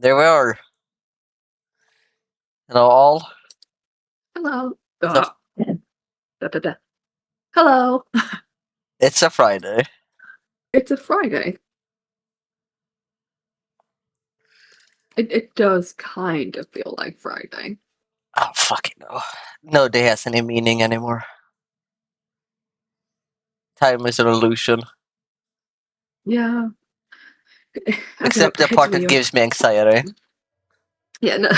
There we are. Hello, all. Hello. It's a, Da, da, da. Hello. it's a Friday. It's a Friday. It does kind of feel like Friday. Oh, fucking no. No day has any meaning anymore. Time is an illusion. Yeah. Except the part that gives me anxiety. Yeah, no.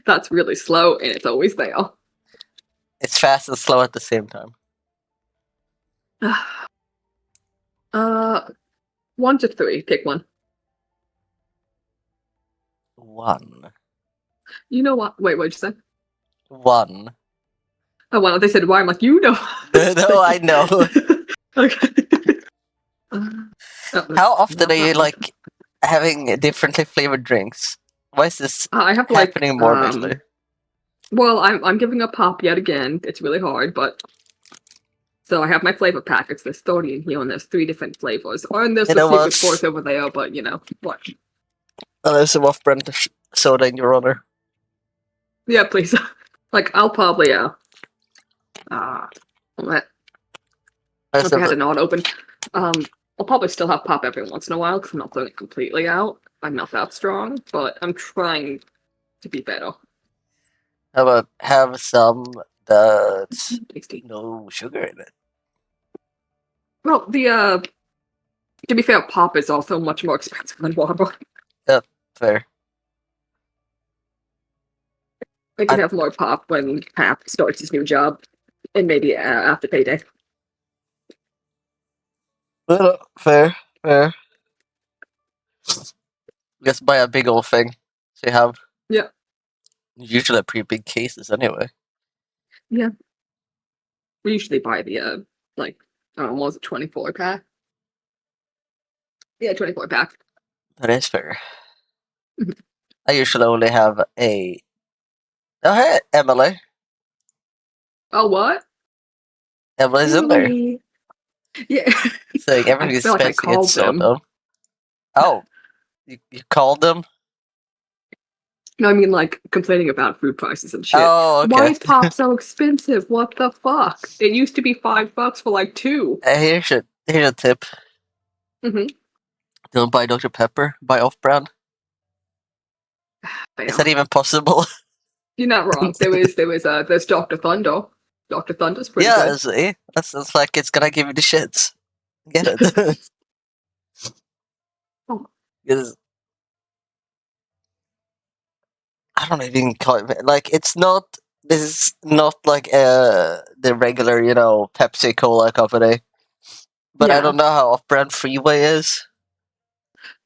That's really slow and it's always there. It's fast and slow at the same time. 1 to 3. Pick one. 1. You know what? Wait, what'd you say? 1. Oh, well, they said why. I'm like, you know. No, I know. Okay. How often are you, like, having differently flavored drinks? Why is this I have happening more lately? Well, I'm giving up pop yet again. It's really hard, but so I have my flavor packets. There's 30 in here, and there's 3 different flavors. And there's the secret fourth over there, but you know what? Oh, there's some off-brand soda in your honor. Yeah, please. Like, I'll probably let if I had it not open. I'll probably still have pop every once in a while because I'm not throwing it completely out. I'm not that strong, but I'm trying to be better. How about have some that's no sugar in it? Well, to be fair, pop is also much more expensive than water. Yeah, fair. I can have more pop when Pap starts his new job, and maybe after payday. Fair. Just buy a big old thing. So you have usually pretty big cases anyway. Yeah. We usually buy the like I don't know, what was it, 24 pack? Yeah, 24 pack. That is fair. I usually only have a. Oh, hey, Emily. Oh, what? Emily's in there. Yeah. Saying everything's expensive and so dumb. Oh, you called them? No, I mean like complaining about food prices and shit. Oh, okay. Why is pop so expensive? What the fuck? It used to be $5 for like 2. Here's a tip. Don't buy Dr. Pepper. Buy off-brand. Is that even possible? You're not wrong. There's Dr. Thunder. Dr. Thunder's pretty good. Yeah, see? That's like it's gonna give you the shits. Get it? Because I don't even call it like it's not. This is not like the regular, Pepsi Cola company. But I don't know how off-brand Freeway is.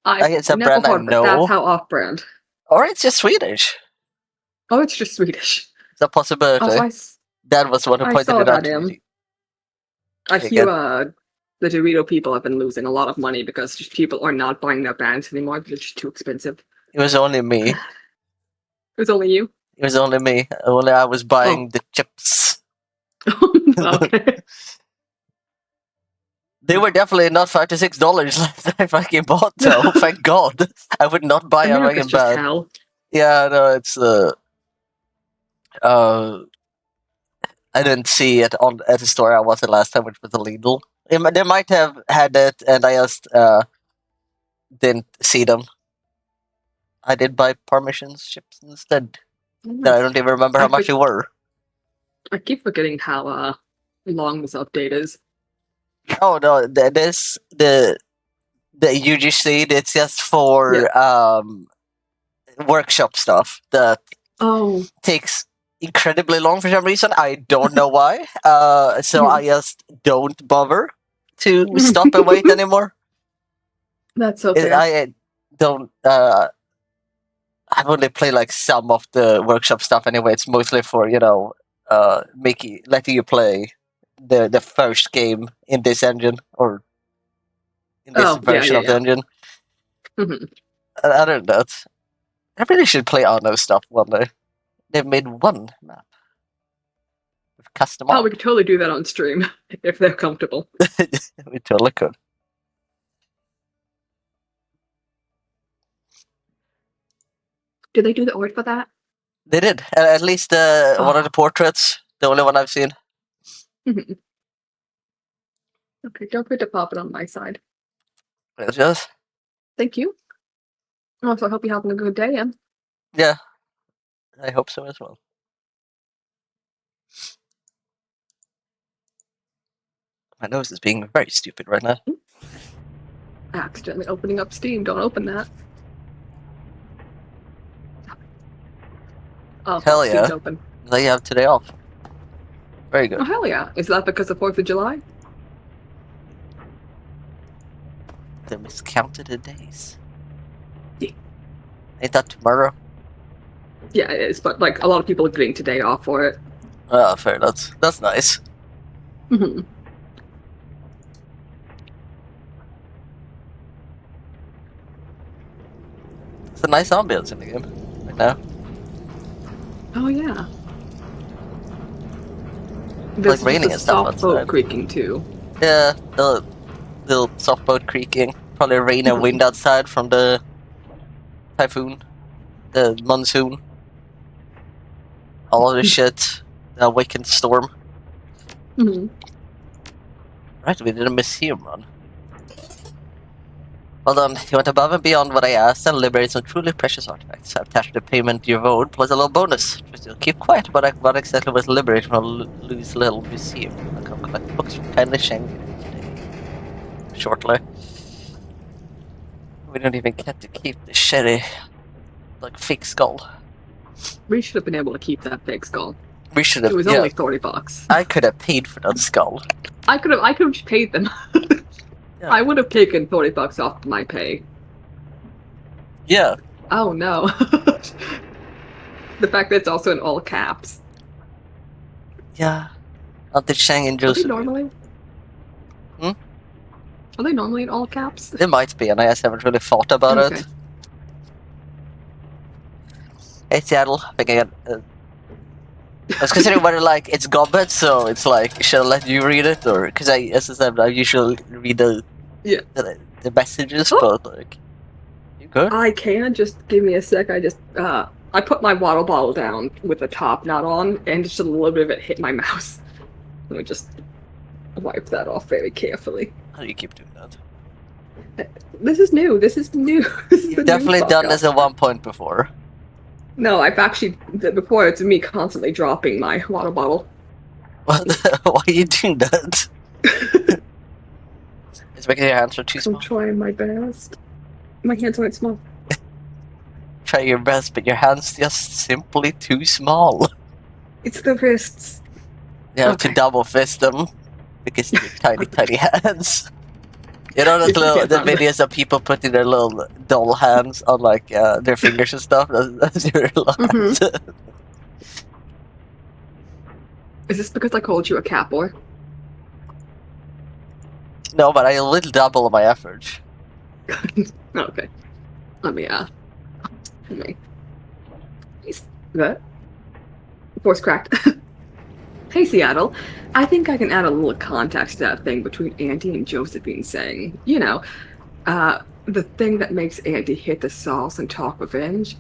It's a brand I know. That's how off-brand. Or it's just Swedish. Oh, it's just Swedish. It's a possibility. That was one who pointed it out to me. I hear the Dorito people have been losing a lot of money because just people are not buying their bands anymore because it's just too expensive. It was only me. It was only you? It was only me. Only I was buying the chips. Okay. They were definitely not $5 to $6 last I fucking bought though. Thank God. I would not buy a fucking band. Hell. Yeah, no, it's I didn't see it at the store I was at last time, which was a Lidl. They might have had it, and I just didn't see them. I did buy Parmesan chips instead. I don't even remember how much they were. I keep forgetting how long this update is. Oh no, the UGC. It's just for workshop stuff that takes incredibly long for some reason. I don't know why. So I just don't bother to stop and wait anymore. That's okay. I don't. I've only played like some of the workshop stuff anyway. It's mostly for letting you play the first game in this engine or in this version of the engine. Other than that, I really should play Arno stuff one day. They've made one map with custom art. Oh, we could totally do that on stream if they're comfortable. We totally could. Did they do the art for that? They did. At least one of the portraits, the only one I've seen. Mhm. Okay, don't forget to pop it on my side. Yes. Thank you. Also, I hope you're having a good day, Em. Yeah, I hope so as well. My nose is being very stupid right now. Accidentally opening up Steam. Don't open that. Oh, Hell Steam's yeah. open. They have today off. Very Oh, good. hell yeah. Is that because of 4th of July? They miscounted the days. Yeah. Ain't that tomorrow? Yeah, it is, but like a lot of people are getting today off for it. Oh, fair. That's nice. Mm-hmm. It's a nice ambience in the game right now. Oh, yeah. It's like There's just raining a and stuff soft boat outside. creaking too. Yeah, the little soft boat creaking. Probably rain and wind outside from the typhoon, the monsoon, all of the shit, the awakened storm. Mm-hmm. Right, we did a museum run. Well done. You went above and beyond what I asked and liberated some truly precious artifacts. I've attached the payment to your vote plus a little bonus. Just you'll keep quiet about what exactly was liberated from a loose little museum. I'll come collect books from kindly Sheng today. Shortly. We don't even get to keep the shitty, like, fake skull. We should have been able to keep that fake skull. We should It have, was yeah. only $30. I could have paid for that skull. I could have paid them. Yeah. I would have taken $40 off my pay. Yeah. Oh no. The fact that it's also in all caps. Yeah. Auntie Shang and Are they Joseph. normally? Hmm? Are they normally in all caps? They might be, and I just haven't really thought about Okay. it. Hey Seattle, I think I got. I was considering whether like it's Gobbet, so it's like should I let you read it or because as I said, I usually read the messages, Oh. but like you good? I can just give me a sec. I put my water bottle down with the top not on, and just a little bit of it hit my mouse. Let me just wipe that off very carefully. How do you keep doing that? This is new. This is new. This is You've definitely done this at one point before. No, I've actually before. It's me constantly dropping my water bottle. Why are you doing that? It's making your hands are too small. I'm trying my best. My hands aren't small. Try your best, but your hands just simply too small. It's the wrists. You have to double fist them because of your tiny, tiny hands. You know the videos of people putting their little doll hands on like their fingers and stuff. That's your little hands. Is this because I called you a cat boy? No, but I will double my effort. Okay. Let me That voice cracked. Hey Seattle, I think I can add a little context to that thing between Andy and Josephine saying, you know, the thing that makes Andy hit the sauce and talk revenge.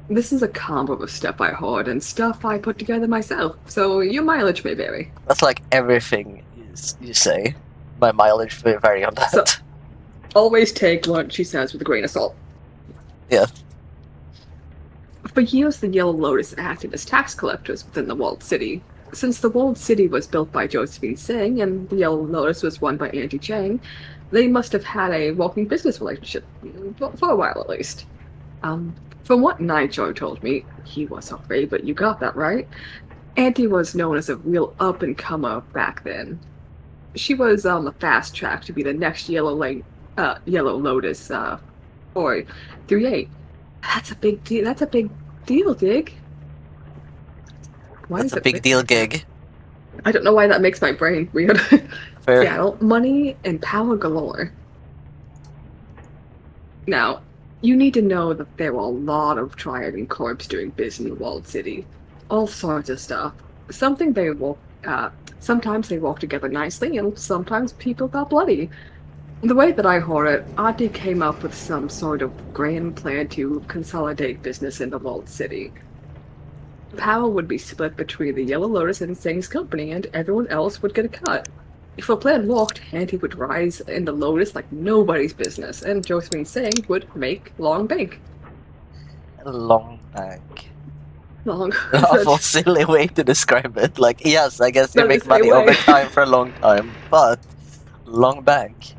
This is a combo of stuff I heard and stuff I put together myself, so your mileage may vary. That's like everything you say. My mileage may vary on that. So, always take what she says with a grain of salt. Yeah. For years, the Yellow Lotus acted as tax collectors within the walled city. Since the walled city was built by Josephine Singh and the Yellow Lotus was run by Andy Chang, they must have had a working business relationship, for a while at least. From what Nigel told me, he was her favorite, you got that right? Auntie was known as a real up-and-comer back then. She was on the fast track to be the next Yellow Lotus, or 3-8. That's a big deal. That's a big deal, Dig. That's a big deal gig. I don't know why that makes my brain weird. Fair. Seattle, money and power galore. Now, you need to know that there were a lot of Triad and Corps doing business in the walled city. All sorts of stuff. Sometimes they walk together nicely, and sometimes people got bloody. The way that I heard it, Auntie came up with some sort of grand plan to consolidate business in the Vault City. Power would be split between the Yellow Lotus and Sing's company, and everyone else would get a cut. If the plan worked, Auntie would rise in the Lotus like nobody's business, and Josephine Singh would make long bank. Long bank. Long. An awful silly way to describe it. Like, yes, I guess you That make is my money way. over time for a long time, but long bank.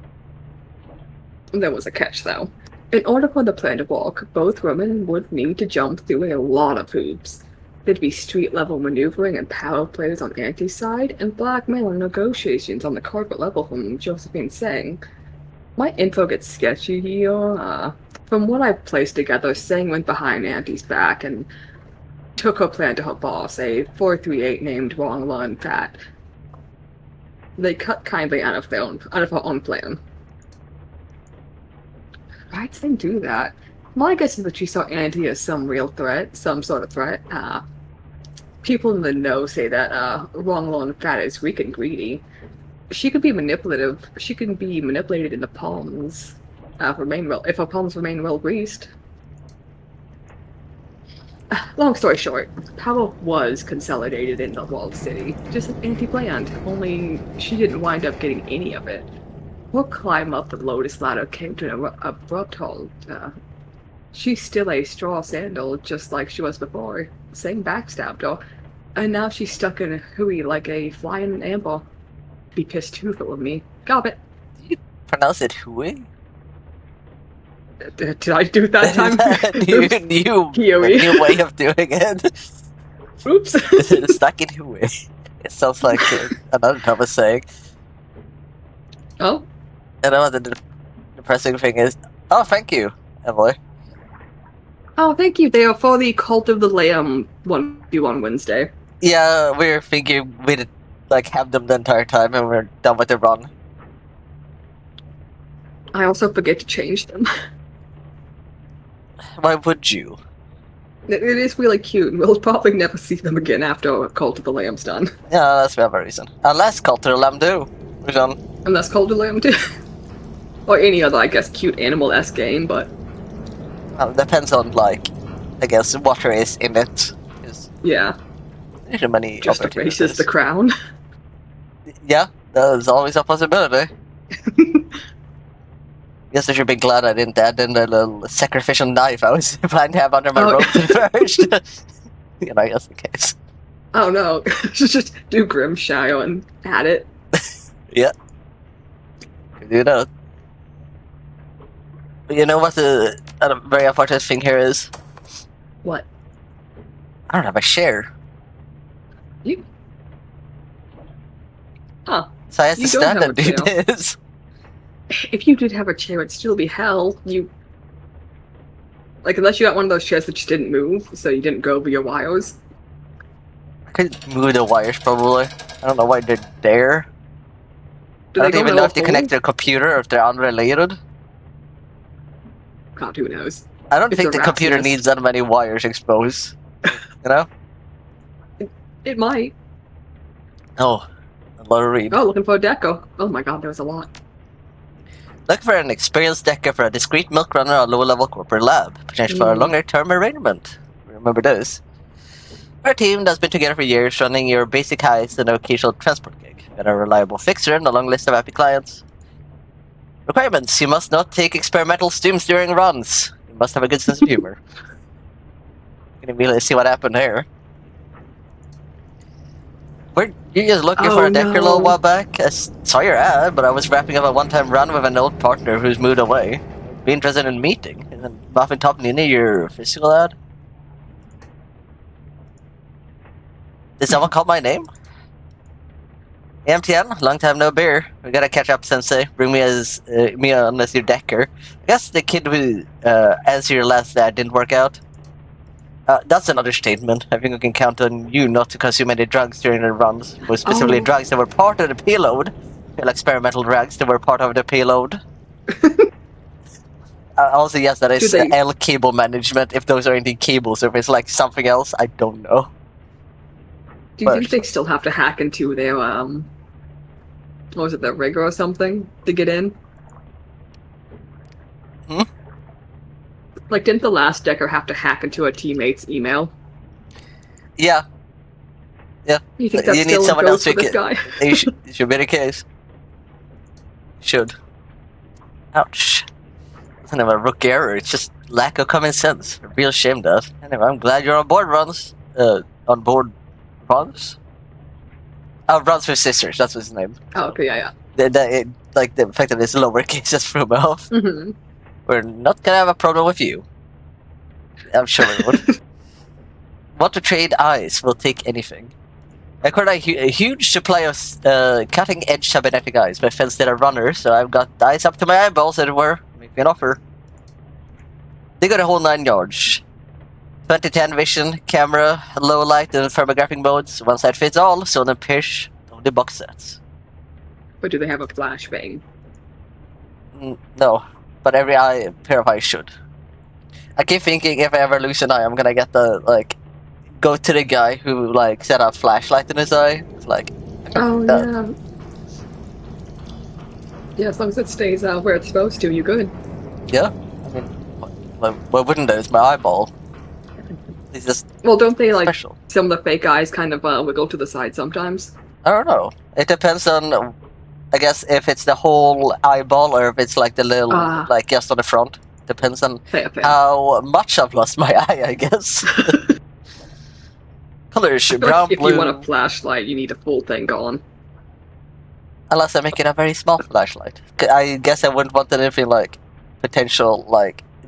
There was a catch, though. In order for the plan to work, both women would need to jump through a lot of hoops. There'd be street-level maneuvering and power plays on Auntie's side, and blackmail and negotiations on the corporate level from Josephine Sang. My info gets sketchy here. From what I've placed together, Sang went behind Auntie's back and took her plan to her boss, a 438 named Wong Lun Fat. They cut kindly out of her own plan. Why'd they do that? My guess is that she saw Auntie as some real threat, some sort of threat. People in the know say that Wong Lun Fat is weak and greedy. She could be manipulative. She can be manipulated into palms. If her palms remain well greased. Long story short, power was consolidated in the walled city, just as Auntie planned, only she didn't wind up getting any of it. Her climb up the Lotus ladder came to an abrupt halt. She's still a straw sandal, just like she was before. Same backstabbed her, and now she's stuck in a hooey like a fly in an amber. Be pissed too with me. Got it. Pronounce it Hui? Did I do that time? new way of doing it. Oops. Stuck in Hui. It sounds like another Thomas saying. Oh? You know what the depressing thing is? Oh, thank you, Emily. Oh, thank you, Dale, for the Cult of the Lamb one due on Wednesday. Yeah, we're thinking we'd like have them the entire time and we're done with the run. I also forget to change them. Why would you? It is really cute, and we'll probably never see them again after Cult of the Lamb's done. Yeah, that's the other reason. Unless Cultural Lamb do. We're done. Unless Cult of the Lamb too. Or any other, I guess, cute animal-esque game, but... Depends on, like, I guess, what there is in it. Yeah. There's so many just erases the crown. Yeah, there's always a possibility. Guess I should be glad I didn't add in the little sacrificial knife I was planning to have under my robe first. You know, that's the case. Oh no, just do Grimshire and add it. Yeah. Could do that. But you know what the very unfortunate thing here is? What? I don't have a share. You? Huh. So I have to stand and do this. If you did have a chair, it'd still be hell. Like, unless you got one of those chairs that just didn't move, so you didn't go over your wires. I could move the wires, probably. I don't know why they're there. I don't even know if they connect to a computer or if they're unrelated. God, who knows? I don't think the computer needs that many wires exposed. You know? It might. Oh, a lot of read. Oh, looking for a deco. Oh my god, there was a lot. Look for an experienced decker for a discreet milk runner or low-level corporate lab. Potential for a longer-term arrangement. Remember this. We're a team that's been together for years, running your basic heists and occasional transport gig. Got a reliable fixer and a long list of happy clients. Requirements: you must not take experimental stims during runs. You must have a good sense of humor. You can immediately see what happened here. Were you just looking for a decker a little while back? I saw your ad, but I was wrapping up a one-time run with an old partner who's moved away. Be interested in meeting. And then Muffin Top Nina, your physical ad? Did someone call my name? AMTN, long time no beer. We gotta catch up, Sensei. Bring me on as your decker. I guess the kid who answered your last ad didn't work out. That's an understatement. I think we can count on you not to consume any drugs during the runs. More specifically, drugs that were part of the payload. Like experimental drugs that were part of the payload. Also, yes, that is L cable management, if those are indeed cables. If it's like something else, I don't know. Do you think they still have to hack into their, what was it, their rig or something to get in? Hmm? Like, didn't the last Decker have to hack into a teammate's email? Yeah. Yeah. You think that You need still someone goes else for who this can. guy? It should be the case. Should. Ouch. It's not a rookie error, it's just lack of common sense. A real shame, that. Anyway, I'm glad you're on board, Runs. On board Runs? Oh, Runs with Sisters, that's his name. Oh, okay, yeah. The fact that it's lowercase just threw me off. Mm-hmm. We're not gonna have a problem with you. I'm sure we would. Want to trade eyes, we'll take anything. I acquired a huge supply of cutting-edge cybernetic eyes. My friends did a runner, so I've got eyes up to my eyeballs, as it were. Make me an offer. They got a whole 9 yards. 2010 vision, camera, low light, and thermographic modes. One size fits all, so then Pierce only box sets. But do they have a flashbang? No, but every pair of eyes should. I keep thinking if I ever lose an eye, I'm gonna get go to the guy who set a flashlight in his eye. It's like, oh yeah. Yeah, as long as it stays where it's supposed to, you're good. Yeah, I mean, why wouldn't it? It's my eyeball. It's just don't they special. Some of the fake eyes kind of wiggle to the side sometimes? I don't know. It depends on, I guess, if it's the whole eyeball or if it's the little just on the front. Depends on fair. How much I've lost my eye, I guess. Colors, brown, if blue. you want a flashlight, you need a full thing gone. Unless I make it a very small flashlight. I guess I wouldn't want anything potential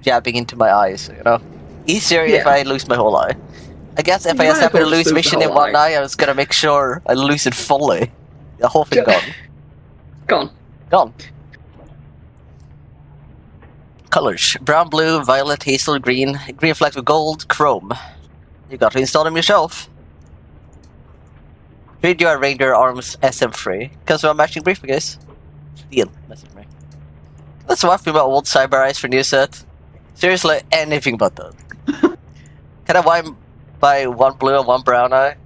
jabbing into my eyes, Easier if I lose my whole eye. I guess if I just happen to lose vision in one eye, I was gonna make sure I lose it fully. The whole thing gone. Gone. Colors. Brown, blue, violet, hazel, green. Green flags with gold, chrome. You got to install them yourself. Read your Ranger Arms SM3. Comes with a matching briefcase. Deal. Message me. Let's swap me my old cyber eyes for new set. Seriously, anything but that. Can I buy one blue and one brown eye?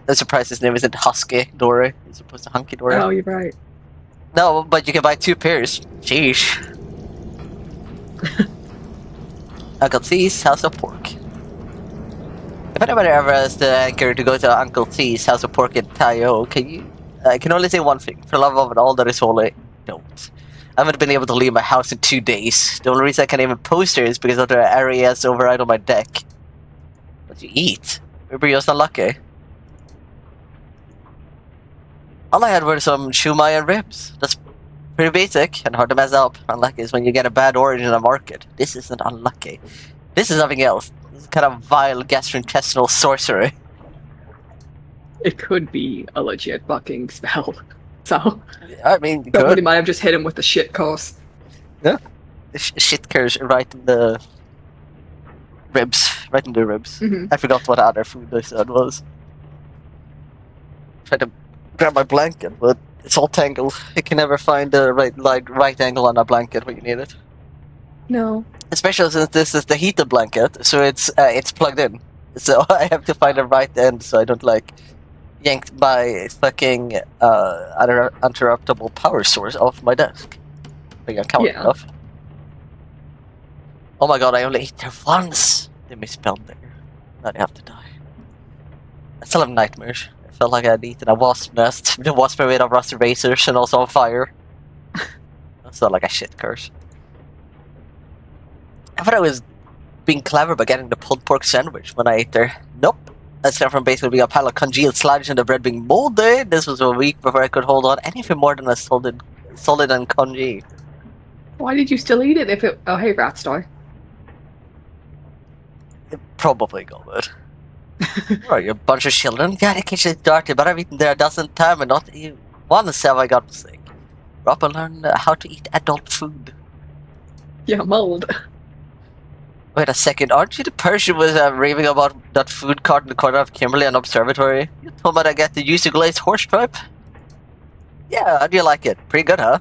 I'm surprised his name isn't Husky Dory. As opposed to Hunky Dory. Oh, you're right. No, but you can buy 2 pairs. Sheesh. Uncle T's House of Pork. If anybody ever has the anchor to go to Uncle T's House of Pork in Tayo, I can only say one thing. For love of it all that is holy, don't. I haven't been able to leave my house in 2 days. The only reason I can even post there is because of the areas override on my deck. What you eat? Maybe you're just unlucky. All I had were some shumai and ribs. That's pretty basic and hard to mess up. Unlucky is when you get a bad origin in a market. This isn't unlucky. This is something else. This is kind of vile gastrointestinal sorcery. It could be a legit fucking spell. So, I mean, somebody might have just hit him with the shit curse. Yeah. The shit curse right in the ribs. Right in the ribs. Mm-hmm. I forgot what other food they said was. Tried to grab my blanket, but it's all tangled. You can never find the right angle on a blanket when you need it. No. Especially since this is the heated blanket, so it's plugged in. So I have to find the right end so I don't yank my fucking uninterruptible power source off my desk. I think I counted enough. Oh my god, I only ate there once! They misspelled there. Now they have to die. I still have nightmares. I felt like I'd eaten a wasp nest. The wasp were made of rusty razors and also on fire. That's not like a shit curse. I thought I was being clever by getting the pulled pork sandwich when I ate there. Nope. Instead from basically being a pile of congealed sludge and the bread being molded, this was a week before I could hold on anything more than a solid and congee. Why did you still eat it if it... Oh, hey, Rat Star. It probably got it. Oh, you a bunch of children? Yeah, the kitchen is dirty, but I've eaten there a dozen times and not even once have I got sick. Rob and learn how to eat adult food. Yeah, mold. Wait a second, aren't you the person who was raving about that food cart in the corner of Kimberley and Observatory? You told me I get the juicy glazed horse tripe? Yeah, how do you like it? Pretty good, huh?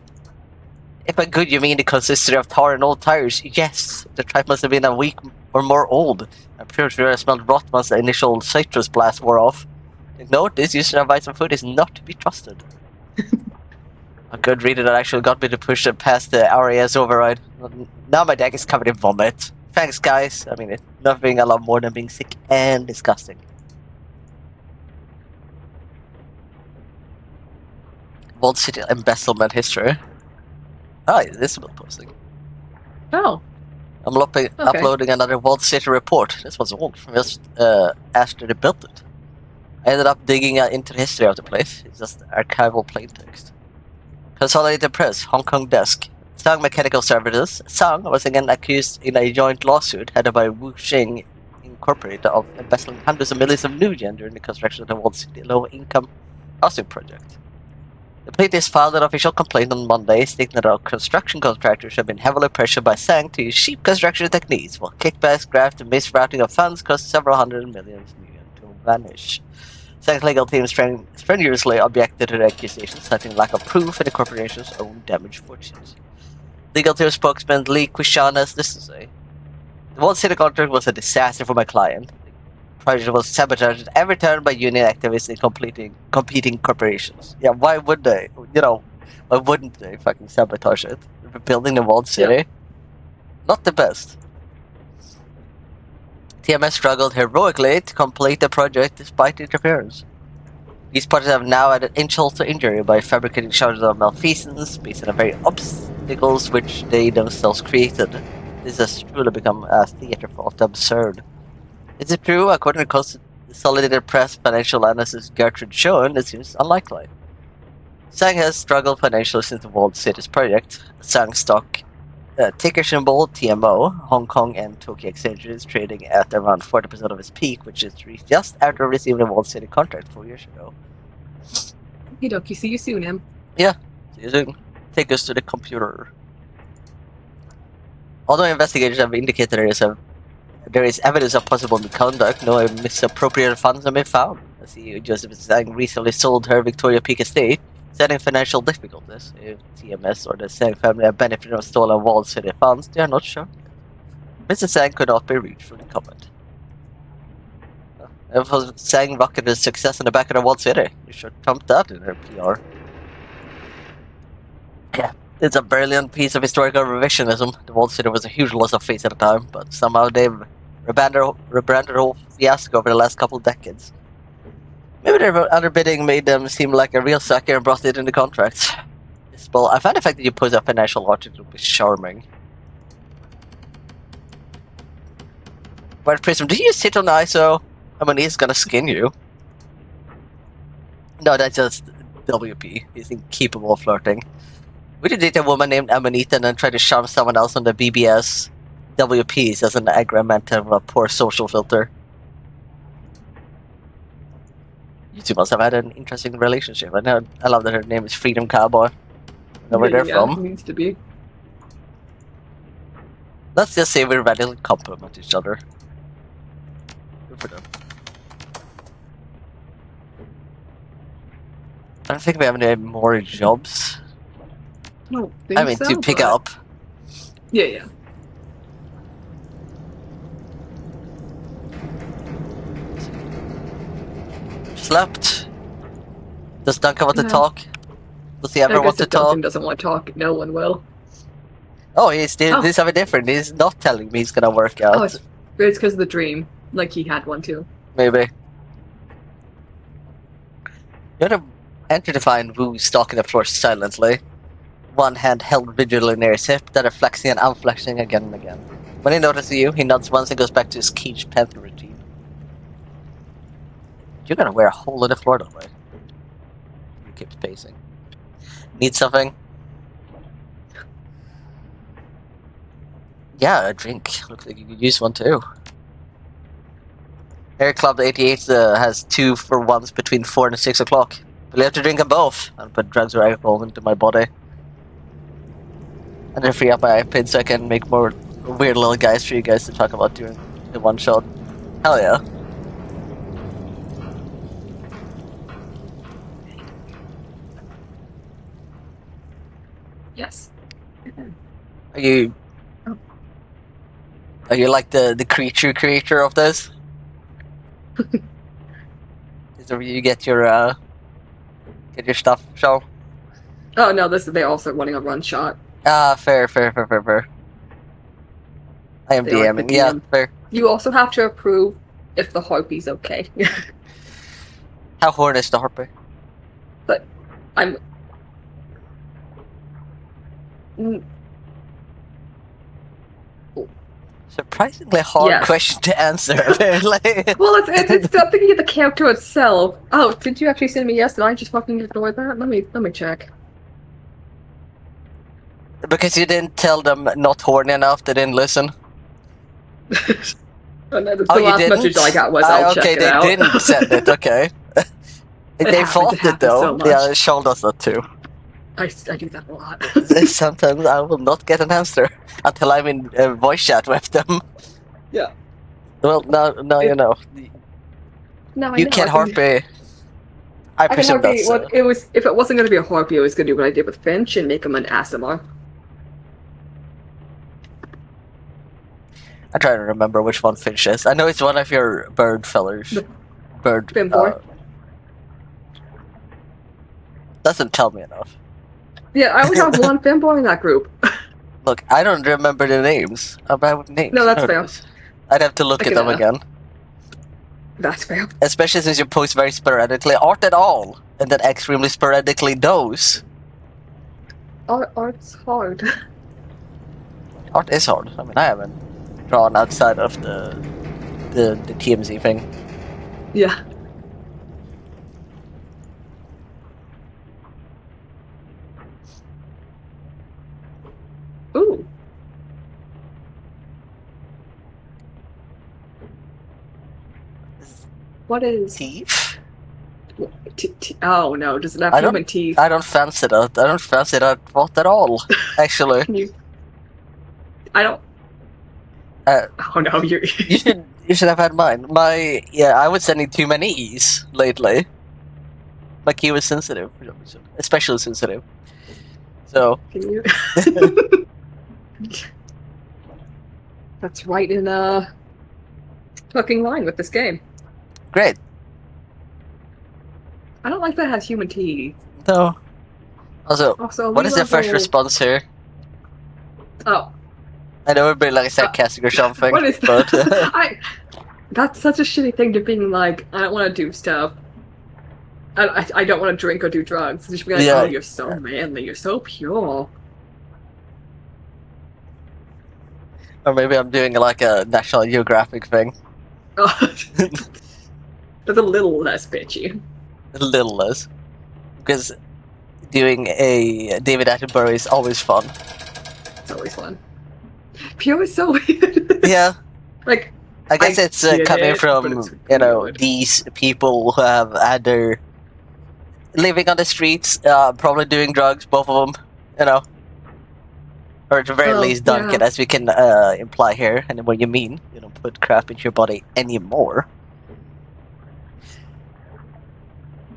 If by good you mean the consistency of tar and old tires, yes. The tripe must have been a week or more old. I'm pretty sure I smelled rot once the initial citrus blast wore off. Take note, this user of some food is not to be trusted. A good reader that actually got me to push it past the RAS override. Now my deck is covered in vomit. Thanks, guys. I mean, it's nothing a lot more than being sick and disgusting. Vault City embezzlement history. Ah, this is posting. Oh, I'm okay. uploading another Vault City report. This was old, from just after they built it. I ended up digging into the history of the place. It's just archival plaintext. Consolidated Press, Hong Kong desk. Sang Mechanical Services. Sang was again accused in a joint lawsuit headed by Wu Xing Incorporated of embezzling hundreds of millions of new yen during the construction of the Wall City low-income housing project. The plaintiffs filed an official complaint on Monday, stating that our construction contractors have been heavily pressured by Sang to use cheap construction techniques, while kickbacks, graft, and misrouting of funds caused several hundred millions new yen to vanish. Sang's legal team strenuously objected to the accusations, citing lack of proof and the corporation's own damaged fortunes. Legal team spokesman Lee Quishan has this to say: "The Wall City contract was a disaster for my client. The project was sabotaged at every turn by union activists and competing corporations." Yeah, why would they? Why wouldn't they fucking sabotage it? Building the walled city? Yeah. Not the best. TMS struggled heroically to complete the project despite interference. These parties have now added insult to injury by fabricating charges of malfeasance based on the very obstacles which they themselves created. This has truly become a theater of the absurd. Is it true? According to Consolidated Press financial analyst Gertrude Schoen, it seems unlikely. Sang has struggled financially since the Walled Cities project. Sang stock ticker symbol TMO, Hong Kong and Tokyo exchanges trading at around 40% of its peak, which is reached just after receiving the Walled City contract 4 years ago. Okie dokie, see you soon, Em. Yeah, see you soon. Take us to the computer. Although investigators have indicated there is evidence of possible misconduct, no misappropriated funds have been found. I see Joseph Sang recently sold her Victoria Peak estate, setting financial difficulties. If TMS or the Sang family have benefited from stolen Wall City funds, they are not sure. Mr. Sang could not be reached for the comment. If Sang rocketed success in the back of the Wall City, you should trump that in her PR. Yeah, it's a brilliant piece of historical revisionism. The Walled City was a huge loss of face at the time, but somehow they've rebranded the whole fiasco over the last couple of decades. Maybe their underbidding made them seem like a real sucker and brought it into contracts. Well, I find the fact that you pose a financial logic to be charming. But Prism, do you sit on the ISO? I mean, he's gonna skin you. No, that's just WP. He's incapable of flirting. Would you date a woman named Amanita and then try to charm someone else on the BBS? WP is as an agreement of a poor social filter. You two must have had an interesting relationship. I love that her name is Freedom Cowboy. I know where they're from. It needs to be. Let's just say we radically complement each other. Good for them. I don't think we have any more jobs. I mean, to pick up. Yeah. Slept. Does Duncan want to talk? Does he ever want to talk? Duncan doesn't want to talk. No one will. Oh, he's something different. He's not telling me he's gonna work out. Oh, it's because of the dream. Like he had one too. Maybe. You want to enter to find Wu stalking the floor silently. One hand held rigidly near his hip, that are flexing and unflexing again and again. When he notices you, he nods once and goes back to his caged panther routine. You're gonna wear a hole in the floor that way. He keeps pacing. Need something? Yeah, a drink. Looks like you could use one too. Air Club 88 has 2 for 1s between 4 and 6 o'clock. But you have to drink them both and put drugs or alcohol into my body. And then free up my iPad so I can make more weird little guys for you guys to talk about during the one shot. Hell yeah. Yes. Are you like the creature of this? Is it where you get your stuff show? Oh no, they're also running a run shot. Fair. I am They are the DMing. Yeah, DM. fair. You also have to approve if the harpy's okay. How horny is the harper? But I'm Surprisingly hard yes. question to answer, apparently. Well, it's I'm thinking of the character itself. Oh, did you actually send me yes? Did I just fucking ignore that? Let me check. Because you didn't tell them not horny enough, they didn't listen. And then Oh, the you last message I didn't? got was, "I'll Okay, check it they out." didn't send it, okay. It They happens. It thought it happens so though. much. Yeah, Shawl does that too. I do that a lot. Sometimes I will not get an answer until I'm in voice chat with them. Yeah. Well, now you know. No, I You know. can harpy. I I can presume harpy. that's What it was? If it wasn't going to be a harpy, I was going to do what I did with Finch and make him an Asimar. I'm trying to remember which one Finch is. I know it's one of your bird fellers. The Bird. Finboy. Doesn't tell me enough. Yeah, I only have one Finboy in that group. Look, I don't remember the names. I'm bad with names. No, that's You know fair. this. I'd have to look I at can, them again. That's fair. Especially since you post very sporadically. Art at all. And then extremely sporadically those. Art's hard. Art is hard. I mean, I haven't drawn outside of the TMZ thing. Yeah. Ooh. What is Teeth? Oh no, does it have I human teeth? I don't fancy that. I don't fancy that thought at all, actually. Can you? I don't. Oh no, you should have had mine. I was sending too many E's lately. My key was sensitive, especially sensitive. So. Can you? That's right in fucking line with this game. Great. I don't like that it has human teeth. No. Also, what is the level... first response here? Oh. I know it'd be like sarcastic or something. What is that? But... That's such a shitty thing to being like, I don't want to do stuff. I don't want to drink or do drugs. Just be like, oh, you're so manly, you're so pure. Or maybe I'm doing like a National Geographic thing. Oh. That's a little less bitchy. A little less. Because doing a David Attenborough is always fun. It's always fun. Pure is so weird. Yeah. Like, I guess it's coming from, these people who have had their living on the streets, probably doing drugs, both of them, Or at the very least Duncan, as we can imply here. And what you mean, you don't put crap into your body anymore.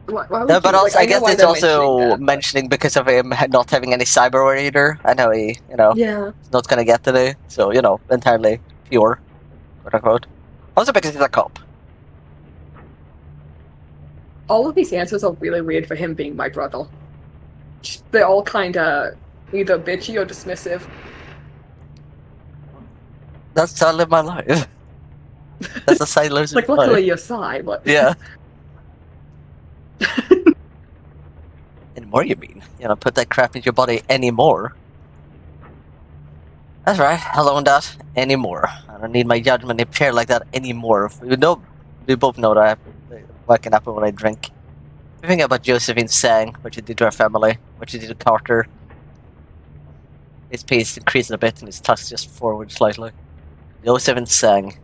Why but also, I guess it's also mentioning because of him not having any cyber either. I know he, he's not gonna get today. So, entirely pure, quote unquote. Also because he's a cop. All of these answers are really weird for him being my brother. They're all kind of either bitchy or dismissive. That's how I live my life. That's the side lives like, luckily you're Psy, but... Yeah. Anymore, you mean? Put that crap into your body anymore. That's right, I'll own that anymore. I don't need my judgment impaired like that anymore. We both know that what can happen when I drink. You think about Josephine Sang, what she did to her family, what she did to Carter. His pace increased a bit and his touch just forward slightly. Josephine Sang.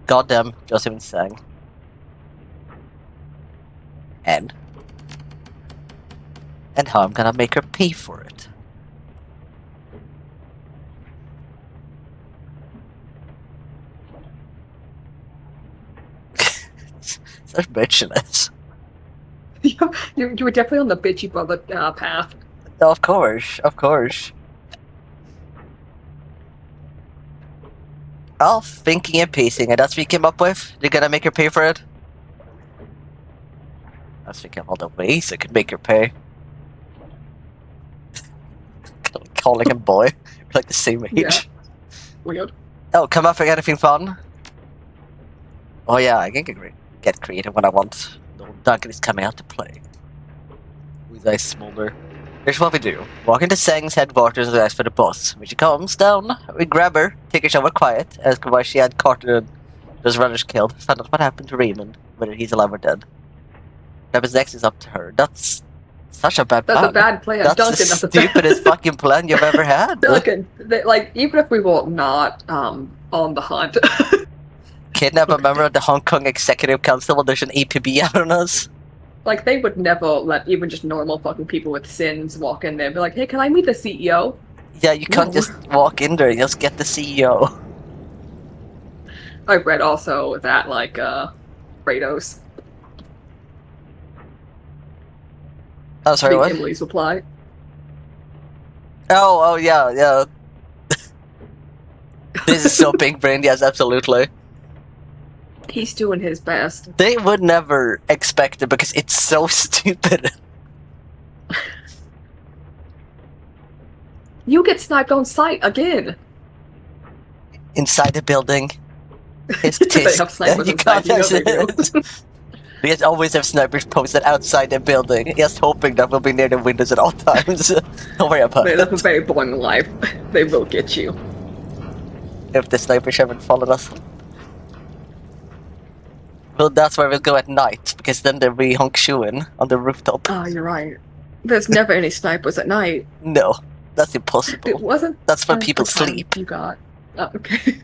Goddamn Josephine Sang. And how I'm gonna make her pay for it. Such bitchiness. You were definitely on the bitchy brother path. Of course. All thinking and pacing, and that's what you came up with? You're gonna make her pay for it? I was thinking of all the ways I could make her pay. calling him boy. We're like the same age. Yeah. Weird. Oh, come up for anything fun? Oh yeah, I can get creative when I want. The old Duncan is coming out to play. With eyes smolder. Here's what we do. Walk into Sang's headquarters and ask for the boss. When she comes down, we grab her, take her somewhere quiet, ask her why she had Carter and those runners killed, find out what happened to Raymond, whether he's alive or dead. What happens next is up to her. That's such a bad plan. That's a bad plan. That's Duncan, the that's a stupidest fucking plan you've ever had. Duncan, like, even if we were not on the hunt, Kidnap a member of the Hong Kong Executive Council while there's an APB out on us. like, they would never let even just normal fucking people with sins walk in there and be like, hey, can I meet the CEO? Yeah, you can't No. just walk in there and just get the CEO. I've read also that, like, Kratos. Oh, sorry, what? Emily's reply. Oh, yeah. This is so big brain, yes, absolutely. He's doing his best. They would never expect it because it's so stupid. You get sniped on sight again. Inside the building. It's They have snipers you inside, can't you know they do. We just always have snipers posted outside the building, just hoping that we'll be near the windows at all times. Don't worry about They live a it. very boring life. They will get you. If the snipers haven't followed us. Well, that's where we'll go at night, because then there'll be honk shooing on the rooftop. Oh, you're right. There's never any snipers at night. No, that's impossible. It wasn't. That's when that's people the time sleep. You got. Oh, okay.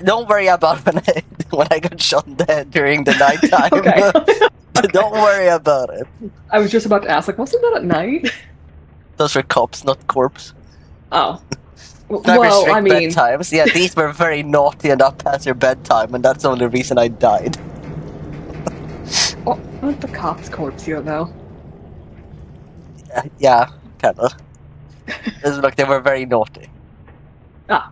Don't worry about when I got shot dead during the nighttime. Okay. Don't worry about it. I was just about to ask, like, wasn't that at night? Those were cops, not corpse. Oh. Very Well, strict I mean, bedtimes. Yeah, these were very naughty and up past their bedtime, and that's the only reason I died. aren't the cops corpse here, though? Yeah, kinda. Look, they were very naughty. Ah.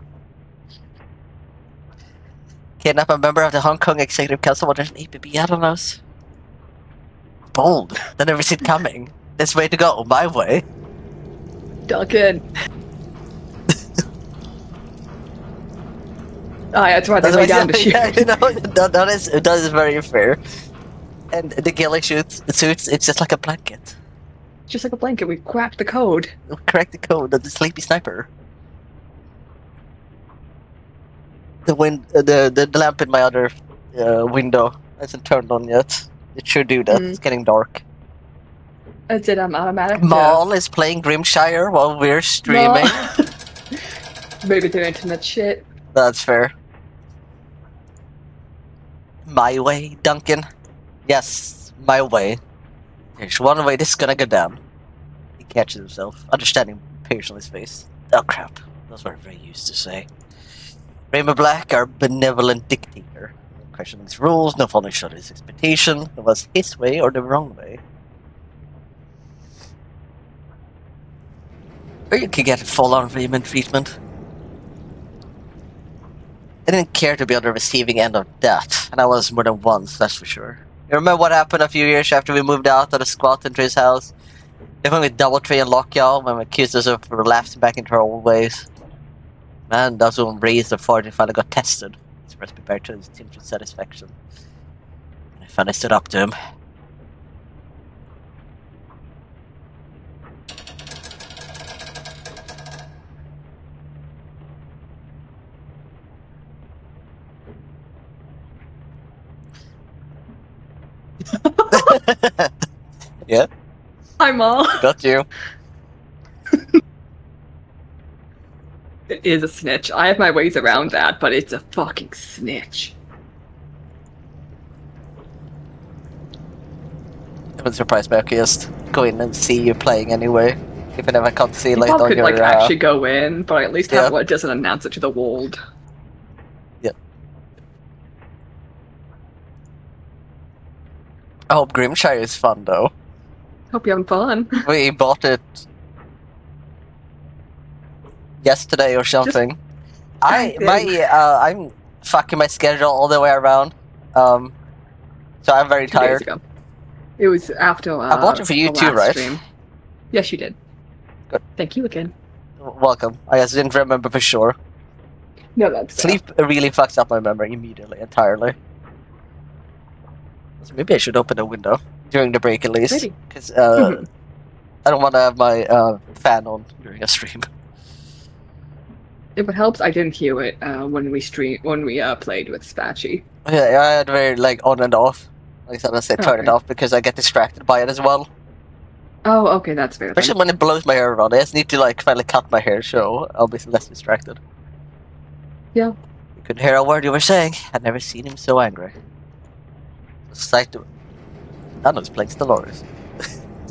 Kidnap a member of the Hong Kong Executive Council while there's an APB out on us. Bold. They never see it coming. This way to go, my way. Duncan. Ah, yeah, that's right. They lay down to shoot. Yeah, you know, that is very fair. And the ghillie suits, it's just like a blanket. Just like a blanket, we cracked the code. Correct the code of the sleepy sniper. The lamp in my other window hasn't turned on yet. It should do that. It's getting dark. Is it automatic? Maul is playing Grimshire while we're streaming. Maybe their internet shit. That's fair. My way, Duncan. Yes, my way. There's one way this is gonna go down. He catches himself, understanding appears on his face. Oh crap. That's what I'm very used to say. Raymond Black, our benevolent dictator. No questioning his rules, no falling short of his expectation. It was his way or the wrong way. Or you could get full-on Raymond treatment. I didn't care to be on the receiving end of that, and I was more than once, that's for sure. You remember what happened a few years after we moved out of the squat into his house? They went with Doubletree and Lockjaw when we accused us of relapsing back into our old ways. Man, that's when raised the fart and finally got tested. It's supposed to be back to his team's satisfaction. And I finally stood up to him. Yeah, Hi, Maul. got you. It is a snitch. I have my ways around that, but it's a fucking snitch. I was surprised by just go in and see you playing anyway. Even if I can't see You like probably on could your like actually go in, but at least have yeah. what doesn't announce it to the world. I hope Grimshire is fun though. Hope you're having fun. We bought it yesterday or something. I'm fucking my schedule all the way around. So I'm very 2 tired. days ago. It was after. I bought it for you the too, last right? stream. Yes, you did. Good. Thank you again. welcome. I just didn't remember for sure. No, that's fair. Sleep really fucks up my memory immediately, entirely. So maybe I should open a window during the break at least, Maybe. because Mhm. I don't want to have my fan on during a stream. If it helps, I didn't hear it when we played with Spatchy. Yeah, I had very like on and off. Like I said, turn it Okay. off because I get distracted by it as well. Oh, okay, that's fair then. Especially when it blows my hair around. I just need to like finally cut my hair so I'll be less distracted. Yeah. You couldn't hear a word you were saying. I'd never seen him so angry. The sight to Thanos plays Dolores.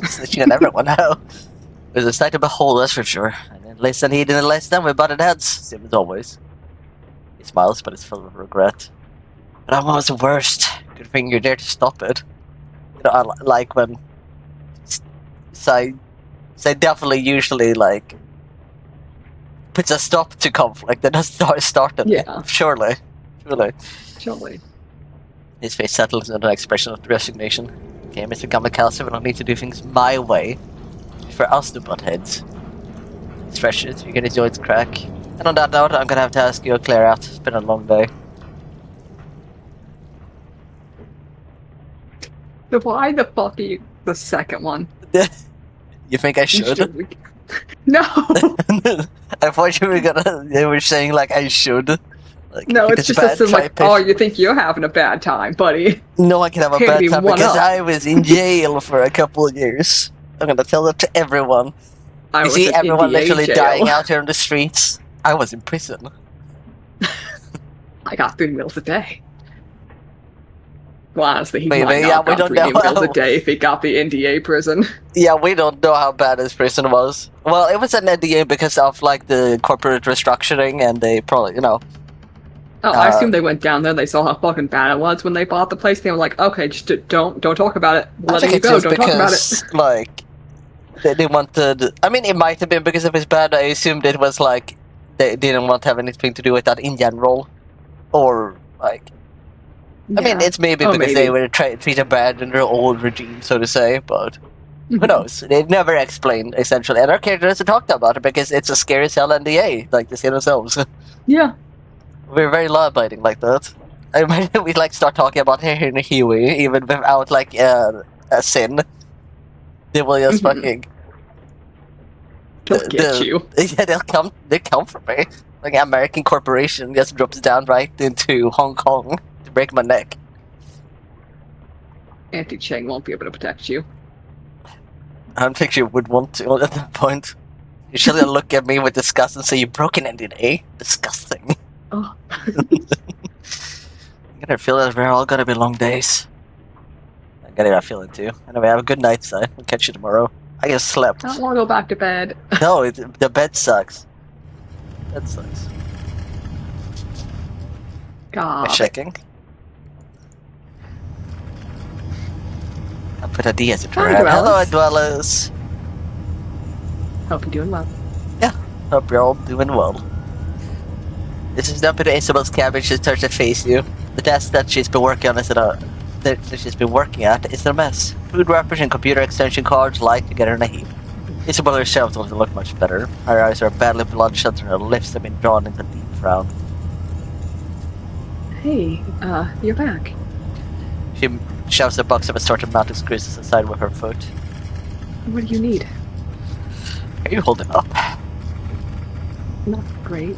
Snitching on everyone now. It was a sight to behold, that's for sure. And then listen, he didn't listen, we butted heads, same as always. He smiles, but it's full of regret. But I'm almost the worst. Good thing you're there to stop it. You know, I like when Sai definitely usually like puts a stop to conflict and doesn't start it. Yeah. Surely. Surely. His face settles into an expression of resignation. Okay, Mr. Kamikaze, we don't need to do things my way. It's for us to butt heads. Stretch it, you're gonna enjoy its crack. And on that note, I'm gonna have to ask you to clear out. It's been a long day. Why the fuck are you the second one? You think I should? No! I thought you were saying like I should. Like, No, it's just bad, a like, pitch. oh, you think you're having a bad time, buddy. No one can have a Can't bad be time one because up. I was in jail for a couple of years. I'm gonna tell that to everyone. I You was see in everyone NDA literally jail. dying out here on the streets. I was in prison. I got 3 meals a day. Well, honestly, he Maybe, might not yeah, have we got don't 3 know meals a how- day if he got the NDA prison. Yeah, we don't know how bad his prison was. Well, it was an NDA because of like the corporate restructuring, and they probably, you know. Oh, I assume they went down there. They saw how fucking bad it was when they bought the place. They were like, "Okay, just don't talk about it. I Letting think you it's go. just Don't talk about because, it." like, they wanted. I mean, it might have been because of his bad. I assumed it was like they didn't want to have anything to do with that in general, or like. I mean, it's maybe because they were treated bad in their old regime, so to say, but who knows? They never explained, essentially. And our characters talked about it because it's a scary cell NDA, like they say themselves. Yeah. We're very law-abiding like that. I imagine we like start talking about Harry and Huey, even without like a sin. They will just fucking. They'll get you. Yeah, they come for me. Like an American corporation just drops down right into Hong Kong to break my neck. Auntie Cheng won't be able to protect you. I don't think she would want to at that point. Usually she'll look at me with disgust and say, "You broke an NDA? Disgusting." Oh. I'm gonna feel that we're all gonna be long days. I'm getting that feeling too. Anyway, have a good night, Si. We'll catch you tomorrow. I just slept. I don't want to go back to bed. No, the bed sucks. That sucks. God. Checking. I'll put a D as a Hi, trap. Hello, Dwellers. dwellers. Hope you're doing well. Hope you're all doing well. This is Deputy Isabel's cabin. She starts to face you. The desk that she's been working on that she's been working at is a mess. Food wrappers and computer extension cards lie together in a heap. Isabel herself doesn't look much better. Her eyes are badly bloodshot and her lips have been drawn into a deep frown. Hey, you're back. She shoves a box of assorted mounting screws to the side with her foot. What do you need? Are you holding up? Not great.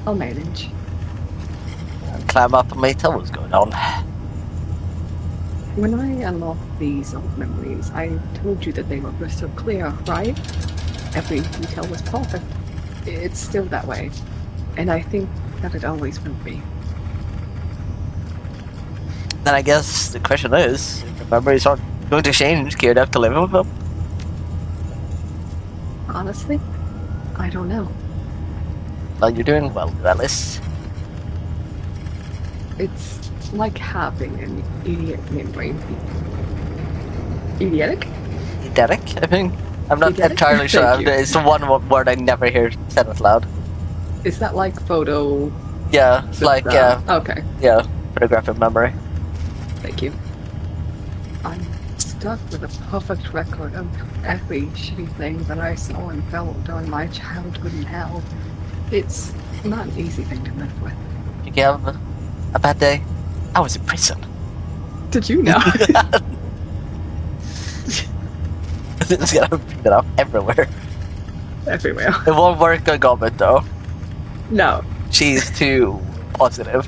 I'll manage. Climb up and me, tell what's going on. When I unlocked these old memories, I told you that they were crystal clear, right? Every detail was perfect. It's still that way. And I think that it always will be. Then I guess the question is, if the memories aren't going to change, care enough to live with them? Honestly, I don't know. Well, you're doing well, Alice. It's like having an idiot brain. Idiotic? Derek, I think. I'm not Idiotic? entirely sure. Thank you. It's the one word I never hear said out loud. Is that like photo? Yeah, it's like, Okay, yeah, photographic memory. thank you. I'm stuck with a perfect record of every shitty thing that I saw and felt during my childhood in hell. It's not an easy thing to live with. Did you have a bad day? I was in prison. Did you know? It's gonna bring that up everywhere. Everywhere. It won't work on Gobbet though. No, She's too positive.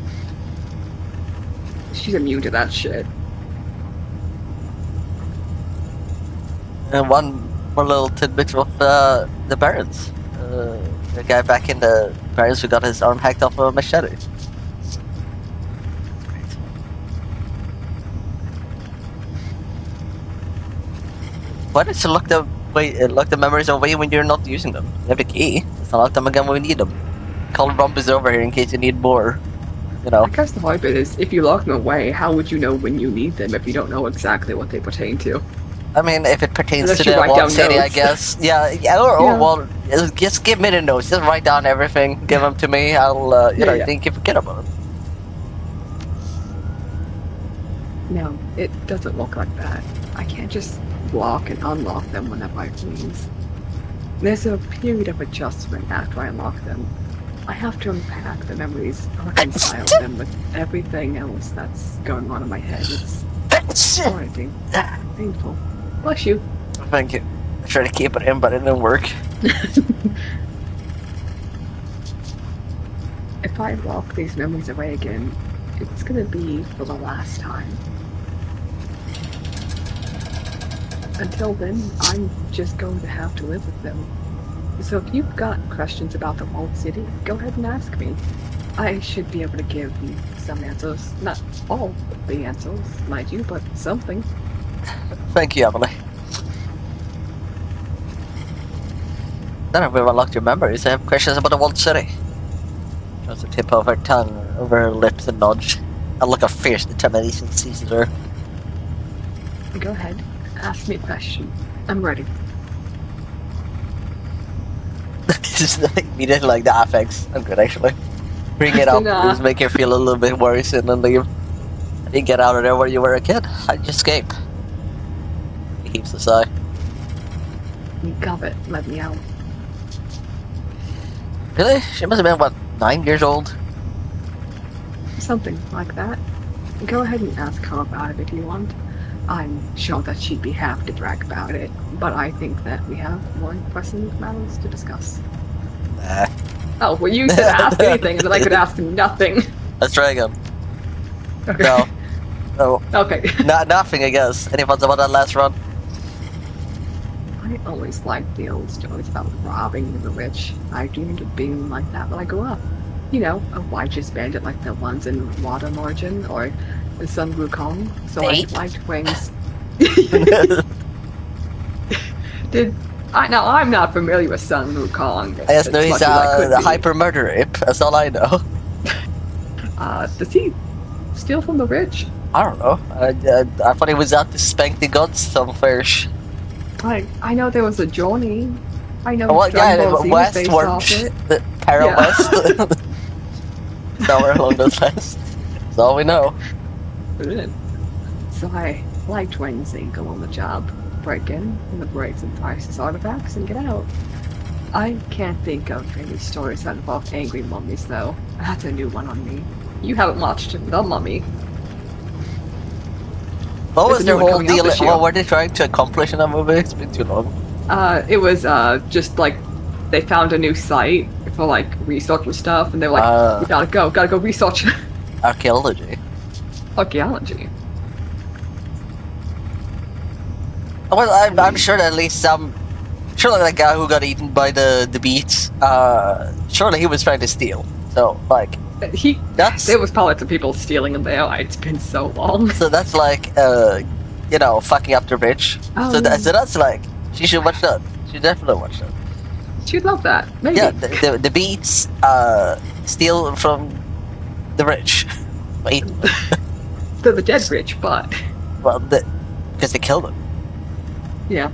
she's immune to that shit. And one more little tidbit of the Barons. The guy back in the Barons who got his arm hacked off with a machete. Why did you lock the memories away when you're not using them? You have the key. Let's unlock them again when we need them. Call Rumpus over here in case you need more. You know. I guess the hard bit is, if you lock them away, how would you know when you need them if you don't know exactly what they pertain to? I mean, if it pertains Unless to you the write Walled down City, I notes. guess. Yeah, or well, just give me the notes. Just write down everything. Give them to me. I'll, you know, Yeah. think you forget about them. No, it doesn't look like that. I can't just lock and unlock them whenever I please. There's a period of adjustment after I unlock them. I have to unpack the memories, reconcile them with everything else that's going on in my head. It's disorienting, painful. Bless you. Thank you. I tried to keep it in, but it didn't work. If I lock these memories away again, it's gonna be for the last time. Until then, I'm just going to have to live with them. So if you've got questions about the Walled City, go ahead and ask me. I should be able to give you some answers. Not all of the answers, mind you, but something. Thank you, Emily. Then if we've unlocked your memories, I have questions about the Walled City. Tries to tip off her tongue over her lips and nudge. A look of fierce determination seizes her. Go ahead, ask me a question. I'm ready. Just immediately like the affects. I'm good actually. Bring it up, Nah. just make her feel a little bit worse and then leave. I didn't get out of there where you were a kid. How'd you escape? He heaves a sigh. You got it, let me out. Really? She must have been, what, 9 years old? Something like that. Go ahead and ask her about it if you want. I'm sure that she'd be happy to brag about it, but I think that we have more pressing matters to discuss. Nah. Oh, well, you said ask anything, and then I could ask nothing. Let's try again. Okay. No. No. Okay. Nothing, I guess. Any thoughts about that last run? I always liked the old stories about robbing the rich. I dreamed of being like that when I grew up. You know, a righteous bandit like the ones in Water Margin or the Sun Wukong. So I liked wings. Now I'm not familiar with Sun Wukong. I just know he's the hyper murderer imp. That's all I know. Does he steal from the rich? I don't know. I thought he was out to spank the gods somewhere. I know there was a journey. I know westwards. The Para West. Somewhere along those lines. That's all we know. So I liked Wednesday, go on the job, break in, liberate some priceless artifacts, and get out. I can't think of any stories that involve angry mummies, though. That's a new one on me. You haven't watched The Mummy. What was their whole deal? What What were they trying to accomplish in that movie? It's been too long. It was just like they found a new site for like research and stuff, and they were like, we gotta go research. Archaeology. Archaeology. Well, I'm sure that at least some. Surely that guy who got eaten by the beats. Surely he was trying to steal. So like. There was probably some people stealing in there. It's been so long. So that's like, you know, fucking up the rich. So that's like, she should watch that. She definitely watch that. She'd love that. Maybe. Yeah, the beats steal from the rich. Wait. They're the dead rich, but. Well, because they killed them. Yeah.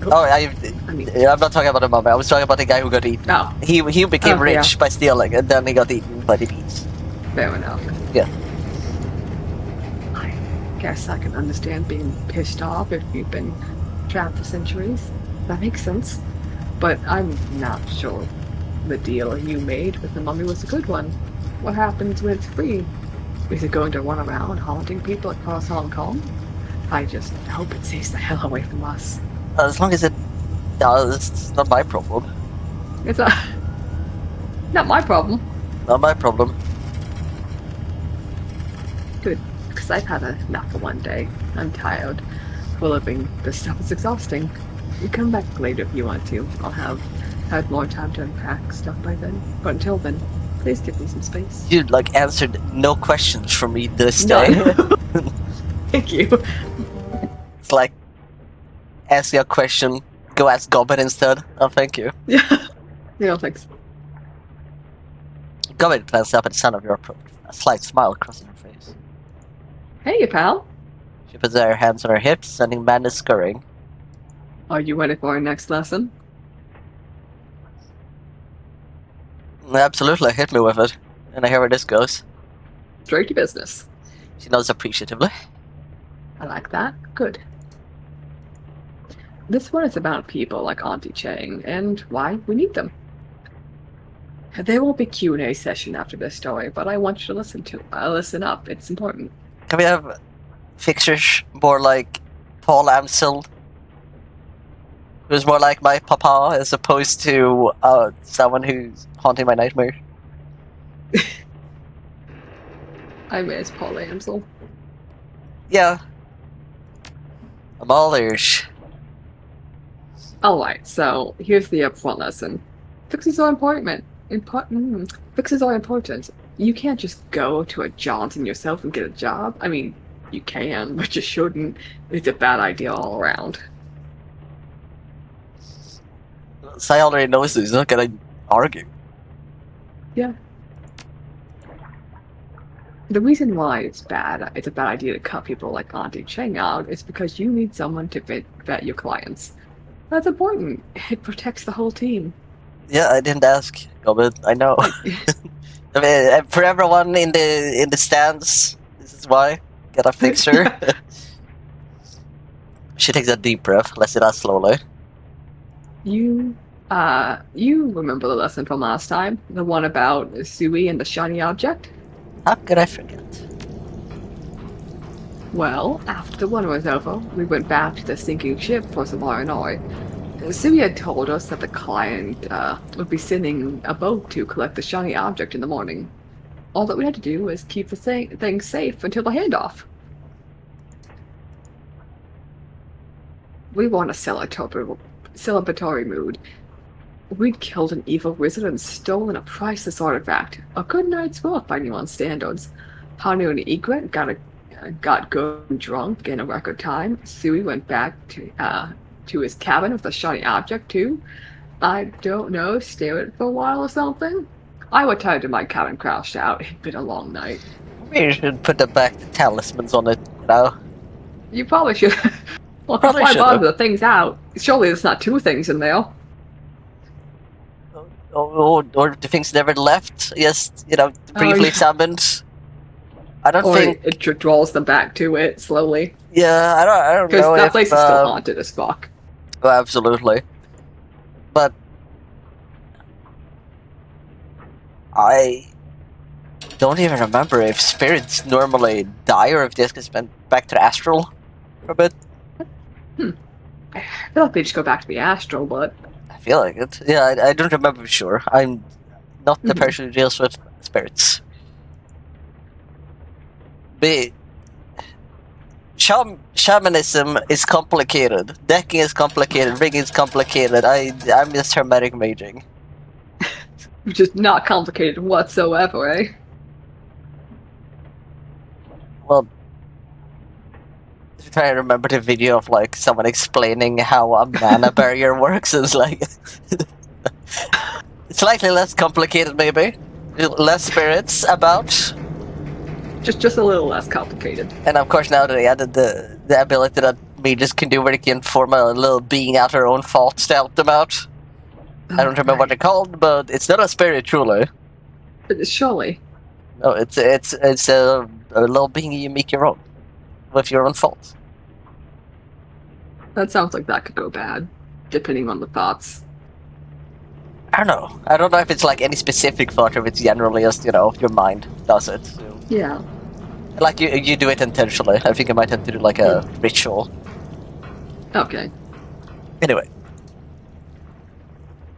Oh, I'm not talking about the mummy. I was talking about the guy who got eaten. Oh. He became rich by stealing, and then he got eaten by the beast. Fair enough. Yeah. guess I can understand being pissed off if you've been trapped for centuries. That makes sense. But I'm not sure the deal you made with the mummy was a good one. What happens when it's free? Is it going to run around haunting people across Hong Kong? I just hope it stays the hell away from us. As long as it does, it's not my problem. It's not my problem. Not my problem. Good, because I've had enough for one day. I'm tired. For living, this stuff is exhausting. You come back later if you want to. I'll have had more time to unpack stuff by then. But until then, please give me some space. You answered no questions from me this day. None. Thank you. It's like asking a question, go ask Gobbin instead. Oh, thank you. Yeah. Thanks. Gobbin glanced up at the sound of your approach, a slight smile crossing her face. Hey, pal. She puts her hands on her hips, sending madness scurrying. Are you ready for our next lesson? Absolutely, hit me with it. And I hear where this goes. Straight to business. She nods appreciatively. I like that. Good. This one is about people like Auntie Chang and why we need them. There won't be Q&A session after this story, but I want you to listen up. It's important. Can we have fixtures more like Paul Amsel, who's more like my papa as opposed to someone who's haunting my nightmares? I miss Paul Amsel. Yeah. I'm all ears. Alright, so here's the upfront lesson. Fixes are important. Fixes are important. You can't just go to a Johnson yourself and get a job. I mean, you can, but you shouldn't. It's a bad idea all around. Sai already knows this, he's not gonna argue. Yeah. The reason why it's a bad idea to cut people like Auntie Cheng out is because you need someone to vet your clients. That's important. It protects the whole team. Yeah, I didn't ask, Gobbin. I know. I mean, for everyone in the stands, this is why. Get a fixer. She takes a deep breath, lets it out slowly. You remember the lesson from last time? The one about Sui and the shiny object? How could I forget? Well, after the one was over, we went back to the sinking ship for some R&R. Sui had told us that the client would be sending a boat to collect the shiny object in the morning. All that we had to do was keep the thing safe until the handoff. We were in a celebratory mood. We'd killed an evil wizard and stolen a priceless artifact. A good night's work by anyone's standards. Hanu and Egret got good and drunk in a record time. Sui went back to his cabin with the shiny object too. I don't know, stare at it for a while or something. I retired to my cabin, crouched out. It'd been a long night. Maybe you should put the talismans on it, you know? You probably should. Well, Probably why should bother have. the things out? Surely there's not two things in there. Or the things never left, just, briefly yeah. examined. I don't Or think... it draws them back to it slowly. Yeah, I don't know Because that if... place is still haunted as fuck. Oh, absolutely. But... I don't even remember if spirits normally die or if they just get back to the astral for a bit. I feel like they just go back to the astral, but... I feel like it. Yeah, I don't remember for sure. I'm not the person who deals with spirits. But shamanism is complicated. Decking is complicated. Rigging is complicated. I'm just hermetic maging. Which is not complicated whatsoever, eh? Well, if you try to remember the video of someone explaining how a mana barrier works, it's it's slightly less complicated, maybe. Less spirits about. Just a little less complicated. And of course, now that they added the ability that mages can do where they can form a little being out of their own thoughts to help them out. I don't remember what they're called, but it's not a spirit, truly. Surely. No, it's a little being you make your own. with your own fault. That sounds like that could go bad, depending on the thoughts. I don't know. I don't know if it's like any specific thought or if it's generally just, your mind does it. So, Yeah. like you do it intentionally. I think you might have to do like a ritual. Okay. Anyway,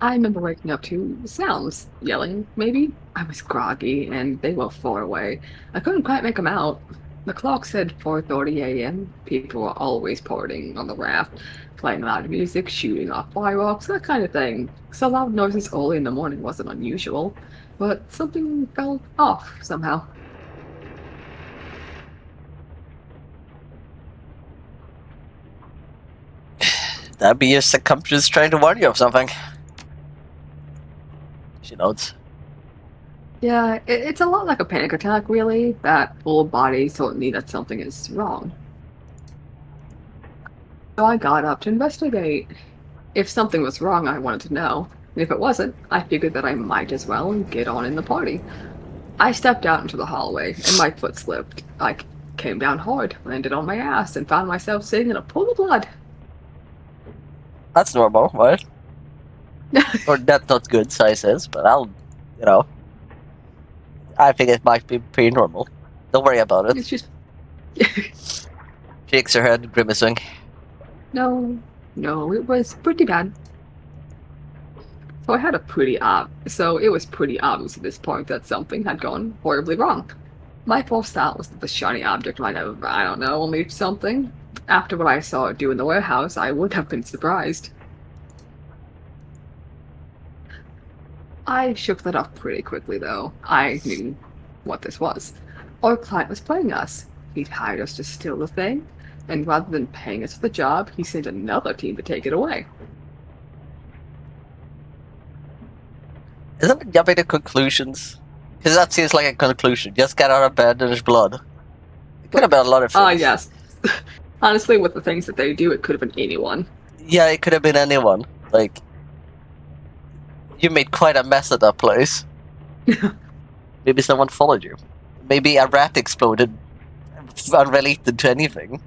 I remember waking up to sounds, yelling, maybe. I was groggy, and they were far away. I couldn't quite make them out. The clock said 4:30 a.m. People were always partying on the raft, playing loud music, shooting off fireworks, that kind of thing. So loud noises early in the morning wasn't unusual, but something felt off somehow. that'd be your subconscious trying to warn you of something. She nods. Yeah, it's a lot like a panic attack, really. That full body certainly that something is wrong. So I got up to investigate. If something was wrong, I wanted to know. And if it wasn't, I figured that I might as well get on in the party. I stepped out into the hallway, and my foot slipped. I came down hard, landed on my ass, and found myself sitting in a pool of blood. That's normal, right? Or that's not good, Sai says, but you know, I think it might be pretty normal. Don't worry about it. It's just. Shakes her head, grimacing. No, no, it was pretty bad. So it was pretty obvious at this point that something had gone horribly wrong. My first thought was that the shiny object might have, I don't know, unleashed something. After what I saw it do in the warehouse, I would have been surprised. I shook that off pretty quickly, though. I knew what this was. Our client was playing us. He'd hired us to steal the thing, and rather than paying us for the job, he sent another team to take it away. Isn't it jumping to conclusions? Because that seems like a conclusion. Just get out of bed and there's blood. It could have been a lot of things. Ah, yes. Honestly, with the things that they do, it could have been anyone. Yeah, it could have been anyone. Like, you made quite a mess of that place. Maybe someone followed you. Maybe a rat exploded unrelated to anything.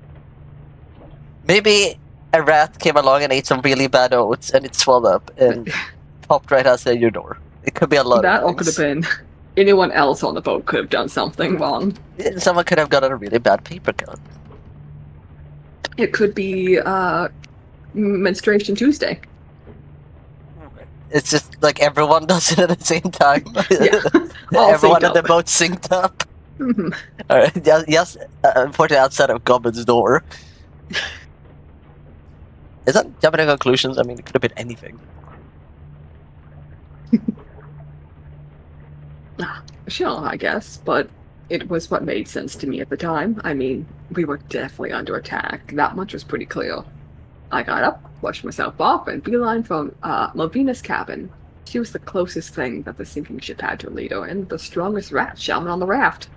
Maybe a rat came along and ate some really bad oats and it swelled up and popped right outside your door. It could be a lot That of or could things. have been anyone else on the boat could have done something wrong. Someone could have gotten a really bad paper cut. It could be Menstruation Tuesday. It's just like everyone does it at the same time. Yeah. All Everyone synced at the up. boat synced up. Mhm. Alright, just unfortunately outside of Goblin's door. Is that jumping to conclusions? I mean, it could have been anything. Sure, I guess, but it was what made sense to me at the time. I mean, we were definitely under attack. That much was pretty clear. I got up, washed myself off, and beeline from Lavina's cabin. She was the closest thing that the sinking ship had to a leader, and the strongest rat shaman on the raft.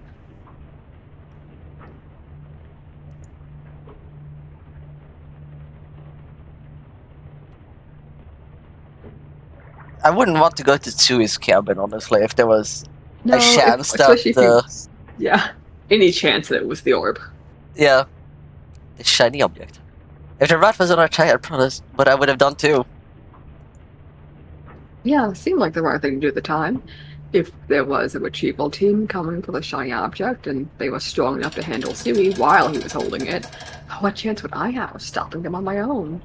I wouldn't want to go to Tsui's cabin, honestly, if there was No, a chance especially if you, that, yeah, any chance that it was the orb. yeah, the shiny object. If the rat was on our track, I promise, but I would have done too. Yeah, it seemed like the right thing to do at the time. If there was a retrieval team coming for the shiny object and they were strong enough to handle Sui while he was holding it, what chance would I have of stopping them on my own?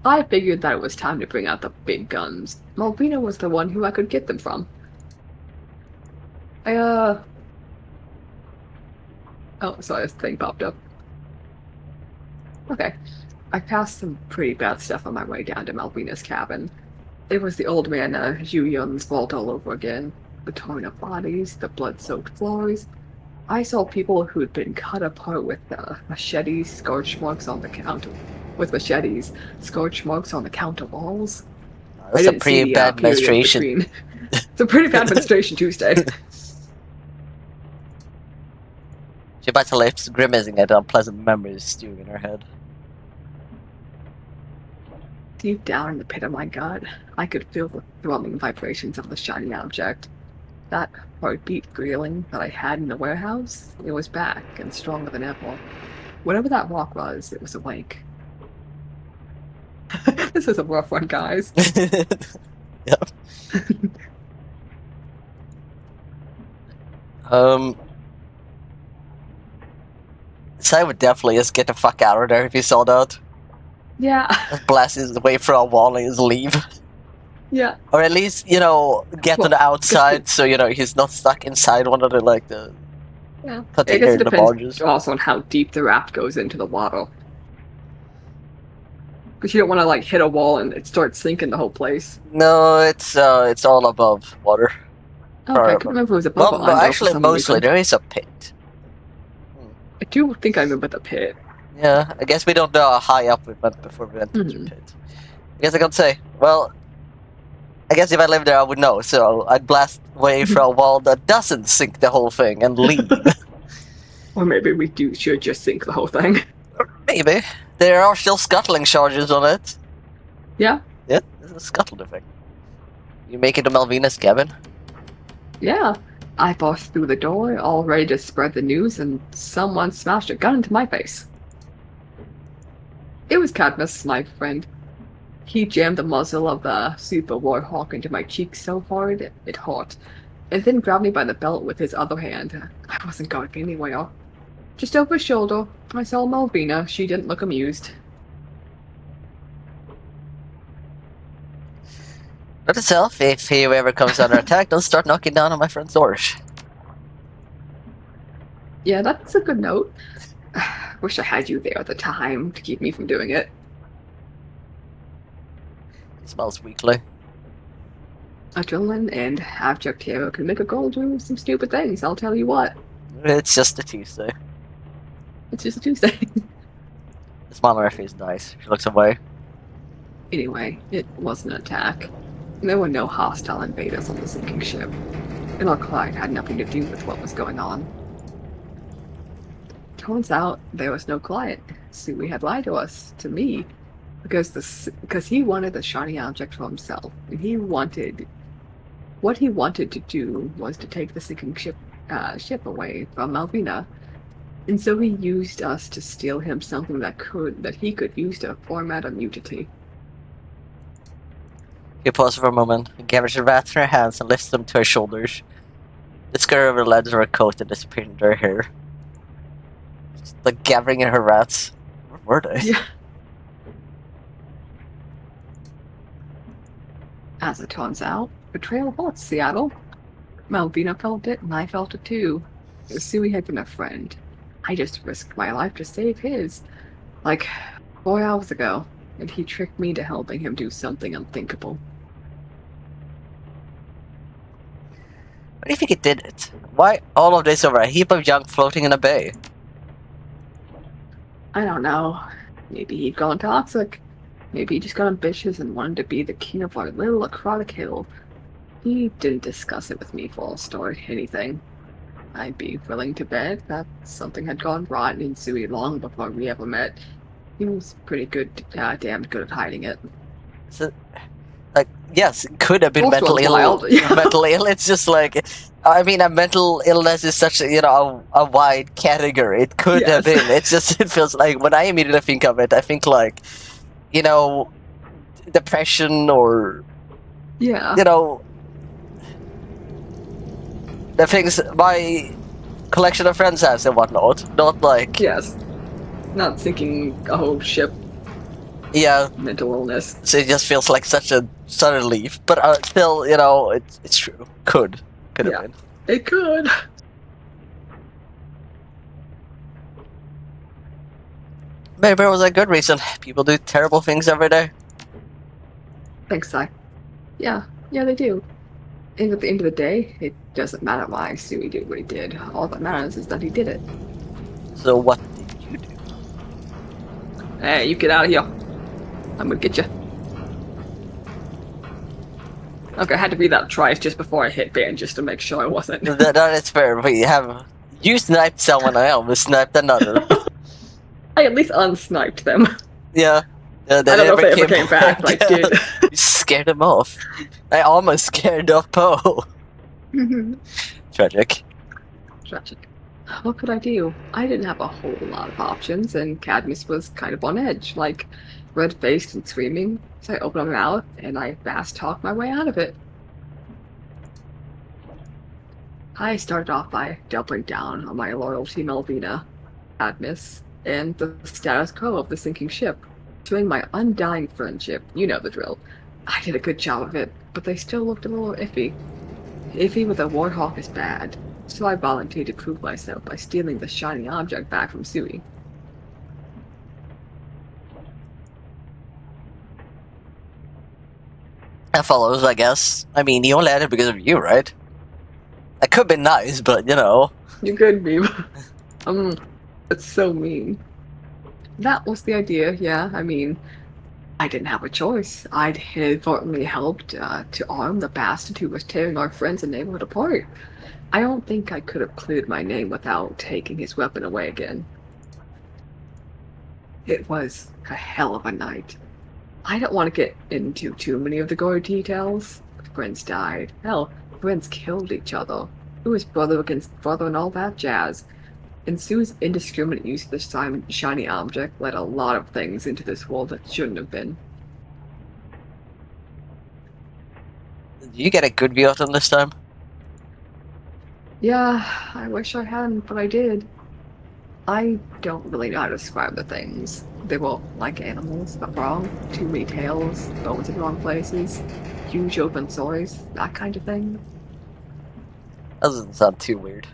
I figured that it was time to bring out the big guns. Malvina was the one who I could get them from. Oh, sorry, this thing popped up. Okay. I passed some pretty bad stuff on my way down to Malvina's cabin. It was the old man, Yu Yun's vault all over again. The torn up bodies, the blood-soaked floors. I saw people who'd been cut apart with machetes, scorch marks on the counter. With machetes, scorch marks on the counter walls. That's a pretty bad period menstruation. between. It's a pretty bad menstruation Tuesday. She bites her lips, grimacing at unpleasant memories stewing in her head. Deep down in the pit of my gut, I could feel the thrumming vibrations of the shiny object. That heartbeat feeling that I had in the warehouse, it was back and stronger than ever. Whatever that rock was, it was awake. This is a rough one, guys. Yep. Um, so I would definitely just get the fuck out of there if you saw that. Yeah, Just blast his way through a wall and just leave. yeah. Or at least, get Well, to the outside so, he's not stuck inside one of the, the Yeah. I guess container it in the depends barges. also on how deep the raft goes into the water. Because you don't want to like hit a wall and it starts sinking the whole place. No, it's all above water. Okay, I couldn't remember if it was above or Well, under for actually, some mostly reason. there is a pit. I do think I remember the pit. Yeah, I guess we don't know how high up we went before we went into the pit. I guess I can say, well, I guess if I lived there, I would know. So I'd blast way through a wall that doesn't sink the whole thing and leave. Or maybe we should just sink the whole thing. Maybe there are still scuttling charges on it. Yeah. Yeah, there's a scuttle effect. You make it to Malvina's cabin. Yeah. I burst through the door, all ready to spread the news, and someone smashed a gun into my face. It was Cadmus, my friend. He jammed the muzzle of the Super Warhawk into my cheek so hard it hurt, and then grabbed me by the belt with his other hand. I wasn't going anywhere. Just over his shoulder, I saw Malvina. She didn't look amused. Note itself, if he ever comes under attack, don't start knocking down on my friend's doors. Yeah, that's a good note. Wish I had you there at the time to keep me from doing it. He smells weakly. Adrenaline and abject hero can make a girl do some stupid things, I'll tell you what. It's just a Tuesday. It's just a Tuesday. The smile on her face dies. She looks away. Anyway, it was an attack. There were no hostile invaders on the sinking ship, and our client had nothing to do with what was going on. Turns out there was no client. Sui had lied to us, to me, because he wanted the shiny object for himself, and what he wanted to do was to take the sinking ship away from Malvina, and so he used us to steal him something that he could use to format a mutity. He pauses for a moment, gathers her rats in her hands and lifts them to her shoulders. They scurry over the ledge of her coat and disappear into her hair. Just like gathering in her rats. Where were they? Yeah. As it turns out, betrayal hurts, Seattle. Malvina felt it, and I felt it too. Sui had been a friend. I just risked my life to save his. Like 4 hours ago, and he tricked me to helping him do something unthinkable. Why do you think he did it? Why all of this over a heap of junk floating in a bay? I don't know. Maybe he'd gone toxic. Maybe he just got ambitious and wanted to be the king of our little aquatic hill. He didn't discuss it with me, full story, anything. I'd be willing to bet that something had gone rotten in Sui long before we ever met. He was pretty good, damn good at hiding it. So, yes, it could have been Also mental ill. wild, yeah. Mental ill. It's just like, I mean, a mental illness is such a wide category. It could have Yes. been. It's just it feels like when I immediately think of it, I think like, depression or Yeah. The things my collection of friends has and whatnot. Not like Yes. Not sinking a whole ship, yeah. mental illness. So it just feels like such a sudden leap, but still, it's true. Could have Yeah. been. It could. Maybe it was a good reason. People do terrible things every day. Thanks, Si. Yeah, they do. And at the end of the day, it doesn't matter why Sui did what he did. All that matters is that he did it. So what did you do? Hey, you get out of here. I'm gonna get you. Okay, I had to read that twice just before I hit ban just to make sure I wasn't. That is fair. You sniped someone, I almost sniped another. I at least unsniped them. Yeah. I don't know if they ever came back, but I did. You scared them off. I almost scared off Poe. Tragic. Tragic. What could I do? I didn't have a whole lot of options, and Cadmus was kind of on edge, like red-faced and screaming. So I opened my mouth and I fast-talked my way out of it. I started off by doubling down on my loyalty, Melvina, Cadmus, and the status quo of the sinking ship, showing my undying friendship. You know the drill. I did a good job of it, but they still looked a little iffy. Iffy with a warhawk is bad, so I volunteered to prove myself by stealing the shiny object back from Sui. That follows, I guess. I mean, he only had it because of you, right? I could be nice, but you know. You could be. um, it's so mean. That was the idea, yeah. I mean, I didn't have a choice. I'd inadvertently helped to arm the bastard who was tearing our friends and neighborhood apart. I don't think I could have cleared my name without taking his weapon away again. It was a hell of a night. I don't want to get into too many of the gory details. Friends died. Hell, friends killed each other. It was brother against brother and all that jazz. And Sue's indiscriminate use of the shiny object let a lot of things into this world that shouldn't have been. Did you get a good view of them this time? Yeah, I wish I hadn't, but I did. I don't really know how to describe the things. They were like animals, but wrong. Too many tails, bones in wrong places, huge open sores, that kind of thing. That doesn't sound too weird.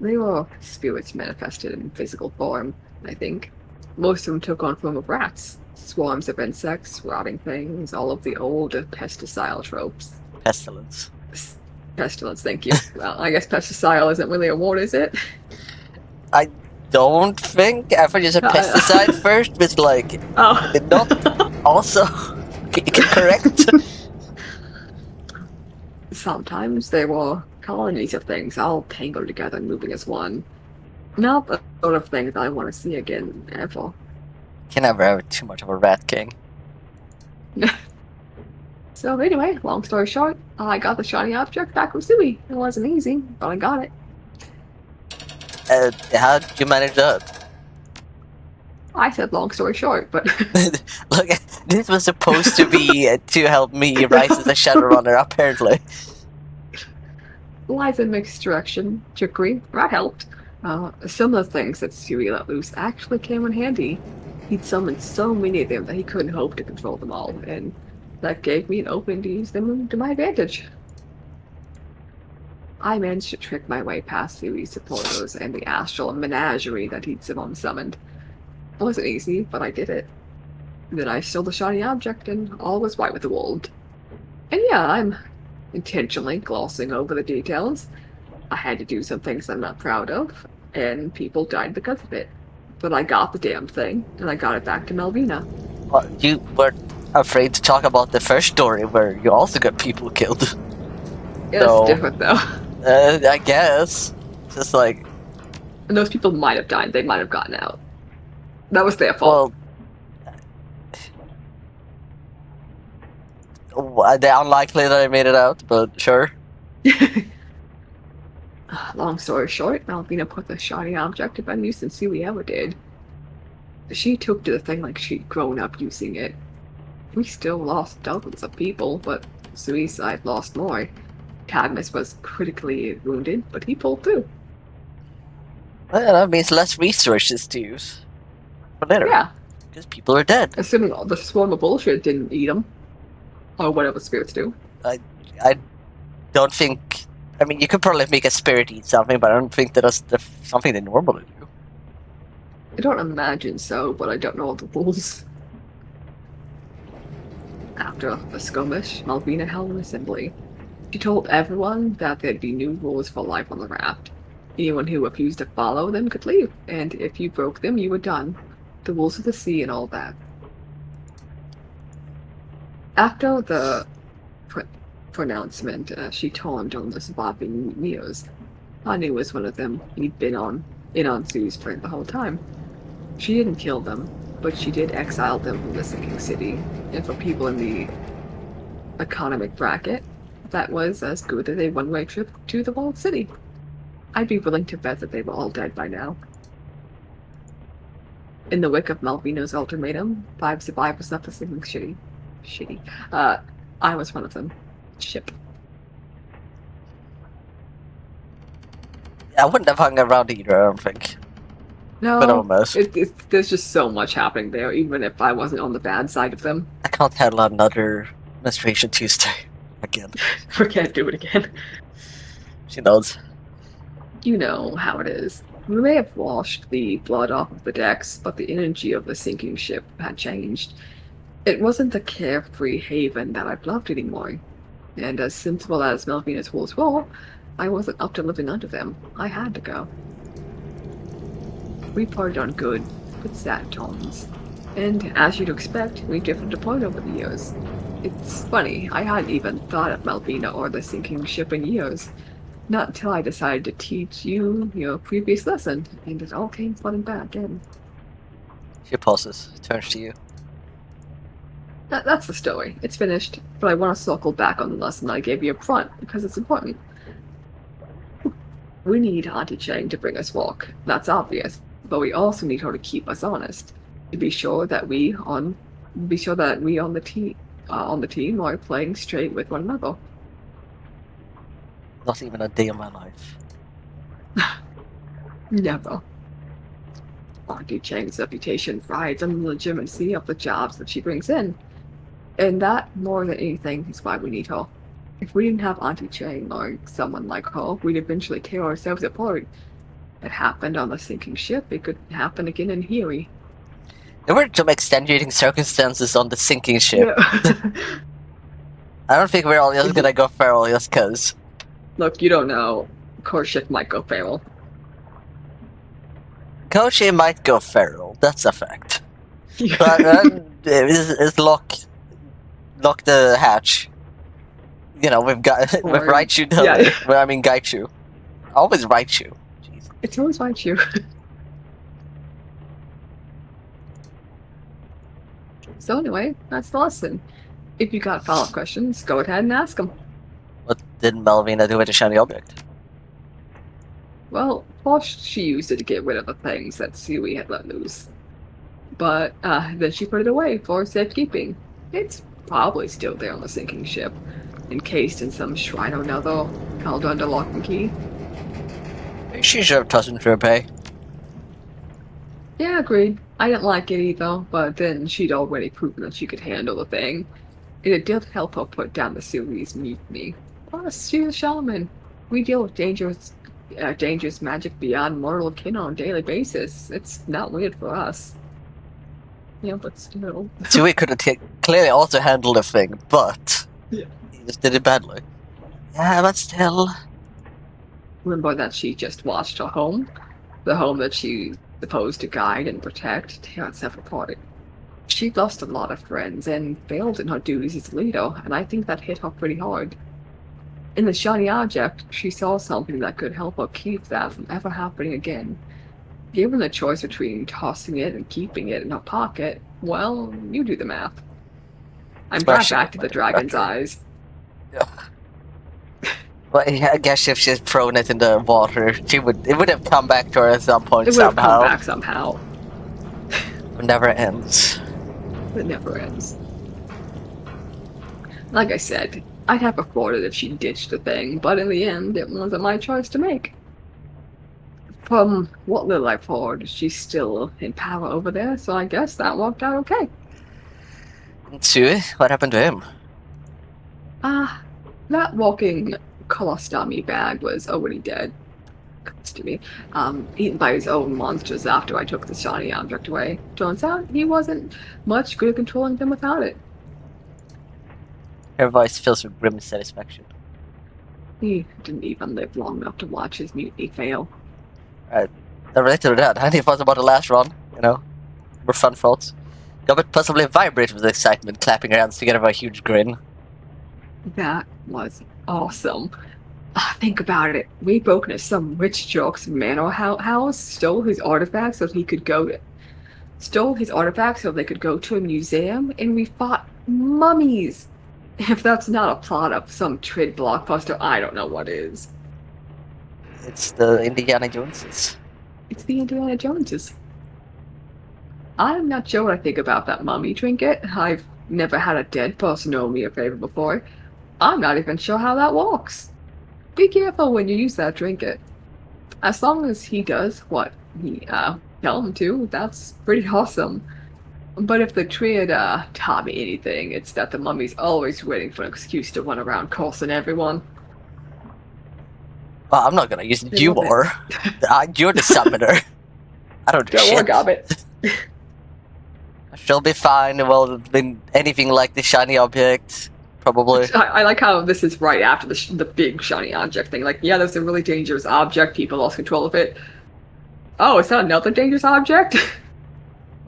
They were spirits manifested in physical form, I think. Most of them took on form of rats, swarms of insects, rotting things, all of the old pesticide tropes. Pestilence. Pestilence, thank you. Well, I guess pesticide isn't really a word, is it? I don't think. I thought you said pesticide first, but like, Oh. did not also correct. Sometimes they were colonies of things all tangled together and moving as one. Not the sort of thing that I want to see again, ever. Can never have too much of a rat king. So anyway, long story short, I got the shiny object back from Sui. It wasn't easy, but I got it. How did you manage that? I said long story short, but Look, this was supposed to be to help me rise as a Shadowrunner, apparently. lies in mixed direction, trickery, that helped. Some of the things that Sui let loose actually came in handy. He'd summoned so many of them that he couldn't hope to control them all, and that gave me an opening to use them to my advantage. I managed to trick my way past Sui's supporters and the astral menagerie that he'd summoned. It wasn't easy, but I did it. Then I stole the shiny object, and all was right with the world. And yeah, I'm intentionally glossing over the details. I had to do some things I'm not proud of, and people died because of it. But I got the damn thing, and I got it back to Melvina. Well, you were afraid to talk about the first story where you also got people killed. Yeah, So, it's different though. I guess. Just like, And those people might have died, they might have gotten out. That was their fault. well, they're unlikely that I made it out, but sure. Long story short, Malvina put the shiny object to better use than Sui ever did. She took to the thing like she'd grown up using it. We still lost dozens of people, but Sui's side lost more. Cadmus was critically wounded, but he pulled through. Well, that means less resources to use for later. Yeah. Because people are dead. Assuming all the swarm of bullshit didn't eat them. Or whatever spirits do. I don't think. I mean, you could probably make a spirit eat something, but I don't think that's something they normally do. I don't imagine so, but I don't know all the rules. After the skirmish, Malvina held an assembly. She told everyone that there'd be new rules for life on the raft. Anyone who refused to follow them could leave, and if you broke them, you were done. The rules of the sea and all that. After the pronouncement, she turned on the surviving Neos. Anu was one of them. He'd been in on Sue's friend the whole time. She didn't kill them, but she did exile them from the sinking city. And for people in the economic bracket, that was as good as a one-way trip to the walled city. I'd be willing to bet that they were all dead by now. In the wake of Malvino's ultimatum, 5 survivors left the sinking shitty. Shitty. I was one of them. Ship. I wouldn't have hung around either, I don't think. But No, almost. there's just so much happening there, even if I wasn't on the bad side of them. I can't handle another Menstruation Tuesday again. We can't do it again. She knows. You know how it is. We may have washed the blood off of the decks, but the energy of the sinking ship had changed. It wasn't the carefree haven that I'd loved anymore. And as sensible as Melvina's rules were, I wasn't up to living under them. I had to go. We parted on good, but sad terms. And as you'd expect, we drifted apart over the years. It's funny, I hadn't even thought of Malvina or the sinking ship in years. Not until I decided to teach you your previous lesson, and it all came flooding back in. She pauses, turns to you. That's the story. It's finished, but I want to circle back on the lesson I gave you up front, because it's important. We need Auntie Chang to bring us luck. That's obvious, but we also need her to keep us honest. To be sure that we on the team are playing straight with one another. Not even a day of my life. Never. Auntie Chang's reputation rides on the legitimacy of the jobs that she brings in. And that, more than anything, is why we need her. If we didn't have Auntie Chang or someone like her, we'd eventually tear ourselves apart. It happened on the sinking ship. It could happen again in Huey. There were some extenuating circumstances on the sinking ship. Yeah. I don't think we're all just gonna go feral just cause. Look, you don't know. Course ship might go feral. Koshi might go feral, that's a fact. But it's lock the hatch. You know, we've got with Raichu. Yeah. Well, I mean Gaichu. Always Raichu. Jeez. It's always Raichu. So anyway, that's the lesson. If you got follow-up questions, go ahead and ask them. What did Melvina do with the shiny object? Well, first she used it to get rid of the things that Sui had let loose. But then she put it away for safekeeping. It's probably still there on the sinking ship, encased in some shrine or another, held under lock and key. She should have tossed it into her pay. Yeah, agreed. I didn't like it either, but then she'd already proven that she could handle the thing. It did help her put down the Sui's mutiny. Plus, she's a shaman. We deal with dangerous magic beyond mortal kin on a daily basis. It's not weird for us. Yeah, but still. Sui could have clearly also handled the thing, but Yeah. he just did it badly. Yeah, but still. Remember that she just watched her home? The home that she's supposed to guide and protect tear itself apart. She lost a lot of friends and failed in her duties as a leader, and I think that hit her pretty hard. In the shiny object, she saw something that could help her keep that from ever happening again. Given the choice between tossing it and keeping it in her pocket, well, you do the math. I'm brought back to the dragon's eyes. Yeah. Well, I guess if she'd thrown it in the water, it would have come back to her at some point It would have somehow. come back somehow. It never ends. It never ends. Like I said, I'd have afforded if she ditched the thing, but in the end, it wasn't my choice to make. From what little I've heard, she's still in power over there, so I guess that worked out okay. Sui, what happened to him? That walking colostomy bag was already dead. Colostomy. Eaten by his own monsters after I took the shiny object away. Turns out he wasn't much good at controlling them without it. Her voice fills with grim satisfaction. He didn't even live long enough to watch his mutiny fail. Related to that, and he thought about the last run, you know? Were fun thoughts. Goblet possibly vibrated with excitement, clapping her hands together with a huge grin. That was awesome. Think about it. We broke into some rich jerk's manor house, stole his artifacts so they could go to a museum, and we fought mummies. If that's not a plot of some trade blockbuster, I don't know what is. It's the Indiana Joneses. It's the Indiana Joneses. I'm not sure what I think about that mummy trinket. I've never had a dead person owe me a favor before. I'm not even sure how that works. Be careful when you use that trinket. As long as he does what he tell him to, that's pretty awesome. But if the triad taught me anything, it's that the mummy's always waiting for an excuse to run around cursing everyone. Well, I'm not gonna use it. They You love it. are. You're the summoner. I don't do Don't work shit. of it. She'll be fine. Well, been anything like the shiny object, probably. I like how this is right after the big shiny object thing. Like, yeah, there's a really dangerous object. People lost control of it. Oh, is that another dangerous object?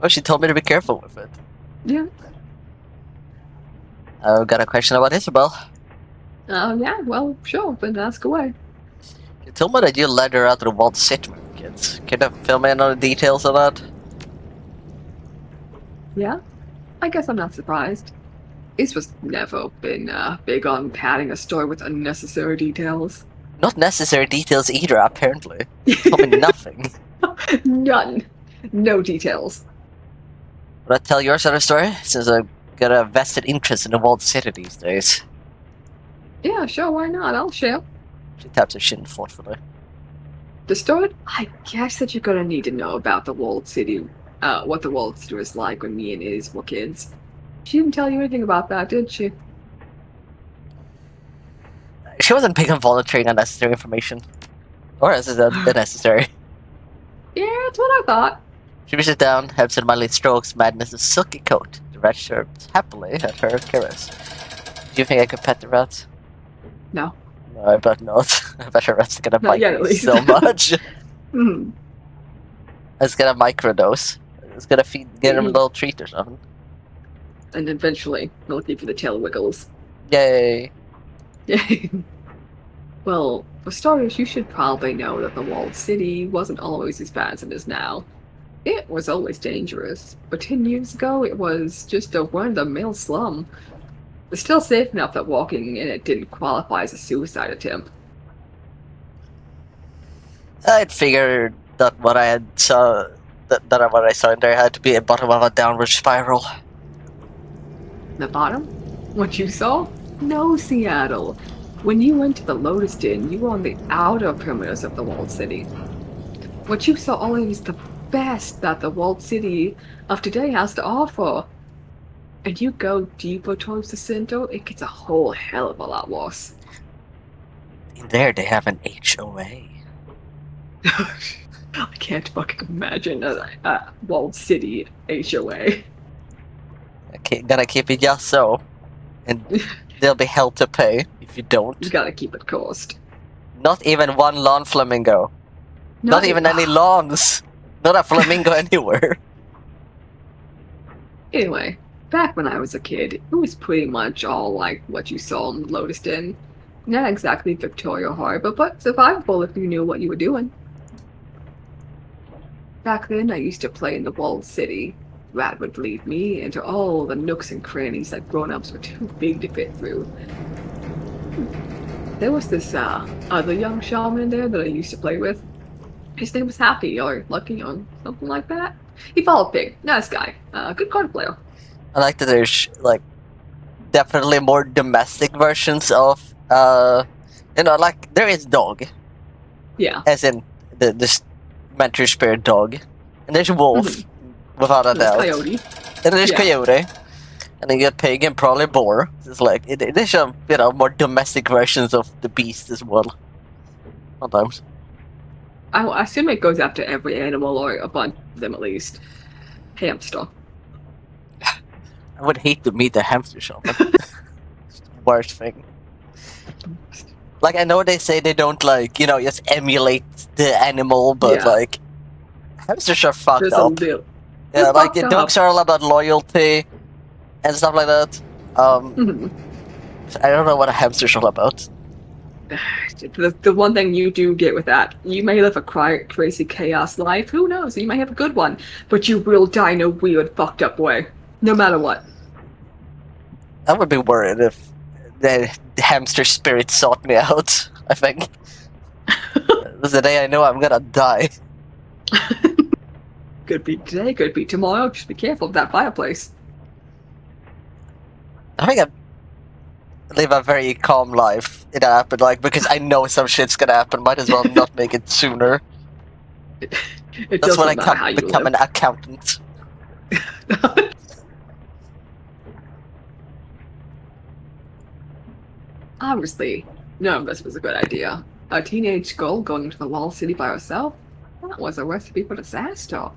Well, she told me to be careful with it. Yeah. I've got a question about Isabel. Yeah, well, sure, then ask away. You told me that you led her out to the Walled City with the kids. Can you fill me in on the details of that? Yeah? I guess I'm not surprised. Ace was never been big on padding a story with unnecessary details. Not necessary details either, apparently. Told me nothing. None. No details. Would I tell your side of the story? Since I've got a vested interest in the Walled City these days. Yeah, sure, why not? I'll share. She taps her chin thoughtfully. The story? I guess that you're gonna need to know about the Walled City, what the Walled City was like when me and Iz were kids. She didn't tell you anything about that, did she? She wasn't big on volunteering unnecessary information. Or is it unnecessary? Yeah, that's what I thought. She reaches down, helps in mildly strokes Madness's silky coat. The rat chirps happily at her caress. Do you think I could pet the rat? No. No, I bet not. I bet her rat's gonna Not bite yet, at me least. so much. Hmm. It's gonna microdose. It's gonna get him a little treat or something. And eventually, looking for the tail wiggles. Yay. Yay. Well, for starters, you should probably know that the Walled City wasn't always as bad as it is now. It was always dangerous, but 10 years ago it was just a run-of-the-mill slum. It's still safe enough that walking in it didn't qualify as a suicide attempt. I'd figured that what I had saw that what I saw in there had to be a bottom of a downward spiral. The bottom? What you saw? No, Seattle. When you went to the Lotus Den, you were on the outer perimeters of the Walled City. What you saw only is the best that the Walled City of today has to offer. And you go deeper towards the center, it gets a whole hell of a lot worse. In there, they have an HOA. I can't fucking imagine a Walled City HOA. Gotta keep it just so. And there'll be hell to pay if you don't. You gotta keep it cursed. Not even one lawn flamingo. Not even any lawns. Not a flamingo anywhere. Anyway, back when I was a kid, it was pretty much all like what you saw in Lotus Den. Not exactly Victoria Harbor, but survivable if you knew what you were doing. Back then, I used to play in the Walled City. Rat would lead me into all the nooks and crannies that grown-ups were too big to fit through. There was this other young shaman there that I used to play with. His name was Happy, or Lucky, or something like that. He followed Pig. Nice guy. Good card player. I like that there's like definitely more domestic versions of like there is dog, Yeah. as in the mentor spirit dog, and there's wolf without a There's doubt, Coyote. and there's Yeah. coyote, and then you get pig and probably boar. It's like there's some more domestic versions of the beast as well. Sometimes. I assume it goes after every animal, or a bunch of them at least. Hamster. I would hate to meet the hamster shaman. It's the worst thing. Like, I know they say they don't, just emulate the animal, but, Yeah. hamsters are fucked There's a up. little. Yeah, They're like, fucked dogs up. are all about loyalty and stuff like that. Mhm. I don't know what a hamster's all about. The one thing you do get with that, you may live a crazy chaos life. Who knows? You may have a good one, but you will die in a weird, fucked up way, no matter what. I would be worried if the hamster spirit sought me out, I think. This is the day I know I'm gonna die. Could be today, could be tomorrow. Just be careful of that fireplace. I think I live a very calm life. It happened, like, because I know some shit's gonna happen. Might as well not make it sooner. It That's when doesn't I matter how you become live. an accountant. Obviously, none of this was a good idea. A teenage girl going into the walled city by herself? That was a recipe for disaster.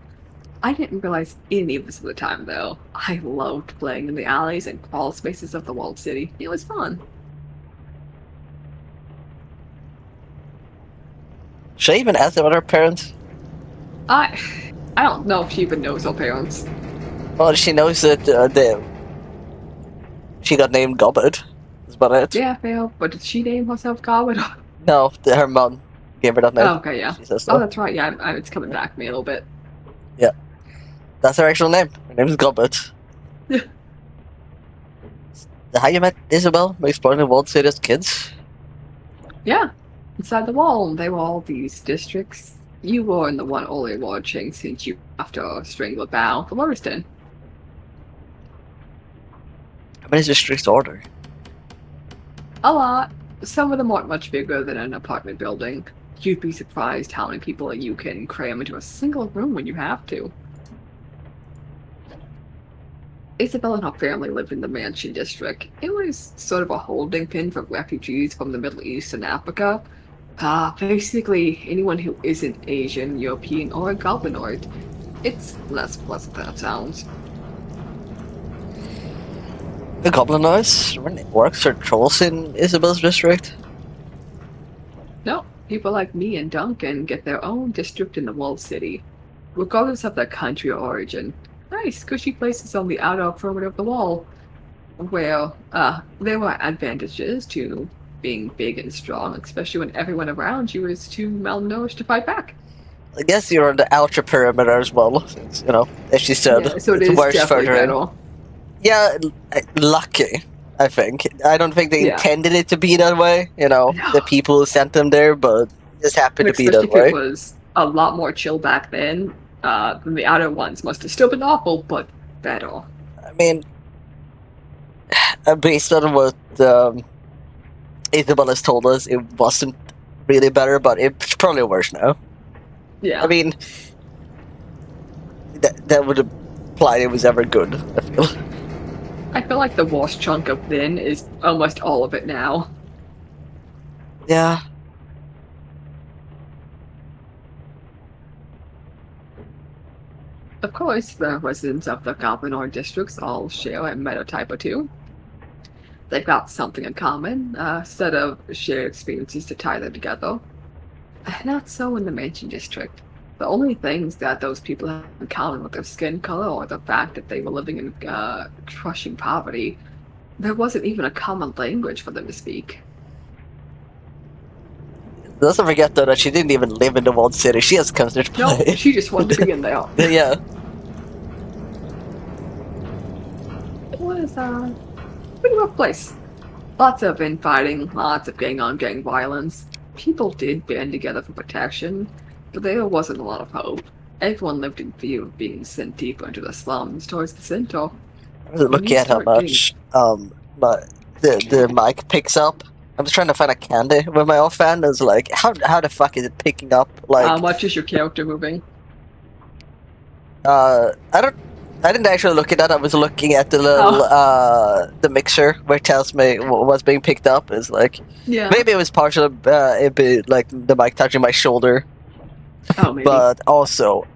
I didn't realize any of this at the time, though. I loved playing in the alleys and crawl spaces of the walled city. It was fun. Should I even ask about her parents? I I don't know if she even knows her parents. Well, she knows that she got named Gobbet. That's about it. Yeah, fail, but did she name herself Garwood? No, her mom gave her that name. Oh, okay, yeah. She says Oh, so. that's right, yeah, it's coming back to me a little bit. Yeah. That's her actual name. Her name is Gobbet. Yeah. How you met Isabel by exploring the world city as kids? Yeah, inside the wall, they were all these districts. You were in the one only watching since you after Strangle Bow for Loriston. How many districts order? A lot. Some of them aren't much bigger than an apartment building. You'd be surprised how many people you can cram into a single room when you have to. Isabel and her family lived in the Mansion District. It was sort of a holding pin for refugees from the Middle East and Africa. Basically, anyone who isn't Asian, European, or a Goblinoid. It's less pleasant than it sounds. The Goblin Noise? Orcs or trolls in Isabel's district? No, people like me and Duncan get their own district in the walled city, regardless of their country or origin. Nice, cushy places on the outer perimeter of the wall, where there were advantages to being big and strong, especially when everyone around you is too malnourished to fight back. I guess you're on the outer perimeter as well, since, as she said, Yeah, so it it's is worse definitely further in. better. Yeah, lucky, I think. I don't think they Yeah. intended it to be that way, the people who sent them there, but it just happened to be Especially that if it way. was a lot more chill back then. The outer ones must have still been awful, but better. I mean, based on what Isabel has told us, it wasn't really better, but it's probably worse now. Yeah. I mean, that would imply it was ever good, I feel. I feel like the worst chunk of then is almost all of it now. Yeah. Of course, the residents of the Goblinoid districts all share a metatype or two. They've got something in common, a set of shared experiences to tie them together. Not so in the Mansion District. The only things that those people have in common with their skin color or the fact that they were living in crushing poverty. There wasn't even a common language for them to speak. Let's not forget, though, that she didn't even live in the walled city. She has considered to No, play. she just wanted to be in there. Yeah. It was a pretty rough place. Lots of infighting, lots of gang-on-gang violence. People did band together for protection, but there wasn't a lot of hope. Everyone lived in fear of being sent deeper into the slums towards the center. I was looking at how much the mic picks up. I was trying to find a candy with my offhand. I was like, how the fuck is it picking up? Like, How much is your character moving? I didn't actually look at that. I was looking at the little the mixer where it tells me what's being picked up. It's like, Yeah. maybe it was partially it be like the mic touching my shoulder, Oh, maybe. but also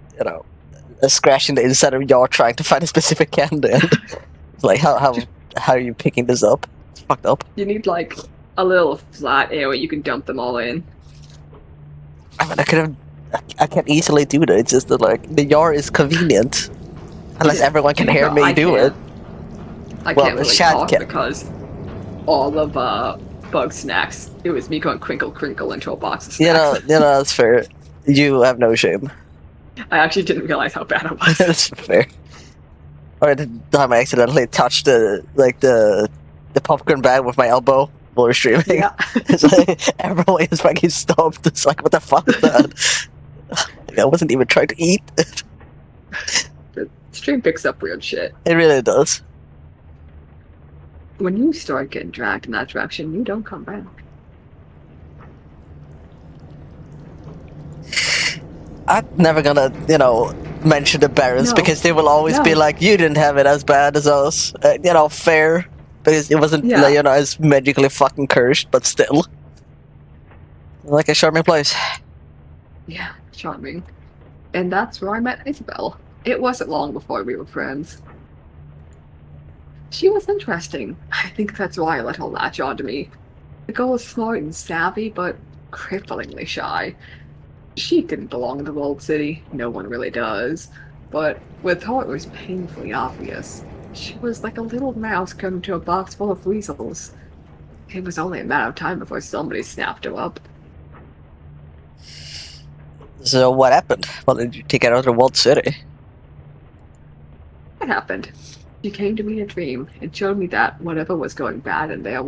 scratching the inside of your jaw trying to find a specific candy. And it's like, how are you picking this up? It's fucked up. You need like a little flat area you can dump them all in. I mean, I can easily do that. It's just that the yard is convenient, unless everyone can hear me do it. I Well, can't really Shad talk can. because all of Bug Snacks. It was me going crinkle crinkle into a box of snacks. That's fair. You have no shame. I actually didn't realize how bad it was. That's fair. Or the time I accidentally touched the popcorn bag with my elbow while streaming. Yeah. It's like everyone is fucking stopped. It's like, what the fuck is that? Like, I wasn't even trying to eat. The stream picks up weird shit. It really does. When you start getting dragged in that direction, you don't come back. I'm never gonna, mention the Barons No. because they will always be No. like, you didn't have it as bad as us. Fair. Because it wasn't, Yeah. as magically fucking cursed, but still. Like a charming place. Yeah, charming. And that's where I met Isabel. It wasn't long before we were friends. She was interesting. I think that's why I let her latch onto me. The girl was smart and savvy, but cripplingly shy. She didn't belong in the World City. No one really does. But with her, it was painfully obvious. She was like a little mouse coming to a box full of weasels. It was only a matter of time before somebody snapped her up. So what happened? Well, did you take her out of the World City? What happened? She came to me in a dream and showed me that whatever was going bad in there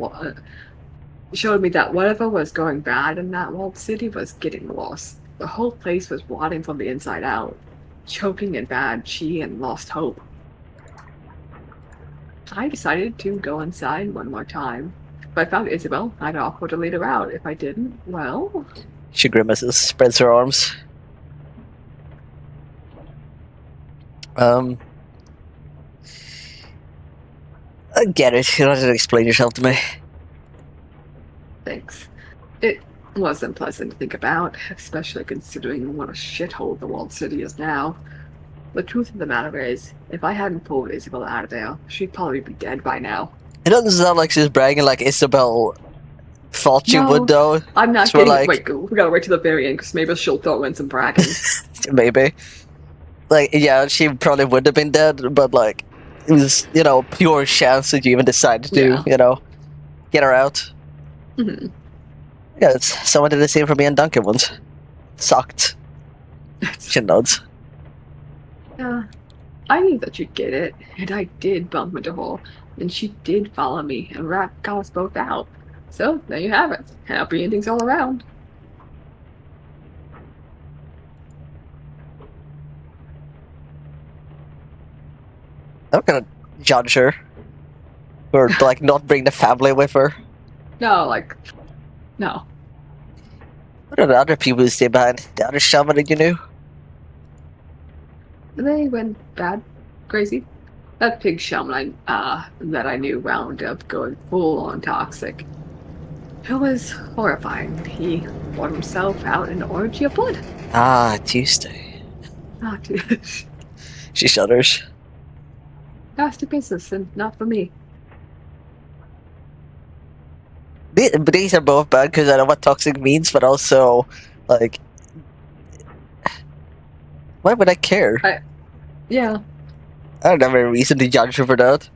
showed me that whatever was going bad in that walled city was getting worse. The whole place was rotting from the inside out. Choking in bad chi and lost hope. I decided to go inside one more time. If I found Isabel, I'd offer to lead her out. If I didn't, well... She grimaces, spreads her arms. I get it. You don't have to explain yourself to me. Thanks. It wasn't pleasant to think about, especially considering what a shithole the walled city is now. The truth of the matter is, if I hadn't pulled Isabel out of there, she'd probably be dead by now. It doesn't sound like she's bragging like Isabel thought she would, though. I'm not So getting like- Wait, we gotta wait to the very end, because maybe she'll throw in some bragging. Maybe. Like, yeah, she probably would have been dead, but like, it was, pure chance that you even decided to, get her out. Mhm. Yeah, it's someone did the same for me and Duncan once. Sucked. She nods. Yeah, I knew that you'd get it, and I did bump into her, and she did follow me, and rat got us both out. So, there you have it. Happy endings all around. I'm gonna judge her. Or, like, not bring the family with her. No. What are the other people who stay behind? The other shaman that you knew? They went bad, crazy. That pig shaman that I knew wound up going full on toxic. It was horrifying. He poured himself out in an orgy of blood. Ah, Tuesday. Not She shudders. nasty business, and not for me. But these are both bad because I know what toxic means, but also, like, why would I care? Yeah, I don't have any reason to judge her for that.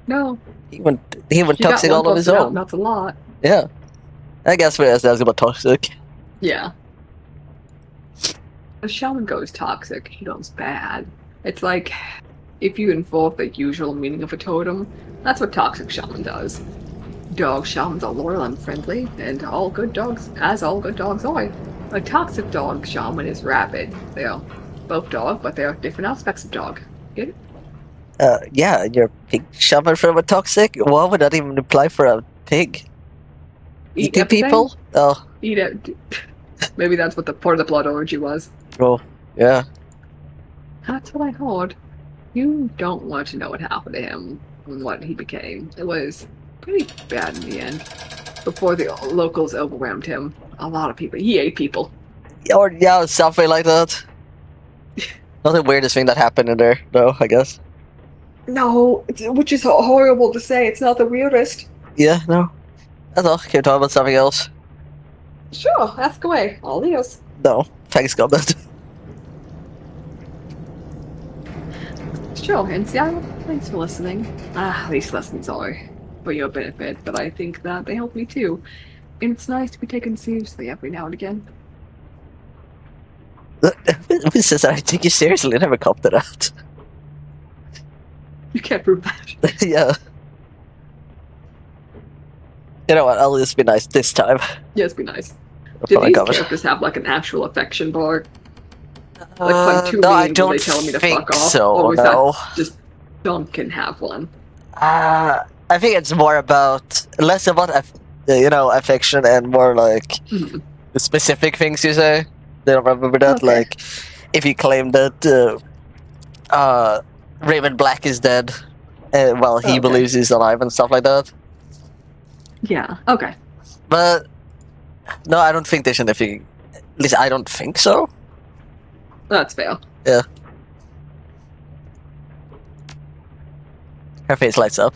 no. He went She toxic got one all on his busted out, own. That's a lot. Yeah. I guess what else that's about toxic. Yeah. A shaman goes toxic, he goes bad. It's like if you involve the usual meaning of a totem, that's what toxic shaman does. Dog shamans are loyal and friendly, and all good dogs, as all good dogs are. A toxic dog shaman is rabid. They are both dog, but they are different aspects of dog. Get it? Yeah, and your pig shaman from a toxic? Why would that even apply for a pig? Eating everything? people? Oh, Eat it. Maybe that's what the part of the blood orgy was. bro. Yeah. That's what I heard. You don't want to know what happened to him and what he became. It was pretty bad in the end. Before the locals overwhelmed him, a lot of people. He ate people. Or, yeah, something like that. Not the weirdest thing that happened in there, though, I guess. No, which is horrible to say. It's not the weirdest. Yeah, no. That's all. Can we talk about something else? Sure, ask away. All ears. No. Thanks, God. Sure, and Seattle, thanks for listening. These lessons are for your benefit, but I think that they help me too. And it's nice to be taken seriously every now and again. Who says I take you seriously? I never copped it out. You can't prove that. Yeah. You know what? I'll just be nice this time. Yes, be nice. No Do problem, these comment. characters have like an actual affection bar? Like if I'm too No, I mean, will they don't tell me to fuck think off? so. Or is that No. just Dom can have one? I think it's more about less about affection and more like Hmm. the specific things you say. They don't remember that. Okay. Like if you claim that Raymond Black is dead, while he Okay. believes he's alive and stuff like that. Yeah. Okay. But no, I don't think there's anything. At least I don't think so. That's fair. Yeah. Her face lights up.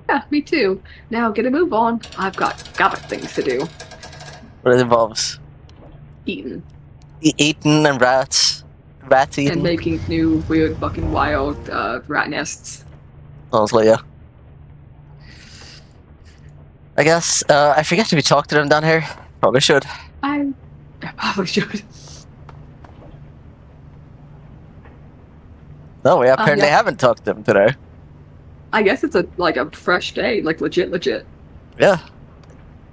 Yeah, me too. Now get a move on. I've got things to do. What it involves Eating. eating and rats. Rats And eating. making new weird fucking wild rat nests. Honestly, yeah. I guess I forget to be talk to them down here. Probably should. I probably should. No, we apparently yeah. haven't talked to them today. I guess it's a fresh day, like legit. Yeah.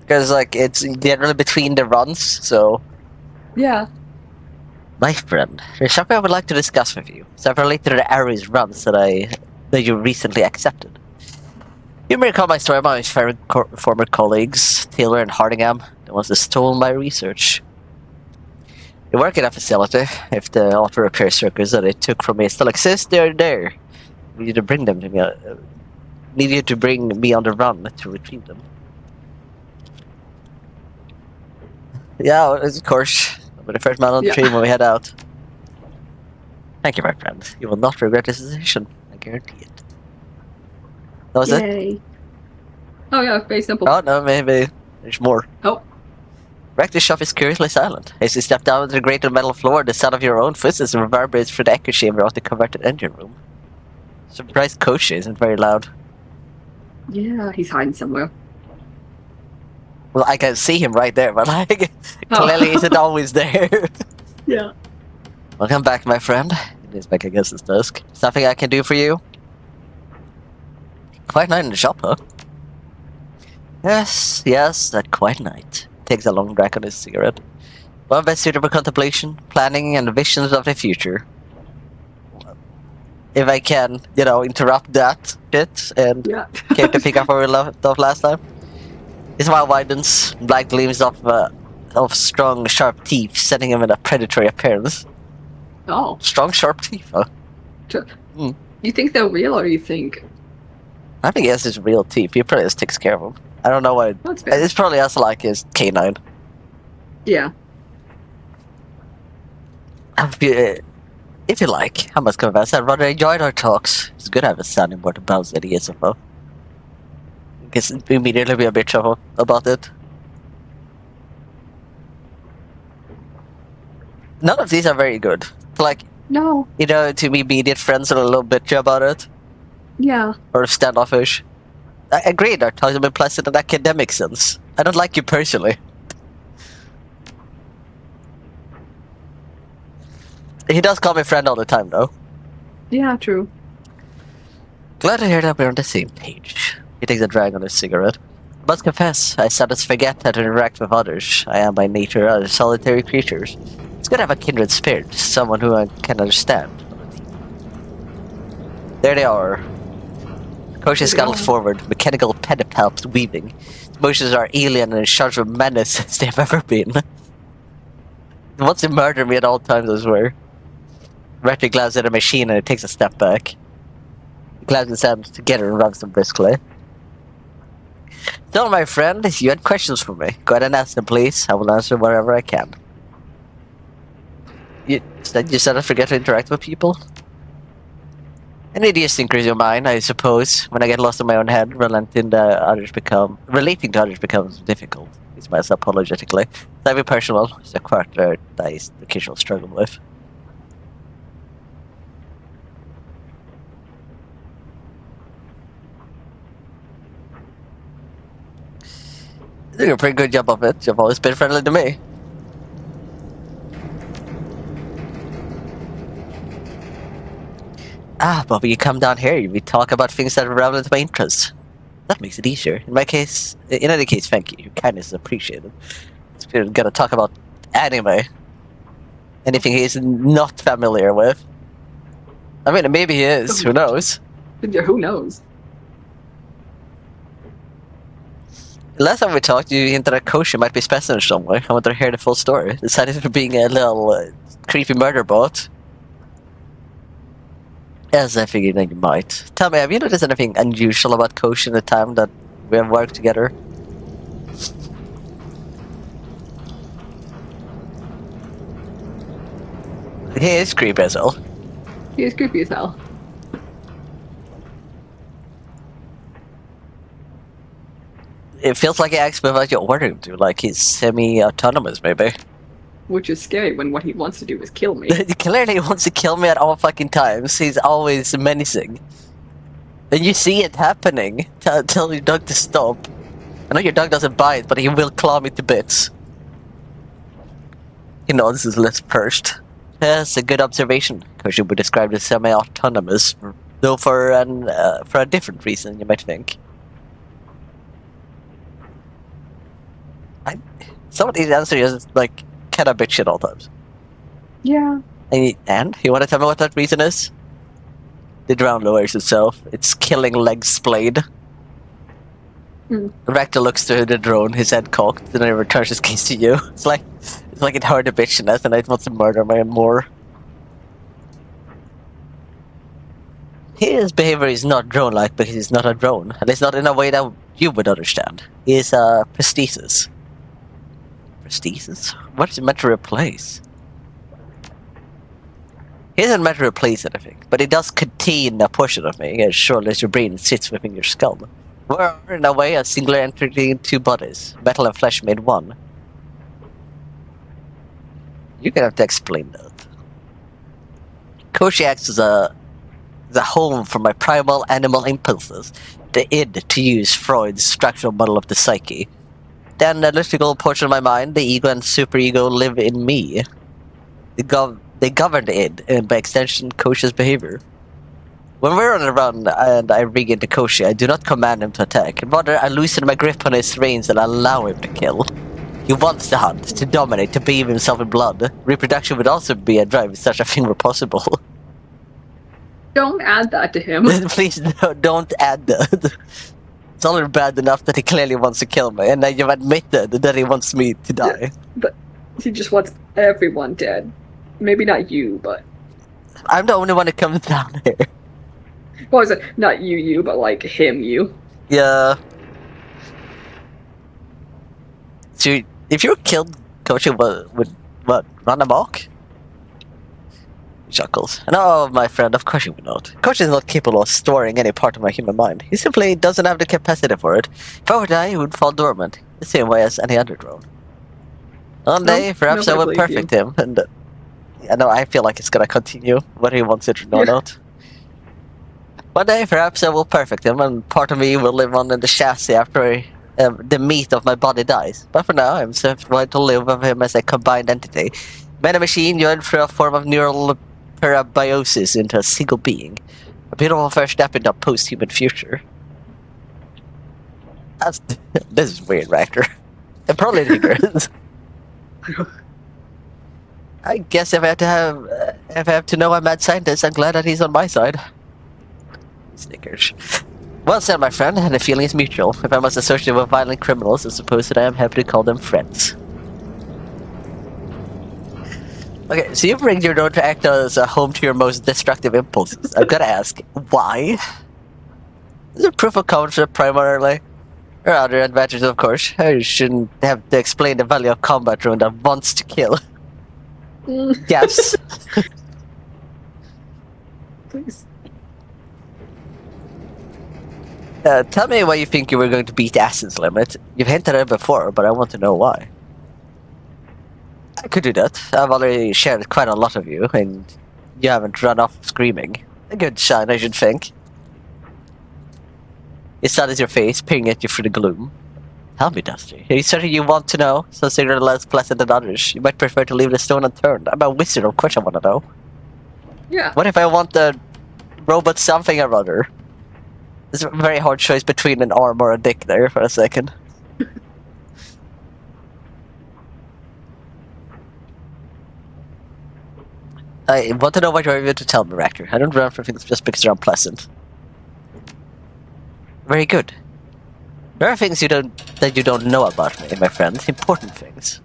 Because like it's generally between the runs, so Yeah. my friend, there's something I would like to discuss with you. Separately to the Aries runs that you recently accepted. You may recall my story about my former colleagues, Taylor and Hardingham, the ones that stole my research. They work in a facility. If the auto repair circuits that they took from me still exist, they're there. I need you to bring them to me. Need you to bring me on the run to retrieve them. Yeah, of course. I'll be the first man on the train when we head out. Thank you, my friend. You will not regret this decision. I guarantee it. That was it? Oh yeah, very simple. Oh no, maybe there's more. Oh. Rector's shop is curiously silent. As you step down to the grated metal floor, the sound of your own footsteps reverberates through the echo chamber of the converted engine room. Surprised Koshi isn't very loud. Yeah, he's hiding somewhere. Well, I can see him right there, but like, clearly isn't always there. Yeah. Welcome back, my friend. It is back against his desk. Something I can do for you? Quite night in the shop, huh? Yes, that quiet night. Takes a long drag on his cigarette. One best suited for contemplation, planning, and visions of the future. If I can, interrupt that bit and care to pick up where we left off last time. His smile widens, black gleams of strong, sharp teeth, setting him in a predatory appearance. Oh. Strong, sharp teeth, huh? You think they're real, or you think? I think he has his real teeth. He probably just takes care of them. I don't know why. It's probably also like his canine. Yeah. If you like, I must confess, I rather enjoyed our talks. It's good to have a sounding board to bounce ideas off of. I guess immediately be a bit trouble about it. None of these are very good. Like, no. To be immediate friends are a little bitchy about it. Yeah. Or standoffish. I agree, our talks have been pleasant in an academic sense. I don't like you personally. He does call me friend all the time, though. Yeah, true. Glad to hear that we're on the same page. He takes a drag on his cigarette. I must confess, I sometimes forget how to interact with others. I am by nature a solitary creature. It's good to have a kindred spirit, someone who I can understand. There they are. Koshi scuttles forward, mechanical pedipalps weaving. His motions are alien and in charge of menace as they've ever been. He wants to murder me at all times, I swear. Rector glances at the machine and he takes a step back. He clasps his hands together and rubs them briskly. So, my friend, you had questions for me. Go ahead and ask them, please. I will answer whatever I can. You said I forget to interact with people? An idiosyncrasy of mine, I suppose. When I get lost in my own head, relating to others becomes difficult. He smiles apologetically. It's not personal. It's a quirk that I occasionally struggle with. You're doing a pretty good job of it. You've always been friendly to me. But when you come down here, we talk about things that are relevant to my interests. That makes it easier. In any case, thank you. Your kindness is appreciated. We're gonna talk about anime. Anything he's not familiar with. I mean, maybe he is. Who knows? Yeah, who knows? Last time we talked, you hinted that Koshi might be special somewhere. I want to hear the full story. Decided for being a little creepy murder bot. As I figured that you might. Tell me, have you noticed anything unusual about Koshi in the time that we have worked together? He is creepy as hell. He is creepy as hell. It feels like he acts without you ordering him to, like he's semi-autonomous, maybe. Which is scary when what he wants to do is kill me. Clearly he wants to kill me at all fucking times. He's always menacing. And you see it happening. Tell your dog to stop. I know your dog doesn't bite, but he will claw me to bits. He nods his lips pursed. That's a good observation. Koshi would describe as semi-autonomous, though for a different reason, you might think. Some of these answers is like kind of bitch at all times. Yeah. And you want to tell me what that reason is? The drone lowers itself. It's killing Leg's blade. Rector looks to the drone, his head cocked, and then he returns his gaze to you. It's like it heard the bitchiness and it wants to murder me more. His behavior is not drone-like because he's not a drone, at least not in a way that you would understand. He is a prosthesis. Prosthesis? What is it meant to replace? He isn't meant to replace anything, but it does contain a portion of me, as surely as your brain sits within your skull. We're, in a way, a singular entity in two bodies, metal and flesh made one. You're gonna have to explain that. Koshi acts as a home for my primal animal impulses, the id, to use Freud's structural model of the psyche. The analytical portion of my mind, the ego and superego, live in me. They govern the id, and by extension, Koshi's behavior. When we're on a run and I rig into Koshi, I do not command him to attack. Rather, I loosen my grip on his reins and allow him to kill. He wants to hunt, to dominate, to bathe himself in blood. Reproduction would also be a drive if such a thing were possible. Don't add that to him. Please don't add that. It's already bad enough that he clearly wants to kill me, and now you've admitted that he wants me to die. Yeah, but he just wants everyone dead. Maybe not you, but... I'm the only one who comes down here. What was it? Not you, but like him, you. Yeah. So, if you were killed, Koshi would what, run amok? He chuckles. No, my friend, of course you would not. Koshi is not capable of storing any part of my human mind. He simply doesn't have the capacity for it. If I were to die, he would fall dormant, the same way as any other drone. One day, perhaps I will perfect him, and I know I feel like it's gonna continue, whether he wants it or not. One day, perhaps I will perfect him, and part of me will live on in the chassis after the meat of my body dies. But for now, I'm satisfied to live with him as a combined entity. Man and machine joined through a form of neural parabiosis into a single being. A beautiful first step into a post-human future. This is weird, Rector. And probably ignorant. I guess if I have to know a mad scientist, I'm glad that he's on my side. Snickers. Well said, my friend, and the feeling is mutual. If I must associate with violent criminals, I suppose that I am happy to call them friends. Okay, so you've rigged your drone to act as a home to your most destructive impulses. I've gotta ask, why? Is it proof of concept primarily? There are other advantages, of course. I shouldn't have to explain the value of combat drone that wants to kill. Yes. Please. Tell me why you think you were going to beat Ascen's limit. You've hinted at it before, but I want to know why. I could do that. I've already shared quite a lot of you, and you haven't run off screaming. A good sign, I should think. He studies your face, peering at you through the gloom. Tell me, Dusty, are you certain you want to know? Some things are less pleasant than others. You might prefer to leave the stone unturned. I'm a wizard, of course I want to know. Yeah. What if I want the robot something or other? It's a very hard choice between an arm or a dick there for a second. I want to know what you're able to tell me, Rector. I don't run for things just because they're unpleasant. Very good. There are things that you don't know about me, my friend. Important things.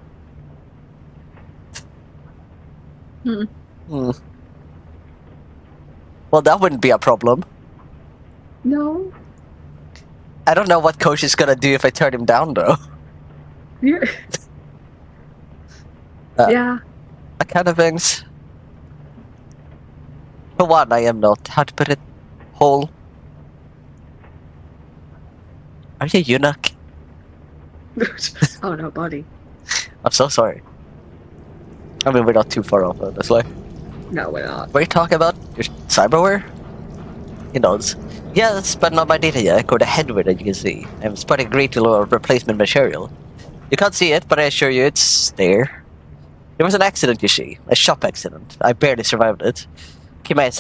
Hmm. Well, that wouldn't be a problem. No. I don't know what Coach is gonna do if I turn him down, though. Yeah. Yeah. That kind of things. For one, I am not, how to put it, whole. Are you a eunuch? Oh no, buddy. I'm so sorry. I mean, we're not too far off, honestly. No, we're not. What are you talking about? Your cyberware? He nods. Yes, but not my data yet, or the headwear that you can see. I'm spotting a great deal of replacement material. You can't see it, but I assure you it's there. There was an accident, you see. A shop accident. I barely survived it. Keep my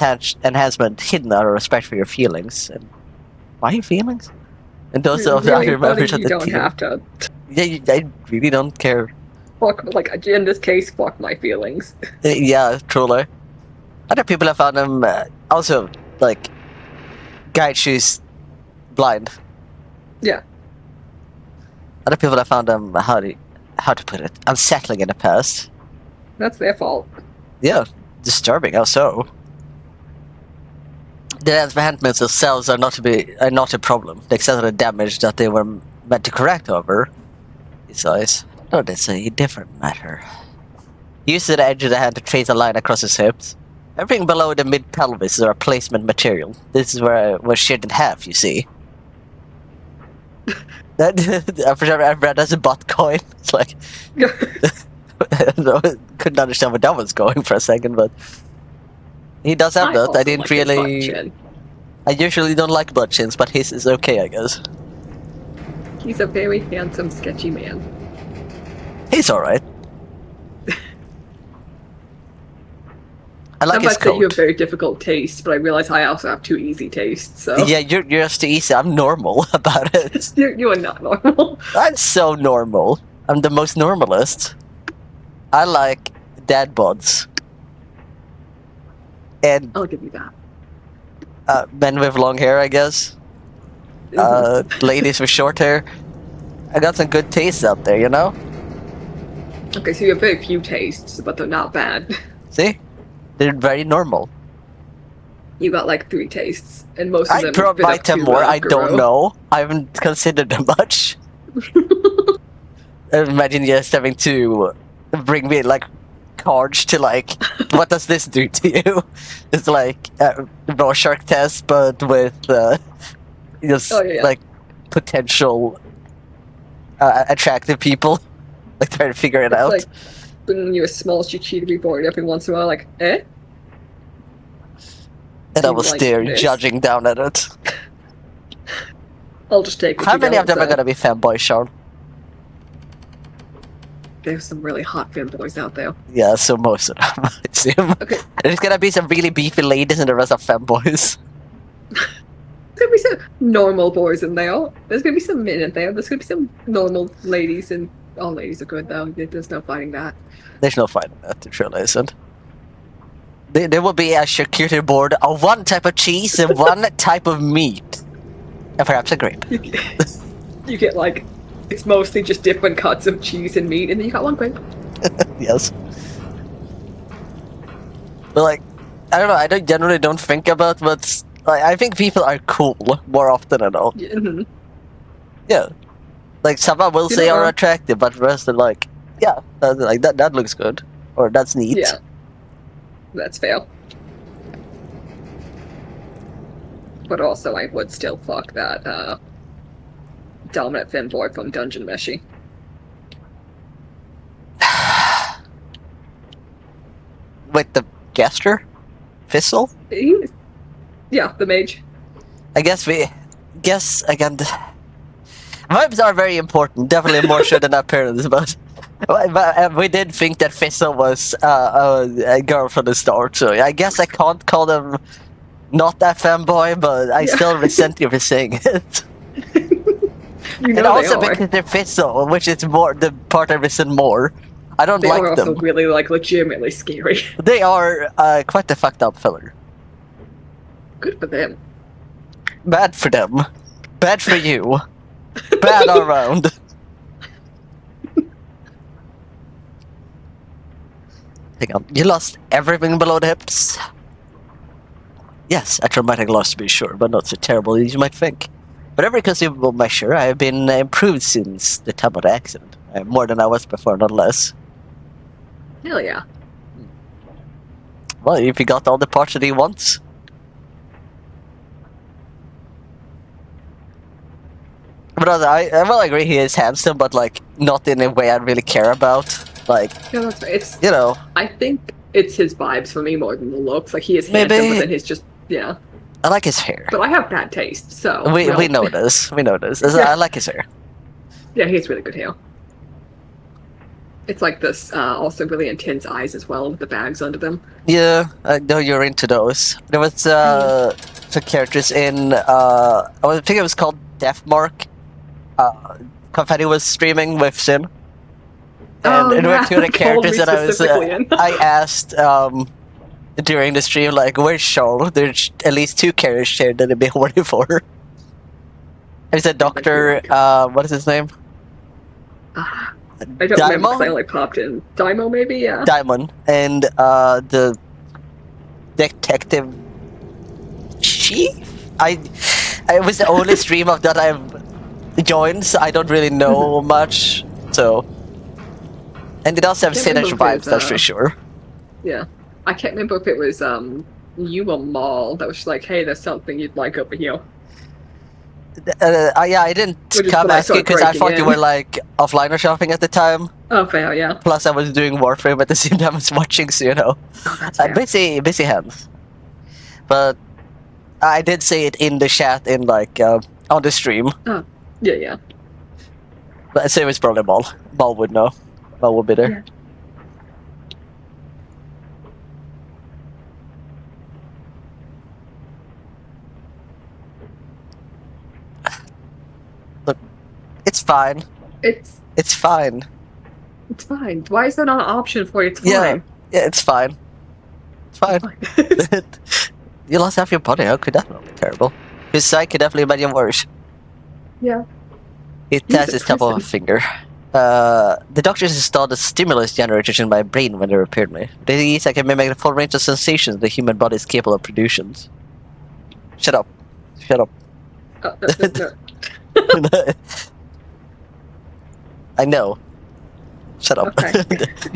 enhancement hidden out of respect for your feelings. And my feelings? And those of the other members of the team. You don't have to. Yeah, I really don't care. Fuck, like, in this case, fuck my feelings. Yeah, truly. Other people have found him also, like, guide shoes blind. Yeah. Other people have found him, how to put it, unsettling in the past. That's their fault. Yeah, disturbing, how so? The enhancements themselves are not a problem. The extent of the damage that they were meant to correct, however, besides, no, that's a different matter. He used the edge of the hand to trace a line across his hips. Everything below the mid-pelvis is a replacement material. This is where I was sheared in half, you see. I've read as a butt coin. It's like... I don't know, couldn't understand where that was going for a second, but... He does have that. I didn't really... I usually don't like butt chins, but his is okay, I guess. He's a very handsome, sketchy man. He's alright. I like his coat. You have very difficult taste, but I realize I also have too easy tastes, so... Yeah, you're just too easy. I'm normal about it. You are not normal. I'm so normal. I'm the most normalist. I like dad bods. And... I'll give you that. Men with long hair, I guess. Ladies with short hair. I got some good tastes out there, you know? Okay, so you have very few tastes, but they're not bad. See? They're very normal. You got like 3 tastes, and most of them... I probably might have more, I don't know. I haven't considered them much. Imagine just having to bring me, like, cards to, like, what does this do to you? It's like a Rorschach test, but with, just, like, potential attractive people. Like, trying to figure it out. Like, bringing you a small charcuterie board every once in a while, like, eh? And I will stare, judging down at it. I'll just take it. How many of them are gonna be fanboys, Sean? There's some really hot femboys out there. Yeah, so most of them, I assume. Okay. There's gonna be some really beefy ladies and the rest are femboys. There's gonna be some normal boys in there. There's gonna be some men in there. There's gonna be some normal ladies, and all ladies are good though. There's no fighting that. There's no fighting that, there truly isn't. There will be a charcuterie board of one type of cheese and one type of meat. And perhaps a grape. You get like, it's mostly just different cuts of cheese and meat, and then you got one grape. Yes. But like, I don't know, I generally don't think about what's... Like, I think people are cool more often than not. Mm-hmm. Yeah. Like, some will say are attractive, but the rest are like, yeah, like that looks good. Or that's neat. Yeah. That's fair. But also, I would still fuck that, dominant femboy from Dungeon Meshi. With the gesture? Thistle? Yeah, the mage. I guess again, vibes are very important, definitely more so than our parents, but we did think that Thistle was a girl from the start, so I guess I can't call them not that fanboy, but I Yeah. still resent you for saying it. You know And also they are. because they're fizzle, which is more the part I resent more. I don't They are like also them. really like legitimately scary. They are quite a fucked up filler. Good for them. Bad for them. Bad for you. Bad all around. Hang on. You lost everything below the hips? Yes, a traumatic loss to be sure, but not so terrible as you might think. But every conceivable measure, I have been improved since the time of the accident. More than I was before, not less. Hell yeah. Well, if he got all the parts that he wants. But also, I will agree he is handsome, but like not in a way I really care about. Like, Yeah, that's right. It's you know, I think it's his vibes for me more than the looks. Like he is handsome, but maybe then he's just yeah. I like his hair. But I have bad taste, so We real know this. We know this. I yeah. like his hair. Yeah, he has really good hair. It's like this also really intense eyes as well with the bags under them. Yeah, I know you're into those. There was some characters in I think it was called Deathmark. Confetti was streaming with Sin. And Oh there were yeah, two of the pulled characters me that specifically in. I asked during the stream, like, where's Charles? There's at least two characters here that I'd be horny for. There's a doctor, what is his name? Ah, I don't remember because I Daimon? only popped in. Daimo, maybe? Yeah. Diamond. And the detective chief? It was the only stream of that I've joined, so I don't really know much. So, and it does have Can't Sinage remember if it vibes, was, that's for sure. yeah. I can't remember if it was you or Maul that was just like, hey, there's something you'd like over here. Yeah, I didn't Which is come when I asking started because I breaking thought you in. were like offline or shopping at the time. Oh, fair, yeah. Plus, I was doing Warframe at the same time as watching, so you know, Oh, that's fair. busy hands. But I did say it in the chat in like on the stream. Oh, yeah, yeah. But same as probably Ball. Ball would know. Ball would be there. Yeah. Look, it's fine. It's It's fine. it's fine. Why is there not an option for it? It's Yeah, fine. yeah, it's fine. It's fine. It's fine. You lost half your body. How could that not be terrible? His side could definitely imagine worse. Yeah. It He's has a its top of a prison. finger. The doctors installed a stimulus generator in my brain when they repaired me. These I can mimic the full range of sensations the human body is capable of producing. Shut up. Shut up. No. I know. Shut up. Okay.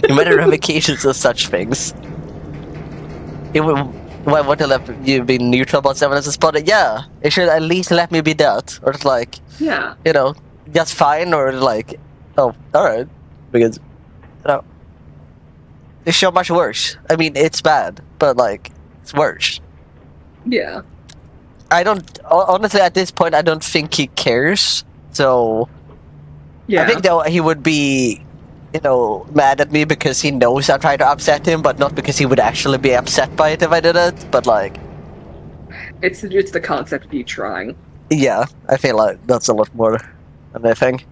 You made ramifications of such things. It would, why would it let you be neutral about evidence spotted? Yeah, it should at least let me be that. Or it's like, Yeah. you know, just fine, or like, oh, alright. Because, you know, it's so much worse. I mean, it's bad, but like, it's worse. Yeah. I don't, honestly, at this point, I don't think he cares. So, Yeah. I think though he would be, you know, mad at me because he knows I'm trying to upset him, but not because he would actually be upset by it if I did it. But like, It's the concept of you trying. yeah, I feel like that's a lot more than I think.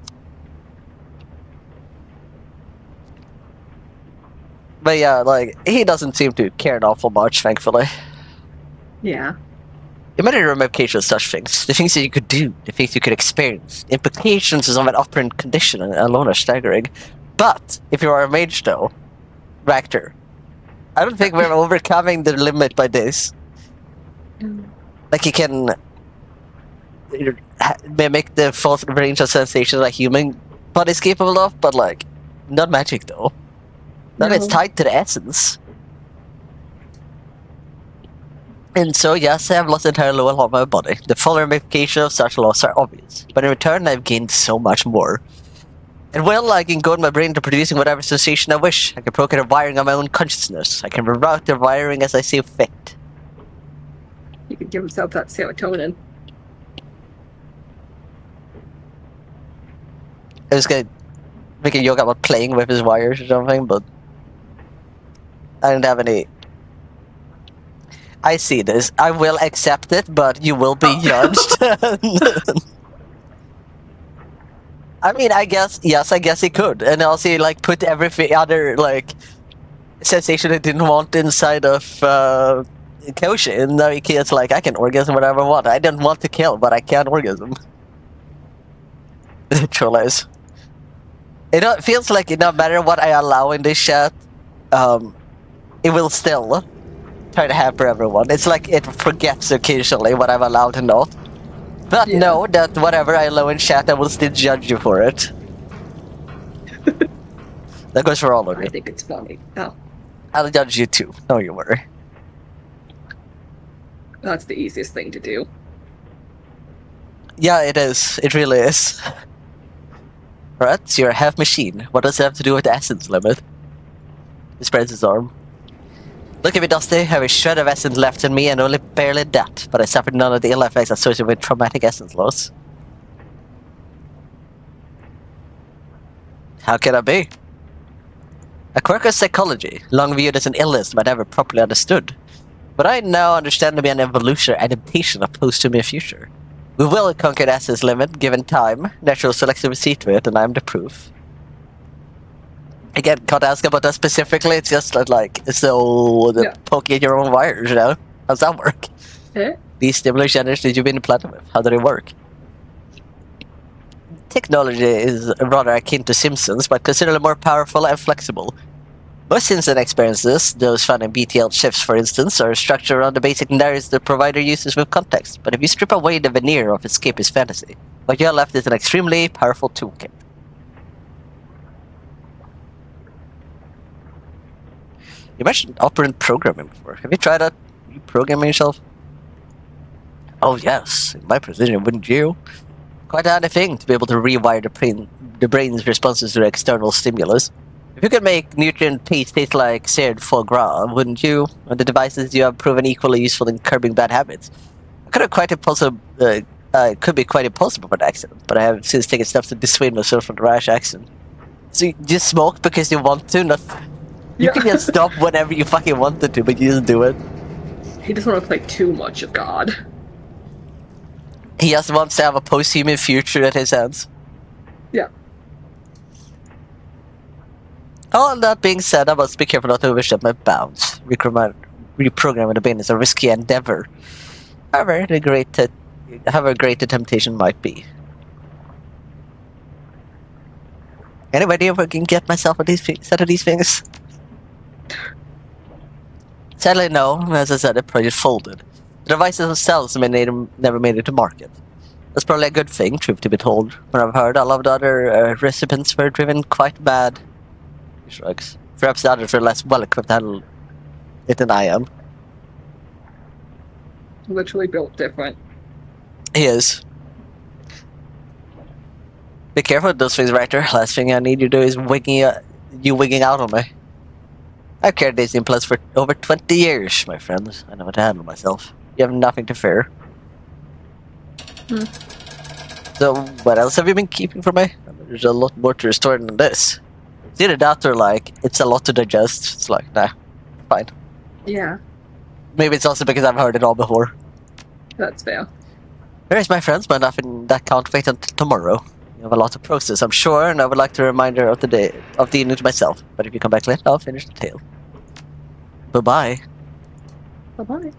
But yeah, like, he doesn't seem to care an awful much, thankfully. Yeah. Imagine ramifications of such things. The things that you could do, the things you could experience. The implications of an operant condition alone are staggering. But, if you are a mage though, Ractor, I don't think we're overcoming the limit by this. Like, you can mimic the full range of sensations a human body's capable of, but like, not magic though. That is tied to the essence. And so, yes, I have lost entirely of my body. The full ramifications of such loss are obvious, but in return, I've gained so much more. And well, I can go in my brain to producing whatever sensation I wish. I can program the wiring of my own consciousness. I can reroute the wiring as I see fit. He could give himself that serotonin. I was gonna make a joke about playing with his wires or something, but I didn't have any. I see this. I will accept it, but you will be judged. I mean, I guess he could, and also like put every other like sensation I didn't want inside of Koshi, and now it's like I can orgasm whatever I want. I don't want to kill, but I can orgasm. Troll is. It feels like no matter what I allow in this chat, it will still try to hamper everyone. It's like it forgets occasionally what I've allowed and not. But Yeah. know that whatever I allow in chat, I will still judge you for it. That goes for all of I you. think it's funny. Oh, I'll judge you too. Don't you worry. that's the easiest thing to do. Yeah, it is. It really is. Right, you're a half machine. What does it have to do with the essence limit? He spreads his arm. Look at me, Dusty. I have a shred of essence left in me and only barely that, but I suffered none of the ill effects associated with traumatic essence loss. How can that be? A quirk of psychology, long viewed as an illness but never properly understood. But I now understand to be an evolutionary adaptation opposed to mere future. We will conquer the essence limit given time. Natural selection will see to it, and I'm the proof. Again, can't ask about that specifically. It's just like poking at your own wires, you know? How's that work? Eh? These stimulation energies you've been implanted with, how do they work? Technology is rather akin to Simpsons, but considerably more powerful and flexible. Most Simpson experiences, those found in BTL chips for instance, are structured around the basic narratives the provider uses with context, but if you strip away the veneer of escapist fantasy, what you are left is an extremely powerful toolkit. You mentioned operant programming before. Have you tried that? You programming yourself? Oh yes, in my position, wouldn't you? Quite a handy thing to be able to rewire the brain's responses to external stimulus. If you could make nutrient paste taste like seared foie gras, wouldn't you? And the devices you have proven equally useful in curbing bad habits. It could be quite impossible for an accident, but I have since taken steps to dissuade myself from the rash accident. So you just smoke because you want to, not... You can just stop whenever you fucking wanted to, but you just do it. He doesn't want to play too much of God. He just wants to have a post-human future at his hands. Yeah. All that being said, I must be careful not to overstep my bounds. Reprogramming the brain is a risky endeavor. However great the temptation might be. Any idea if I can get myself a set of these things? Sadly, no. As I said, the project folded. The devices themselves never made it to market. That's probably a good thing, truth to be told. When I've heard all of the other recipients were driven quite bad. He shrugs. Perhaps the others were less well-equipped to handle it than I am. Literally built different. He is. Be careful with those things, Rector. Last thing I need you to do is wigging out on me. I've carried these implants for over 20 years, my friends. I know how to handle myself. You have nothing to fear. So, what else have you been keeping from me? I mean, there's a lot more to the story than this. It's either that or, like, it's a lot to digest. It's like, nah, fine. Yeah, Maybe it's also because I've heard it all before. that's fair. Anyways, my friends, but nothing that can't wait until tomorrow. You have a lot to process, I'm sure, and I would like to reminder of the evening to myself. But if you come back late, I'll finish the tale. Bye-bye. Bye-bye.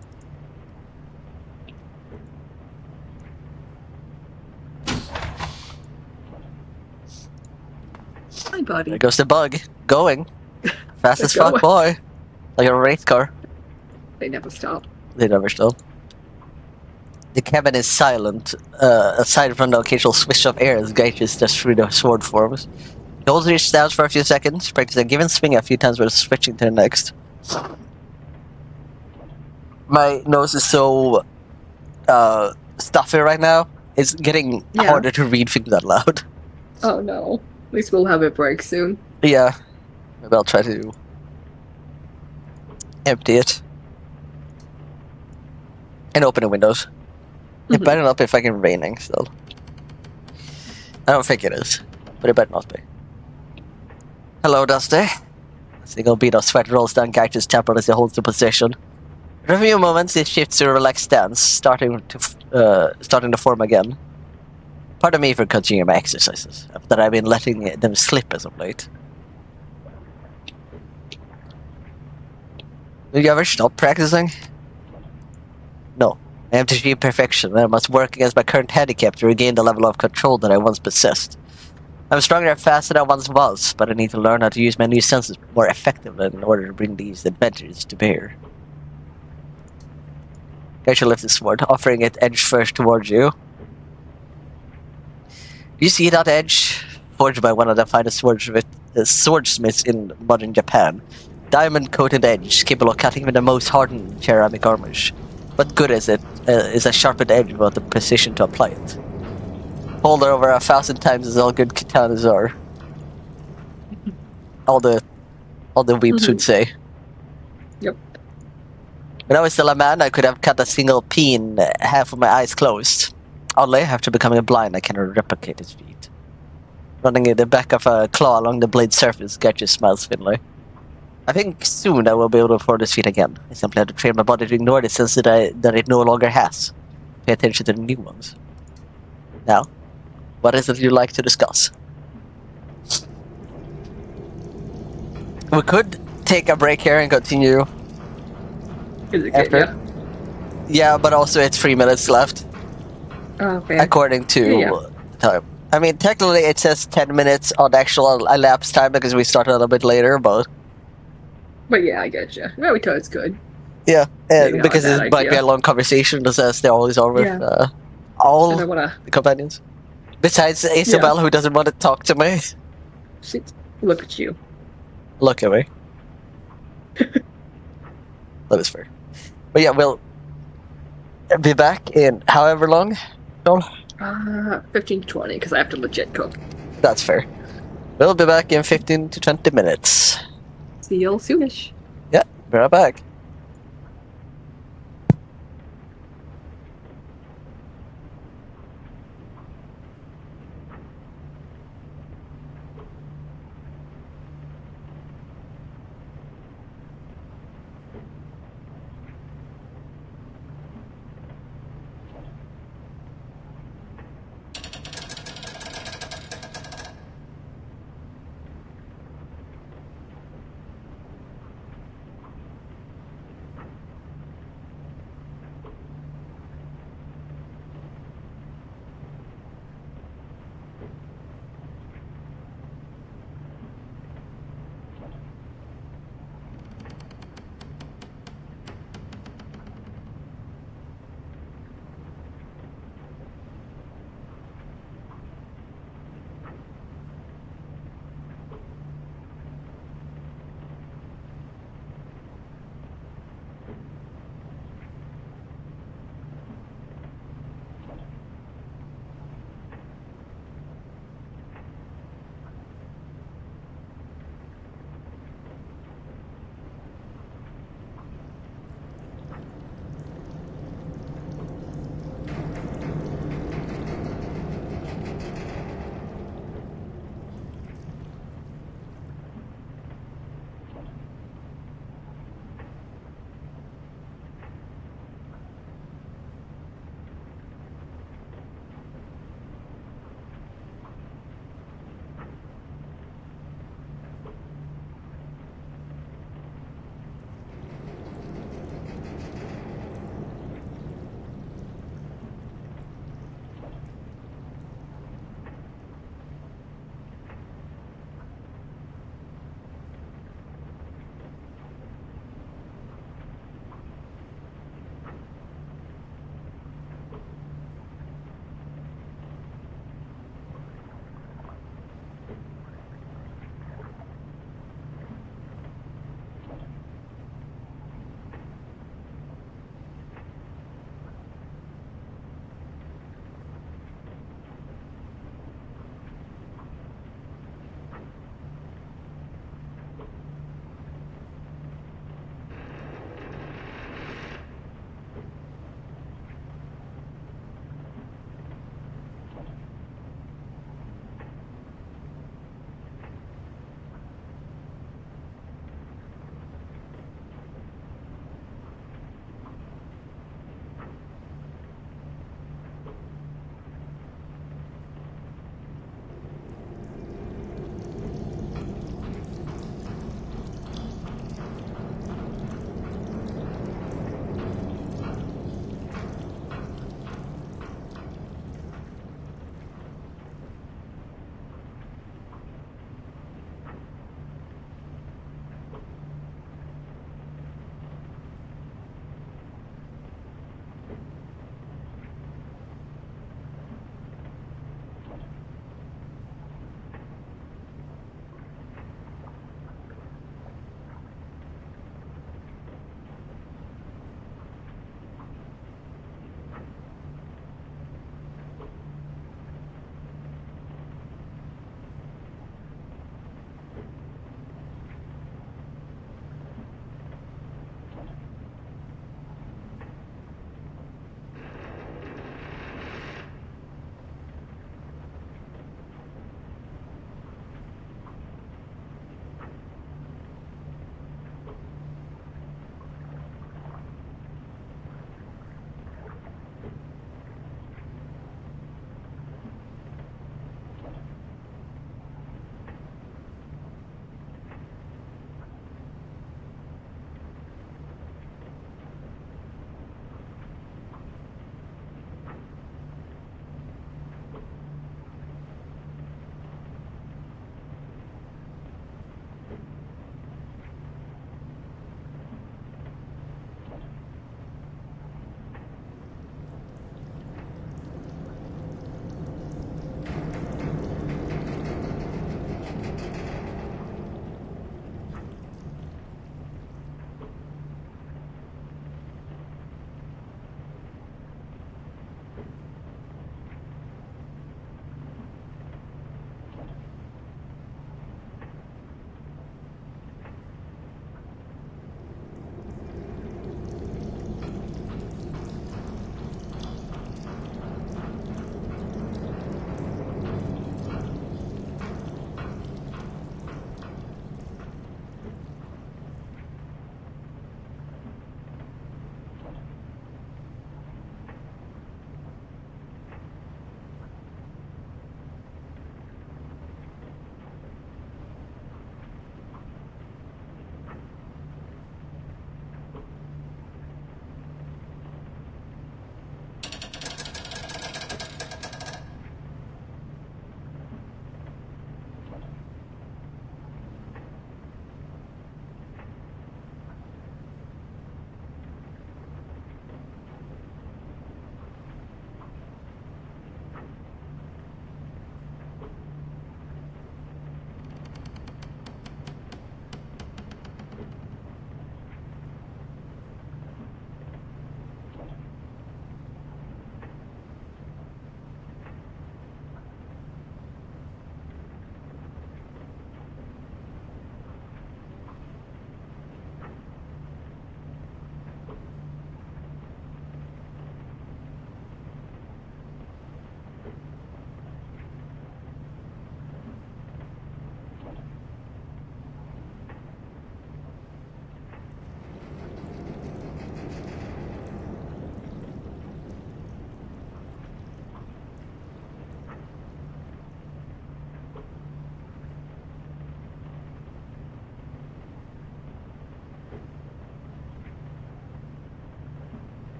Hi, buddy. There goes the bug. Going. Fast as Going. fuck, boy. Like a race car. They never stop. They never stop. The cabin is silent, aside from the occasional swish of air as Gages just through the sword forms. He holds each stance for a few seconds, practicing a given swing a few times before switching to the next. My nose is so stuffy right now. It's getting harder to read things out loud. Oh no. At least we'll have a break soon. Yeah. Maybe I'll try to empty it. And open the windows. It better not be fucking raining still. I don't think it is, but it better not be. Hello, Dusty. A single bead of sweat rolls down Gage's temple as he holds the position. For a few moments, it shifts to a relaxed stance, starting to form again. Pardon me for continuing my exercises, after I've been letting them slip as of late. Do you ever stop practicing? No. I am to achieve perfection, and I must work against my current handicap to regain the level of control that I once possessed. I'm stronger and faster than I once was, but I need to learn how to use my new senses more effectively in order to bring these adventures to bear. I shall lift the sword, offering it edge first towards you. Do you see that edge? Forged by one of the finest swordsmiths in modern Japan. Diamond-coated edge, capable of cutting even the most hardened ceramic armors. What good is it? Is a sharpened edge without the precision to apply it? Hold her over 1,000 times as all good katanas are. All the weeps would say. Yep. When I was still a man, I could have cut a single peen, half of my eyes closed. Oddly, after becoming blind, I cannot replicate his feat. Running in the back of a claw along the blade's surface, Gertrude smiles thinly. I think soon I will be able to afford this feat again. I simply have to train my body to ignore the sense that it no longer has. Pay attention to the new ones. Now, what is it you'd like to discuss? We could take a break here and continue after. Yeah. Yeah, but also it's 3 minutes left, Okay. according to time. I mean, technically it says 10 minutes on actual elapsed time because we started a little bit later, but yeah, I get you. No, we thought it's good. yeah, Maybe not a because bad it might be idea. a long conversation, as they always are with Yeah. all I don't wanna. the companions. Besides Isabel, who doesn't want to talk to me. Look at you. Look at me. That is fair. But yeah, we'll be back in however long. 15 to 20, because I have to legit cook. That's fair. We'll be back in 15 to 20 minutes. See you all soonish. Yeah, be right back.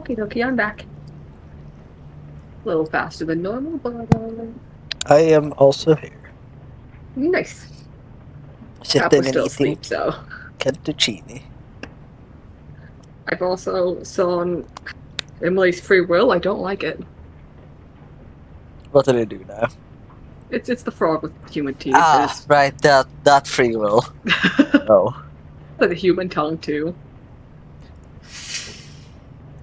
Okie dokie, I'm back. A little faster than normal, but I am also here. nice. Sitting Apple and still eating asleep, so cantuccini. I've also saw Emily's Free Will. I don't like it. What do they do now? It's the frog with human teeth, and Ah, it's right, that free will. Oh. like a human tongue too.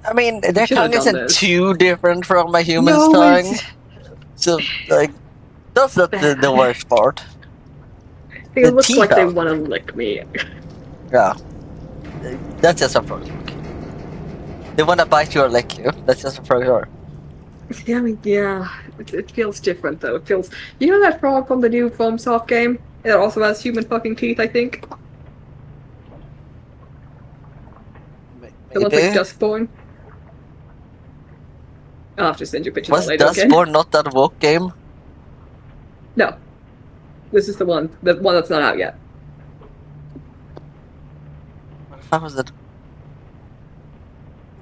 I mean, You their should have tongue done isn't this. too different from a human's No, tongue. it's So, like, that's not the bad. worst part. They The look teeth like they out. want to lick me. Yeah. That's just a frog look. They want to bite you or lick you. That's just a frog are. Yeah, I mean, yeah, it feels different though. It feels, you know, that frog from the new Foam Soft game. It also has human fucking teeth. I think it looks like Maybe. Duskborn. I'll have to send you pictures of it Was later. Okay. Dustborn not that woke game? No, this is the one that's not out yet. What the fuck was it?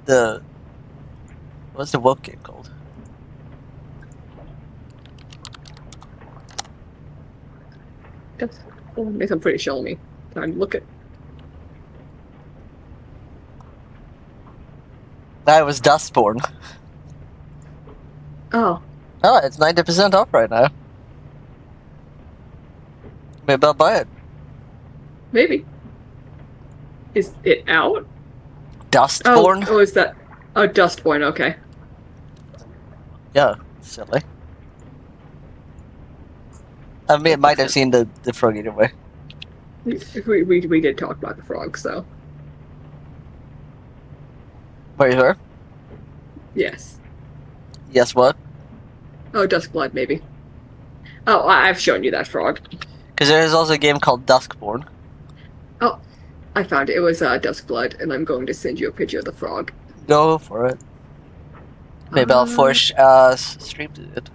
The. What's the woke game called? Duskborn is I'm pretty sure me. Time to look at. That was Dustborn. Oh, Oh, it's 90% off right now. Maybe I'll buy it. maybe. Is it out? Dustborn? Oh, is that? Oh, Dustborn. Okay. Yeah, silly. I mean, it might have seen the frog either way. We did talk about the frogs, so Were you sure? yes. Yes, what? Oh, Duskblood, maybe. Oh, I've shown you that frog. Because there is also a game called Duskborn. Oh, I found it. It was Duskblood, and I'm going to send you a picture of the frog. Go for it. Maybe I'll force stream to it.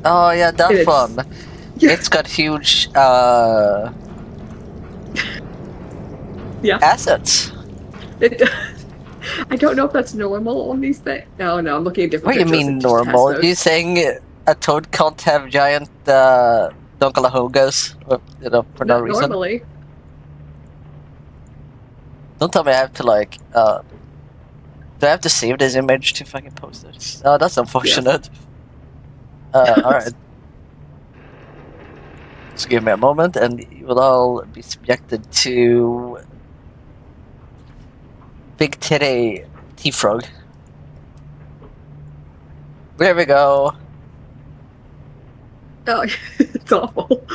Oh yeah, that one. Yeah. It's got huge Yeah. assets. I don't know if that's normal on these things. No, I'm looking at different What do you pictures. mean It just has normal? those. You saying a toad can't have giant donkalahogos for no Not reason? normally. Don't tell me I have to like do I have to save this image to fucking post it? Oh, that's unfortunate. Alright. Just give me a moment and you will all be subjected to Big Titty T-Frog. There we go. Oh, it's awful.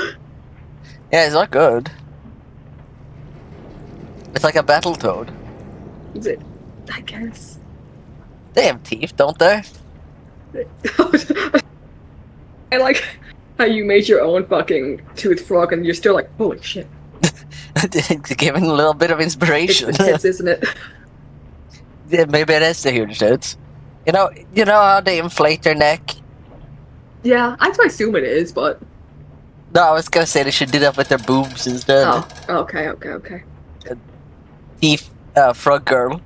Yeah, it's not good. It's like a battle toad. Is it? I guess. They have teeth, don't they? I like how you made your own fucking tooth frog, and you're still like, holy shit. Giving a little bit of It's inspiration. the tits, isn't it? Yeah, maybe it is the huge tits. You know how they inflate their neck? Yeah, I assume it is, but No, I was gonna say they should do that with their boobs instead. oh, okay. Teeth, frog girl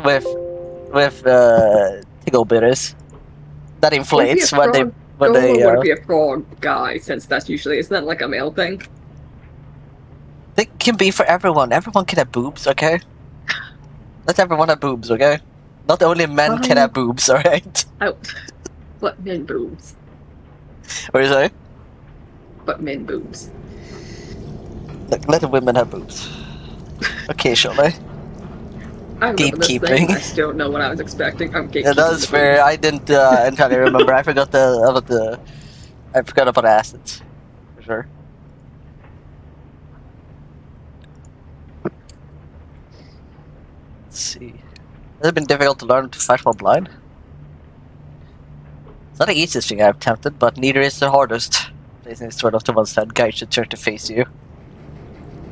with tickle bitters that Would it be a inflates when frog when girl, they or would it be a frog guy? Since that's usually isn't that like a male thing? they can be for everyone. Everyone can have boobs, okay? Let everyone have boobs, okay? Not only men can have boobs, alright? But men boobs. What do you say? But men boobs. Look, let the women have boobs. Occasionally. I remember this Gatekeeping. thing. I still don't know what I was expecting. I'm gatekeeping. Yeah, that was the fair. boobs. I didn't entirely remember. I forgot I forgot about assets. For sure. Let's see. Has it been difficult to learn to fight while blind? It's not the easiest thing I've attempted, but neither is the hardest. Placing it sort of to one side, guy should turn to face you.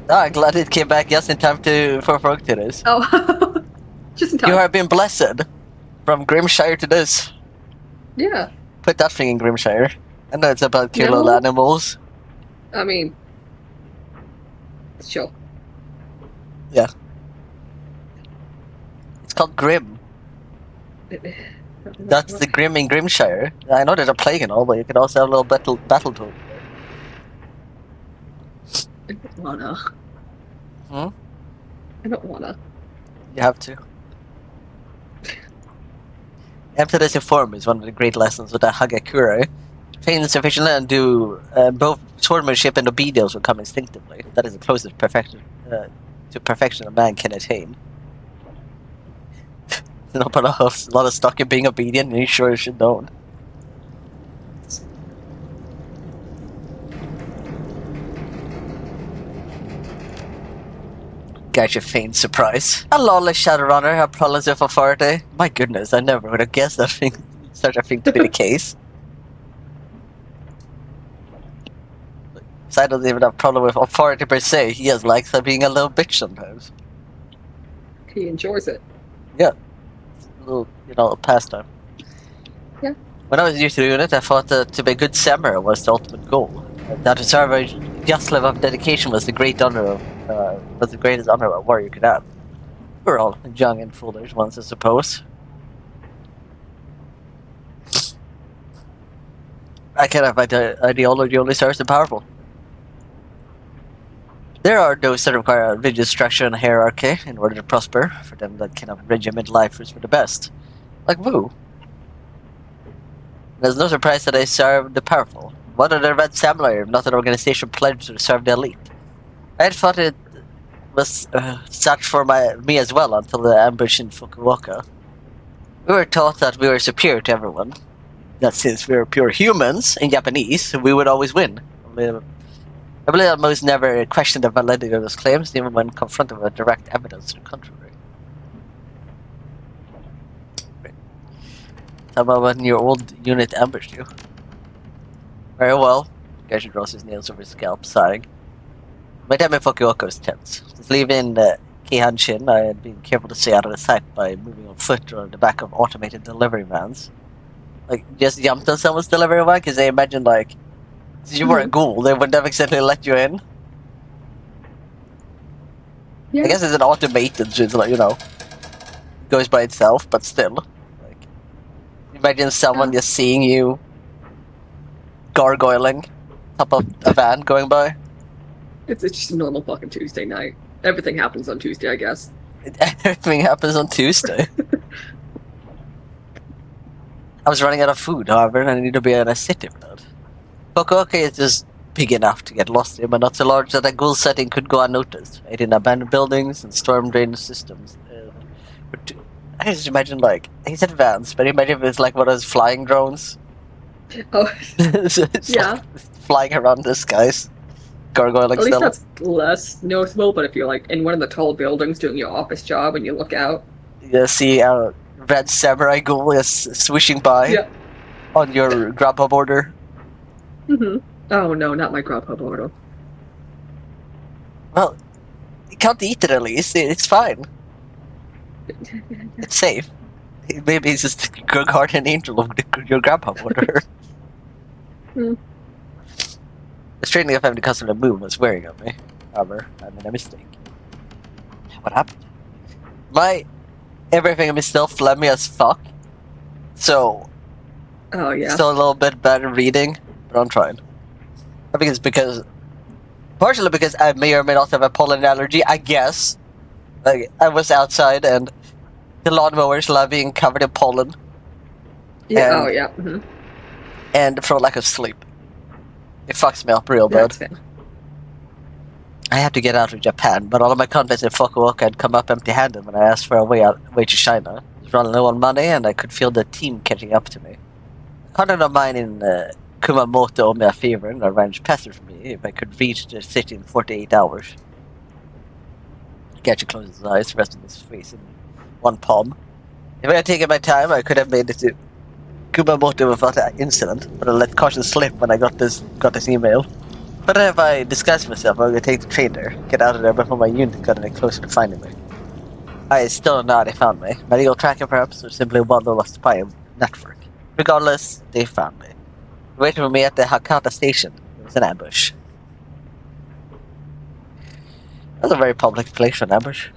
Ah, I'm glad it came back just in time for frog to this. Oh, just in time. You have been blessed. From Grimshire to this. Yeah. Put that thing in Grimshire. I know it's about cute little No. animals. I mean, sure. Yeah. called Grim. That's the Grim in Grimshire. I know there's a plague and all, but you can also have a little battle toad there. I don't wanna. Hmm? I don't wanna. You have to. Emptiness in form is one of the great lessons of the Hagakure. Train sufficiently and do both swordsmanship and obedience will come instinctively. That is the closest to perfection a man can attain. Not put a lot of stock in being obedient, and you sure should don't. Got your faint surprise. A lawless Shadowrunner have problems with authority. My goodness, I never would have guessed such a thing to be the case. So I don't even have a problem with authority per se. He just likes being a little bitch sometimes. He enjoys it. Yeah. It's a little, a pastime. Yeah. When I was new to the unit, I thought that to be a good samurai was the ultimate goal. That to serve a just level of dedication was the greatest honor a warrior could have. We're all young and foolish once, I suppose. I can't have ideology only serves the powerful. There are those that require a rigid structure and hierarchy in order to prosper. For them, that kind of regiment life is for the best. Like Wu. There's no surprise that they serve the powerful. What are the Red Samurai, not an organization pledged to serve the elite? I had thought it was such for me as well until the ambush in Fukuoka. We were taught that we were superior to everyone. That since we were pure humans, in Japanese, we would always win. I believe I almost never questioned the validity of those claims, even when confronted with direct evidence to the contrary. Tell me when your old unit ambushed you. Very well. Gashi draws his nails over his scalp, sighing. My time in Fukuoka was tense. Since leaving Keihanshin, I had been careful to stay out of the sight by moving on foot or on the back of automated delivery vans. Like, just jumped on someone's delivery van, because they imagined, like, since you were a ghoul, they would never accidentally let you in. Yeah. I guess it's an automated, so it's like, goes by itself, but still. Like, imagine someone just seeing you gargoyling top of a van going by. It's just a normal fucking Tuesday night. Everything happens on Tuesday, I guess. Everything happens on Tuesday. I was running out of food, however, and I need to be in a city for that. Fukuoka is just big enough to get lost in, but not so large that a ghoul setting could go unnoticed. It in abandoned buildings and storm drain systems. I just imagine, like, he said vans, but imagine if it's like one of those flying drones. Oh, it's yeah. like flying around the skies, gargoyling At least still. that's less noticeable, but if you're like in one of the tall buildings doing your office job and you look out, You see a red samurai ghoul is swishing by on your Grubhub order. Oh no, not my Grubhub order. Well, you can't eat it at least. It's fine. It's safe. Maybe it's just the guardian angel of your Grubhub order. The straightening of having the customer move was wearing on me. However, I made a mistake. What happened? Everything is still phlegmy as fuck. So, Oh yeah. still a little bit bad at reading, but I'm trying. I think it's partially because I may or may not have a pollen allergy, I guess. Like, I was outside and the lawnmowers love being covered in pollen. Yeah, And, and from lack of sleep. It fucks me up real bad. I had to get out of Japan, but all of my contacts in Fukuoka had come up empty-handed when I asked for a way to China. I was running low on money, and I could feel the team catching up to me. A contact of mine in Kumamoto owed me a favor and arranged passage for me if I could reach the city in 48 hours. Gachi closed his eyes, resting his face in one palm. If I had taken my time, I could have made it to Kumamoto without an incident, but I let caution slip when I got this email. But if I disguise myself, I'm gonna take the train there, get out of there before my unit got any closer to finding me. I still don't know how they found me. Medical tracking perhaps, or simply one lost spy network. Regardless, they found me. Waiting for me at the Hakata station. It was an ambush. That's a very public place for an ambush.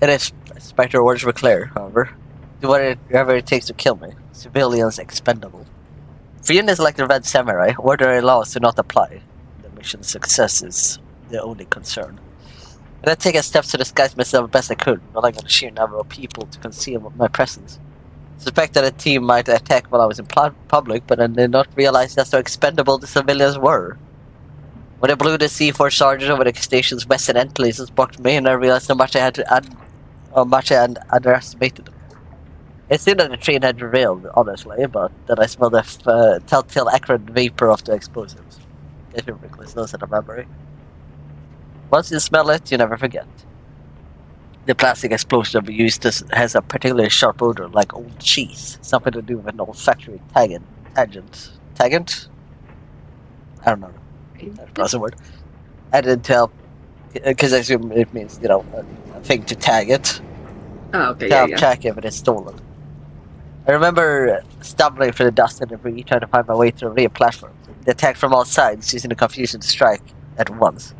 It is, Spectre orders were clear, however. Do whatever it takes to kill me. Civilians expendable. For units like the Red Samurai, ordinary laws do not apply. The mission's success is the only concern. And I'd taken steps to disguise myself best I could, relying on the sheer number of people to conceal my presence. Suspected a team might attack while I was in public, but I did not realize just how expendable the civilians were. When I blew the C4 charges over the station's western end places blocked me, and I realized how much I had underestimated them. It seemed that the train had derailed, honestly, but then I smelled the telltale acrid vapor of the explosives. If you reckless those in the memory. Once you smell it, you never forget. The plastic explosion we used has a particularly sharp odor, like old cheese. Something to do with an olfactory tangent. Tangent? I don't know. That's a word. I didn't tell, because I assume it means, a thing to tag it. Oh, okay, To help yeah. track if it is stolen. I remember stumbling through the dust and debris, trying to find my way to the rear platform. They attacked from all sides, using the confusion to strike at once.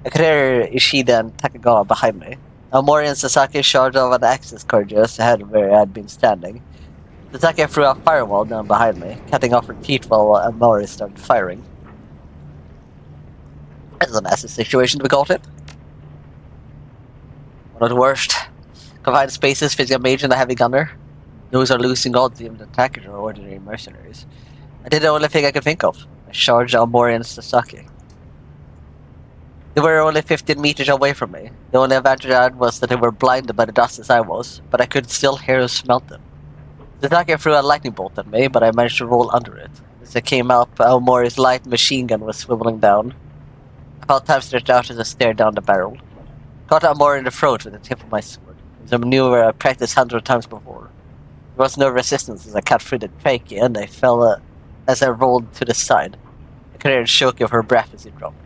I could hear Ishida and Takagawa behind me. Aomori and Sasaki charged over an access corridor ahead of where I had been standing. Sasaki threw a firewall down behind me, cutting off her teeth while Aomori started firing. This is a nasty situation we got in. One of the worst. Confined spaces facing a mage and a heavy gunner. Those are losing odds even the attackers are ordinary mercenaries. I did the only thing I could think of. I charged Aomori and Sasaki. They were only 15 meters away from me. The only advantage I had was that they were blinded by the dust as I was, but I could still hear and smell them. Sasaki threw a lightning bolt at me, but I managed to roll under it. As I came up, Aomori's light machine gun was swiveling down. I felt time stretched out as I stared down the barrel. Caught Aomori in the throat with the tip of my sword. It was a maneuver I practiced hundreds of times before. There was no resistance as I cut through the trachea, and I fell as I rolled to the side. I could hear the choke of her breath as it dropped.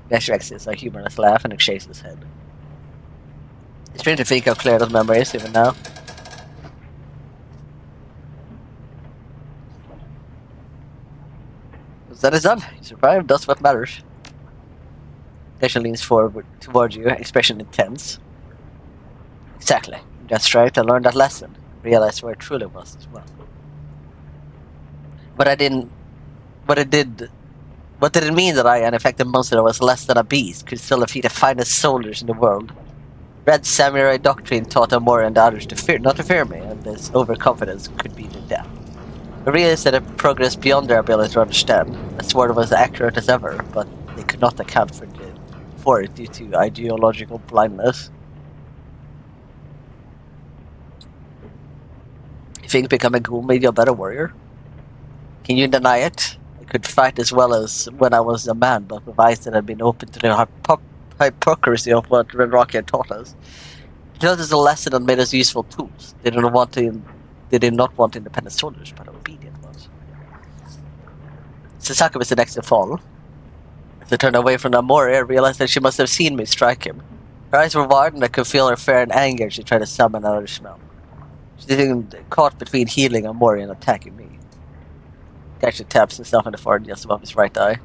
Nash exits a humorless laugh and shakes his head. It's strange to think how clear those memories even now. Once that is done, you survived, that's what matters. Nash leans forward towards you, expression intense. Exactly. That's right, I learned that lesson. Realized where it truly was as well. But what did it mean that I, an infected monster that was less than a beast, could still defeat the finest soldiers in the world? Red Samurai doctrine taught Aomori and the others not to fear me, and this overconfidence could be the death. I realized that it progressed beyond their ability to understand. The sword was accurate as ever, but they could not account for it due to ideological blindness. You think becoming ghoul made you a better warrior? Can you deny it? I could fight as well as when I was a man, but with eyes that had been open to the hypocrisy of what Red Rocky had taught us. It taught us a lesson and made us useful tools. They did not want independent soldiers, but obedient ones. Sasaki was the next to fall. As I turned away from Aomori, I realized that she must have seen me strike him. Her eyes were wide, and I could feel her fear and anger as she tried to summon another smell. She seemed caught between healing Aomori and attacking me. Actually taps himself in the forehead just above his right eye. It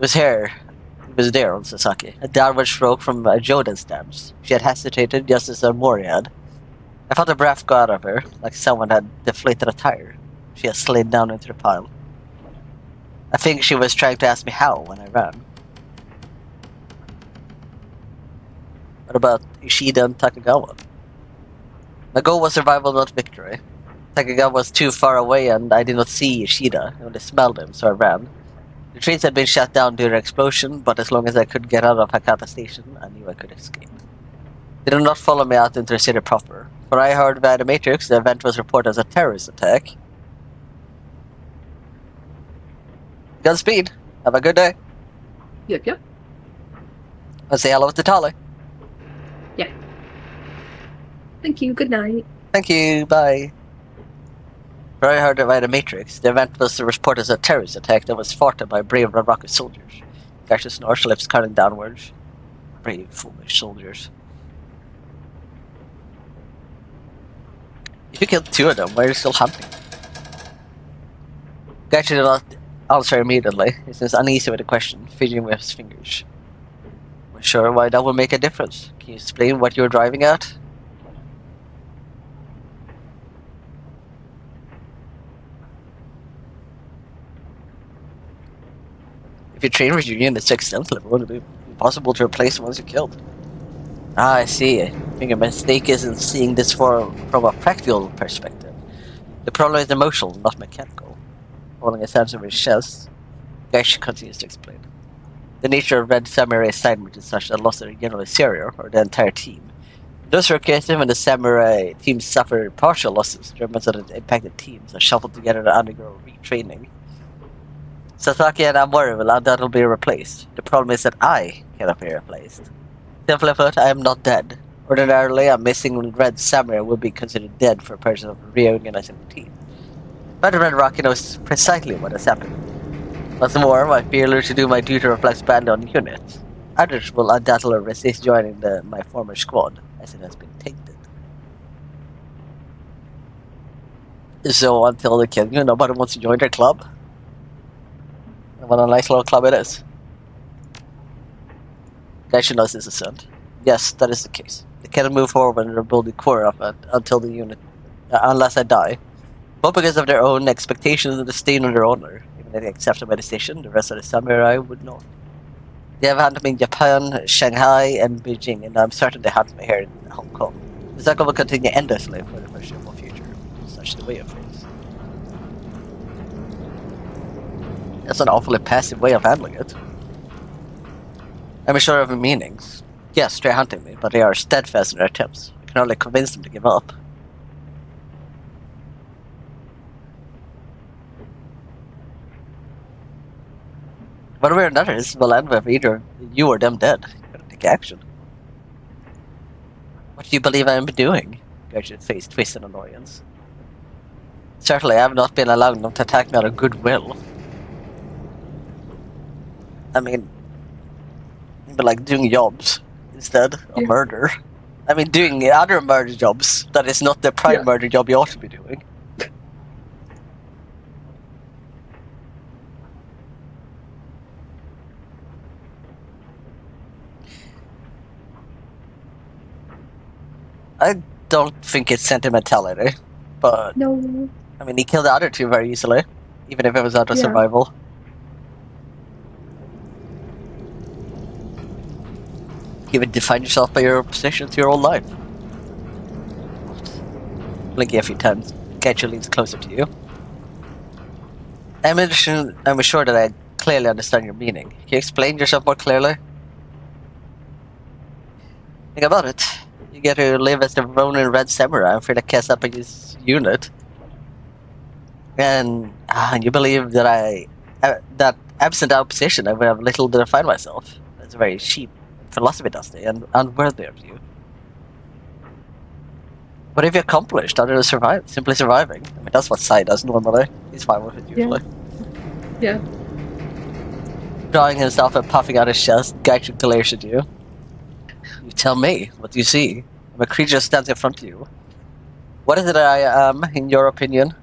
was there on Sasaki, a downward stroke from Joden's stabs. She had hesitated just as Aomori had. I felt a breath go out of her, like someone had deflated a tire. She had slid down into the pile. I think she was trying to ask me how when I ran. What about Ishida and Takagawa? My goal was survival, not victory. Takagawa was too far away and I did not see Ishida. I only smelled him, so I ran. The trains had been shut down during the explosion, but as long as I could get out of Hakata Station, I knew I could escape. They did not follow me out into the city proper. When I heard via the Matrix, the event was reported as a terrorist attack. Godspeed. Have a good day. Yep. I'll say hello to Tali. Yeah. Thank you, good night. Thank you, bye. When I heard via the Matrix, the event was reported as a terrorist attack that was fought by brave Red Rocket soldiers. Gaseous snores, lips curling downwards. Brave, foolish soldiers. If you killed two of them, why are you still hunting? Gachi did not answer immediately. He seems uneasy with the question, fidgeting with his fingers. When sure why that would make a difference. Can you explain what you're driving at? If you train with your units accidentally, would it be impossible to replace the ones you killed? Ah, I see. I think your mistake isn't seeing this from a practical perspective. The problem is emotional, not mechanical. Holding his hands over his chest, Gaish continues to explain. The nature of Red Samurai assignment is such that loss of generally Syria, or the entire team. In those occasions when the Samurai teams suffer partial losses, the remnants of the impacted teams are shuffled together to undergo retraining. Sasaki and Amori will undoubtedly be replaced. The problem is that I cannot be replaced. Simply put, I am not dead. Ordinarily, a missing Red Samurai would be considered dead for a person of reorganizing the team. But Red Rocky knows precisely what has happened. What's more, my failure to do my duty reflects badly on the unit. Others will undoubtedly resist joining my former squad, as it has been tainted. So until they kill you, nobody wants to join their club? And what a nice little club it is. Gaisha knows his assent. Yes, that is the case. They cannot move forward and rebuild the core of it until the unit, unless I die. Both because of their own expectations and the stain on their honor. Even if they accepted my decision, the rest of the samurai would not. They have hunted me in Japan, Shanghai, and Beijing, and I'm certain they hunt me here in Hong Kong. The cycle will continue endlessly for the foreseeable future. Such the way of things. That's an awfully passive way of handling it. I'm sure of the meanings. Yes, they're hunting me, but they are steadfast in their attempts. I can only convince them to give up. One way or another, this will end with either you or them dead. You gotta take action. What do you believe I am doing? Gertrude's face twisted in annoyance. Certainly, I have not been allowing them to attack me out of goodwill. I mean, but like doing jobs instead of murder. I mean, doing other murder jobs that is not the prime murder job you ought to be doing. I don't think it's sentimentality, but No. I mean, he killed the other two very easily, even if it was out of survival. You would define yourself by your position to your own life. Blinking a few times, Gaiju leans closer to you. I'm sure that I clearly understand your meaning. Can you explain yourself more clearly? Think about it. You get to live as the Ronin Red Samurai for the cast up in his unit. And you believe that that absent opposition, I would have little to define myself. That's a very cheap philosophy, Dusty, and unworthy of you. What have you accomplished other than simply surviving? I mean, that's what Sai does normally. He's fine with it usually. Yeah. Drawing himself and puffing out his chest, Gaiju glares at you. You tell me what you see. I'm a creature stands in front of you. What is it I am, in your opinion?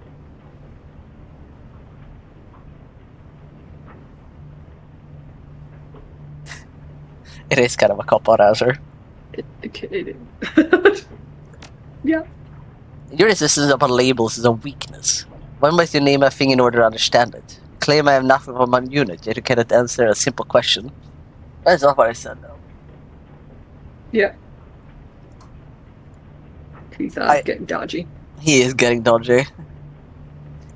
It is kind of a cop-out answer. Yeah. Your insistence upon labels is a weakness. When must you name a thing in order to understand it? Claim I have nothing from my unit, yet you cannot answer a simple question. That's not what I said, though. Yeah. He's getting dodgy. He is getting dodgy.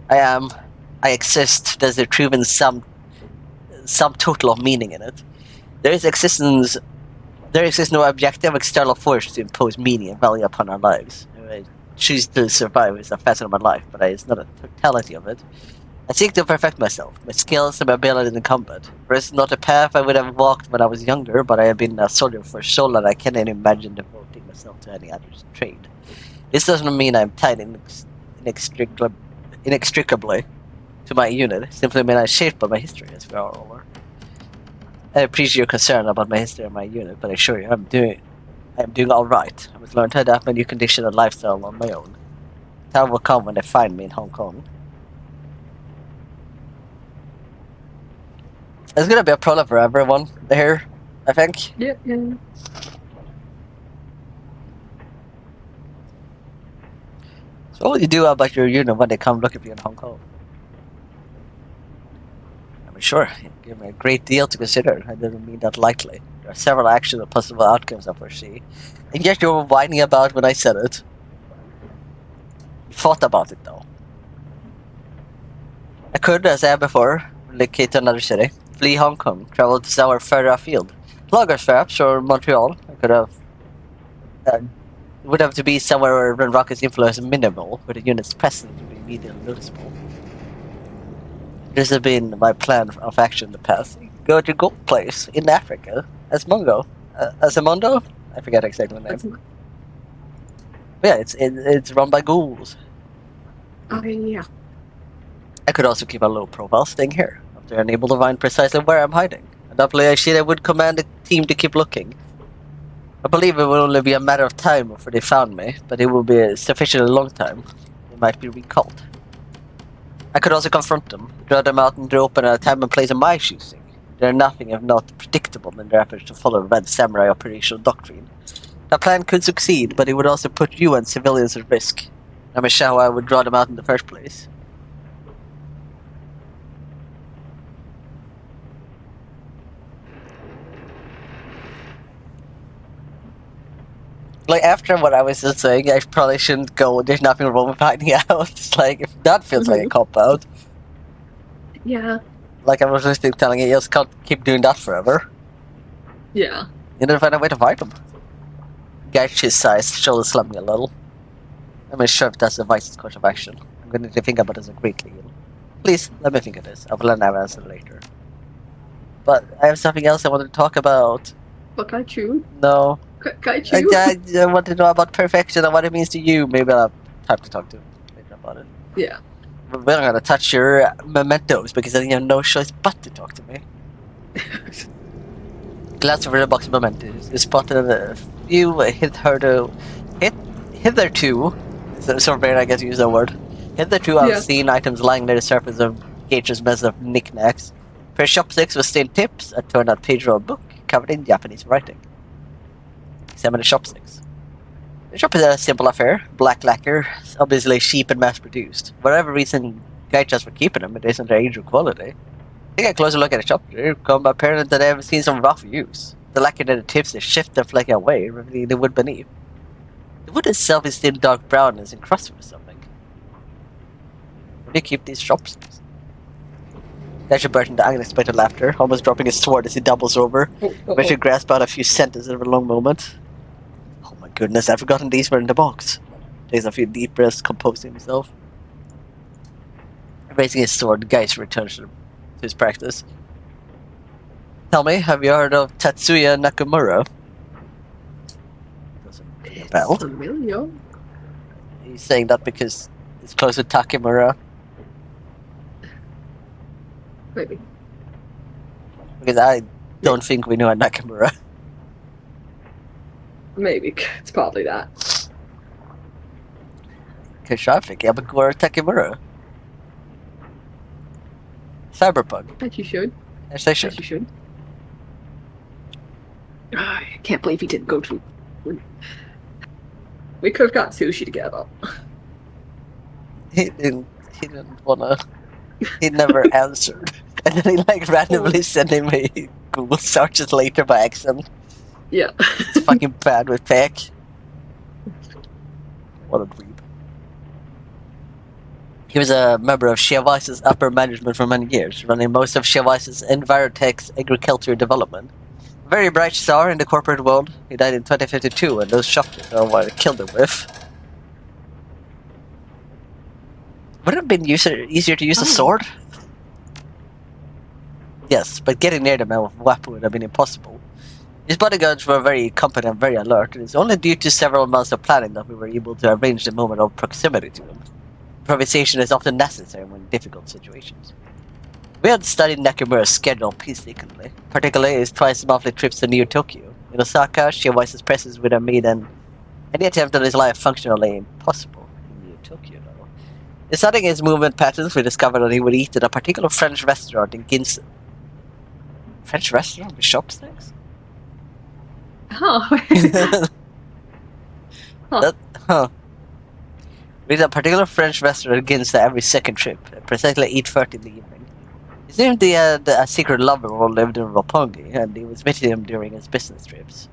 I exist. There's a proven sum total of meaning in it. There exists no objective external force to impose meaning and value upon our lives. I choose to survive is a facet of my life, but it's not a totality of it. I seek to perfect myself, my skills and my ability in combat. For it's not a path I would have walked when I was younger, but I have been a soldier for so long I cannot imagine devoting myself to any other trade. This doesn't mean I'm tied inextricably to my unit. It simply means I'm shaped by my history, as we are all are. I appreciate your concern about my history and my unit, but I assure you I'm doing all right. I must learn to adapt my new condition and lifestyle on my own. Time will come when they find me in Hong Kong. It's gonna be a problem for everyone here. I think. Yeah, yeah. So what will you do about your unit when they come looking for you in Hong Kong? I mean, sure, you give me a great deal to consider. I didn't mean that lightly. There are several actual possible outcomes I foresee. And yet you were whining about when I said it. You thought about it, though. I could, as I had before, relocate to another city, flee Hong Kong, travel to somewhere further afield. Lagos, perhaps, or Montreal. I could have. Uh, it would have to be somewhere where Ren Rocket's influence is minimal, where the unit's presence would be immediately noticeable. This has been my plan of action in the past. Go to Gold Place in Africa as Mongo. As a Mondo? I forget exactly the name. That's Yeah, it's run by ghouls. okay, yeah. I could also keep a low profile staying here, if they're unable to find precisely where I'm hiding. Undoubtedly, I see they would command the team to keep looking. I believe it will only be a matter of time before they found me, but it will be a sufficiently long time. They might be recalled. I could also confront them, draw them out into the open at a time and place of my choosing. They are nothing if not predictable in their efforts to follow Red Samurai operational doctrine. That plan could succeed, but it would also put you and civilians at risk. I'm not sure how I would draw them out in the first place. Like, after what I was just saying, I probably shouldn't go. There's nothing wrong with finding out. It's like, if that feels like a cop out. Yeah, Like, I was just telling you, you just can't keep doing that forever. yeah. You need to find a way to fight them. Gauge his size, shoulders slumping a little. I'm not sure if that's the wisest course of action. I'm going to think about this a great deal. Please, let me think of this. I will learn our answer later. But I have something else I wanted to talk about. But Kaichu, No. Kaichu. I want to know about perfection and what it means to you. Maybe I'll have time to talk to later about it. Yeah. We're not going to touch your mementos because then you have no choice but to talk to me. Glance over the box of mementos. You spotted a few hitherto. So very I guess use that word. Hitherto I've Yeah. seen items lying near the surface of Gator's mess of knickknacks. Pair of chopsticks with stained tips, a torn out page of a book covered in Japanese writing. Examine the chopsticks. The shop is a simple affair. Black lacquer, obviously cheap and mass produced. For whatever reason, Gaichas were keeping them, it isn't their age or quality. Take a closer look at the shop, they become apparent that they have seen some rough use. The lacquer near the tips is shifted and flaking away, revealing the wood beneath. The wood itself is still dark brown and is encrusted with something. Where do you keep these chopsticks? Dasher burst into unexpected laughter, almost dropping his sword as he doubles over. Richard grasped out a few sentences of a long moment. Oh my goodness, I've forgotten these were in the box. Takes a few deep breaths, composing himself. Raising his sword, Geist returns to his practice. Tell me, have you heard of Tatsuya Nakamura? Doesn't ring a bell. Familiar. He's saying that because it's close to Takemura. Maybe. Because I don't think we know a Nakamura. Maybe. It's probably that. Because I'm thinking Abagura Takemura. Cyberpunk. Bet you should. Yes, I Bet should. you should. I can't believe he didn't go to. We could have got sushi together. He didn't wanna. He never answered. And then he like randomly sent him a Google searches later by accident. Yeah. It's fucking bad with Peck. What a dweeb. He was a member of Shiavice's upper management for many years, running most of Shiavice's Envirotech's agriculture development. A very bright star in the corporate world, he died in 2052, and those chocolates are what killed him with. Would it have been easier to use a sword? Yes, but getting near the man with a weapon would have been impossible. His bodyguards were very competent and very alert, and it's only due to several months of planning that we were able to arrange the moment of proximity to him. Improvisation is often necessary in difficult situations. We had studied Nakamura's schedule painstakingly, particularly his twice-monthly trips to New Tokyo. In Osaka, Shiavice's presence would have made any attempt on his life functionally impossible. In New Tokyo, though. In studying his movement patterns, we discovered that he would eat at a particular French restaurant in Ginsen. French restaurant with chopsticks? Oh. Huh. That, huh. With a particular French restaurant against every second trip, precisely 8:30 in the evening. It seemed he had a secret lover who lived in Roppongi, and he was visiting him during his business trips.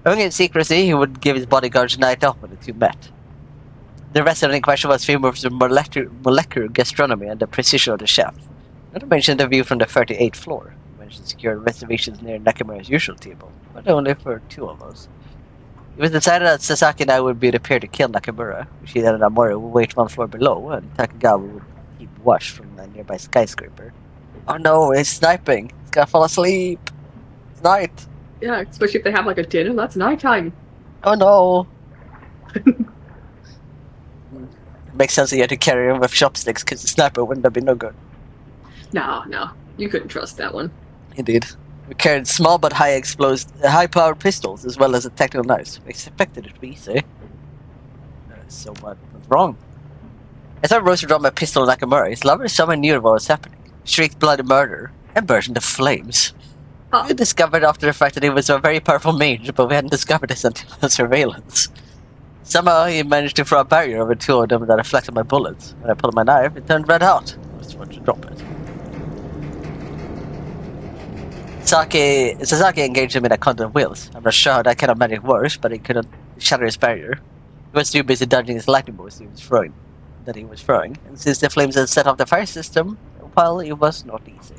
Knowing in secrecy, he would give his bodyguards a night off when the two met. The restaurant in question was famous for molecular gastronomy and the precision of the chef. Not to mention the view from the 38th floor. He managed to secure reservations near Nakamura's usual table, but only for two of us. It was decided that Sasaki and I would be the pair to kill Nakamura, which and Amori would wait one floor below, and Takagawa would keep watch from a nearby skyscraper. Oh no, he's sniping! He's gonna fall asleep! It's night! Yeah, especially if they have like a dinner. That's nighttime. Oh no! Makes sense that you had to carry him with chopsticks, because the sniper wouldn't have been no good. No, you couldn't trust that one. Indeed. We carried small but high-powered pistols, as well as a tactical knives. We expected it to be easy. So what went wrong? As I rose to draw my pistol on Nakamura, his lover suddenly knew what was happening. Shrieked bloody murder, and burst into flames. Oh. We discovered after the fact that he was a very powerful mage, but we hadn't discovered this until the surveillance. Somehow he managed to throw a barrier over two of them that reflected my bullets. When I pulled my knife, it turned red hot. I was about to drop it. Sasaki engaged him in a contest of wills. I'm not sure how that kind of magic works, but he couldn't shatter his barrier. He was too busy dodging his lightning bolts he was throwing, and since the flames had set off the fire system, well, it was not easy.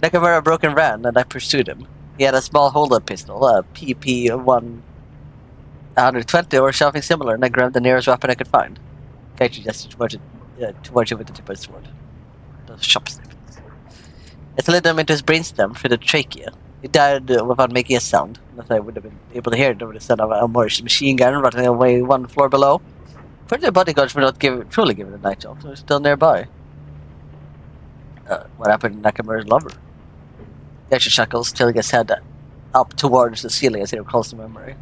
Nakamura broke and ran, and I pursued him. He had a small hold-up pistol, a PP-120 or something similar, and I grabbed the nearest weapon I could find. Kaichi gestured towards it with the tip of his sword. Those chopsticks. It led him into his brainstem through the trachea. He died without making a sound, unless I would have been able to hear it over the sound of a Moorish machine gun running away one floor below. But the bodyguards were not truly given a night off, they were still nearby. What happened to Nakamura's lover? Yashi chuckles, tilting his head up towards the ceiling as he recalls the memory.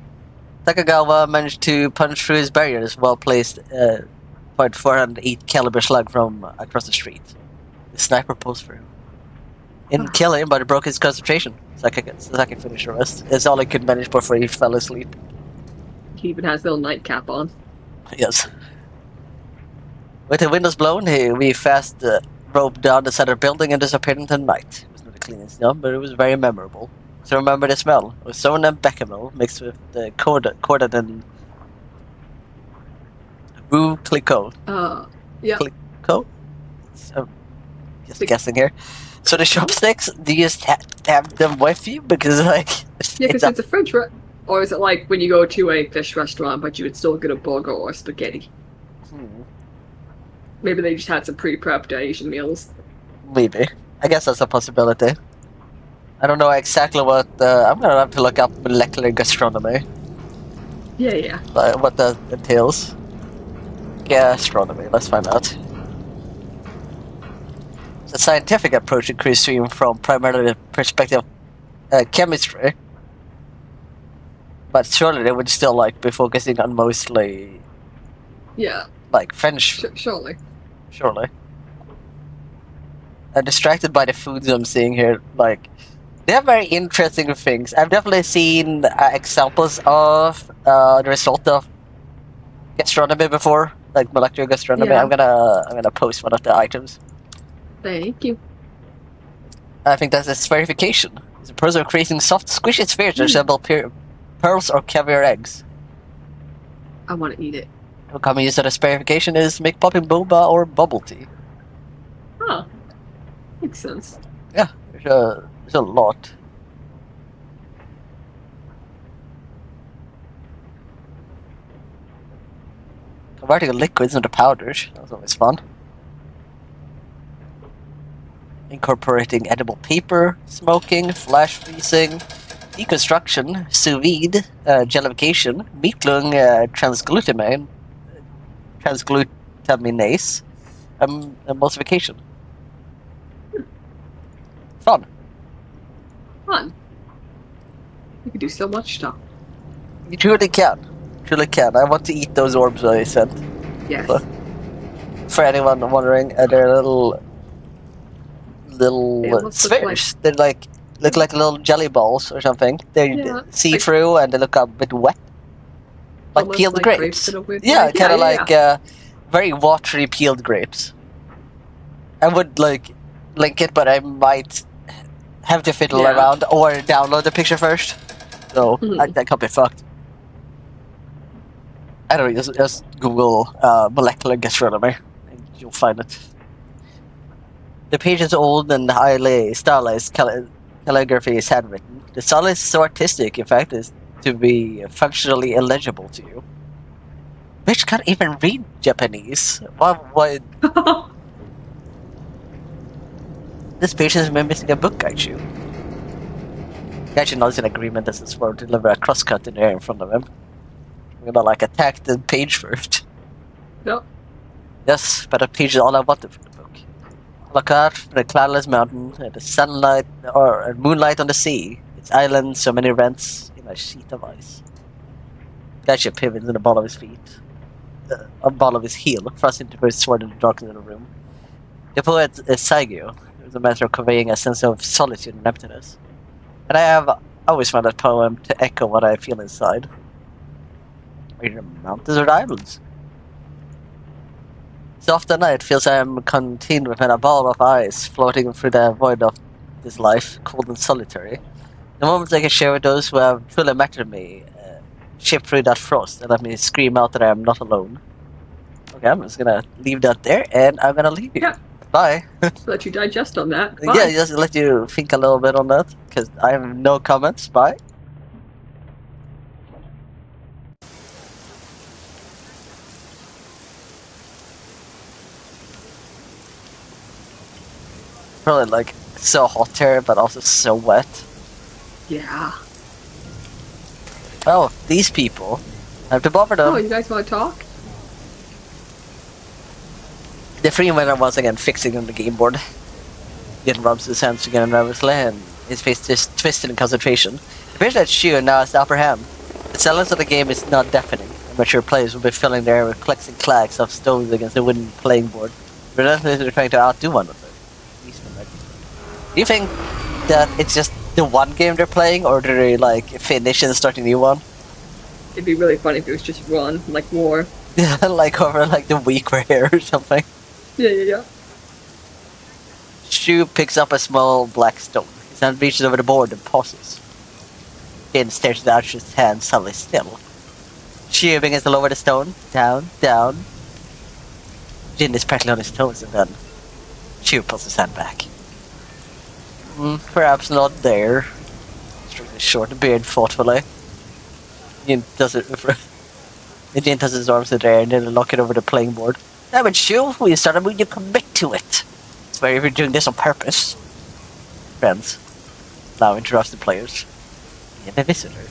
Takagawa managed to punch through his barrier as well-placed .408 caliber slug from across the street. The sniper posed for him. Didn't kill him, but it broke his concentration. Sasaki finished the rest. It's all he could manage before he fell asleep. He even has a little nightcap on. Yes. With the windows blown, we fast roped down the center building and disappeared into the night. It was not the cleanest job, but it was very memorable. So remember the smell. It was someone and bechamel mixed with the cordon and Rue Clicquot. Yeah. Clicquot? So, just guessing here. So the chopsticks, do you just have them with you? Because like... Yeah, because it's a French or is it like when you go to a fish restaurant but you would still get a burger or spaghetti? Maybe they just had some pre-prepped Asian meals. Maybe. I guess that's a possibility. I don't know exactly what... I'm gonna have to look up molecular gastronomy. Yeah. What that entails. Gastronomy, let's find out. It's a scientific approach to cruise stream from primarily the perspective of chemistry. But surely they would still be focusing on mostly... Yeah. French. Surely. I'm distracted by the foods I'm seeing here. They have very interesting things. I've definitely seen examples of the result of gastronomy before, like molecular gastronomy. Yeah. I'm gonna post one of the items. Thank you. I think that's a spherification. It's a process of creating soft, squishy spheres that resemble pearls or caviar eggs. I want to eat it. The common use of the spherification is make popping boba or bubble tea. Huh. Makes sense. Yeah, there's a lot. Converting liquids into powders, that was always fun. Incorporating edible paper, smoking, flash freezing, deconstruction, sous vide, jellification, meat gluing, transglutaminase, emulsification. Fun. You can do so much stuff. You truly can. I want to eat those orbs I sent. Yes. So, for anyone wondering, they're little They almost look spheres. They're look like little jelly balls or something. They're Yeah, see like through and they look a bit wet, like almost peeled like grapes grapes. in a weird Yeah, way. Yeah, kind of yeah, like yeah. very watery peeled grapes. I would like link it, but I might have to fiddle Yeah. around or download the picture first. So Mhm. that could be fucked. I don't know, just Google molecular gastronomy and you'll find it. The page is old and highly stylized calligraphy is handwritten. The style is so artistic, in fact, as to be functionally illegible to you. Bitch can't even read Japanese. Why this patient is missing a book, Gaichu. Gaichu nods in agreement as the sword deliver a crosscut in the air in front of him. We're gonna like attack the page first. Yep. Yes, but a page is all I wanted from the book. Look out for the cloudless mountain, the sunlight or moonlight on the sea. Its islands, so many rents in a sheet of ice. Gaichu pivots in the ball of his feet. A ball of his heel, thrusting to his sword in the darkness of the room. The poet Saigyo is a matter of conveying a sense of solitude and emptiness. And I have always found that poem to echo what I feel inside. Are you the mountains or the islands? So often it feels I am contained within a ball of ice, floating through the void of this life, cold and solitary. The moments I can share with those who have truly mattered to me, chip through that frost and let me scream out that I am not alone. Okay, I'm just gonna leave that there, and I'm gonna leave you. Yeah. Bye. Let you digest on that. Yeah, Bye. just let you think a little bit on that, because I have no comments. Bye. Probably like so hot here, but also so wet. Yeah. Oh, these people. I have to bother them. Oh, you guys want to talk? The free winner once again fixing on the game board. Again rubs his hands again nervously, and his face just twisted in concentration. It appears that Shu now has the upper hand. The silence of the game is not deafening. Mature players will be filling the air with clicks and clacks of stones against the wooden playing board, relentlessly trying to outdo one another. Do you think that it's just the one game they're playing, or do they like finish and start a new one? It'd be really funny if it was just one, like war. Yeah, like over like the week we're here or something. Yeah, yeah, yeah. Shu picks up a small black stone. His hand reaches over the board and pauses. Jin stares down his hand suddenly still. Shu begins to lower the stone. Down, down. Jin is practically on his toes and then Shu pulls his hand back. Perhaps not there. Strokes his short beard thoughtfully. Jin does it and Jin tosses his arms in the air and then lock it over the playing board. Damn it, Shu, we started when you commit to it. It's where you're doing this on purpose. Friends. Now interrupts the players. We have a visitor.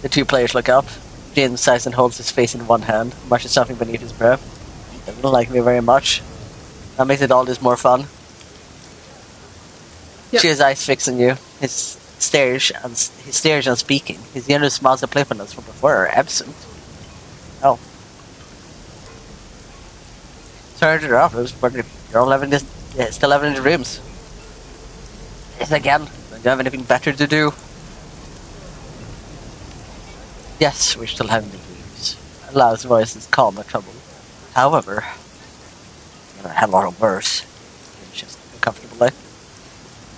The two players look up. Jin sighs and holds his face in one hand, mushes something beneath his breath. He doesn't like me very much. That makes it all this more fun. Yep. His eyes fixed on you. His stares unspeaking. His generous smiles and playfulness from before are absent. Oh. Sorry to interrupt, but you're all having this, still having the dreams. Yes, again. Don't you have anything better to do? Yes, we're still having the dreams. Lau's voice is calm and troubled. However, I had a lot of worse. Just uncomfortably.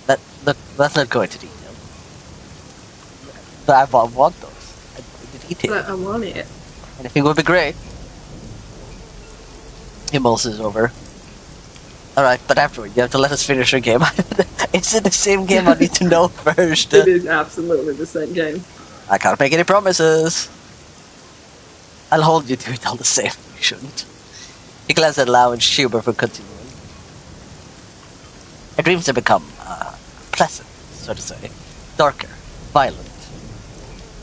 Let's not go into detail. But I want those. The detail. But I want it. Anything would be great. He mulses over. Alright, but afterward, you have to let us finish our game. Is it the same game? I need to know first. It is absolutely the same game. I can't make any promises. I'll hold you to it all the same. You shouldn't. He glanced at Lau and Shu before continuing. Our dreams have become pleasant, so to say. Darker, violent.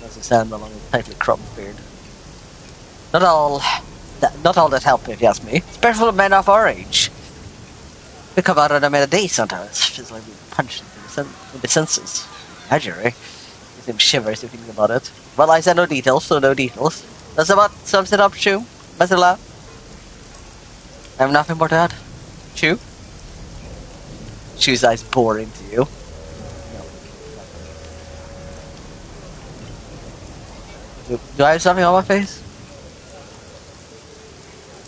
As his hand along his tightly cropped beard. Not all that help, if you ask me. Especially men of our age. We come out of them in a day sometimes. Feels like we're punched in the senses. Imaginary. Makes him shiver as he thinks about it. Well, I said no details, so no details. That's about sums it up, Shu. Mr. Lau. I have nothing more to add. Shu? Shoe's eyes bore into you. No. Do I have something on my face?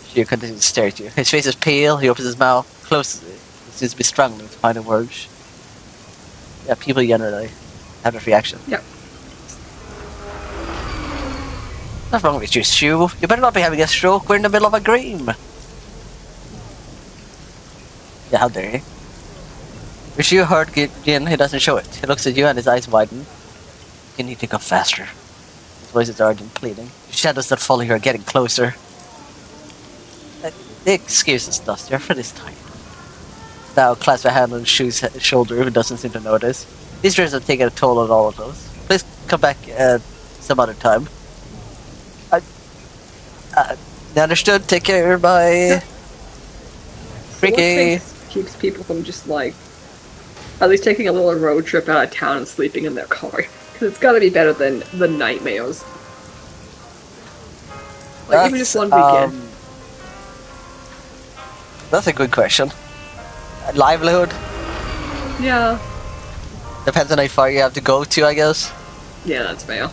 Shoe continues to stare at you. His face is pale, he opens his mouth, closes it. He seems to be struggling to find the words. Yeah, people generally have that reaction. Yep. What's wrong with you, Shoe? You better not be having a stroke. We're in the middle of a game. Yeah, how dare you? If Shoe hurt Jin, he doesn't show it. He looks at you and his eyes widen. You need to go faster. His voice is urgent, pleading. The shadows that follow you are getting closer. The excuses, Dusty. Your friend is tired. Now clasp a hand on Shu's shoulder, who doesn't seem to notice. These drinks are taking a toll on all of us. Please come back some other time. Understood. Take care. Bye. Freaky. What keeps people from just like at least taking a little road trip out of town and sleeping in their car? Because it's got to be better than the nightmares. Like even just one weekend. That's a good question. Livelihood? Yeah. Depends on how far you have to go to, I guess. Yeah, that's fair.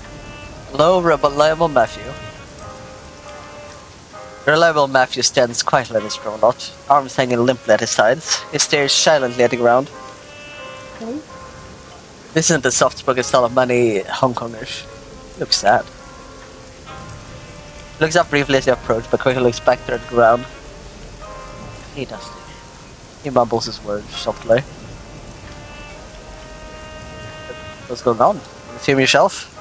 Low, reliable Matthew. Reliable Matthew stands quietly in his throne lot, arms hanging limply at his sides. He stares silently at the ground. Oh. This isn't the soft-spoken style of many Hong Kongers. He looks sad. He looks up briefly as you approach, but quickly looks back to the ground. Hey, Dusty. He mumbles his words softly. What's going on? You see him yourself?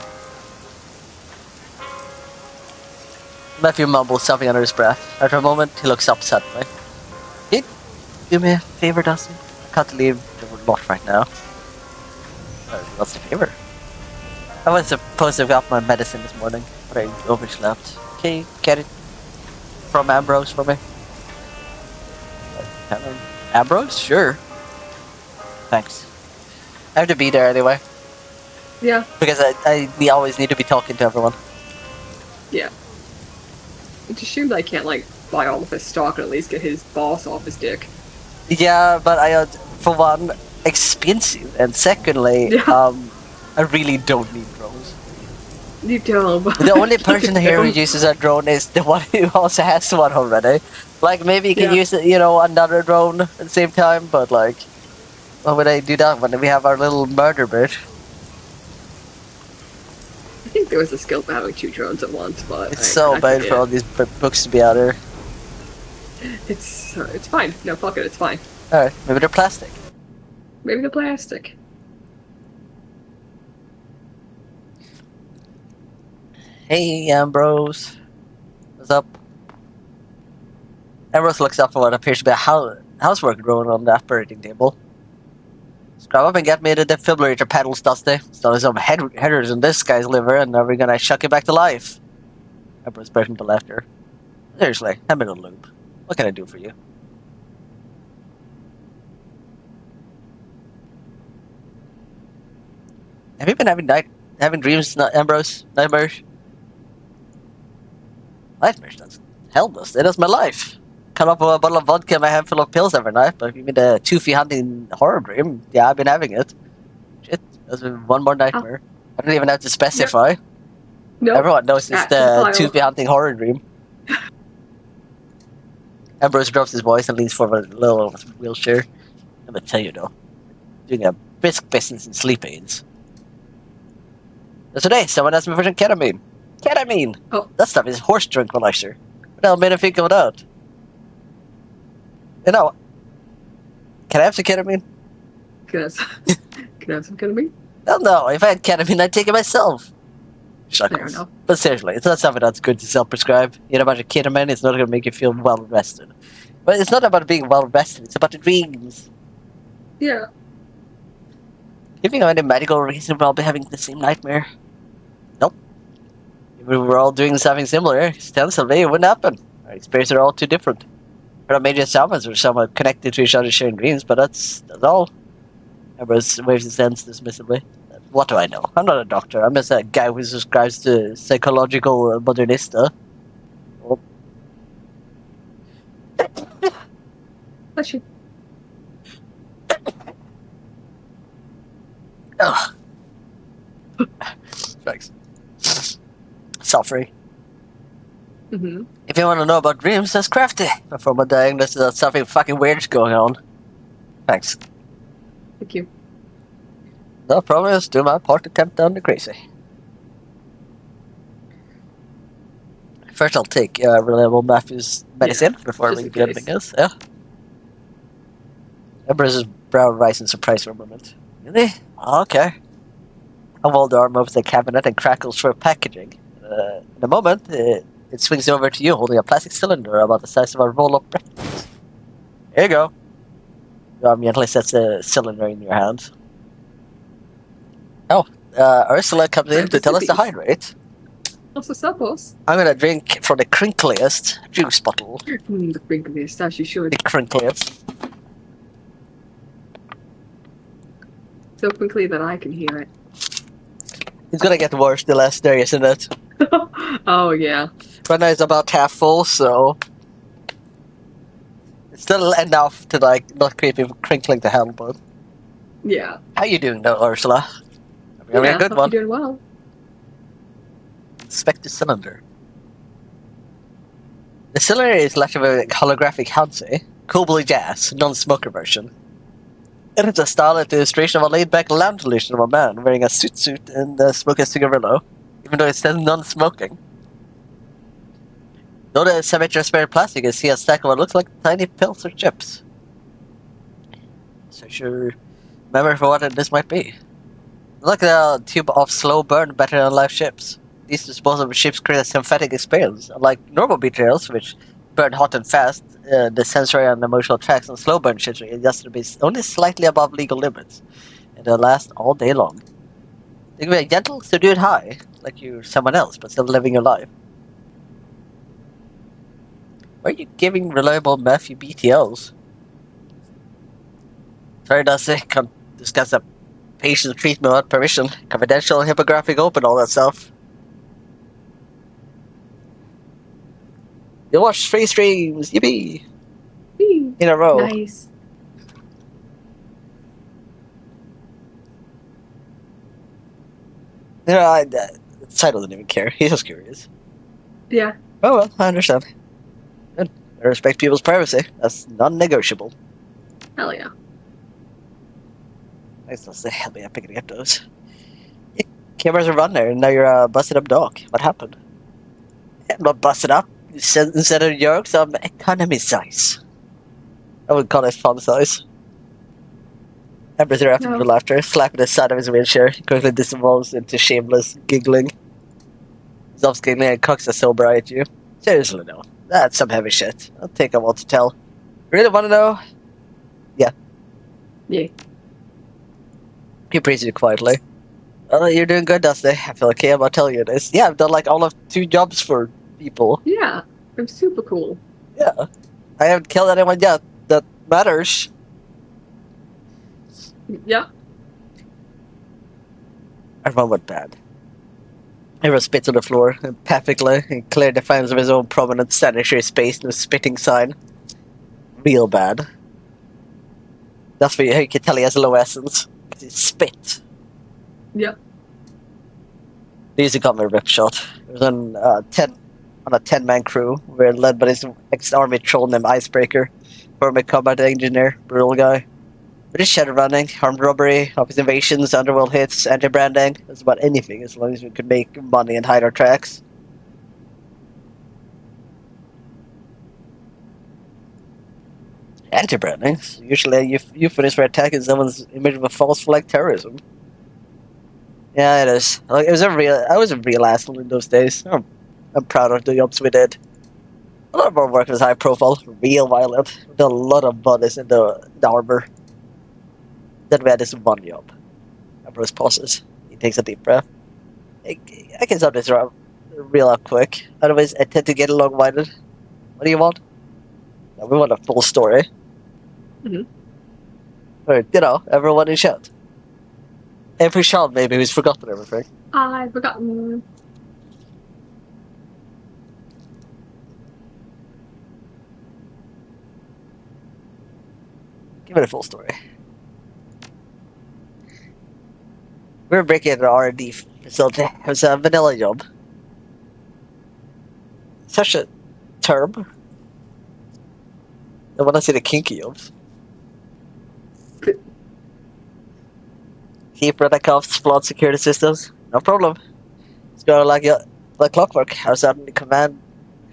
Matthew mumbles something under his breath. After a moment, he looks up suddenly. Hey, do me a favor, Dusty. I can't leave the lot right now. What's the favor? I was supposed to have got my medicine this morning, but I overslept. Can you get it from Ambrose for me? Ambrose? Sure. Thanks. I have to be there anyway. Yeah. Because we always need to be talking to everyone. Yeah. It's a shame that I can't like buy all of his stock and at least get his boss off his dick. Yeah, but for one, expensive, and secondly, Yeah. I really don't need drones. You don't. The only person here who uses a drone is the one who also has one already. Like, maybe you can use, another drone at the same time, but like, why would I do that when we have our little murder bitch? I think there was a skill for having two drones at once, but It's so bad for all these books to be out there. It's fine. No, fuck it. It's fine. Alright, maybe they're plastic. Maybe the plastic. Hey, Ambrose. What's up? Ambrose looks up for what appears to be a housework drone on the operating table. Scrub up and get me the defibrillator pedals, Dusty. So some headers in this guy's liver, and then we're gonna chuck it back to life. Ambrose burst into laughter. Seriously, I'm in a loop. What can I do for you? Have you been having dreams, Ambrose? Nightmares? Nightmares? That's hell, Dusty. That's my life. Cut up with a bottle of vodka and a handful of pills every night, but if you mean the toothy hunting horror dream, yeah, I've been having it. Shit, that's been one more nightmare. I don't even have to specify. No. Everyone knows it's the toothy hunting horror dream. Ambrose drops his voice and leans forward a little over his wheelchair. Let me tell you though, doing a brisk business in sleep aids. So today, someone asked me for some ketamine. Ketamine! Oh. That stuff is horse tranquilizer. What the hell made him think of that? You know, can I have some ketamine? Can I have some ketamine? Hell no, if I had ketamine, I'd take it myself. Fair Shuckles. enough. But seriously, it's not something that's good to self-prescribe. You know, a bunch of ketamine, it's not going to make you feel well-rested. But it's not about being well-rested, it's about the dreams. Yeah. If you know any medical reason we'll all be having the same nightmare? Nope. If we were all doing something similar, ostensibly, it wouldn't happen. Our experiences are all too different. We're not major shamans, we're somewhat connected to each other sharing dreams, but that's all. Ambrose waves his hands dismissively. What do I know? I'm not a doctor. I'm just a guy who subscribes to psychological modernista. Oh. Bless you. Ugh. Thanks. Suffering. Mm-hmm. If you want to know about dreams, that's crafty. Before my dying, there's something fucking weird's going on. Thanks. Thank you. No problem. Just do my part to tamp down the crazy. First, I'll take reliable Matthew's medicine before just we in do anything case. else. Yeah. Embrace's brow rise in surprise for a moment. Really? Okay. A walled arm opens the cabinet and crackles for packaging. In a moment, it swings over to you, holding a plastic cylinder about the size of a roll of breakfast. Here you go. Your arm gently sets the cylinder in your hand. Oh, Ursula comes in to tell us to Recipes. hydrate. Also suppose. I'm gonna drink from the crinkliest juice bottle. The crinkliest, as you The should. crinkliest. So quickly that I can hear it. It's gonna get worse the less there, isn't it? Oh, yeah. Right now it's about half full, so it's still enough to like not creepy crinkling to hell. But Yeah. how you doing, though, Ursula? Having a good Hope one. you're doing well. Inspect the cylinder. The cylinder is like a holographic Hansi, cool blue jazz, non-smoker version. It is a stylized illustration of a laid-back lounge illusion of a man wearing a suit and smoking a cigarillo, even though it says non-smoking. Though the semi-transparent plastic, you see a stack of what looks like tiny pills or chips. Search your memory for what this might be. Look at a tube of slow burn battery on live ships. These disposable ships create a synthetic experience. Unlike normal betrayals, which burn hot and fast, the sensory and emotional tracks on slow burn ships are adjusted to be only slightly above legal limits, and they'll last all day long. They can be a gentle, subdued high, like you're someone else, but still living your life. Why are you giving reliable meth, you BTOs? Sorry, Dusty, can't discuss a patient treatment without permission. Confidential, hippographic open, all that stuff. You watch 3 streams, yippee! In a row. Nice. You know, Saito doesn't even care. He's just curious. Yeah. Oh well, I understand. Good. I respect people's privacy. That's non-negotiable. Hell yeah. Thanks, that's the hell yeah, picking up those. Yeah, cameras are run there, and now you're a busted up dog. What happened? I'm not busted up. Instead of jokes, I'm economy size. I would call it fun size. Ember's erupting No. with laughter, slapping the side of his wheelchair. He quickly disinvolves into shameless giggling. He stops giggling and cocks a sober eye at you. Seriously, no. That's some heavy shit. I'll take a while to tell. Really want to know? Yeah. Yeah. He praises you quietly. Well, you're doing good, Dusty. I feel okay about telling you this. Yeah, I've done like all of 2 jobs for people. Yeah. I'm super cool. Yeah. I haven't killed anyone yet. That matters. Yeah. Everyone went bad. Everyone spits on the floor, perfectly, in clear defiance of his own prominent sanitary space and a spitting sign. Real bad. That's how you can tell he has low essence. Because he spit. Yeah. They used to call me a rip shot. It was on a 10-man crew. We were led by this ex-army troll named Icebreaker. Former combat engineer, brutal guy. We did Shadowrunning, armed robbery, office invasions, underworld hits, anti-branding. That's about anything as long as we could make money and hide our tracks. Anti-branding? Usually a euphemism for attacking someone's image of a false flag terrorism. Yeah, it is. Like, I was a real asshole in those days. I'm proud of the jobs we did. A lot of our work was high profile, real violent, with a lot of bodies in the armor. Then we had this one job. Ambrose pauses. He takes a deep breath. I can stop this real up quick. Otherwise, I tend to get long-winded. What do you want? No, we want a full story. Mhm. Or, everyone in chat. Every child maybe who's forgotten everything. I've forgotten. Give it a full story. We were breaking an R&D facility. It was a vanilla job. Such a term. I want to see the kinky jobs. Keep running cuffs, flawed security systems. No problem. It's going like clockwork. I was out in the command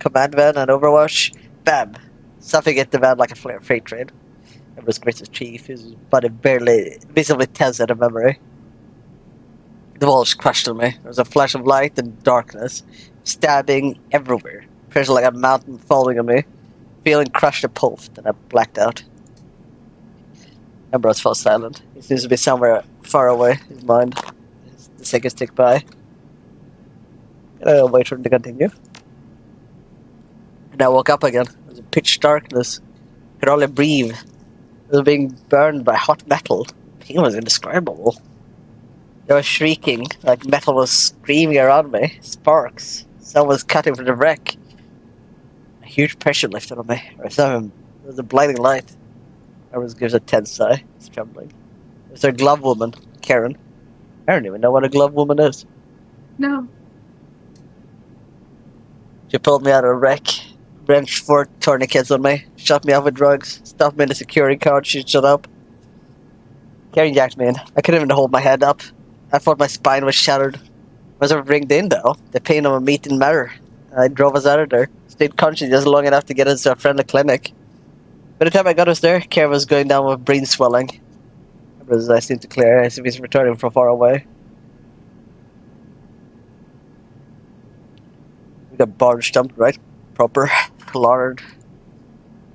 van and Overwatch. Bam! Something hit the van like a freight train. It was Chris's chief, his body barely visibly tense at a memory. The walls crushed on me. There was a flash of light and darkness, stabbing everywhere. Pressure like a mountain falling on me. Feeling crushed and pulsed, and I blacked out. Ambrose fell silent. He seems to be somewhere far away, his mind. The seconds tick by. I'll wait for him to continue. And I woke up again. It was pitch darkness. I could hardly breathe. I was being burned by hot metal. The pain was indescribable. I was shrieking, like metal was screaming around me. Sparks. Someone was cutting from the wreck. A huge pressure lifted on me. I saw him. There was a blinding light. I gives a tense sigh. He's trembling. There's a glove woman, Karen. I don't even know what a glove woman is. No. She pulled me out of a wreck, wrenched 4 tourniquets on me, shot me off with drugs, stuffed me in the security car, she shut up. Karen jacked me in. I couldn't even hold my head up. I thought my spine was shattered. I was ringed in though. The pain of a meat didn't matter. I drove us out of there. Stayed conscious just long enough to get us to a friendly clinic. By the time I got us there, Karen was going down with brain swelling. His eyes seemed to clear as if he's returning from far away. We got barge dumped right proper, slaughtered.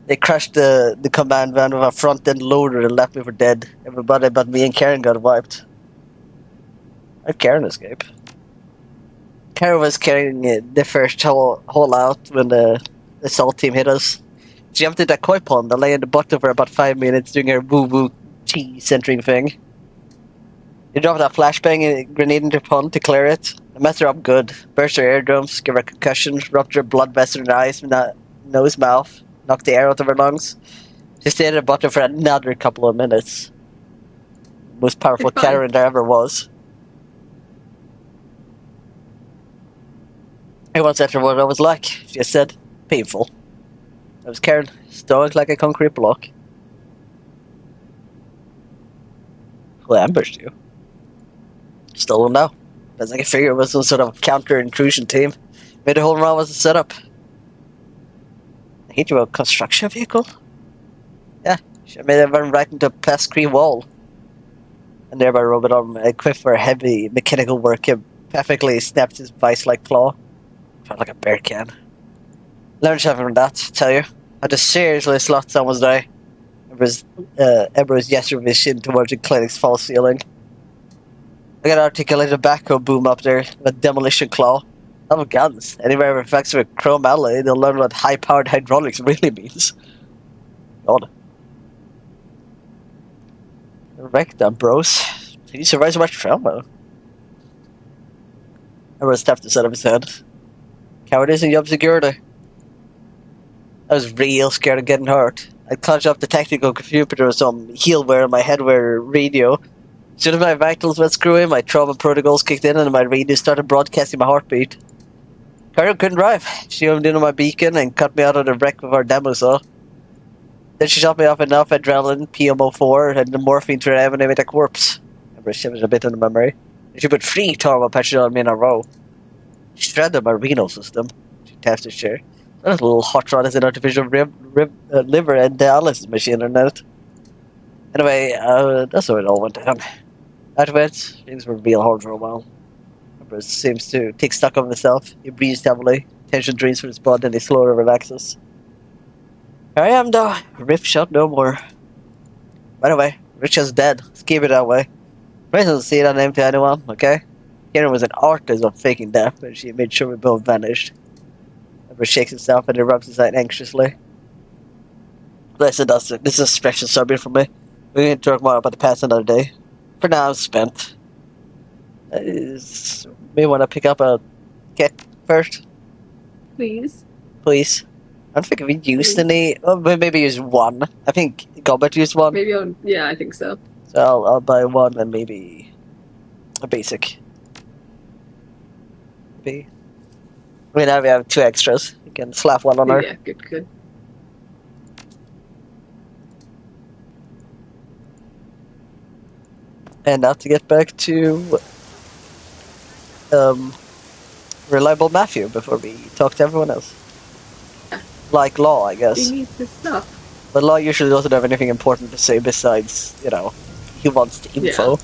They crashed the command van with a front end loader and left me for dead. Everybody but me and Karen got wiped. How'd Karen escape? Karen was carrying the first hole out when the assault team hit us. She jumped into a koi pond and lay in the bottom for about 5 minutes doing her woo-woo chi centering thing. They dropped a flashbang grenade into the pond to clear it. I messed her up good. Burst her eardrums, give her a concussion, ruptured blood vessel in her eyes, nose, mouth, knocked the air out of her lungs. She stayed at the bottom for another couple of minutes. Most powerful Karen there ever was. I once asked her what I was like. She said, painful. I was Karen, stoic like a concrete block. Who ambushed you? Still don't know. As I can figure it was some sort of counter-intrusion team. Maybe the whole round was a setup. I hate you about construction vehicle? Yeah, she made it run right into a plastic wall. A nearby robot arm equipped for heavy mechanical work perfectly snapped his vice-like claw. Felt like a bear can. Learned something from that, tell you. I had to seriously slot someone's eye. Emperor's gestured his shin towards the clinic's false ceiling. I got an articulated backhoe boom up there with a demolition claw. Love guns. Anywhere with effects with chrome alloy, they'll learn what high-powered hydraulics really means. God. Wrecked that, bros. You survived so much trauma. Emperor stepped to set up his head. Cowardice and job security. I was real scared of getting hurt. I clutched up the technical computer with some heelwear and my headwear radio. As soon as my vitals went screwy, my trauma protocols kicked in and my radio started broadcasting my heartbeat. Karen couldn't drive. She homed in on my beacon and cut me out of the wreck with our demo saw. Then she shot me off enough adrenaline, PMO4, and the morphine to reanimate a corpse. I shivers a bit in the memory. She put 3 trauma patches on me in a row. She shredded my renal system. She tapped her chair. That little hot rod is an artificial liver and dialysis machine on it. Anyway, that's how it all went down. Afterwards, things were real hard for a while. Emperor seems to take stock of himself. He breathes heavily. Tension drains from his body and he slowly relaxes. Here I am though. Rip shot no more. By the way, Richard's dead. Let's keep it that way. Please don't say that name to anyone, okay? Karen was an artist of faking death, but she made sure we both vanished. Emperor shakes himself and he rubs his eye anxiously. Listen, Dustin, this is a special subject for me. We can talk more about the past another day. For now, I'm spent. May want to pick up a kit first? Please. Please. I don't think we used any. Oh, maybe use one. I think Gobert used one. Maybe yeah, I think so. So I'll buy one and maybe A basic. B. Now we have 2 extras. You can slap one on her. Yeah, good. And now to get back to reliable Matthew before we talk to everyone else. Like Law, I He guess. needs his stuff. But Law usually doesn't have anything important to say besides, he wants the info. Yeah.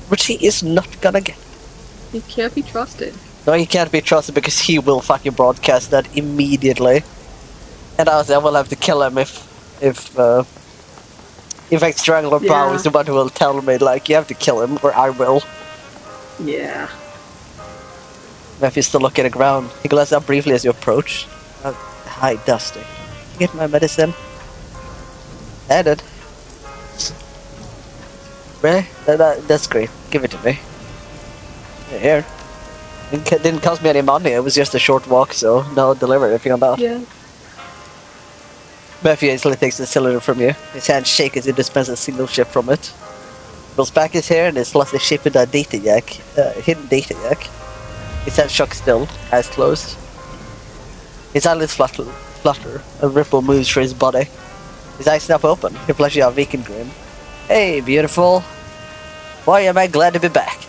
Which he is not gonna get. He can't be trusted. No, he can't be trusted because he will fucking broadcast that immediately. And I will have to kill him if Strangler Bow is the one who will tell me, like, you have to kill him, or I will. Yeah. Matthew's still looking at the ground. He glances up briefly as you approach. Hi, Dusty. Get my medicine. I did. Really? That's great. Give it to me. Here. It didn't cost me any money. It was just a short walk, so no delivery if you're not. Yeah. Matthew easily takes the cylinder from you. His hand shakes as he dispenses a single chip from it. Pulls back his hair and it slots the chip in a hidden data jack. His hand shook still, eyes closed. His eyelids flutter. A ripple moves through his body. His eyes snap open. He flashes you a vacant grin. Hey, beautiful. Boy, am I glad to be back.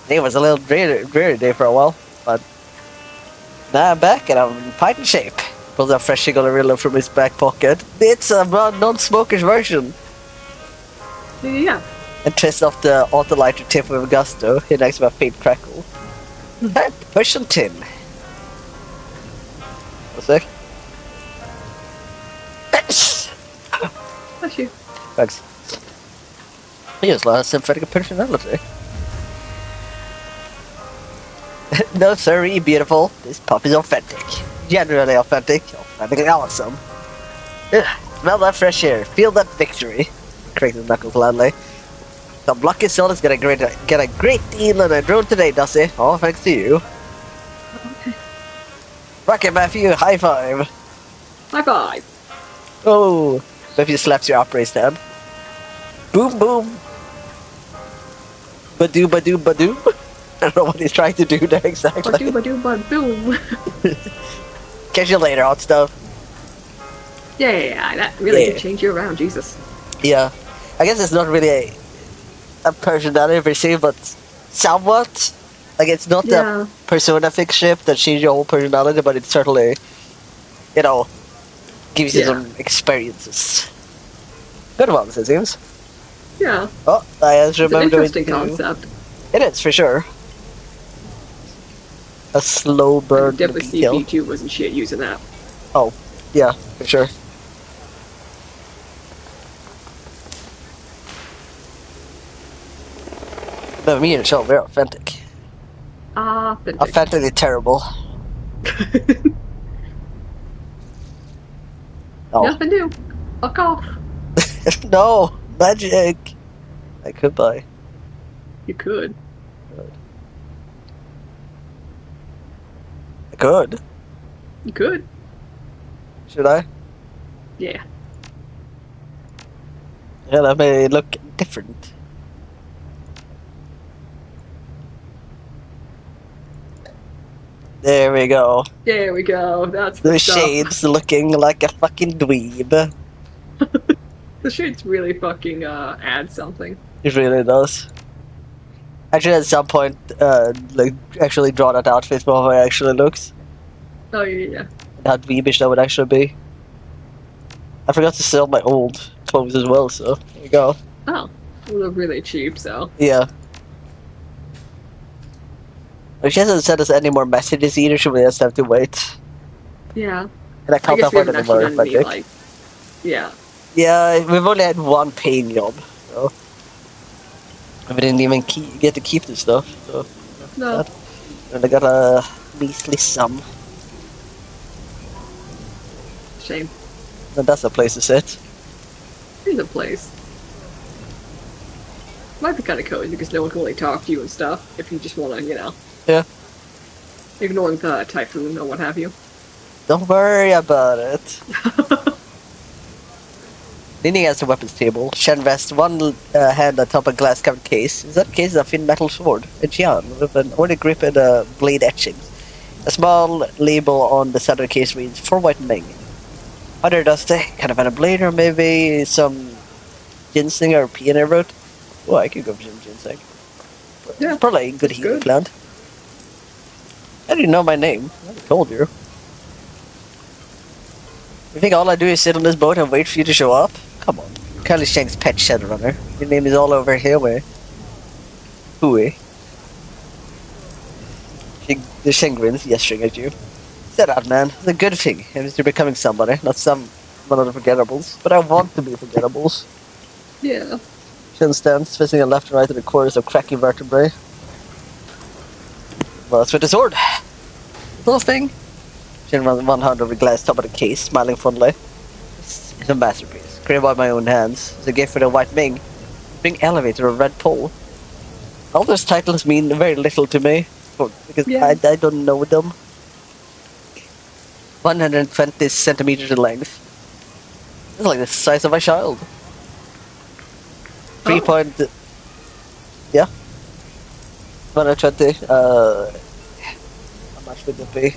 It was a little dreary day for a while, but now I'm back and I'm in fighting shape. Pulls a fresh cigarillo from his back pocket. It's a non-smoker's version. Yeah. And twists off the autolighter tip with gusto. He next to a faint crackle. Time to push some tin. A sec. Bless you. Thanks. He has a lot of sympathetic personality. No sirree, beautiful. This pup is authentic. Generally authentic. Authentically awesome. Ugh, smell that fresh air. Feel that victory. Cracks his knuckles loudly. The lucky soul is gonna get a great deal on a drone today, Dusty. All thanks to you. Rocket Matthew, high five. High five. Oh, Matthew slaps your upraised hand. Boom, boom. Badoo, badoo, badoo. I don't know what he's trying to do there exactly. Badoo, boom. Catch you later, hot stuff. Yeah, that really did change you around, Jesus. Yeah. I guess it's not really a personality per se, but somewhat. Like, it's not a persona fix ship that changed your whole personality, but it certainly, gives you some experiences. Good ones, it seems. Yeah. Oh, I just remember it's an interesting concept. It is, for sure. A slow burn definitely kill. CP2 wasn't shit using that. Oh, yeah, for sure. No, me and Sean, we're authentic. Authentic. Authentically terrible. Oh. Nothing new. Fuck off. No, magic. I could buy. You could. I could. You could. Should I? Yeah. Yeah, that may look different. There we go. There we go. That's the stuff. Shades looking like a fucking dweeb. The shades really fucking add something. It really does. Actually, at some point, actually draw that outfit for how it actually looks. Oh, yeah. And how dweebish that would actually be. I forgot to sell my old clothes as well, so there you go. Oh. They look really cheap, so. Yeah. She hasn't sent us any more messages either, so we just have to wait. Yeah. And I can't afford it anymore, I think. Like, yeah. Yeah, we've only had one paying job, so. We didn't even get to keep the stuff, so. No. And I got a measly sum. Shame. And that's a place to sit. Here's a place. Might be kind of cozy because no one can really talk to you and stuff if you just want to, Yeah. ignoring the typhoon or what have you. Don't worry about it. Leaning against the weapons table, Shen rests one hand atop a glass-covered case. Inside the case is a thin metal sword, a Jian, with an ornate grip and blade etchings. A small label on the center case reads, "For White Ming." Other dusty, kind of a blade, or maybe some ginseng or peony root. Oh, I could go for some ginseng. Yeah, It's probably a good it's healing good. plant. How do you know my name? I told you. You think all I do is sit on this boat and wait for you to show up? Come on. Kylie Shank's pet Shadowrunner. Your name is all over here, where? Hooey. The Shen grins, gesturing at you. Set out, man. It's a good thing. It is you're becoming somebody, not some one of the forgettables. But I want to be forgettables. Yeah. Shen stands, facing a left and right to the corners of cracking vertebrae. Well, that's with the sword. Little thing. Shen runs one hand over the glass top of the case, smiling fondly. It's a masterpiece, created by my own hands. It's a gift for the White Ming. Bring elevator or red pole. All those titles mean very little to me, because Yeah. I don't know them. 120 centimeters in length. It's like the size of a child. 3 Oh. point... Yeah. 120, how much would it be?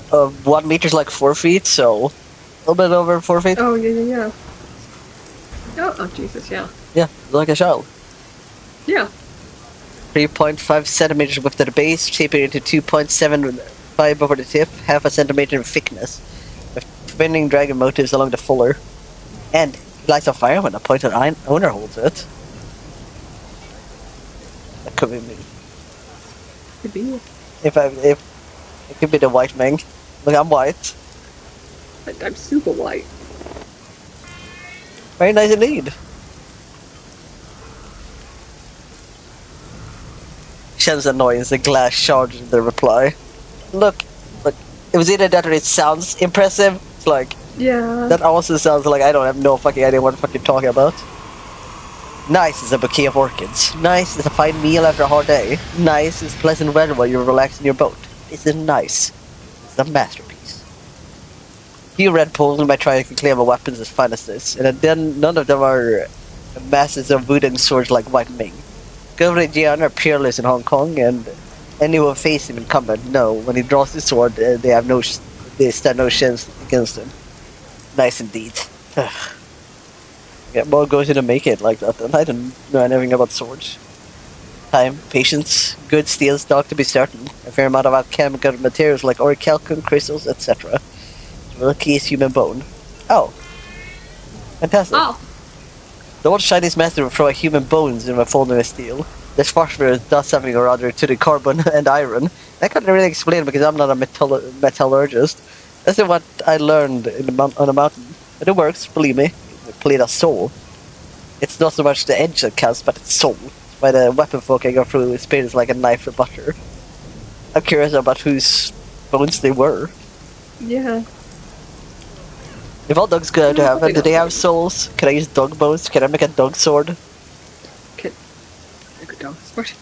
1 meter's like 4 feet, so a little bit over 4 feet. Oh, yeah. Oh, Jesus, yeah. Yeah, like a child. Yeah. 3.5 centimeters width at the base, shaping into 2.75 over the tip, half a centimeter in thickness, with spinning dragon motifs along the fuller. And it lights on fire when the pointed owner holds it. That could be me. Could be. If it could be the White Ming. Look, I'm white. I'm super white. Very nice indeed. Shen's annoyance, the glass charged in the reply. Look, it was either that or it sounds impressive. It's like, Yeah. that also sounds like I don't have no fucking idea what the fuck you're talking about. Nice is a bouquet of orchids. Nice is a fine meal after a hard day. Nice is pleasant weather while you're relaxed in your boat. This is nice. It's a masterpiece. Few red poles might try to claim a weapons as fine as this, and then none of them are masses of wooden swords like White Ming. Governor and Jian are peerless in Hong Kong, and anyone facing him in combat know when he draws his sword, they stand no chance against him. Nice indeed. Yeah, what goes into make it like that then? I don't know anything about swords. Time, patience, good steel stock to be certain, a fair amount of alchemical materials like orichalcum, crystals, etc. The key is human bone. Oh. Fantastic. Oh. The old Chinese master would throw a human bones in a folding of steel. This phosphorus does something or other to the carbon and iron. I can't really explain because I'm not a metallurgist. That's what I learned on a mountain. But it works, believe me. It played a soul. It's not so much the edge that counts, but its soul. By the weapon folk I go through, its spear is like a knife for butter. I'm curious about whose bones they were. Yeah. If all dogs go to heaven, Probably do they not. have souls? Can I use dog bones? Can I make a dog sword? Could. I could dog sport.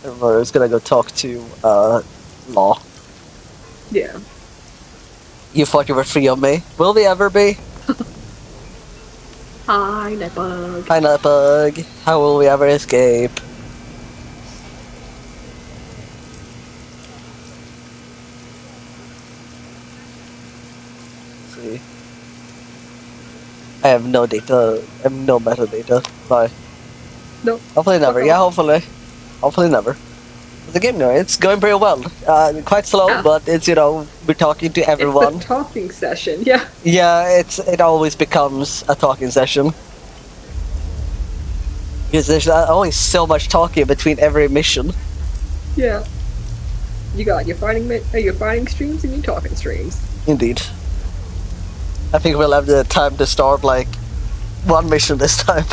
I was gonna go talk to, Law. Yeah. You thought you were free of me. Will we ever be? Hi, Nightbug. Hi, Nutbug. How will we ever escape? Let's see. I have no data. I have no metadata. Bye. No. Hopefully never. Fuck Yeah, off. hopefully never. The game going. It's going pretty well. Quite slow, Yeah. but it's, we're talking to everyone. It's the talking session. Yeah. Yeah, it always becomes a talking session. Because there's always so much talking between every mission. Yeah. You got your fighting streams and your talking streams. Indeed. I think we'll have the time to start like one mission this time.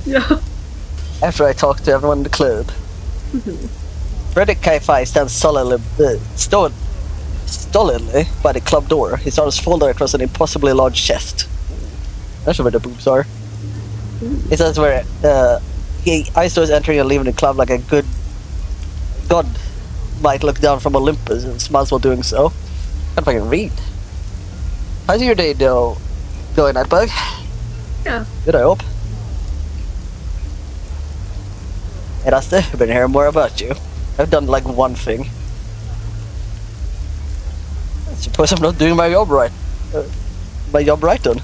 Yeah. After I talk to everyone in the club. Frederick Kai-Fi stands stolidly by the club door, his arms folded across an impossibly large chest. That's where the boobs are. He says where he eyes towards entering and leaving the club like a good god might look down from Olympus, and might as well doing so. Can't fucking read. How's your day, though? Going, Nightbug? Yeah. Good, I hope. Hey, Dusty, I've been hearing more about you. I've done like one thing. I suppose I'm not doing my job right. My job right done.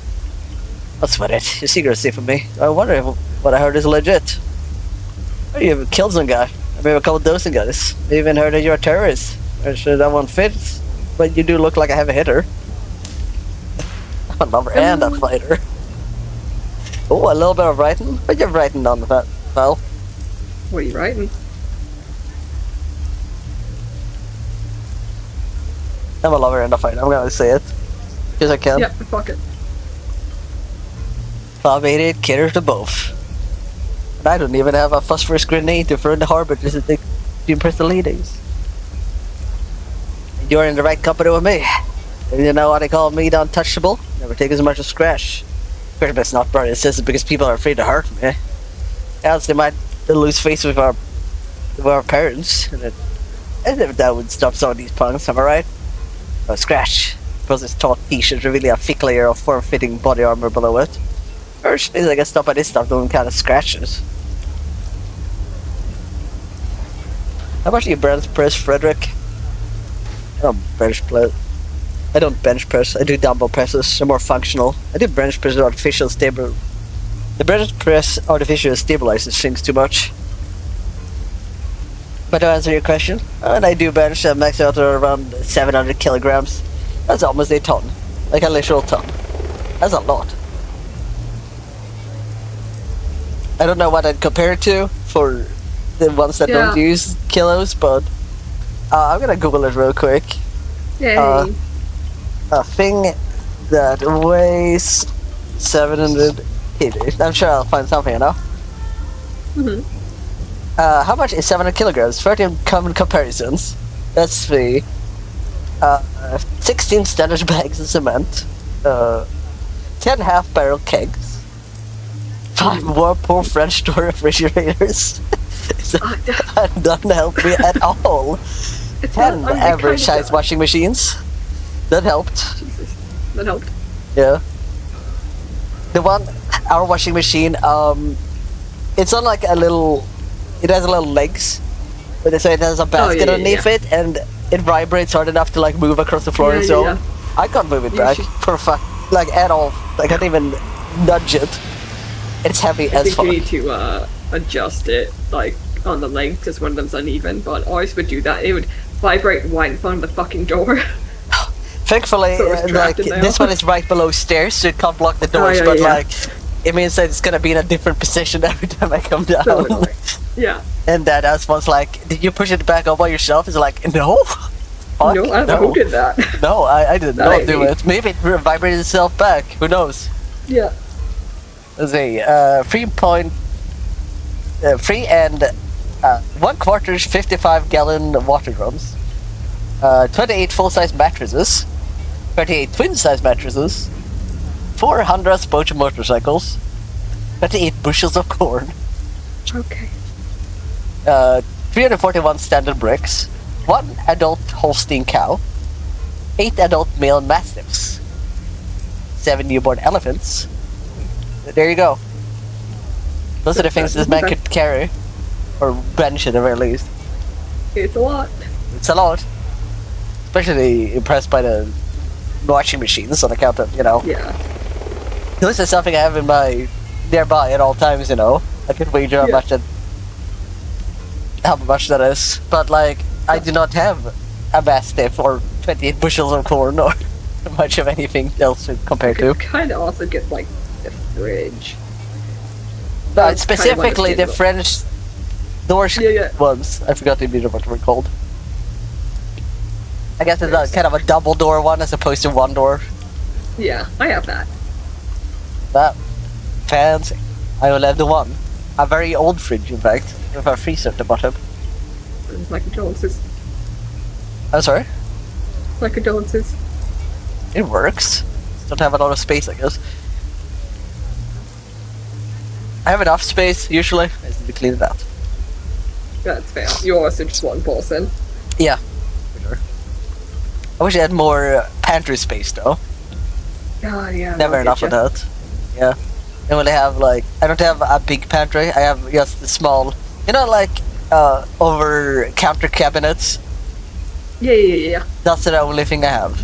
That's about it. Your secrecy for me. I wonder if what I heard is legit. Oh, you have killed some guy. Maybe a couple dozen guys. I even heard that you're a terrorist. I'm sure that one fits. But you do look like a heavy hitter. I'm a lover and a fighter. Oh, a little bit of writing? What you writing on that, pal? What are you writing? I'm a lover and a fighter. I'm gonna say it. Because I can. Yeah, fuck it. 588 caters to both. And I don't even have a phosphorus grenade to throw in the harbor just to impress the ladies. You're in the right company with me. And you know what they call me, the untouchable? Never take as much as scratch. Pretty much not brother and sister because people are afraid to hurt me. Else they might lose face with our parents. And if that would stop some of these punks, am I right? Oh, scratch. Because this taut t-shirt revealing a thick layer of form-fitting body armor below it. First is I can stop at this stuff doing kind of scratches. How much do you bench press, Frederick? I don't bench press. I don't bench press. I do dumbbell presses. They're more functional. I do bench press with artificial stable. The bench press artificially stabilizes things too much. But to answer your question, and I do bench max out around 700 kilograms. That's almost a ton. Like a literal ton. That's a lot. I don't know what I'd compare it to for the ones that don't use kilos, but I'm gonna Google it real quick. Yay. A thing that weighs 700 kg. I'm sure I'll find something, you know? How much is 700 kilograms? 13 common comparisons. Let's see. 16 standard bags of cement. 10 half-barrel kegs. 5 Whirlpool French door refrigerators. That doesn't help me at all. 10 average size washing machines. That helped. Jesus. That helped. Yeah. The one, our washing machine, it's on like a little, it has little legs. But so it has a basket underneath it, and it vibrates hard enough to like move across the floor and so I can't move it back for like at all. I can't even nudge it. It's heavy as fuck. I think you need to adjust it like on the length because one of them's uneven, but I always would do that. It would vibrate right in front of the fucking door. Thankfully, like this one is right below stairs, so it can't block the doors. Like, it means that it's gonna be in a different position every time I come down. So yeah. And that one's like, did you push it back up by yourself? It's like, no. Fuck, no, I don't know who did that. No, I did not do it. Maybe it vibrated itself back. Who knows? Yeah. Let's see. 3 and 1/4 55-gallon water drums. 28 full-size mattresses. 38 twin-size mattresses. 4 Honda Sport motorcycles. 28 bushels of corn. Okay. 341 standard bricks. 1 adult Holstein cow. 8 adult male mastiffs. 7 newborn elephants. There you go. Those are the things this man could carry. Or bench at the very least. It's a lot. It's a lot. Especially impressed by the washing machines on account of, you know. Yeah. This is something I have in my nearby at all times, you know. I could wager how much that is. But like, I do not have a mastiff or 28 bushels of corn or much of anything else to compare to. Kind of also get like the fridge. No, specifically the French doors ones. I forgot the immediate what they were called. I guess it's kind of a double door one as opposed to one door. Yeah, I have that. That fancy. I will have the one. A very old fridge, in fact, with a freezer at the bottom. My condolences. I'm sorry? My condolences. It works. Just don't have a lot of space, I guess. I have enough space, usually. I just need to clean it out. That's fair. You're also just one person. Yeah, for sure. I wish I had more pantry space though. Oh yeah. Never I'll enough get of ya. that. Yeah. I only have like I don't have a big pantry. I have just the small, like over counter cabinets. Yeah. That's the only thing I have.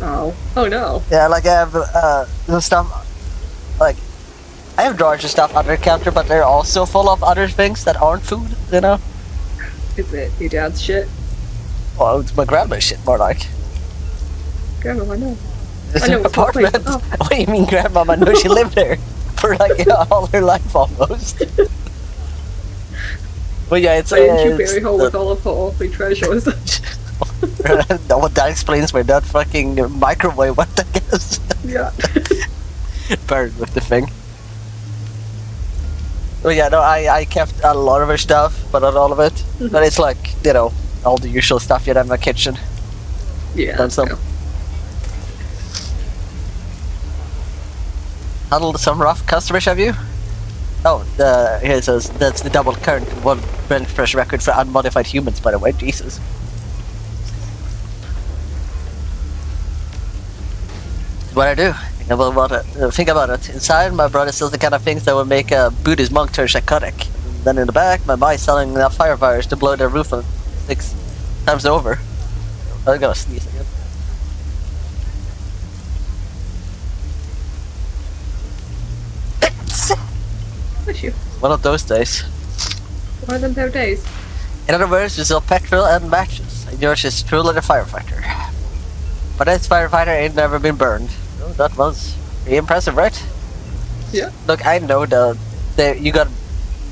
Oh. Oh no. Yeah, like I have the stuff like I have drawers and stuff under the counter, but they're also full of other things that aren't food. Is it your dad's shit? Well, it's my grandma's shit more like. Grandma, I know. It's I know an it's not apartment. like- oh. What do you mean, grandma? I know she lived there for like all her life almost. But yeah, it's The incubator hole with all of her awfully treasures. Well, that explains where that fucking microwave went, I guess. Yeah. Burned with the thing. Well, yeah, no, I kept a lot of her stuff, but not all of it. But it's like, all the usual stuff you'd have in the kitchen. Yeah. Done some. Handled some rough customers, have you? Oh, here it says that's the double current one bench press record for unmodified humans, by the way. Jesus. What I do? Think about it. Inside, my brother sells the kind of things that would make a Buddhist monk turn psychotic. And then in the back, my boy's selling enough firefighters to blow their roof on 6 times over. I'm gonna sneeze again. Bless you. One of those days. One of them there days. In other words, we sell petrol and matches, and yours is truly the firefighter. But this firefighter ain't never been burned. Oh, that was pretty impressive, right? Yeah. Look, I know you got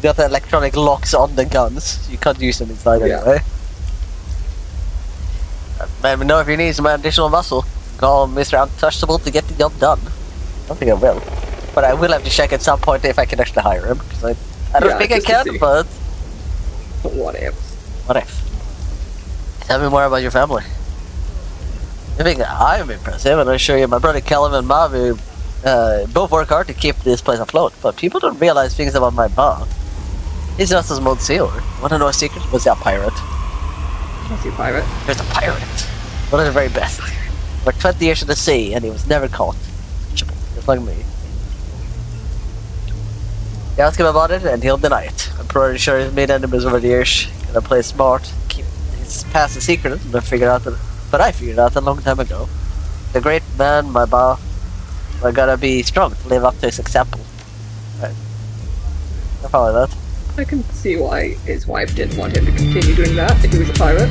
the electronic locks on the guns. You can't use them inside anyway. Let me know if you need some additional muscle. Call Mr. Untouchable to get the job done. I don't think I will. But I will have to check at some point if I can actually hire him. Because I don't think I just to can, see. but What if? what if? Tell me more about your family. I think I'm impressive, and I assure you, my brother Callum and Mavi both work hard to keep this place afloat. But people don't realize things about my boss. He's just a small sailor. Wanna know a secret? Was he a pirate? What's your pirate? He was a pirate. One of the very best. Worked 20 years in the sea, and he was never caught. Just like me. You ask him about it, and he'll deny it. I'm pretty sure he's made enemies over the years. Gonna play smart, keep his past a secret, and I figured out a long time ago. The great man, my boss, I gotta be strong to live up to his example. Right. I follow that. I can see why his wife didn't want him to continue doing that if he was a pirate.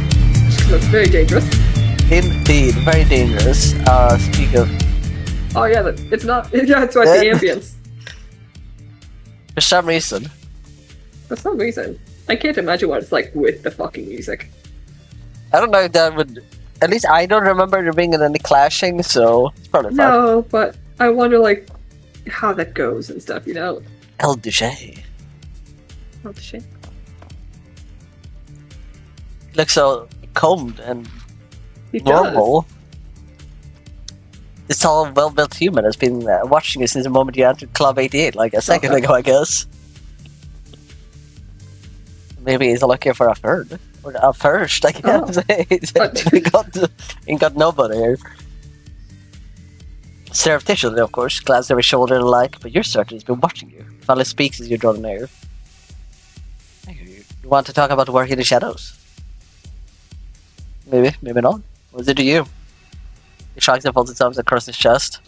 That's very dangerous. Indeed, very dangerous. Speak of... Oh yeah, it's not. Yeah, it's right. The ambience. For some reason. For some reason, I can't imagine what it's like with the fucking music. I don't know if that would... At least I don't remember there being any clashing, so it's probably fine. No, but I wonder like how that goes and stuff. El Duché. Oh shit. Looks so combed and He normal. This tall, well-built human has been watching you since the moment you entered Club 88, like a second ago, I guess. Maybe he's looking for a third. Or a first, I guess. He got nobody here. Surreptitiously, of course, glance over his shoulder and like, but you're certain he's been watching you. Finally speaks as you draw near. You want to talk about work in the shadows? Maybe, maybe not. What does it to you? He shrugs and folds his arms across his chest.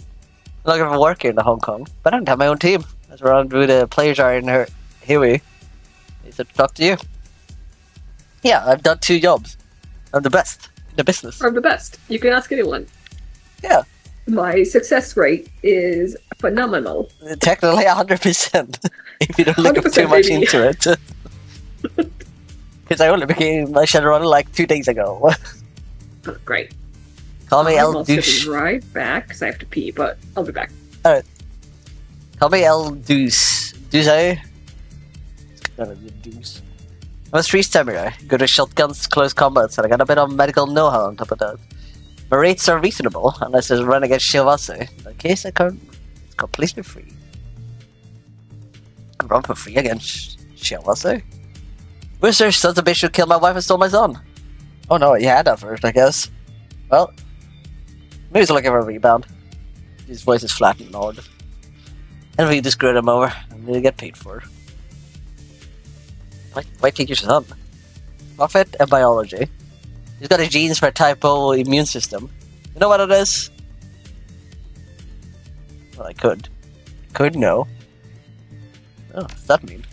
I'm looking for work here in Hong Kong, but I don't have my own team. That's around who the players are in her Huey. He said to talk to you. Yeah, I've done 2 jobs. I'm the best in the business. I'm the best. You can ask anyone. Yeah. My success rate is phenomenal. Technically 100%. If you don't look 100%, too much baby. into it. Because I only became a Shadowrun like 2 days ago. Oh, great. Call me El I'll be Douche. right back because I have to pee, but I'll be back. Alright. Call me El Deuce. Deuce, eh? Deuce. I'm a street samurai. Good with shotguns, close combats, and I got a bit of medical know-how on top of that. My rates are reasonable, unless it's run against Shilvase. In that case, I can't completely free. Run for free against Shilvase? Wizards, sons of bitch who killed my wife and stole my son. Oh no, he had that first, I guess. Well, maybe he's looking for a rebound. His voice is flat and loud. And we just screwed him over, and we get paid for it. Why take your son? Profit and biology. He's got the genes for a type O immune system. You know what it is? Well, I could. Could know. Oh, what's that mean?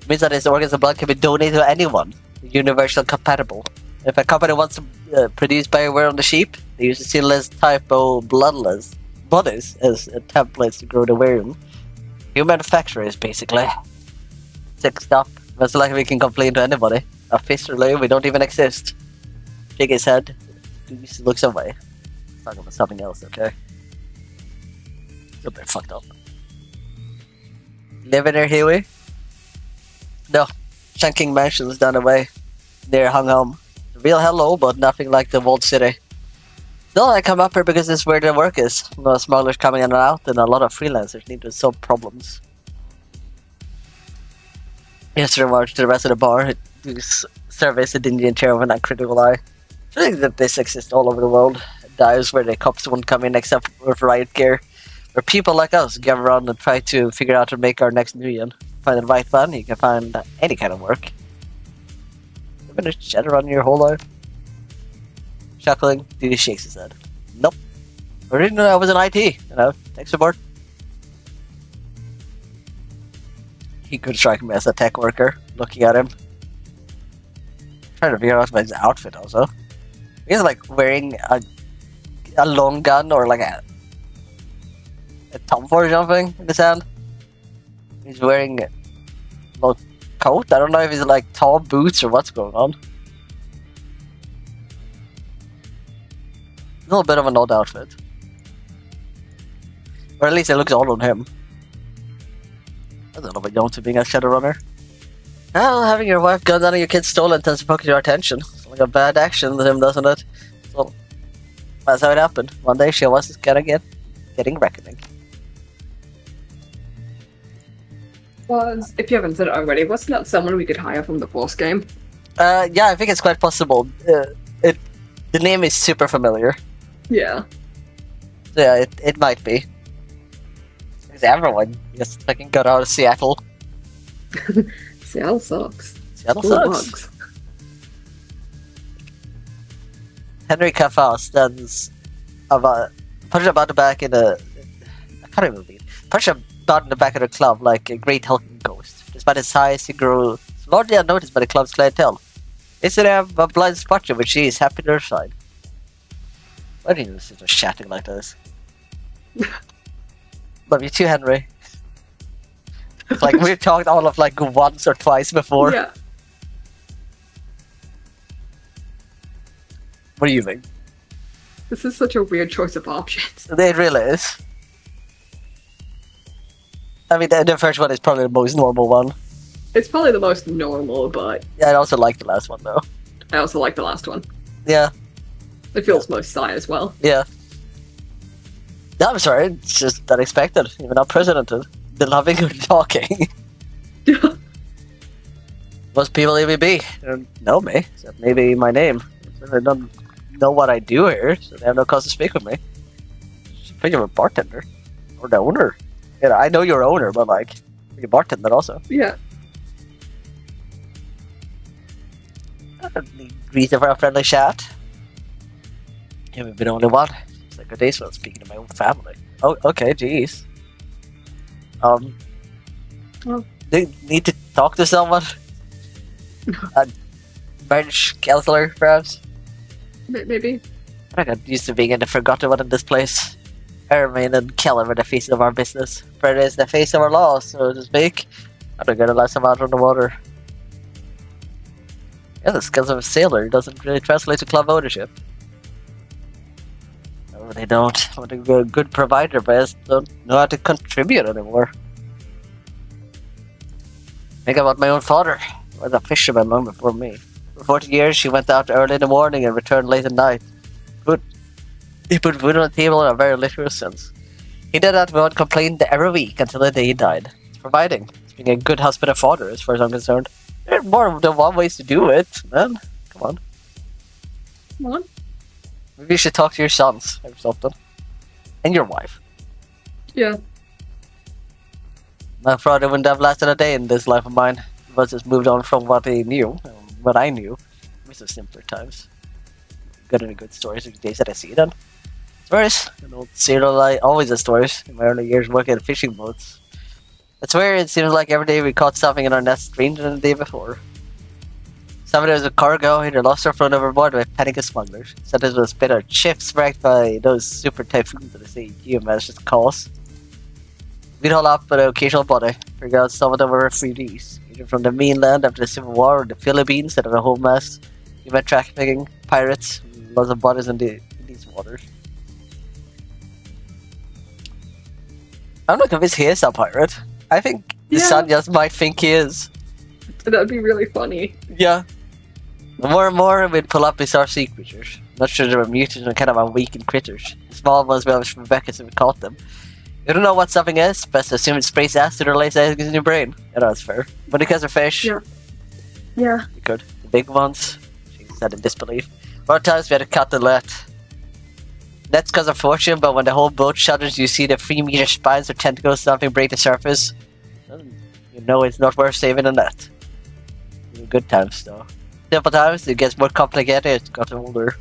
It means that his organs and blood can be donated to anyone. Universal compatible. If a company wants to produce bioware on the sheep, they use the seedless type O bloodless bodies as templates to grow the ware. Human manufacturers, basically. Sick stuff. It's like we can complain to anybody. Officially, we don't even exist. Shake his head. He looks away. Talking about something else, okay? You're a bit fucked up. Living there, Huey? No. Shanking mansions down the way. Near Hong Kong. Real hello, but nothing like the walled city. Still, I come up here because this is where the work is. A lot of smugglers coming in and out, and a lot of freelancers need to solve problems. Yesterday, marched to the rest of the bar. Surveys the interior with a critical eye. I think that this exists all over the world. Dives where the cops won't come in except with riot gear. Where people like us gather around and try to figure out how to make our next million. Find the right one, you can find any kind of work. You've been a Shadowrun your whole life? Chuckling, Didi shakes his head. Nope. I didn't know I was in IT, you know, tech support. He could strike me as a tech worker, looking at him. Trying to figure out about his outfit also. He's like wearing a long gun or like a tomford or something in his hand. He's wearing a long coat. I don't know if he's like tall boots or what's going on. A little bit of an odd outfit. Or at least it looks odd on him. I don't know about you to being a Shadowrunner. Well, having your wife gunned down and your kids stolen tends to focus your attention. It's like a bad action to him, doesn't it? So, that's how it happened. One day she was getting reckoning. If you haven't said it already, wasn't that someone we could hire from the Force game? Yeah, I think it's quite possible. The name is super familiar. Yeah. So yeah, it might be. Because everyone just fucking got out of Seattle. Seattle sucks. Seattle Full sucks. bugs. Henry Caffau stands punched about the back in a... I can't even read. Punched about in the back of the club like a great hulking ghost. Despite his size, he grew largely unnoticed by the club's clientele. Instead, they have a blind spot which she is happy to her side. Why do you sit there chatting like this? Love you too, Henry. It's like we've talked all of like once or twice before. Yeah. What do you think? This is such a weird choice of options. It really is. I mean, the first one is probably the most normal one. It's probably the most normal, but Yeah, I also like the last one though. I also like the last one. Yeah, It feels most sci as well. yeah. No, I'm sorry, it's just unexpected. Even unprecedented. The loving and talking. Most people even be don't know me, except maybe my name. They don't know what I do here, so they have no cause to speak with me. I think you're a bartender. Or the owner. You know, I know you're owner, but like, you're a bartender also. Yeah. I don't need reason for a friendly chat. You haven't been the only one. It's like a day's well speaking to my own family. Oh, okay, jeez. Well. Do you need to talk to someone? A marriage counselor, perhaps? Maybe. I got used to being in the forgotten one in this place. Ermine and Keller are the face of our business. Fred is the face of our law, so to speak. I don't get a lesson out on the water. Yeah, the skills of a sailor doesn't really translate to club ownership. No, they don't. I want to be a good provider, but I just don't know how to contribute anymore. Think about my own father. He was a fisherman long before me. For 40 years, he went out early in the morning and returned late at night. He put food on the table in a very literal sense. He did that without complaint every week until the day he died. It's providing. It's being a good husband and father, as far as I'm concerned. There are more than one ways to do it, man. Come on. What? Maybe you should talk to your sons or something. And your wife. Yeah. My father wouldn't have lasted a day in this life of mine. He was just moved on from what he knew, what I knew. It was the simpler times. Got any good stories of the days that I see them? Stories? An old serial I always had stories in my early years working at fishing boats. I swear it seems like every day we caught something in our nets stranger than the day before. Somebody was a cargo, either lost or flown overboard by panic smugglers. Sometimes was bit of chips wrecked by those super typhoons that the sea you managed to cause. We'd haul up with an occasional body, figure out some of them were refugees, either from the mainland after the Civil War or the Philippines that had a home mess, human trafficking, pirates, lots of bodies in these waters. I'm not convinced he is a pirate. I think the Yeah. son just might think he is. That'd be really funny. Yeah. More and more, we'd pull up bizarre sea creatures. Not sure they were mutants and kind of unweakened critters. The small ones we always from Rebecca, so we caught them. You don't know what something is, best assume it sprays acid or lays eggs in your brain. Yeah, that's fair. When it comes to fish, Yeah. Yeah. you could. The big ones, she said in disbelief. Other times we had to cut the net. Nets cost a fortune, but when the whole boat shudders, you see the 3-meter spines or tentacles something break the surface. You know it's not worth saving a net. Good times, though. Simple times, it gets more complicated, it's gotten older.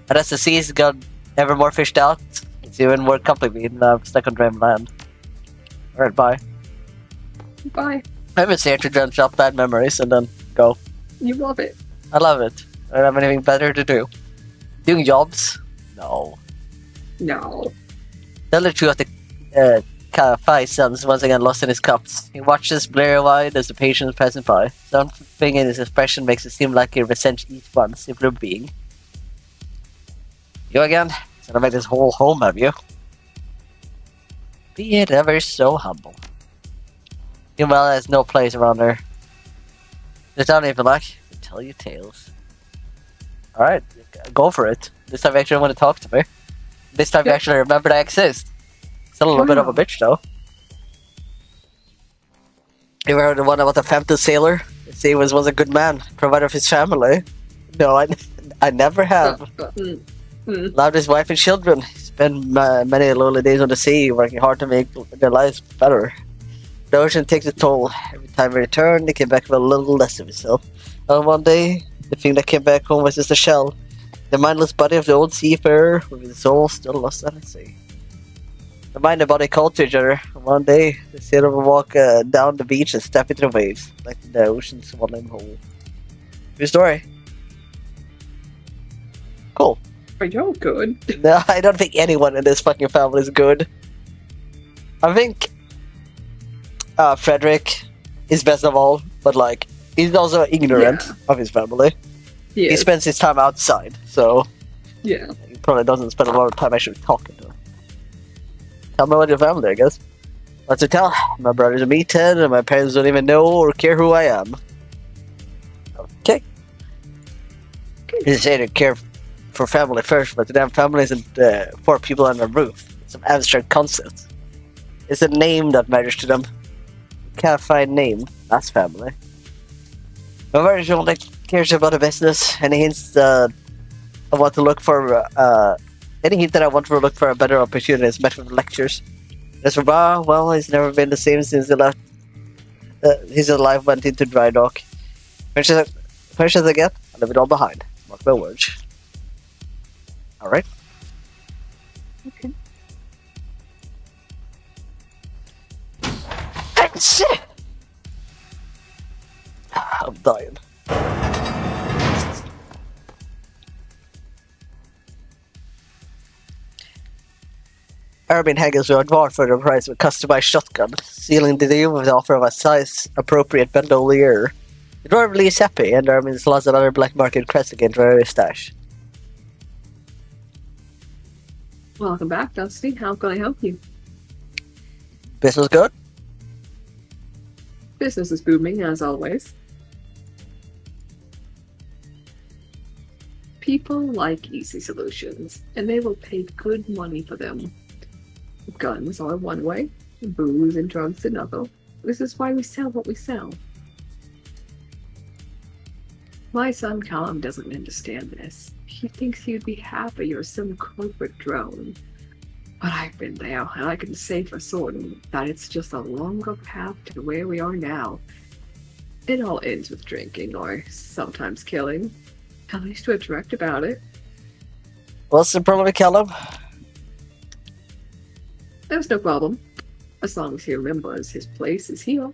And as the seas got ever more fished out, it's even more complicated and I'm stuck on dry land. Alright, bye. Bye. I'm just here to drench up bad memories and then go. You love it. I love it. I don't have anything better to do. Doing jobs? No. No. Tell the truth, the Five sons once again lost in his cups. He watches blare-eyed as the patients passing by. Something in his expression makes it seem like he resents each one, simpler being. You again? Gonna make this whole home of you. Be it ever so humble. Meanwhile, has no place around her. Sit down if you like, and tell you tales. Alright, go for it. This time you actually want to talk to me. This time you actually remember I exist. Still a little bit of a bitch, though. You ever heard the one about the phantom sailor? They say he was a good man, provider of his family. No, I never have. Loved his wife and children. Spent many lonely days on the sea, working hard to make their lives better. The ocean takes a toll. Every time he returned, he came back with a little less of himself. And one day, the thing that came back home was just a shell. The mindless body of the old seafarer, with his soul still lost at the sea. The mind and body called to each other. One day, the sailor would walk down the beach and step into the waves, like the ocean swallowed him whole. Your story. Cool. Are you good? No, I don't think anyone in this fucking family is good. I think Frederick is best of all, but like, he's also ignorant of his family. He spends his time outside, so he probably doesn't spend a lot of time actually talking to them. Tell me about your family, I guess. What's to tell? My brother's a meathead, and my parents don't even know or care who I am. Okay. You say to care for family first, but the damn family isn't 4 people under a roof. It's an abstract concept. It's a name that matters to them. You can't find name. That's family. My brother's only cares about the business. Any hints I want to look for any hint that I want to look for a better opportunity is met with lectures. As for Ba, well, he's never been the same since he left. His life went into dry dock. Fresh as I get, I leave it all behind. Mark my words. Alright. Okay. That's it! I'm dying. Urban haggles were advanced for the price of a customized shotgun, sealing the deal with the offer of a size-appropriate bandolier. The dwarf leaves happy, and Armin's lost another black market crest again to her stash. Welcome back, Dusty. How can I help you? Business good? Business is booming, as always. People like easy solutions, and they will pay good money for them. Guns are one way, booze and drugs another. This is why we sell what we sell. My son Callum doesn't understand this. He thinks you'd be happy you're some corporate drone. But I've been there, and I can say for certain that it's just a longer path to where we are now. It all ends with drinking, or sometimes killing. At least we're direct about it. What's the problem with Callum? There's no problem, as long as he remembers his place is here.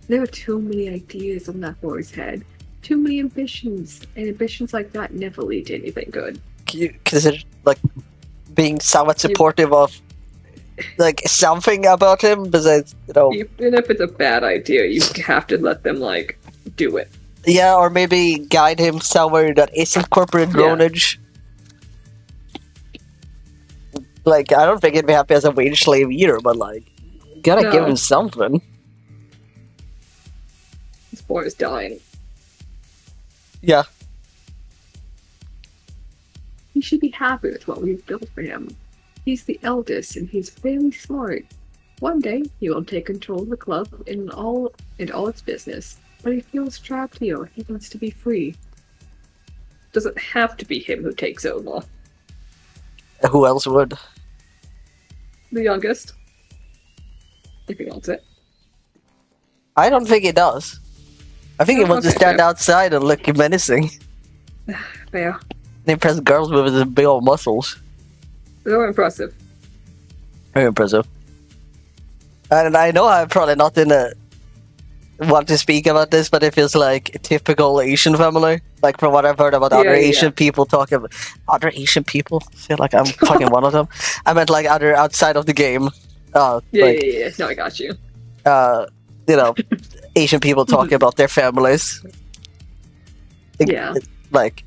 There are too many ideas on that boy's head, too many ambitions, and ambitions like that never lead to anything good. Can you consider like being somewhat You- supportive of like something about him besides, you know? Even if it's a bad idea, you have to let them, like, do it. Yeah, or maybe guide him somewhere that isn't corporate Yeah. dronage. Like, I don't think he'd be happy as a wage slave either, but like, you gotta give No. him something. This boy is dying. Yeah. He should be happy with what we've built for him. He's the eldest, and he's very smart. One day, he will take control of the club and all its business. But he feels trapped here. He wants to be free. Doesn't have to be him who takes over. Who else would? The youngest. If he wants it. I don't think he does. I think he Oh, wants to okay, stand fair. outside and look menacing. Fair. And impress girls with his big old muscles. They're impressive. Very impressive. And I know I'm probably not in a want to speak about this, but it feels like a typical Asian family. Like from what I've heard about other Yeah, yeah. Asian people talking about other Asian people. I feel like I'm fucking one of them. I meant like other outside of the game. Yeah, Like, yeah. No, I got you. you know, Asian people talking about their families. Yeah. Like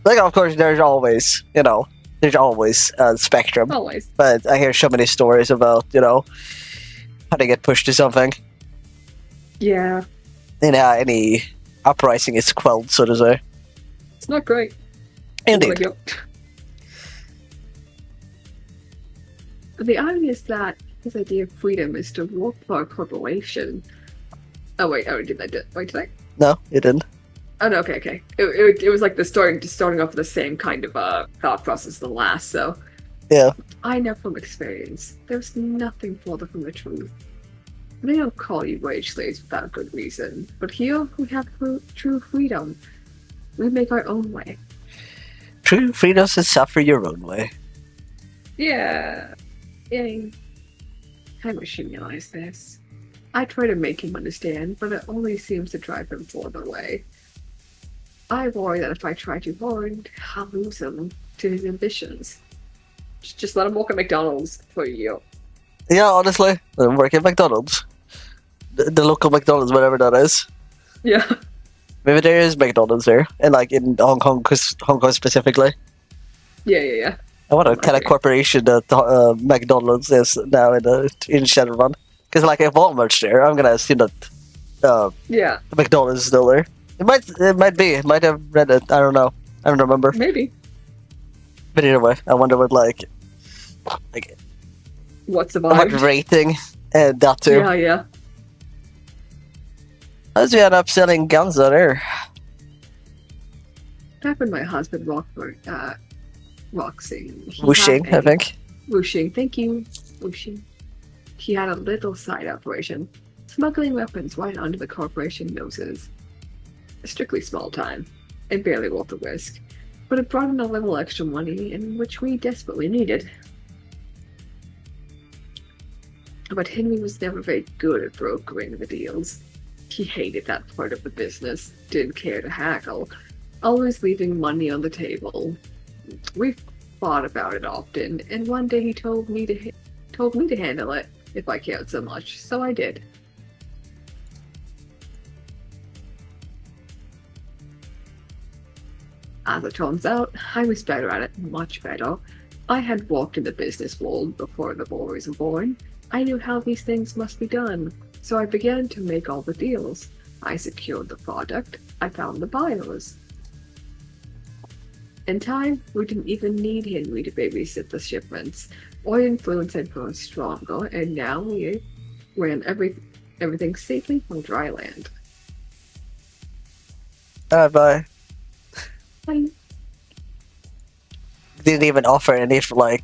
of course there's always, you know, there's always a spectrum. Always. But I hear so many stories about, you know, how they get pushed to something. Yeah. And any uprising is quelled, so to say. It's not great. Indeed. Like, the irony is that his idea of freedom is to work for a corporation. Oh wait, I already did that. Wait, did I? No, you didn't. Oh no, okay. It was like starting off with the same kind of thought process as the last. So Yeah. I know from experience, there's nothing further from the truth. They don't call you wage slaves without good reason, but here we have true freedom. We make our own way. True freedom is suffer your own way. Yeah. Yay. I wish he realized this. I try to make him understand, but it only seems to drive him further away. I worry that if I try too hard, I'll lose him to his ambitions. Just let him work at McDonald's for a year. Yeah, honestly, I'm working at McDonald's. The local McDonald's, whatever that is. Yeah. Maybe there is McDonald's there, and like in Hong Kong, Hong Kong specifically. Yeah. I wonder what kind of Okay. corporation that McDonald's is now in Shadowrun. Because like if Walmart's there, I'm gonna assume that Yeah, McDonald's is still there. It might be. It might have read it. I don't know. I don't remember. maybe. But either way, I wonder what like What's the what vibe? rating that too. Yeah. How did you end up selling guns out there? Back when my husband Roxing. Wuxing, I think. Wuxing, thank you. Wuxing. He had a little side operation, smuggling weapons right onto the corporation noses. Strictly small time, and barely worth the risk, but it brought in a little extra money, in which we desperately needed. But Henry was never very good at brokering the deals. He hated that part of the business, didn't care to haggle, always leaving money on the table. We fought about it often, and one day he told me to handle it if I cared so much, so I did. As it turns out, I was better at it, much better. I had walked in the business world before the boys were born. I knew how these things must be done, so I began to make all the deals. I secured the product, I found the buyers. In time, we didn't even need Henry to babysit the shipments. Our influence had grown stronger, and now we ran everything safely from dry land. Bye. Bye. Didn't even offer anything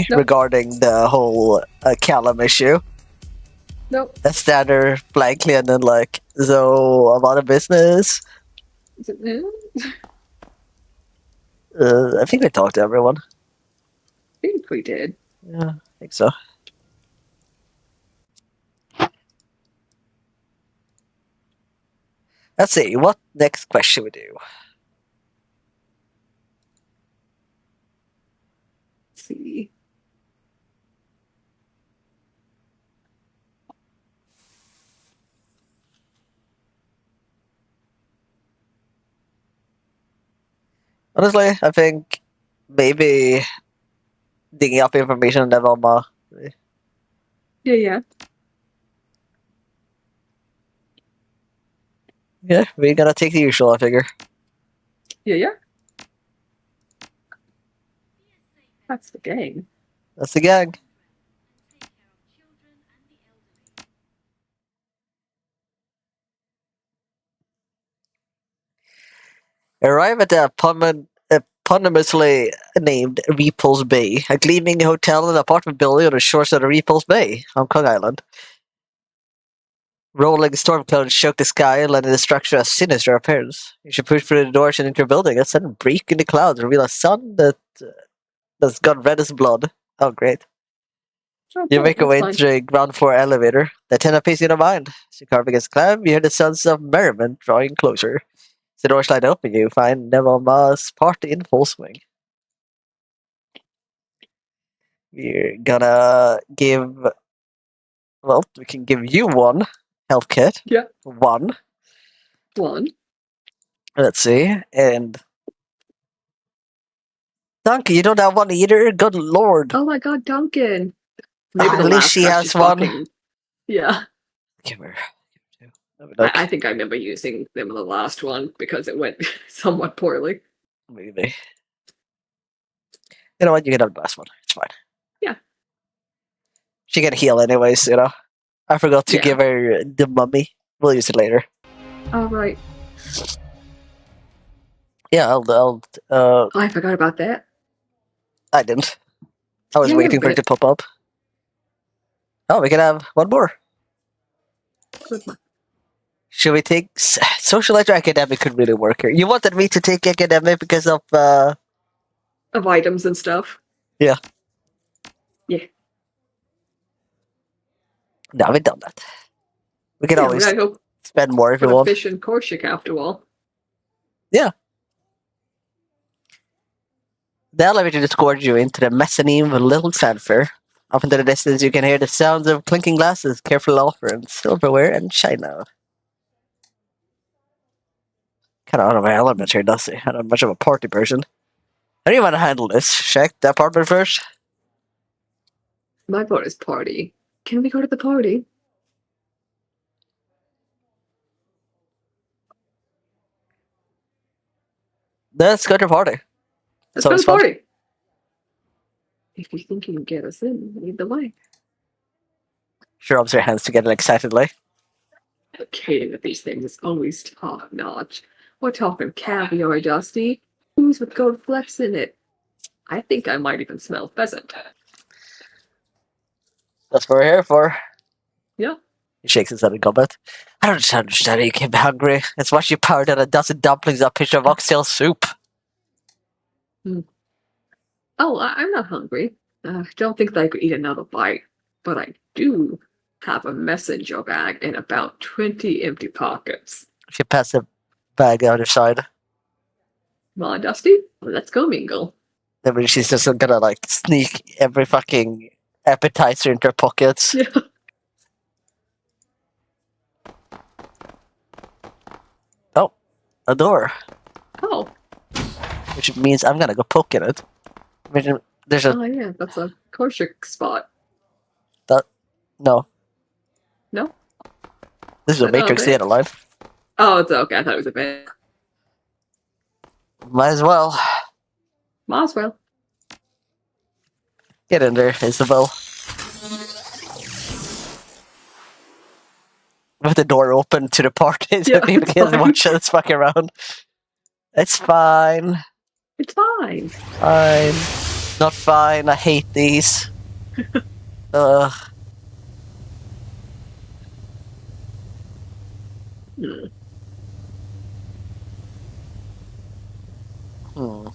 Nope. regarding the whole Callum issue. Nope. A standard blankly and then like, so I'm out of business. Is it new? I think we talked to everyone. I think we did. Yeah, I think so. Let's see, what next question we do? Let's see. Honestly, I think maybe digging up information on Nevelma. Yeah. Yeah, we're gonna take the usual, I figure. Yeah. That's the gang. That's the gang. Arrive at the eponymously named Repulse Bay, a gleaming hotel and apartment building on the shores of the Repulse Bay, Hong Kong Island. Rolling storm clouds shook the sky, lending the structure a sinister appearance. You should push through the doors and enter the building. A sudden break in the clouds reveal a sun that's got red as blood. Oh, great. Oh, You cool. make your That's way fine. into the ground floor elevator. The tenant piece in your mind. As you carve against the climb, you hear the sounds of merriment drawing closer. As the doors slide open, you find Neville Ma's party in full swing. We're gonna give. Well, we can give you one health kit. Yeah. One. One. Let's see. And. Donkey, you don't have one either? Good lord. Oh my god, Duncan. Maybe At the least last she guy's has just one. fucking. Yeah. Give her. Let me look. I think I remember using them in the last one because it went somewhat poorly. Maybe. You know what? You can have the last one. It's fine. Yeah. She can heal anyways, you know. I forgot to Yeah. give her the mummy. We'll use it later. Alright. Yeah, I'll Oh, I forgot about that. I didn't. I was Yeah, waiting for it to pop up. Oh, we can have one more. Good one. Should we take socialite or academic could really work here? You wanted me to take academic because of Of items and stuff. Yeah. Yeah. No, we've done that. We can Yeah, we always gotta go spend more if for you the want. fish in Corsica after all. Yeah. The elevator escorts you into the mezzanine with a little fanfare. Off into the distance, you can hear the sounds of clinking glasses, careful offerings, silverware, and china. Kind of out of my element here, does he? I'm not much of a party person. How do you want to handle this? Check the apartment first? My vote is party. Can we go to the party? Let's go to the party. Let's go to Sounds the fun. party. If you think you can get us in, lead the way. She rubs her hands together excitedly. The catering of these things is always top notch. We're talking caviar, Dusty. Who's with gold flecks in it? I think I might even smell pheasant. That's what we're here for. Yeah. He shakes his head in comment. I don't understand how you came hungry. It's what you poured out a dozen dumplings and a pitcher of oxtail soup. Oh, I'm not hungry. Don't think that I could eat another bite, but I do have a messenger bag and about 20 empty pockets. She passed the bag out her side. Come on, Dusty, let's go mingle. Then she's just gonna like sneak every fucking appetizer into her pockets. Yeah. Oh, a door. Oh. Which means I'm gonna go poke in it. There's a Oh, yeah, that's a Korshik spot. no. No? This is a Matrix theater line. Oh, it's okay. I thought it was a bit. Might as well. Might as well. Get in there, Isabel. with the door open to the party so Yeah, people it's can fine. watch us fuck around. It's fine. It's fine. Fine. Not fine. I hate these. Ugh. Hmm. Hmm.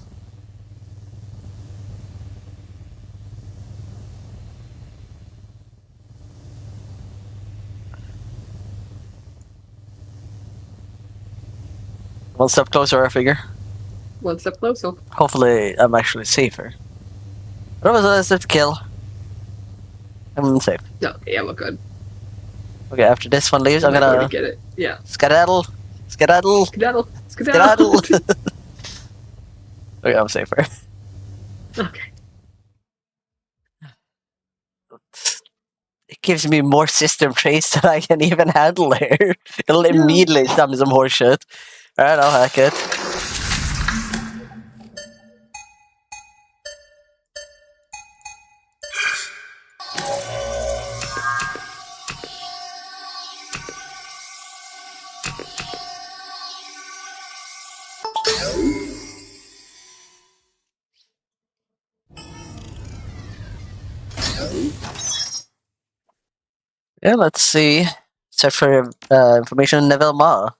One step closer, I figure. One step closer. Hopefully, I'm actually safer. Otherwise, I have to kill. I'm safe. Okay, yeah, we're good. Okay, after this one leaves, I I'm might already gonna get it. Yeah. skedaddle. Skedaddle. Skedaddle. Skedaddle. Skedaddle. Okay, I'm safer. Okay. It gives me more system traits than I can even handle here. It'll Yeah. immediately stop me some horse shit. Alright, I'll hack it. Yeah, let's see. Search for information in Neville Ma.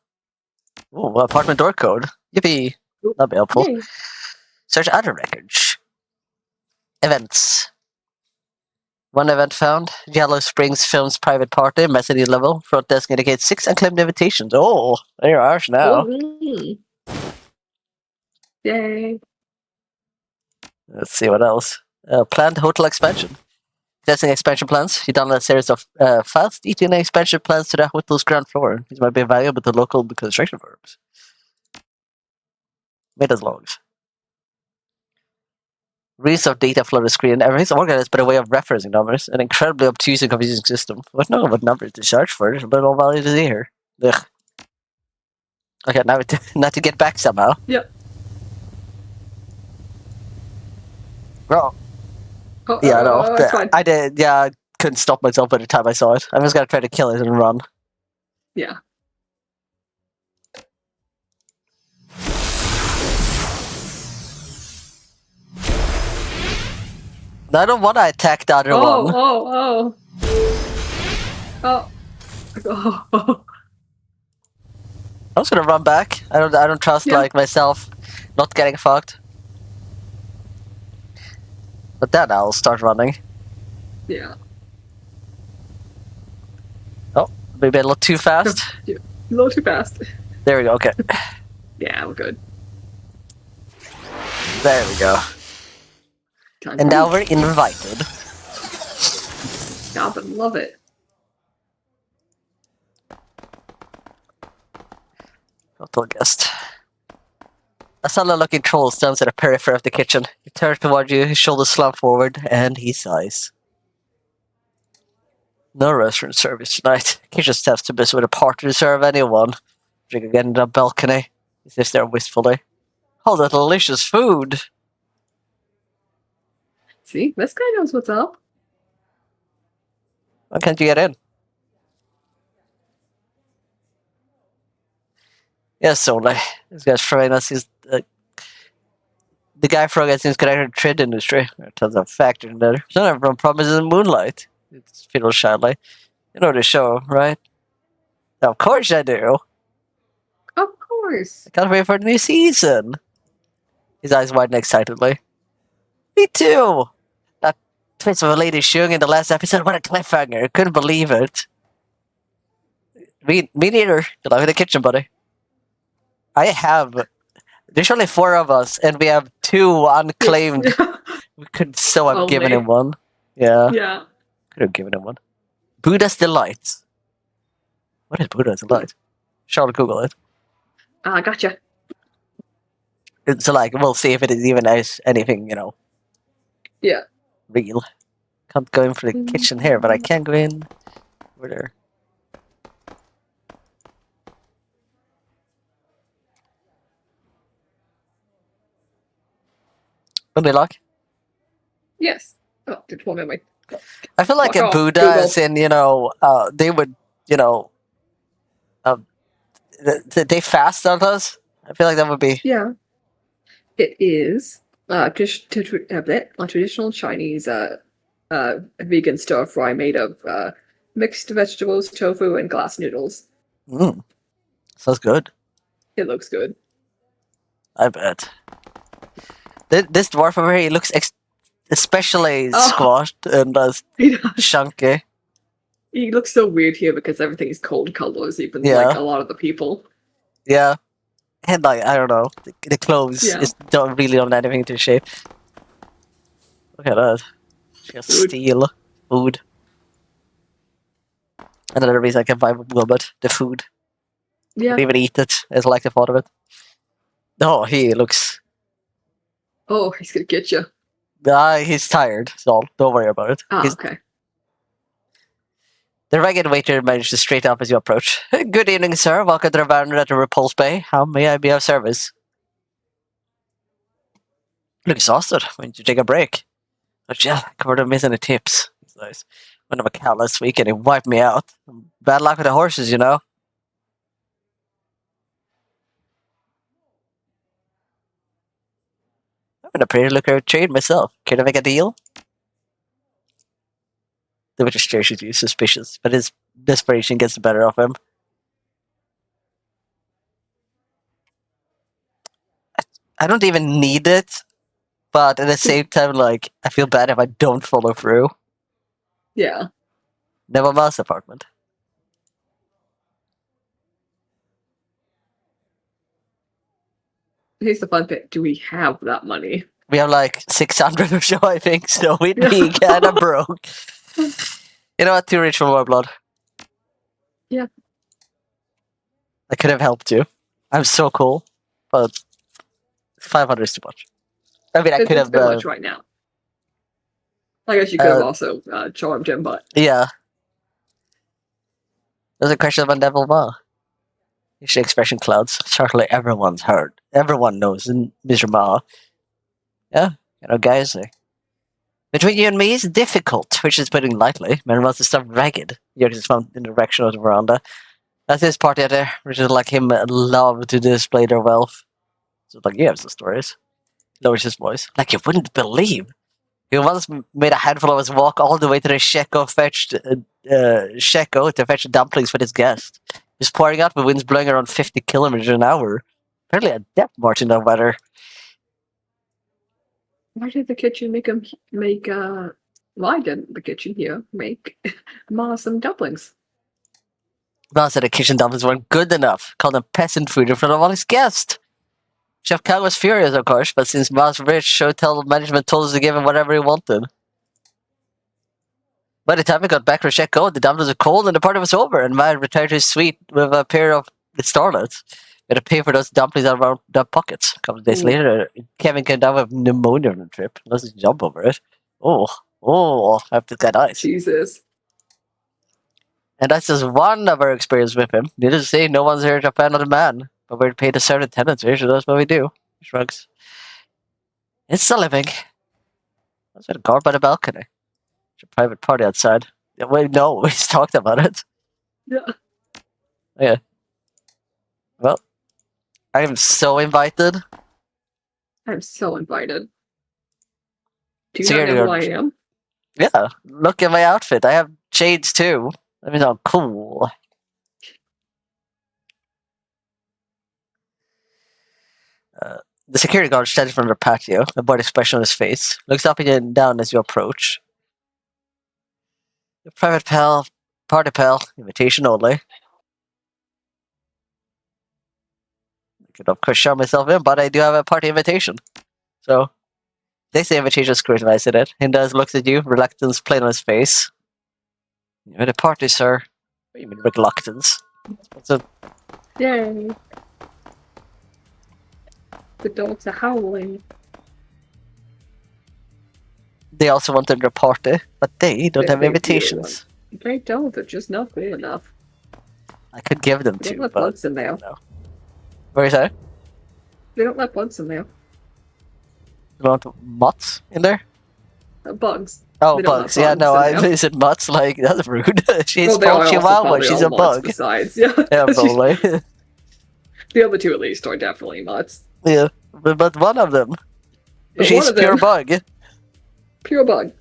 Ooh, apartment door code. Yippee. That'll be helpful. Yay. Search other records. Events. One event found. Yellow Springs Films private party, messaging level. Front desk indicates 6 unclaimed invitations. Oh, there are now. Oh, yay. Let's see what else. Planned hotel expansion. Testing expansion plans. You download a series of fast ETN expansion plans to the hotel's ground floor. These might be valuable to local construction firms. Metas logs. Reads of data flow to screen. Everything's organized by the way of referencing numbers. An incredibly obtuse and confusing system. What know what numbers to search for, but all values is here. Ugh. Okay, now now to get back somehow. Yep. Bro. Oh, Yeah, no. it's fine. I did. Yeah, I couldn't stop myself by the time I saw it. I was gonna try to kill it and run. Yeah. I don't want to attack the other one. Oh. Oh. Oh. I was gonna run back. I don't trust Yeah. like myself not getting fucked. But then I'll start running. Yeah. Oh, maybe a little too fast. A little too fast. There we go. Okay, Yeah, we're good. there we go. Time And to now eat. we're invited. Stop and love it. Hotel guest. A solid-looking troll stands at the periphery of the kitchen. He turns toward you, his shoulders slump forward, and he sighs. No restaurant service tonight. Kitchen staff's too busy with a party to serve anyone. Drink again in the balcony. He sits there wistfully. Oh, the delicious food! See, this guy knows what's up. Why can't you get in? Yes, only. This guy's throwing us. He's the guy throwing us seems connected to the trade industry. There are tons of factors in there. None of them promises moonlight. It's fiddle shyly. You know the show, right? Of course I do. Of course. I can't wait for the new season. His eyes widen excitedly. Me too. That twist of a lady shooing in the last episode. What a cliffhanger! Couldn't believe it. Me neither. Good luck in the kitchen, buddy. I have. There's only 4 of us, and we have 2 unclaimed. Yes. We could so have given Only. him one. Yeah, Yeah. could have given him one. Buddha's Delight. What is Buddha's Delight? Shall Google it. Gotcha. So, like, we'll see if it is even anything, Yeah. real. Can't go in for the kitchen here, but I can go in over there. Will they lock? Yes. Oh, did one of my. I feel like Fuck a off, Buddha Google. is in, they would, They fast on us. I feel like that would be. Yeah. It is a traditional Chinese vegan stir fry made of mixed vegetables, tofu, and glass noodles. Mm, sounds good. It looks good. I bet. This dwarf over here, he looks especially Oh, squashed and he does. chunky. He looks so weird here because everything is cold colors, even like Yeah, a lot of the people. yeah. And like I don't know, the clothes Yeah. don't anything to shape. Look at that. She got Food. steel food. Another reason I can buy Wilbert, the food. Yeah. Don't even eat it. I just like the thought of it. Oh, he looks. Oh, he's gonna get you. He's tired, so don't worry about it. Ah, okay. The ragged waiter managed to straighten up as you approach. Good evening, sir. Welcome to the Baron at the Repulse Bay. How may I be of service? Look exhausted. Why don't you take a break? But yeah, covered in missing the tips. It's nice. Went on a cat last week and he wiped me out. Bad luck with the horses, you know. I'm in a pretty lucrative trade myself. Care to make a deal? The waiter stares at you, suspicious, but his desperation gets the better of him. I don't even need it, but at the same time, like, I feel bad if I don't follow through. Yeah. Never mind's apartment. Here's the fun bit. Do we have that money? We have like 600 or so, I think, so we'd Yeah. be kind of broke. You know what? Too rich for more blood. Yeah. I could have helped you. I'm so cool, but 500 is too much. I mean, I could It's have. too much right now. I guess you could have also charmed him, but Yeah. There's a question of a devil ma. Usually expression clouds. Certainly everyone's heard. Everyone knows Mr. Ma. Yeah, you know, guys. Between you and me, it's difficult, which is putting lightly. Man wants to stop ragged. Jurgen is found in the direction of the veranda. That's his party out there, which is like him love to display their wealth. So, like, you have some stories. Lowers his voice. Like you wouldn't believe. He once made a handful of us walk all the way to the Sheko to fetch dumplings for his guest. He's pouring out with winds blowing around 50 kilometers an hour. Apparently a depth march in that weather. why did the kitchen why didn't the kitchen here make Ma some dumplings? Ma said the kitchen dumplings weren't good enough. Called them peasant food in front of all his guests. Chef Kang was furious, of course, but since Ma's rich, hotel management told us to give him whatever he wanted. By the time we got back to Sheko, the dumplings were cold and the party was over, and Ma retired to his suite with a pair of starlets. We had to pay for those dumplings out of our pockets. A couple of days later, Kevin came down with pneumonia on the trip. Let's just jump over it. I have to get ice. Jesus. And that's just one of our experience with him. Needless to say, no one's here to offend another man, but we're paid to serve the tenants here, so that's what we do. Shrugs. It's a living. I was at a guard by the balcony. It's a private party outside. Yeah, wait, no, we just talked about it. Yeah. Yeah. Well, I am so invited. I'm so invited. Do you So not you're know who the- I am? Yeah, look at my outfit. I have shades too. I mean, I'm cool. The security guard stands from the patio, a bored expression on his face, looks up and down as you approach. Private pal, party pal, invitation only. I could of course show myself in, but I do have a party invitation. So, takes the invitation, scrutinizes it. Hindas looks at you, reluctance plain on his face. You're at a party, sir. What do you mean reluctance? What's it? Yay. The dogs are howling. They also want their party, but they don't have They do. invitations. They don't, they're just not cool enough. I could give them They to, don't let but bugs in there. what is that? They don't let bugs in there. You want mutts in there? Bugs. Oh, They don't bugs. let Yeah, bugs no, in I there. said mutts. Like that's rude. She's Well, they are full also chihuahua. probably She's all a moths bug. Besides, yeah. Yeah, probably. The other two, at least, are definitely mutts. Yeah, but one of them, But one she's of pure them, bug. pure bug.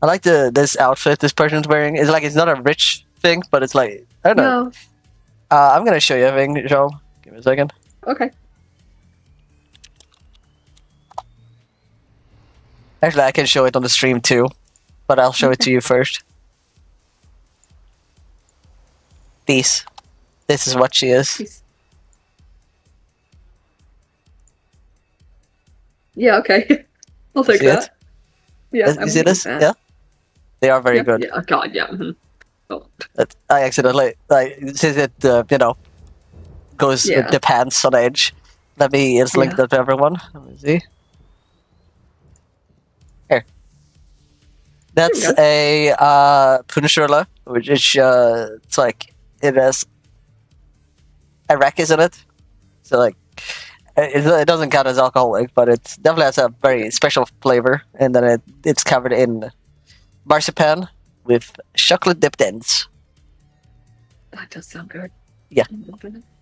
I like this outfit this person's wearing. It's like it's not a rich thing, but it's like I don't know. No. I'm gonna show you a thing, Joe. Give me a second. Okay. Actually, I can show it on the stream too, but I'll show it to you first. This is what she is. Yeah, okay. I'll take See that. it? Yeah, You see this? Yeah, they are very good. Yeah, oh, God, yeah. Mm-hmm. Oh. I accidentally since it goes with the pants on edge. Let me just link that to everyone. Let me see. Here. That's a punishula, which is it's like it has arachis in it. So like it doesn't count as alcoholic, but it definitely has a very special flavor, and then it's covered in marzipan with chocolate dipped ends. That does sound good. Yeah.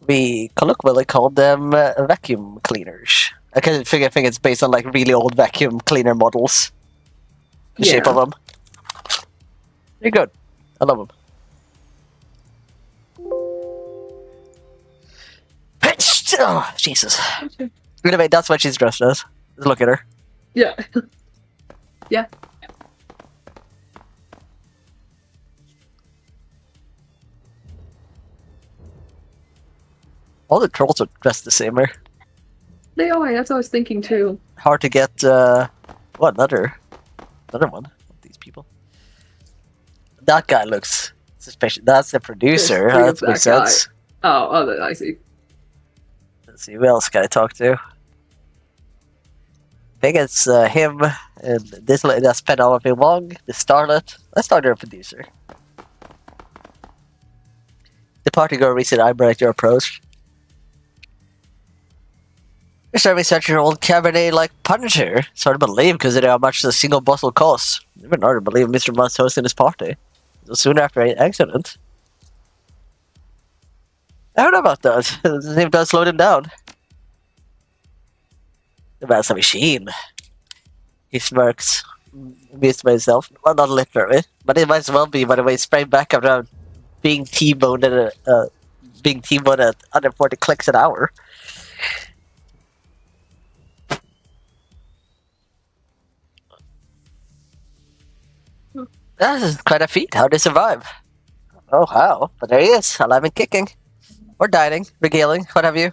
We colloquially call them vacuum cleaners. I think it's based on like really old vacuum cleaner models. The shape of them. They're good. I love them. Oh, Jesus. Anyway, that's what she's dressed as. Look at her. Yeah. Yeah. All the trolls are dressed the same here. They are, that's what I was thinking too. Hard to get, what, another one of these people. That guy looks suspicious. That's the producer. That makes sense. Oh, I see. Let's see, who else can I talk to? I think it's him and this lady that's Penelope Wong, the starlet. Let's start her producer. The party girl recent eyebrow at your approach. You're serving such your old cabernet like puncher. It's hard to believe because of how much the single bottle costs. Even hard to believe Mr. Mutt's hosting his party. So soon after an accident. I don't know about that. It doesn't seem to have slowed him down. The man's a machine. He smirks. Amused by himself. Well, not literally, but it might as well be by the way he sprang back after being T-boned at 140 clicks an hour. That is quite a feat. How'd he survive? Oh, how? But there he is, alive and kicking. Or dining, regaling, what have you.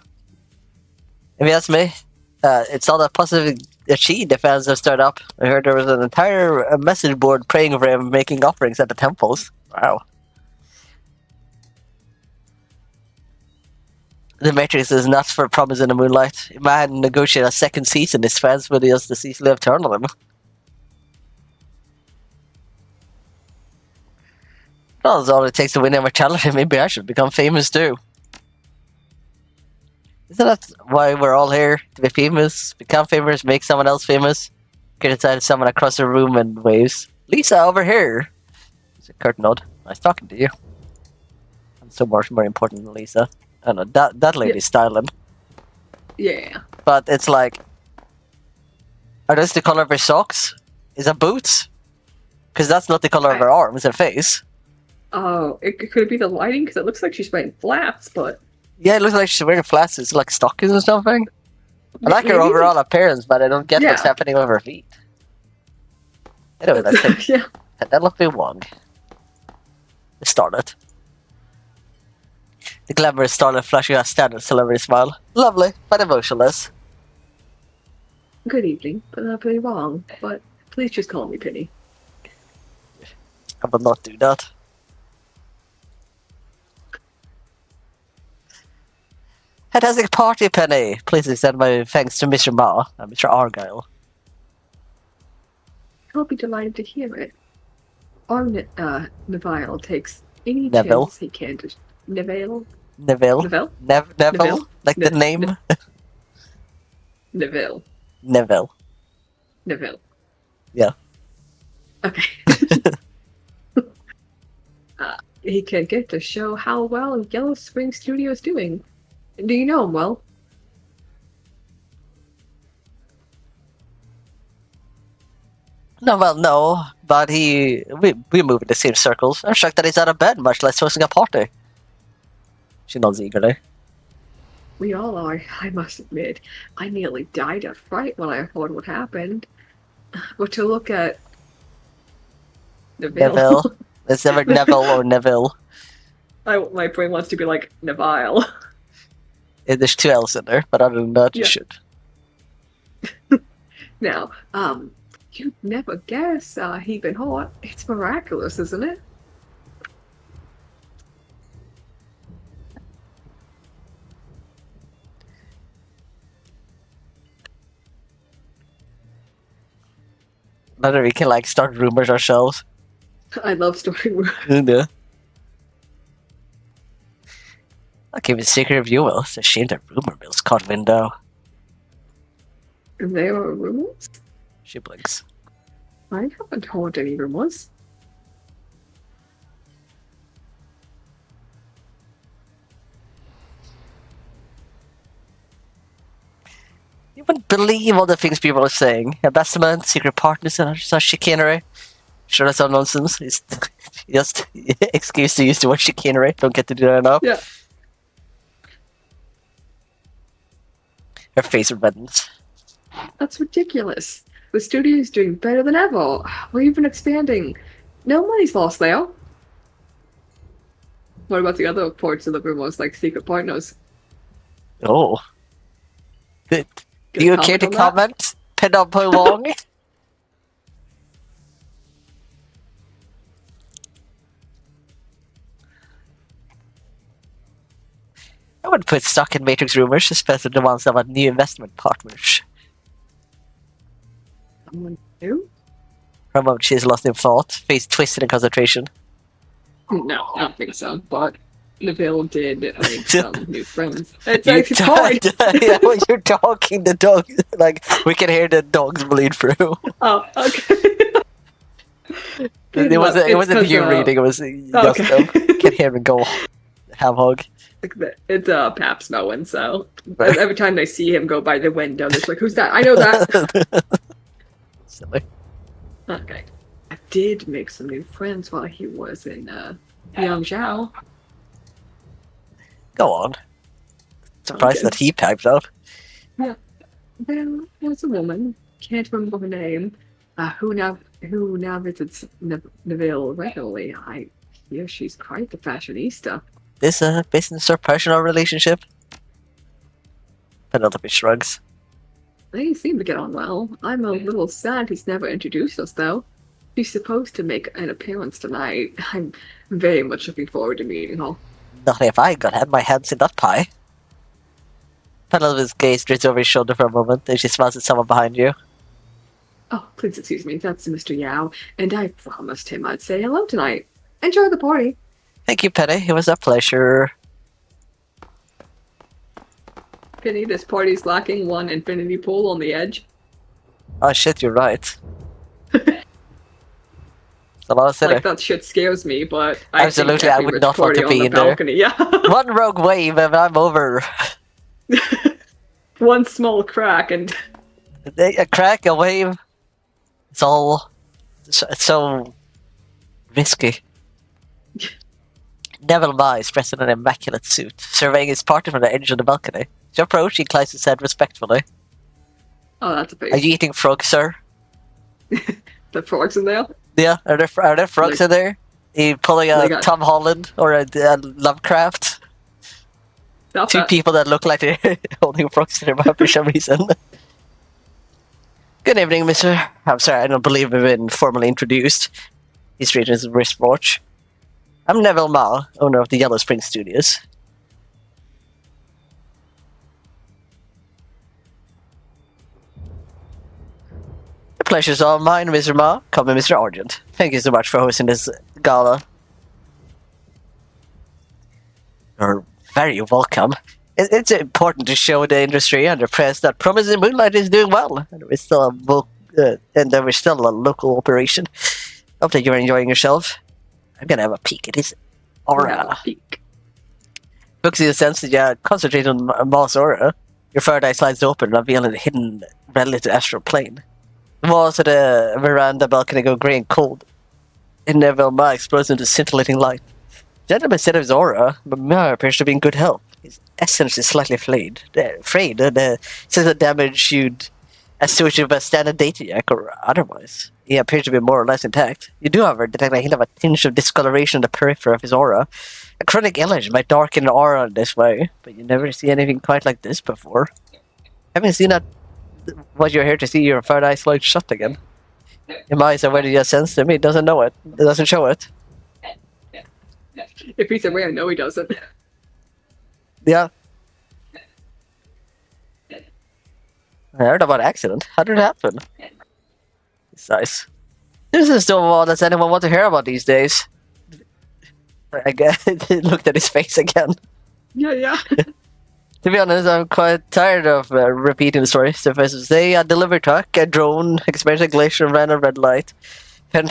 If you ask me, it's all that positive achieved the fans have stirred up. I heard there was an entire message board praying for him, making offerings at the temples. Wow. The Matrix is nuts for Promise in the Moonlight. If I had negotiated a second season, his fans would just easily have turned on him. Well, that's all it takes to win immortality. Maybe I should become famous too. Isn't that why we're all here? To be famous, become famous, make someone else famous? Get inside someone across the room and waves. Lisa, over here! It's a curt nod. Nice talking to you. I'm so much more important than Lisa. I don't know, that lady's styling. Yeah. But it's like... Are those the color of her socks? Is that boots? Because that's not the color of her arms and face. Oh, it could be the lighting because it looks like she's wearing flats, but... Yeah, it looks like she's wearing flats. It's like stockings or something. I like her overall appearance, but I don't get what's happening with her feet. Anyway, let's take Penelope Wong. The starlet. The glamorous starlet flashing a standard celebrity smile. Lovely, but emotionless. Good evening, Penelope Wong, but please just call me Penny. I will not do that. Fantastic party, Penny! Please extend my thanks to Mr. Ma and Mr. Argyle. I'll be delighted to hear it. Our Neville takes any chance he can to... Neville? Neville? Neville? Neville? Like the name? Neville. Neville. Neville. Yeah. Okay. He can get to show how well Yellow Spring Studio is doing. Do you know him well? No, well, no, but we move in the same circles. I'm shocked that he's out of bed, much less hosting a party. She nods eagerly. We all are, I must admit. I nearly died of fright when I heard what happened. But to look at Neville. Neville. It's never Neville or Neville. My brain wants to be like Neville. There's two L's in there, but other than that, you Yeah. should. Now, you'd never guess he'd been hot. It's miraculous, isn't it? Whether we can like start rumors ourselves. I love starting. Yeah. I'll keep it secret if you will. It's a shame that rumor mills caught window. There are rumors? She blinks. I haven't heard any rumors. You wouldn't believe all the things people are saying. Investment, secret partners, and such chicanery. Sure, that's all nonsense. It's just excuse to use the word chicanery. Don't get to do that enough. Yeah. Her face reddens. That's ridiculous. The studio's doing better than ever. We're even expanding. No money's lost there. What about the other parts of the rumors, like secret partners? Oh. Do you care to comment? Pedal Wong? I would put stock in Matrix rumors, especially the ones about new investment partners. Someone new? Her mom, she's lost in thought, face twisted in concentration. No, I don't think so. But Neville did make some new friends. It's actually hard. Yeah, when you're talking, the dog, like, we can hear the dogs bleed through. Oh, okay. It wasn't you reading, it was just can hear him go ham hog. It's Pap's mowing, so every time they see him go by the window, they're like, "Who's that? I know that." Silly. Okay. I did make some new friends while he was in Yangzhou. Go on. Surprised Okay. that he piped up. There was a woman, can't remember her name, who now visits Neville regularly. I hear she's quite the fashionista. This a business or personal relationship? Penelope shrugs. They seem to get on well. I'm a little sad he's never introduced us, though. She's supposed to make an appearance tonight. I'm very much looking forward to meeting her. Not if I got had my hands in that pie. Penelope's gaze drifts over his shoulder for a moment, and she smiles at someone behind you. Oh, please excuse me, that's Mr. Yao, and I promised him I'd say hello tonight. Enjoy the party. Thank you, Penny. It was a pleasure. Penny, this party's lacking one infinity pool on the edge. Oh shit, you're right. It's a lot of silly. Like, that shit scares me, but Absolutely, I would not want to be in there. Yeah. One rogue wave and I'm over. One small crack and... A crack, a wave. It's all... It's so... risky. Neville Ma is dressed in an immaculate suit, surveying his partner from the edge of the balcony. To approach, he inclines his head respectfully. Oh, that's a big... Are you eating frogs, sir? The frogs in there? Yeah, are there frogs in there? Are you pulling a Tom Holland or a Lovecraft? Two people that look like they're holding frogs in their mouth for some reason. Good evening, mister. I'm sorry, I don't believe we've been formally introduced. He straightens his wristwatch. I'm Neville Ma, owner of the Yellow Spring Studios. The pleasure's all mine, Mr. Ma. Call me Mr. Argent. Thank you so much for hosting this gala. You're very welcome. It's important to show the industry and the press that Promising Moonlight is doing well, and we're still a local operation. Hope that you're enjoying yourself. I'm gonna have a peek at his aura. Focusing your senses, yeah, concentrate on Mars aura. Your third eye slides open, revealing a hidden relative astral plane. The walls of the veranda balcony go grey and cold. And Neville Ma explodes into scintillating light. The gentleman said of his aura, but Ma appears to be in good health. His essence is slightly frayed. The sense of damage you'd associate with a standard data yak or otherwise. He appears to be more or less intact. You do, however, detect a hint of a tinge of discoloration in the periphery of his aura. A chronic illness might darken the aura in this way, but you never see anything quite like this before. Having seen that, what you're here to see, your third eye slides shut again. Your eyes are where you sense them, he doesn't know it. It doesn't show it. If he's aware, no, he doesn't. Yeah. I heard about an accident. How did it happen? It's nice. This is still all does anyone want to hear about these days. I guess looked at his face again. Yeah. To be honest, I'm quite tired of repeating the story. Suffice to say, a delivery truck, a drone, experienced a glacier, ran a red light. And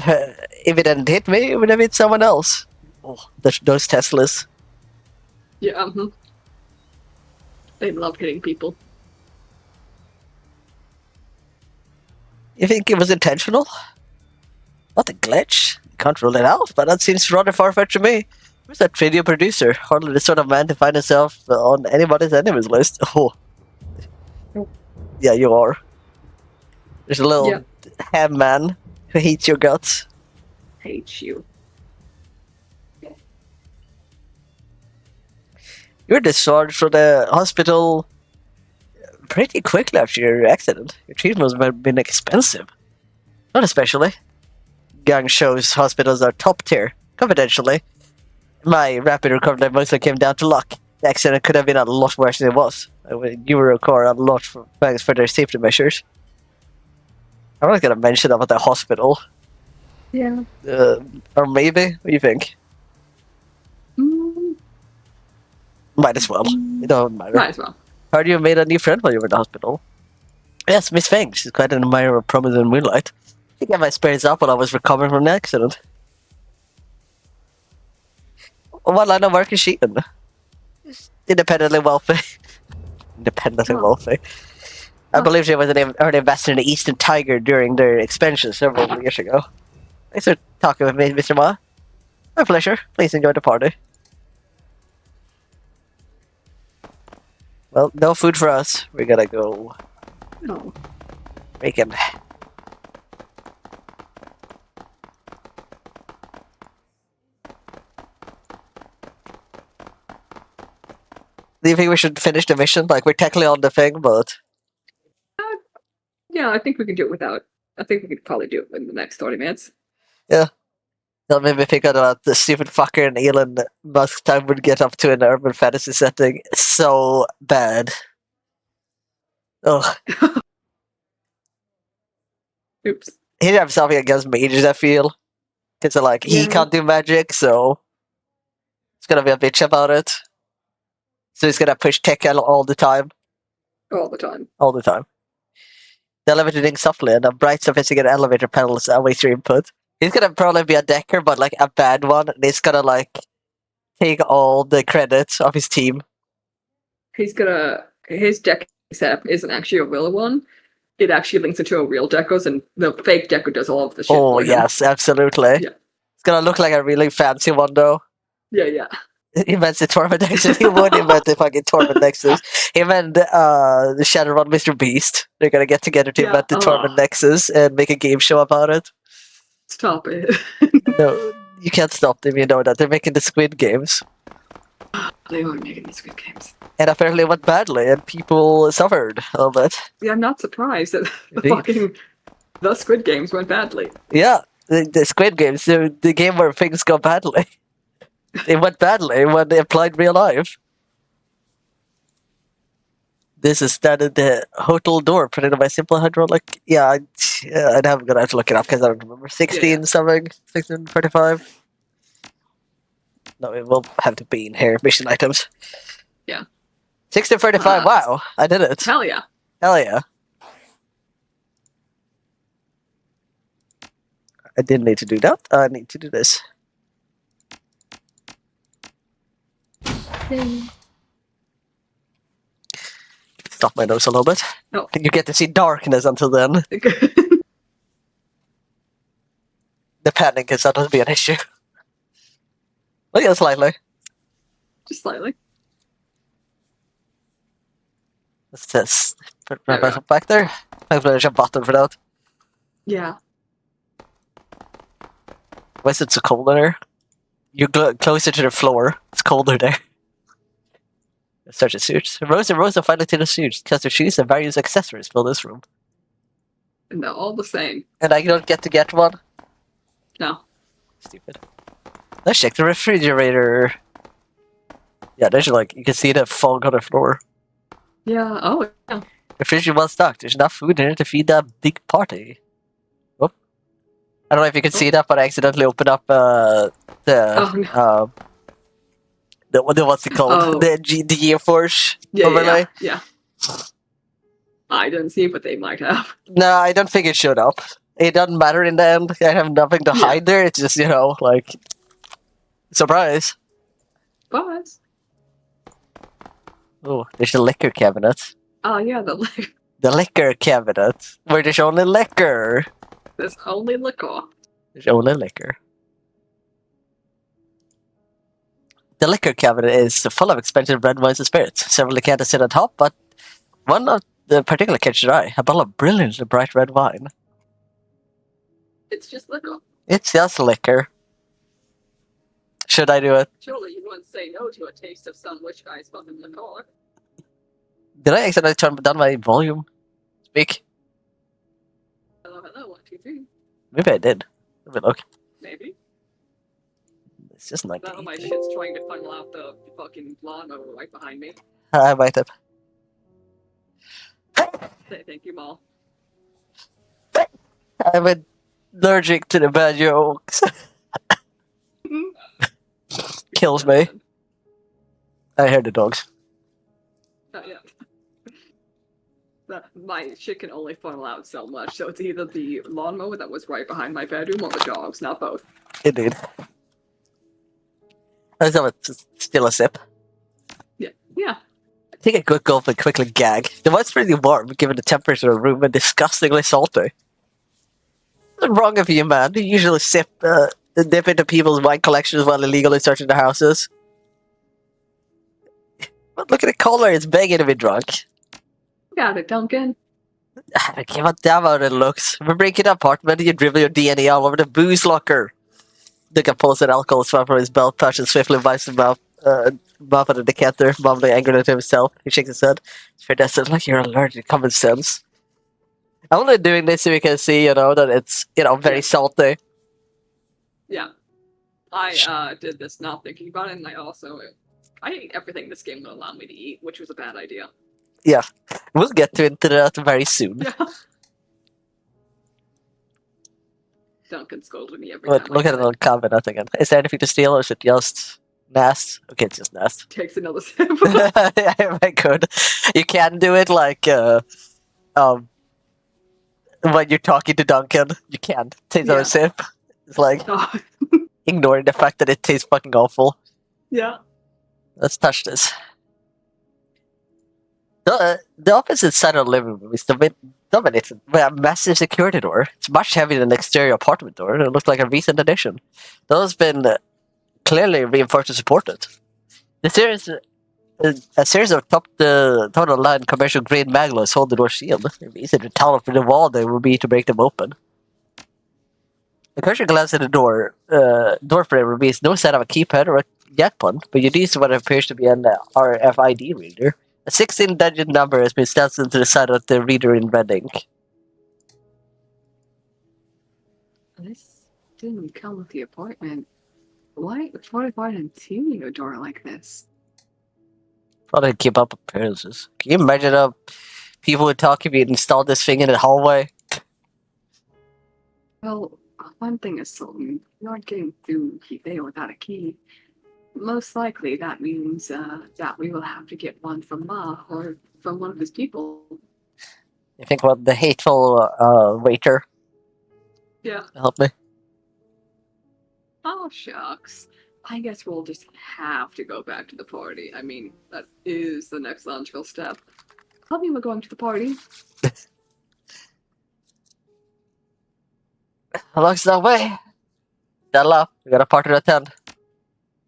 if it hadn't hit me, it would have hit someone else. Oh, those Teslas. Yeah, They love hitting people. You think it was intentional? Not a glitch. Can't rule it out, but that seems rather far-fetched to me. Who's that radio producer? Hardly the sort of man to find himself on anybody's enemies list. Oh. Yeah, you are. There's a little ham man who hates your guts. Hates you. You were discharged from the hospital pretty quickly after your accident. Your treatment must have been expensive. Not especially. Gang shows hospitals are top tier. Confidentially, my rapid recovery mostly came down to luck. The accident could have been a lot worse than it was. You were required a lot for thanks for their safety measures. I'm not gonna mention about the hospital. Yeah. Or maybe? What do you think? Might as well. It don't matter. Might as well. Heard you made a new friend while you were in the hospital. Yes, Miss Feng. She's quite an admirer of Promise in Moonlight. I think I might spare this up while I was recovering from the accident. What line of work is she in? Independently wealthy. Independently wealthy. I believe she was an early investor in the Eastern Tiger during their expansion several years ago. Thanks for talking with me, Mr. Ma. My pleasure. Please enjoy the party. Well, no food for us. We gotta go. No. Bacon. Do you think we should finish the mission? Like, we're technically on the thing, but... Yeah, I think we can do it without... I think we could probably do it in the next 30 minutes. Yeah. That made me think about the stupid fucker in Elon Musk time would get up to an urban fantasy setting. So bad. Ugh. Oops. He didn't have something against mages, I feel. Because, like, he can't do magic, so... He's gonna be a bitch about it. So he's gonna push tech all the time. All the time. All the time. The elevator ding softly, and a bright, sophisticated elevator panels awaits your input. He's gonna probably be a decker, but like a bad one. And he's gonna like take all the credits of his team. He's gonna... His deck setup isn't actually a real one. It actually links into a real Deckos, and the fake Deco does all of the shit. Oh, yes, absolutely. Yeah. It's gonna look like a really fancy one, though. Yeah. He meant the Torment Nexus. He would invent the fucking Torment Nexus. He meant the Shadowrun Mr. Beast. They're gonna get together to invent the Torment Nexus and make a game show about it. Stop it. No, you can't stop them, you know that. They're making the Squid Games. They are making the Squid Games. And apparently it went badly, and people suffered a little bit. Yeah, I'm not surprised that the Squid Games went badly. Yeah, the Squid Games, the game where things go badly. It went badly when they applied real life. This is standard the hotel door printed by simple hydraulic. Yeah, I'm gonna have to look it up because I don't remember. 16 something, 1635. No, it will have to be in here. Mission items. Yeah. 1635. Wow, I did it. Hell yeah. Hell yeah. I didn't need to do that. I need to do this. stop my nose a little bit. No. You get to see darkness until then. The panic is not going to be an issue. But yeah, slightly. Just slightly. Let's just put There we myself back there. Hopefully there's a button for that. Yeah. Why is it so cold in there? You're closer to the floor. It's colder there. Search the suits. Rose and Rosa finally to the suits. Test their shoes and various accessories fill this room. And they're all the same. And I don't get one? No. Stupid. Let's check the refrigerator. Yeah, there's like, you can see the fog on the floor. Yeah. Oh, yeah. The fridge is well stocked. There's enough food in it to feed that big party. Whoop. I don't know if you can see that, but I accidentally opened up the what's it called? Oh. The GeForce overlay. Yeah. I didn't see it, but they might have. No, I don't think it showed up. It doesn't matter in the end. I have nothing to hide there. It's just, like, surprise. But. Oh, there's a liquor cabinet. Oh, yeah, The liquor cabinet. Where there's only liquor. There's only liquor. There's only liquor. The liquor cabinet is full of expensive red wines and spirits. Several decanters sit on top, but one of the particular catches your eye. A bottle of brilliant bright red wine. It's just liquor. It's just liquor. Should I do it? Surely you wouldn't say no to a taste of some witch guy's fucking liquor. Did I accidentally turn down my volume? Speak. Hello, 1, 2, 3. Maybe I did. Let me look. Maybe. It's just like None of my shit's trying to funnel out the fucking lawnmower right behind me. I might have. Say thank you, Maul. I'm allergic to the bad jokes. Kills me. I heard the dogs. Not yet. My shit can only funnel out so much, so it's either the lawnmower that was right behind my bedroom or the dogs, not both. Indeed. Let's have still a sip. Yeah. Take a good gulp and quickly gag. The wine's pretty warm, given the temperature of the room, and disgustingly salty. What's wrong with you, man? You usually dip into people's wine collections while illegally searching their houses. But look at the color, it's begging to be drunk. Got it, Duncan. I don't give a damn how it looks. If we break it apartment, you dribble your DNA all over the booze locker. Duncan pulls an alcohol swab from his belt pouch and swiftly wipes the mouth of the decanter, mumbling angrily to himself. He shakes his head. It's fair, that's like you're allergic to common sense. I'm only doing this so we can see, that it's, very salty. Yeah. I did this not thinking about it, and I ate everything this game would allow me to eat, which was a bad idea. Yeah. We'll get into that very soon. Yeah. Duncan scolded me every But time. look at it on cabinet again. Is there anything to steal, or is it just Nast? Okay, it's just Nast. Takes another sip. Yeah, I could. You can do it like, when you're talking to Duncan, you can't take another sip. It's like, ignoring the fact that it tastes fucking awful. Yeah. Let's touch this. The opposite side of the living room is dominated by a massive security door. It's much heavier than an exterior apartment door, and it looks like a recent addition. Those been clearly reinforced to support it. A series of top-of-the-line commercial grade maglots hold the door sealed. It'd be easy to tell if the wall there would be to break them open. The cursory glance at the door frame reveals no sign of a keypad or a jack pun, but you do see what appears to be an RFID reader. A 16-digit number has been stamped into the side of the reader in red ink. This didn't come with the apartment. Why fortified and interior door like this? Thought I'd keep up appearances. Can you imagine people would talk if you installed this thing in the hallway? Well, one thing is certain. You aren't getting through there without a key. Most likely that means that we will have to get one from Ma or from one of his people. You think about the hateful waiter? Yeah. Help me. Oh, shucks. I guess we'll just have to go back to the party. I mean, that is the next logical step. Tell me we're going to the party. How long's that way? Della, we got a party to attend.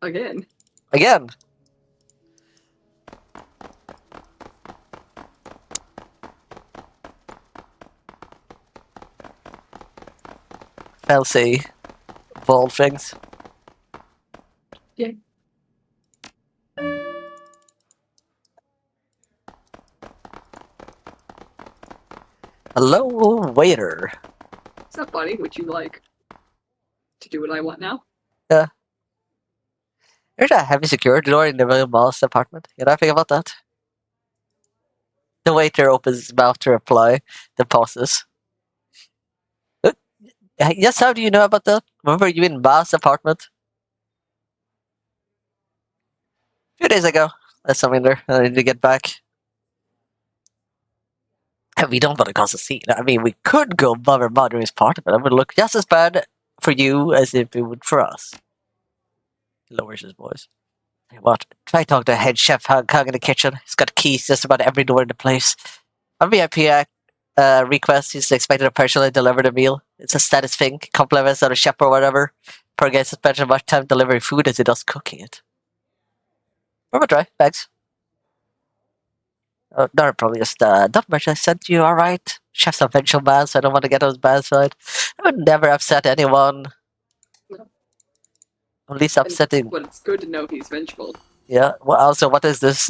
Again. Again. Fancy ball things. Yeah. Hello, waiter. What's up, buddy? Would you like to do what I want now? Yeah. There's a heavy security door in the William Moss apartment. You know anything about that? The waiter opens his mouth to reply, then pauses. Yes, how do you know about that? Remember you in Moss apartment? A few days ago. That's something there. I need to get back. And we don't want to cause a scene. I mean, we could go bother bothering his part, but it would look just as bad for you as if it would for us. He lowers his voice. Hey, what? Try talk to head chef Hong Kong in the kitchen. He's got keys just about every door in the place. On VIP request, he's expected to personally deliver the meal. It's a status thing. Compliments on the chef or whatever. Per gets spends as much time delivering food as he does cooking it. Remember, try. Thanks. Not probably just not much I sent you, alright? Chef's a vengeful man, so I don't want to get on his bad side. I would never upset anyone. No. At least upsetting. But it's good to know he's vengeful. Yeah. Well, also, what is this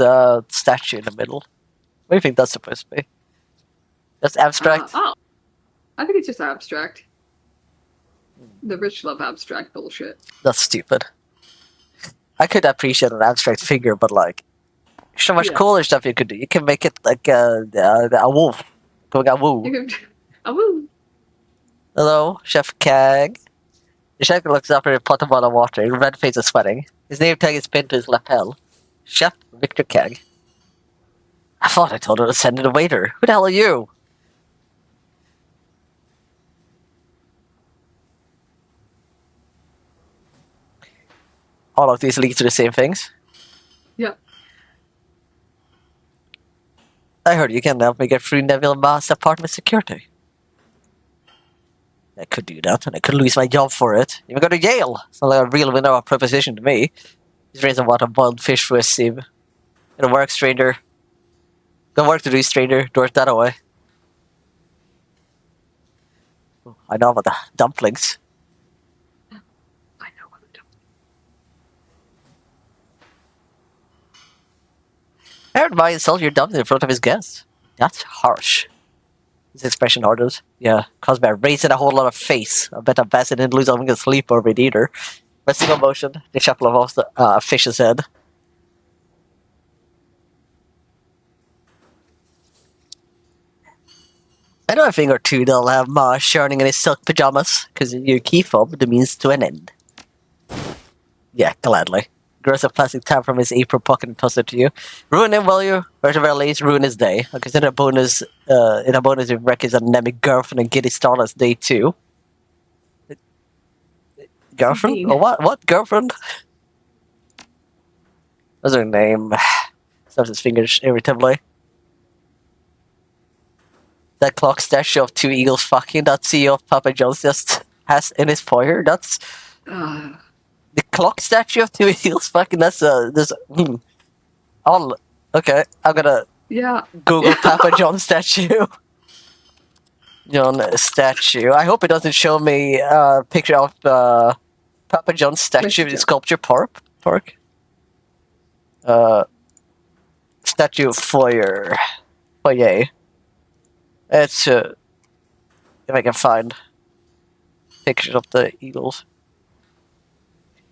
statue in the middle? What do you think that's supposed to be? Just abstract? I think it's just abstract. The rich love abstract bullshit. That's stupid. I could appreciate an abstract figure, but like, so much cooler stuff you could do. You can make it like a wolf going a woo. A woo. Hello, Chef Kang. The chef looks up at a pot of boiling water. His red face is sweating. His name tag is pinned to his lapel. Chef Victor Kang. I thought I told her to send in a waiter. Who the hell are you? All of these lead to the same things. Yeah. I heard you can help me get through Neville Ma's apartment security. I could do that, and I could lose my job for it. Even go to jail. It's not like a real winner of proposition to me. He's raising what a boiled fish for a sieve. It'll work, stranger. Got work to do, stranger. Do it that way. I know about the dumplings. I know what I'm doing. I heard my insult your dumpling in front of his guests. That's harsh. His expression hardens. Yeah, caused by raising a whole lot of face. I bet Bassett didn't lose having a sleep over it either. With single motion, the shuffle of off the fish's head. I know a thing or two that'll have Ma shining in his silk pajamas, because you key fob the means to an end. Yeah, gladly. Grows a plastic tab from his apron pocket and tosses it to you. Ruin him, will you? Or at the very least, ruin his day. I consider a bonus, in a bonus if wreck his anemic girlfriend and get his starless day too. Girlfriend? Oh, what? Girlfriend? What's her name? Snaps his fingers irritably. That clock statue of two eagles fucking that CEO of Papa John's just has in his foyer. That's the clock statue of two eagles fucking. That's All okay. I'm gonna Google Papa John statue. John statue. I hope it doesn't show me a picture of Papa John's statue in Sculpture Park. Statue foyer. Foyer. It's if I can find pictures of the eagles.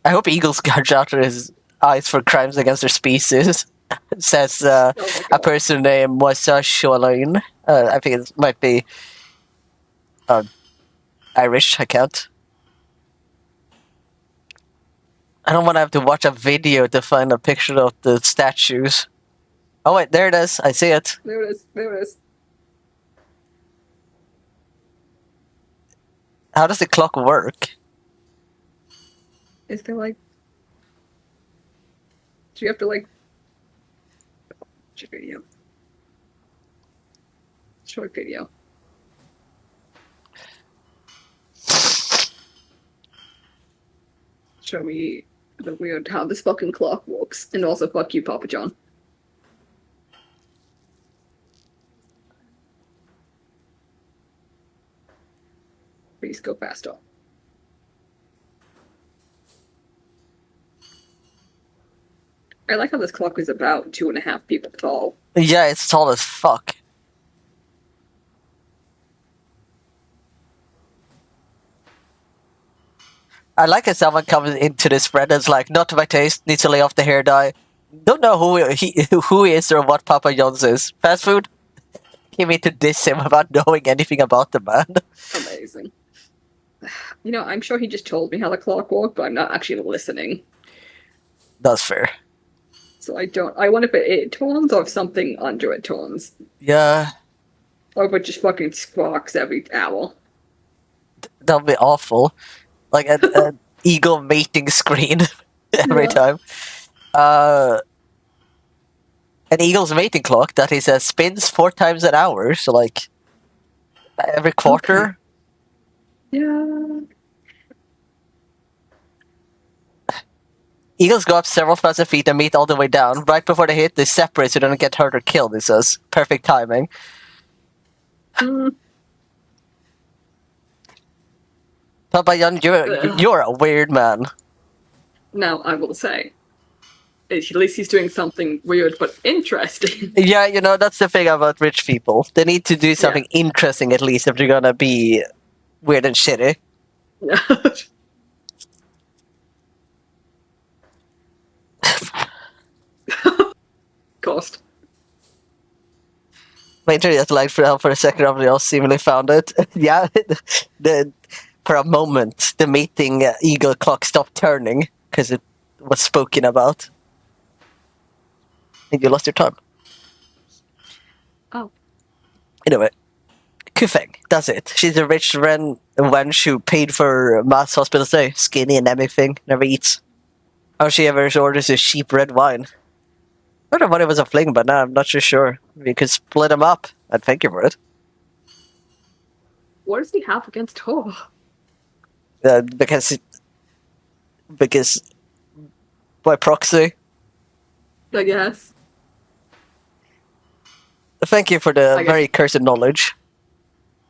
I hope eagles gouge out his eyes for crimes against their species. Says a person named Moisa Shoreline. I think it might be Irish account. I don't want to have to watch a video to find a picture of the statues. Oh wait, there it is. I see it. There it is. How does the clock work? Is there like... Do you have to like... Watch a video. Short video. Show me the weird how this fucking clock works, and also fuck you, Papa John. Please go faster. I like how this clock is about 2.5 people tall. Yeah, it's tall as fuck. I like how someone comes into this spread and is like, not to my taste, needs to lay off the hair dye. Don't know who he is or what Papa John's is. Fast food? Came in to diss him without knowing anything about the man. Amazing. You know, I'm sure he just told me how the clock worked, but I'm not actually listening. That's fair. So I wonder if it tones or if something under it tones. Yeah, Or if it just fucking squawks every hour. that would be awful. Like an eagle mating screen every Yeah. time. An eagle's mating clock that is spins 4 times an hour, so like every quarter. Yeah. Eagles go up several thousand feet and meet all the way down. Right before they hit, they separate so they don't get hurt or killed, it says. Perfect timing. Mm, Papa Jan, you're a weird man. now, I will say, at least he's doing something weird but interesting. Yeah, you know, that's the thing about rich people. They need to do something interesting at least if they're gonna be weird and shitty. Yeah. Cost. My internet lagged for a second after they all seemingly found it. Yeah, for a moment, the mating eagle clock stopped turning because it was spoken about. And you lost your time. Oh. Anyway, Kufeng, that's it. She's a rich wench who paid for mass hospital stay. Skinny, anemic thing, never eats. All she ever orders is cheap red wine. I don't know what it was a fling, but now I'm not sure. We could split them up. I'd thank you for it. What does he have against her? Because by proxy. I guess. Thank you for the I guess- very cursed knowledge.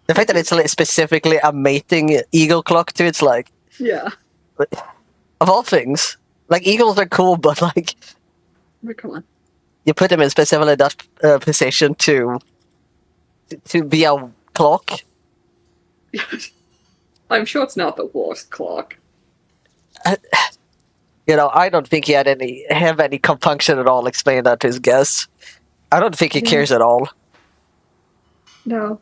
The fact that it's like specifically a mating eagle clock too, it's like, Yeah. of all things, like eagles are cool, but like But come on. you put them in specifically that position to be a clock. I'm sure it's not the worst clock. You know, I don't think he have any compunction at all explaining that to his guests. I don't think he cares at all. No.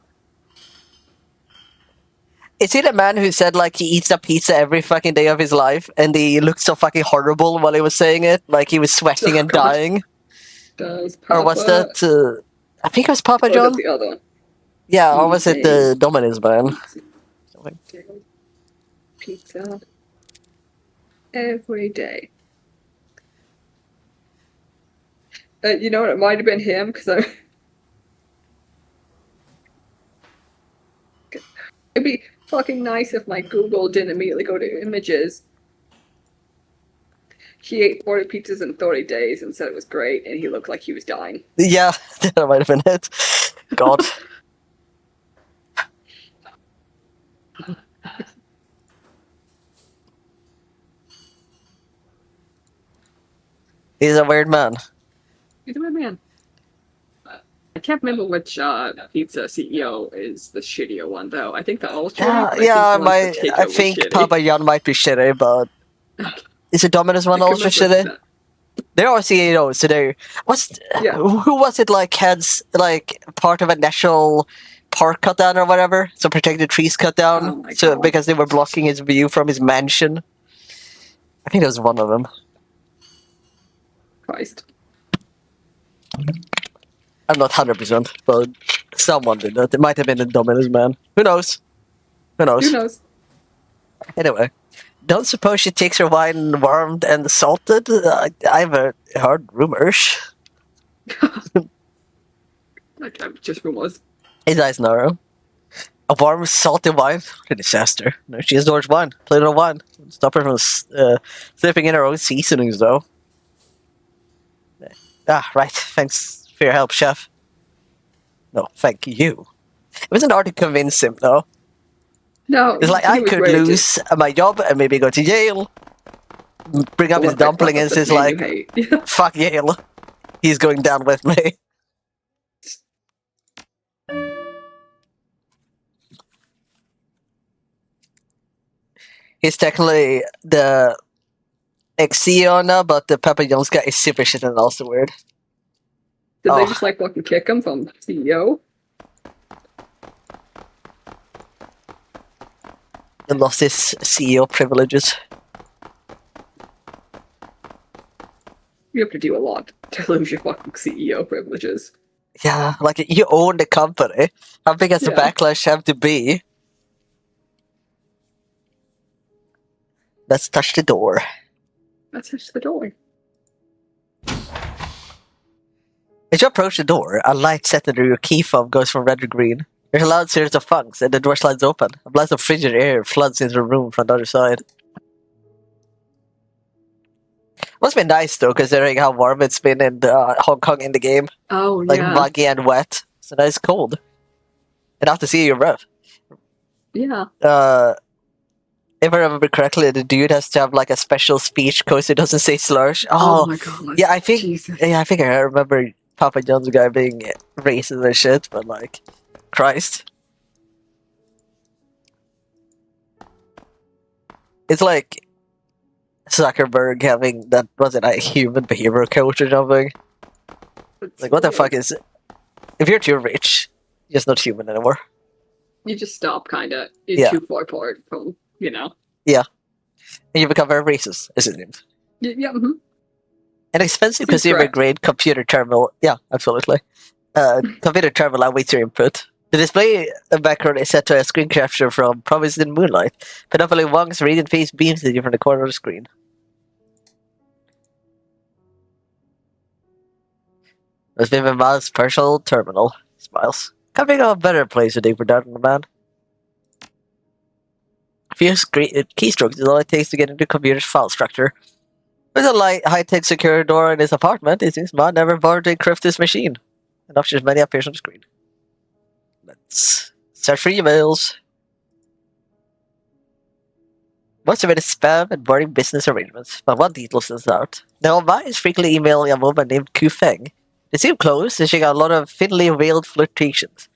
Is he the man who said like he eats a pizza every fucking day of his life and he looked so fucking horrible while he was saying it? Like he was sweating and God. dying? Does Papa... Or was that... I think it was Papa Or is John? it the other one? Yeah, or was it the Dominus man? Pizza. Every day. You know what? It might have been him, because I... It'd be fucking nice if my Google didn't immediately go to images. He ate 40 pizzas in 30 days and said it was great, and he looked like he was dying. Yeah, that might have been it. God. He's a weird man. He's a weird man. I can't remember which pizza CEO is the shittier one, though. I think the Ultra. I think Papa Jan might be shitty, but is it Dominus one also shitty? They're all CEOs, so they're who was it like heads like part of a national park cut down or whatever? So protected trees cut down, because they were blocking his view from his mansion. I think it was one of them. Christ. I'm not 100%, but someone did that. It might have been the Dominus man. Who knows? Who knows? Who knows? Anyway, don't suppose she takes her wine warmed and salted? I've heard rumors. Just rumors. His eyes narrow. A warm, salty wine? What a disaster. No, she has orange wine. Plain old wine. Stop her from slipping in her own seasonings, though. Ah, right. Thanks for your help, chef. No, thank you. It wasn't hard to convince him, though. No, It's like he I was could ready to. lose my job and maybe go to Yale. Bring up his What the fuck dumpling up and this says man you like, hate? fuck Yale. He's going down with me. He's technically the ex-CEO now, but the Papa John's guy is super shit and also weird. Did they Oh, just like fucking kick him from CEO? he lost his CEO privileges. You have to do a lot to lose your fucking CEO privileges. Yeah, like you own the company. How big has the Yeah. backlash have to be? Let's touch the door. Let's touch the door. As you approach the door, a light set under your key fob goes from red to green. There's a loud series of thunks, and the door slides open. A blast of frigid air floods into the room from the other side. Must be nice though, considering how warm it's been in Hong Kong in the game. Oh Like yeah. muggy and wet. So nice cold. Enough to see your breath. Yeah. If I remember correctly, the dude has to have like a special speech code so he doesn't say slurs. Oh Oh, my god. yeah, I think Jesus. I think I remember Papa John's guy being racist and shit, but like, Christ. It's like Zuckerberg having that, was it a human behavior coach or something? It's Like, what the weird. fuck is it? If you're too rich, you're just not human anymore. You just stop kinda. You're Yeah. too far apart from, And you become very racist, as it seems. Yeah. An expensive Seems consumer correct. grade computer terminal. Yeah, absolutely. Computer terminal awaits your input. The display background is set to a screen capture from Promised in Moonlight. Penelope Wong's radiant face beams at you from the corner of the screen. There's been a Miles' personal terminal. Smiles. Can't think of a better place to dig for that, man. A few keystrokes is all it takes to get into the computer's file structure. With a light, high-tech secure door in his apartment, it seems Man never bothered to encrypt his machine. And options many appears on the screen. Let's search for emails. Most of it is spam and boring business arrangements, but one detail stands out. Now, Ma is frequently emailing a woman named Ku Feng. They seem close, and she got a lot of thinly veiled flirtations.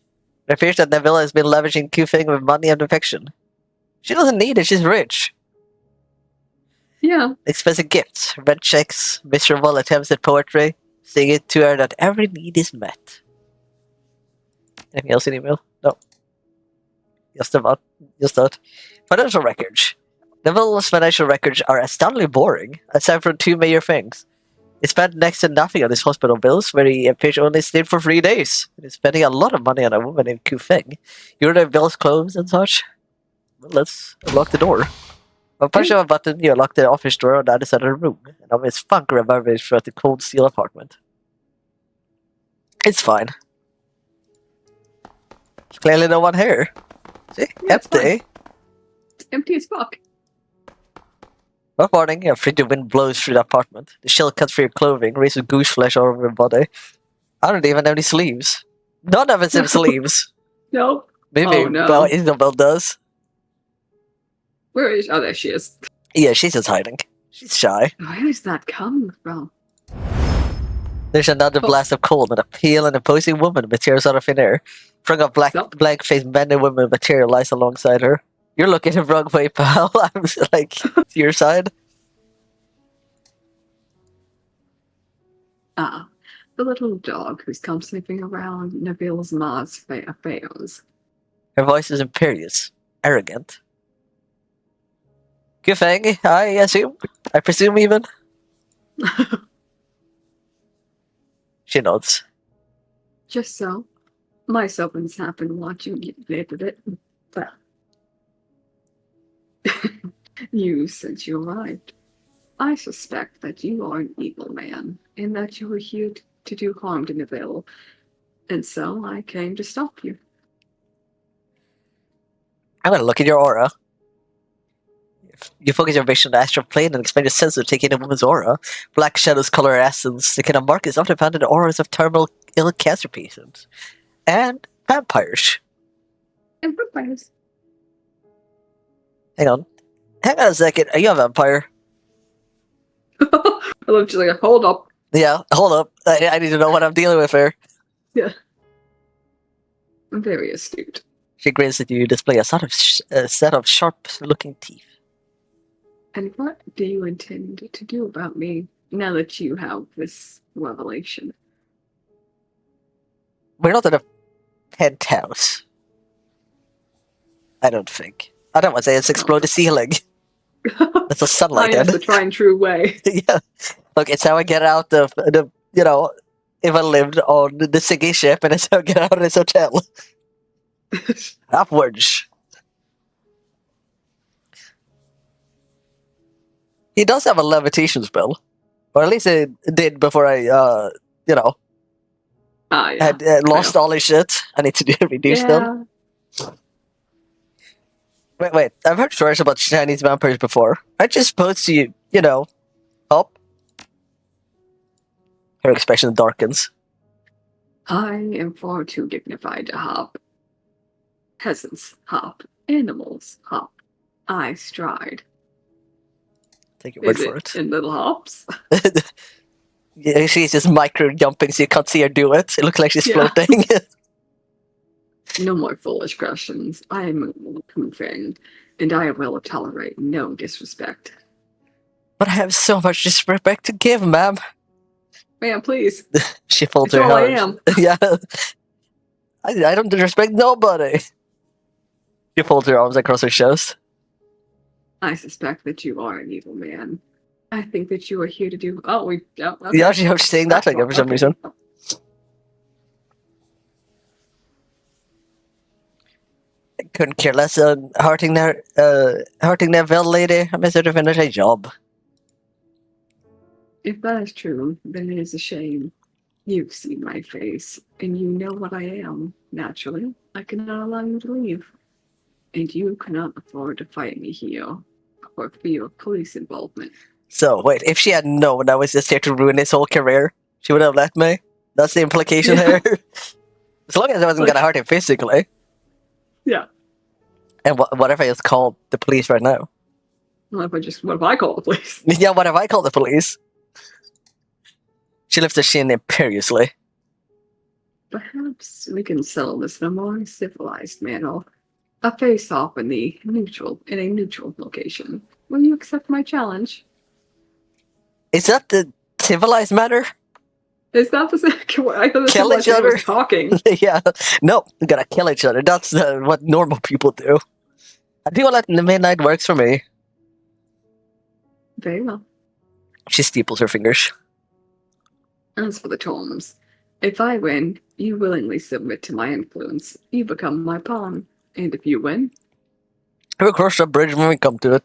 It appears that Neville has been leveraging Ku Feng with money and affection. She doesn't need it, she's rich. Yeah. Expensive gifts, red checks, miserable attempts at poetry, saying it to her that every need is met. Anything else in email? No. Just that. Financial records. Neville's financial records are astoundingly boring, aside from two major things. He spent next to nothing on his hospital bills, where he appears only stayed for 3 days. And he's spending a lot of money on a woman named Ku Feng. You order Bill's clothes and such? Well, let's unlock the door. By pushing a button, you unlock the office door on the other side of the room, and now it's funk reverberates throughout the cold steel apartment. It's fine. There's clearly no one here. See? Yeah, it's Empty. It's empty as fuck. One morning, a frigid wind blows through the apartment. The chill cuts through your clothing, raises goose flesh all over your body. I don't even have any sleeves. None of us have sleeves. No. Maybe Oh, no. well, Isabel does. Where is? Oh, there she is. Yeah, she's just hiding. She's shy. Where is that coming from? There's another blast of cold, and a pale and imposing woman materializes out of thin air. From a blank-faced man and woman materialize alongside her. You're looking the wrong way, pal. I'm like to your side. Ah, the little dog who's come sniffing around Neville's ma's affairs. Her voice is imperious, arrogant. Good thing, I assume. I presume even. She nods. Just so. My servants have been watching you a bit, but you since you arrived. I suspect that you are an evil man, and that you are here to do harm to Neville, and so I came to stop you. I'm gonna look at your aura. You focus your vision on the astral plane and expand your sense of taking in a woman's aura. Black shadows color her essence. The kind of mark is often found in the auras of terminal ill cancer patients. And vampires. And vampires. Hang on. Hang on a second. Are you a vampire? I love just like, hold up. Yeah, hold up. I need to know what I'm dealing with here. Yeah. I'm very astute. She grins at you, display a set of sharp-looking teeth. And what do you intend to do about me now that you have this revelation? We're not in a penthouse. I don't think. I don't want to say it's explode the ceiling. That's a sunlight. That's the tried and true way. Yeah. Look, it's how I get out of the, if I lived on the sinking ship, and it's how I get out of this hotel. Upwards. He does have a levitation spell. Or at least it did before I, Yeah. had lost all his shit. I need to reduce them. Wait. I've heard stories about Chinese vampires before. Aren't you supposed to, help? Her expression darkens. I am far too dignified to hop. Peasants hop. Animals hop. I stride. Take your word Is for it it. in little hops? Yeah, she's just micro jumping so you can't see her do it. It looks like she's Yeah. floating. No more foolish questions. I am moving, and I will tolerate no disrespect. But I have so much disrespect to give, ma'am. Ma'am, please. She folds It's her all I arms. am. Yeah. I don't disrespect nobody. She folds her arms across her chest. I suspect that you are an evil man. I think that you are here to do. Oh, okay. Yeah, she's saying that again for some reason. I couldn't care less on hurting that veil lady. I'm here to finish a job. If that is true, then it is a shame. You've seen my face, and you know what I am. Naturally, I cannot allow you to leave. And you cannot afford to fight me here, or fear police involvement. So, wait, if she had known I was just here to ruin his whole career, she would have let me? That's the implication here? As long as I wasn't gonna hurt him physically. Yeah. And what if I just called the police right now? What if I call the police? Yeah, what if I called the police? She lifts her chin imperiously. Perhaps we can settle this in a more civilized manner. A face-off in a neutral location. Will you accept my challenge? Is that the civilized matter? Is that the second? I thought Kill each other? was talking. Yeah. No, we gotta kill each other. That's what normal people do. I feel like the midnight works for me. Very well. She steeples her fingers. As for the terms, if I win, you willingly submit to my influence. You become my pawn. And if you win, We'll cross that bridge when we come to it.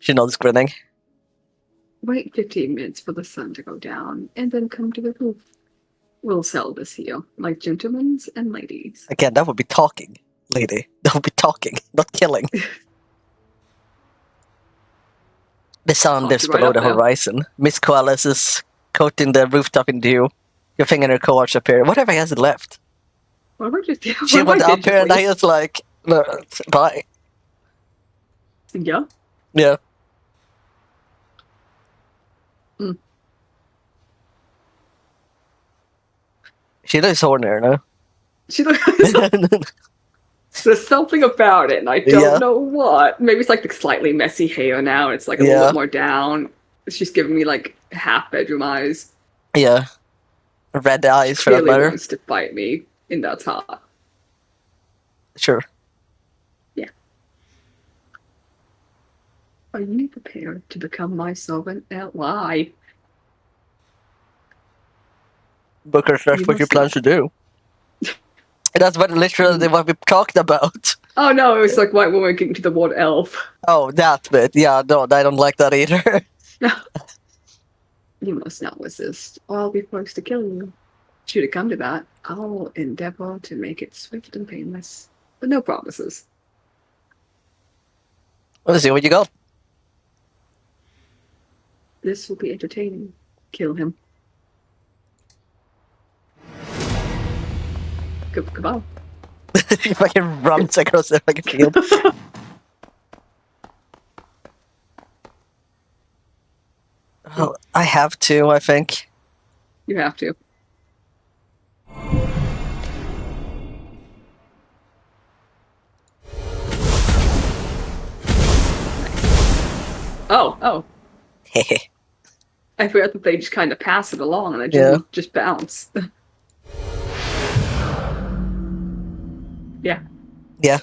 She nods, grinning. wait 15 minutes for the sun to go down, and then come to the roof. We'll settle this here, like gentlemen and ladies. Again, that would be talking, lady. That would be talking, not killing. The sun Talked dips you right below up the there. horizon. Miss Koalas is coating the rooftop in dew. Your finger in her cohorts appear. Whatever has it left? What about just She went up here and I was like, no, bye. Yeah. Yeah. Mm. She looks ordinary now. She There's something about it, and I don't know what. Maybe it's like the slightly messy hair now. It's like a little bit more down. She's giving me like half bedroom eyes. Yeah. Red eyes for that Clearly matter. wants to fight me, and that's hot. Sure. Yeah. Are you prepared to become my servant? Why? Booker, that's what you plan to do. That's what literally what we talked about. Oh no, it was like white woman getting to the word elf. Oh, that bit. Yeah, no, I don't like that either. You must not resist, or I'll be forced to kill you. Should it come to that, I'll endeavor to make it swift and painless. but no promises. Let's see where you go. This will be entertaining. Kill him. Come on. If I can run across the fucking field. Oh, I have to, I think. You have to. Oh. I forgot that they just kind of pass it along and it just bounce. Yeah. Yeah.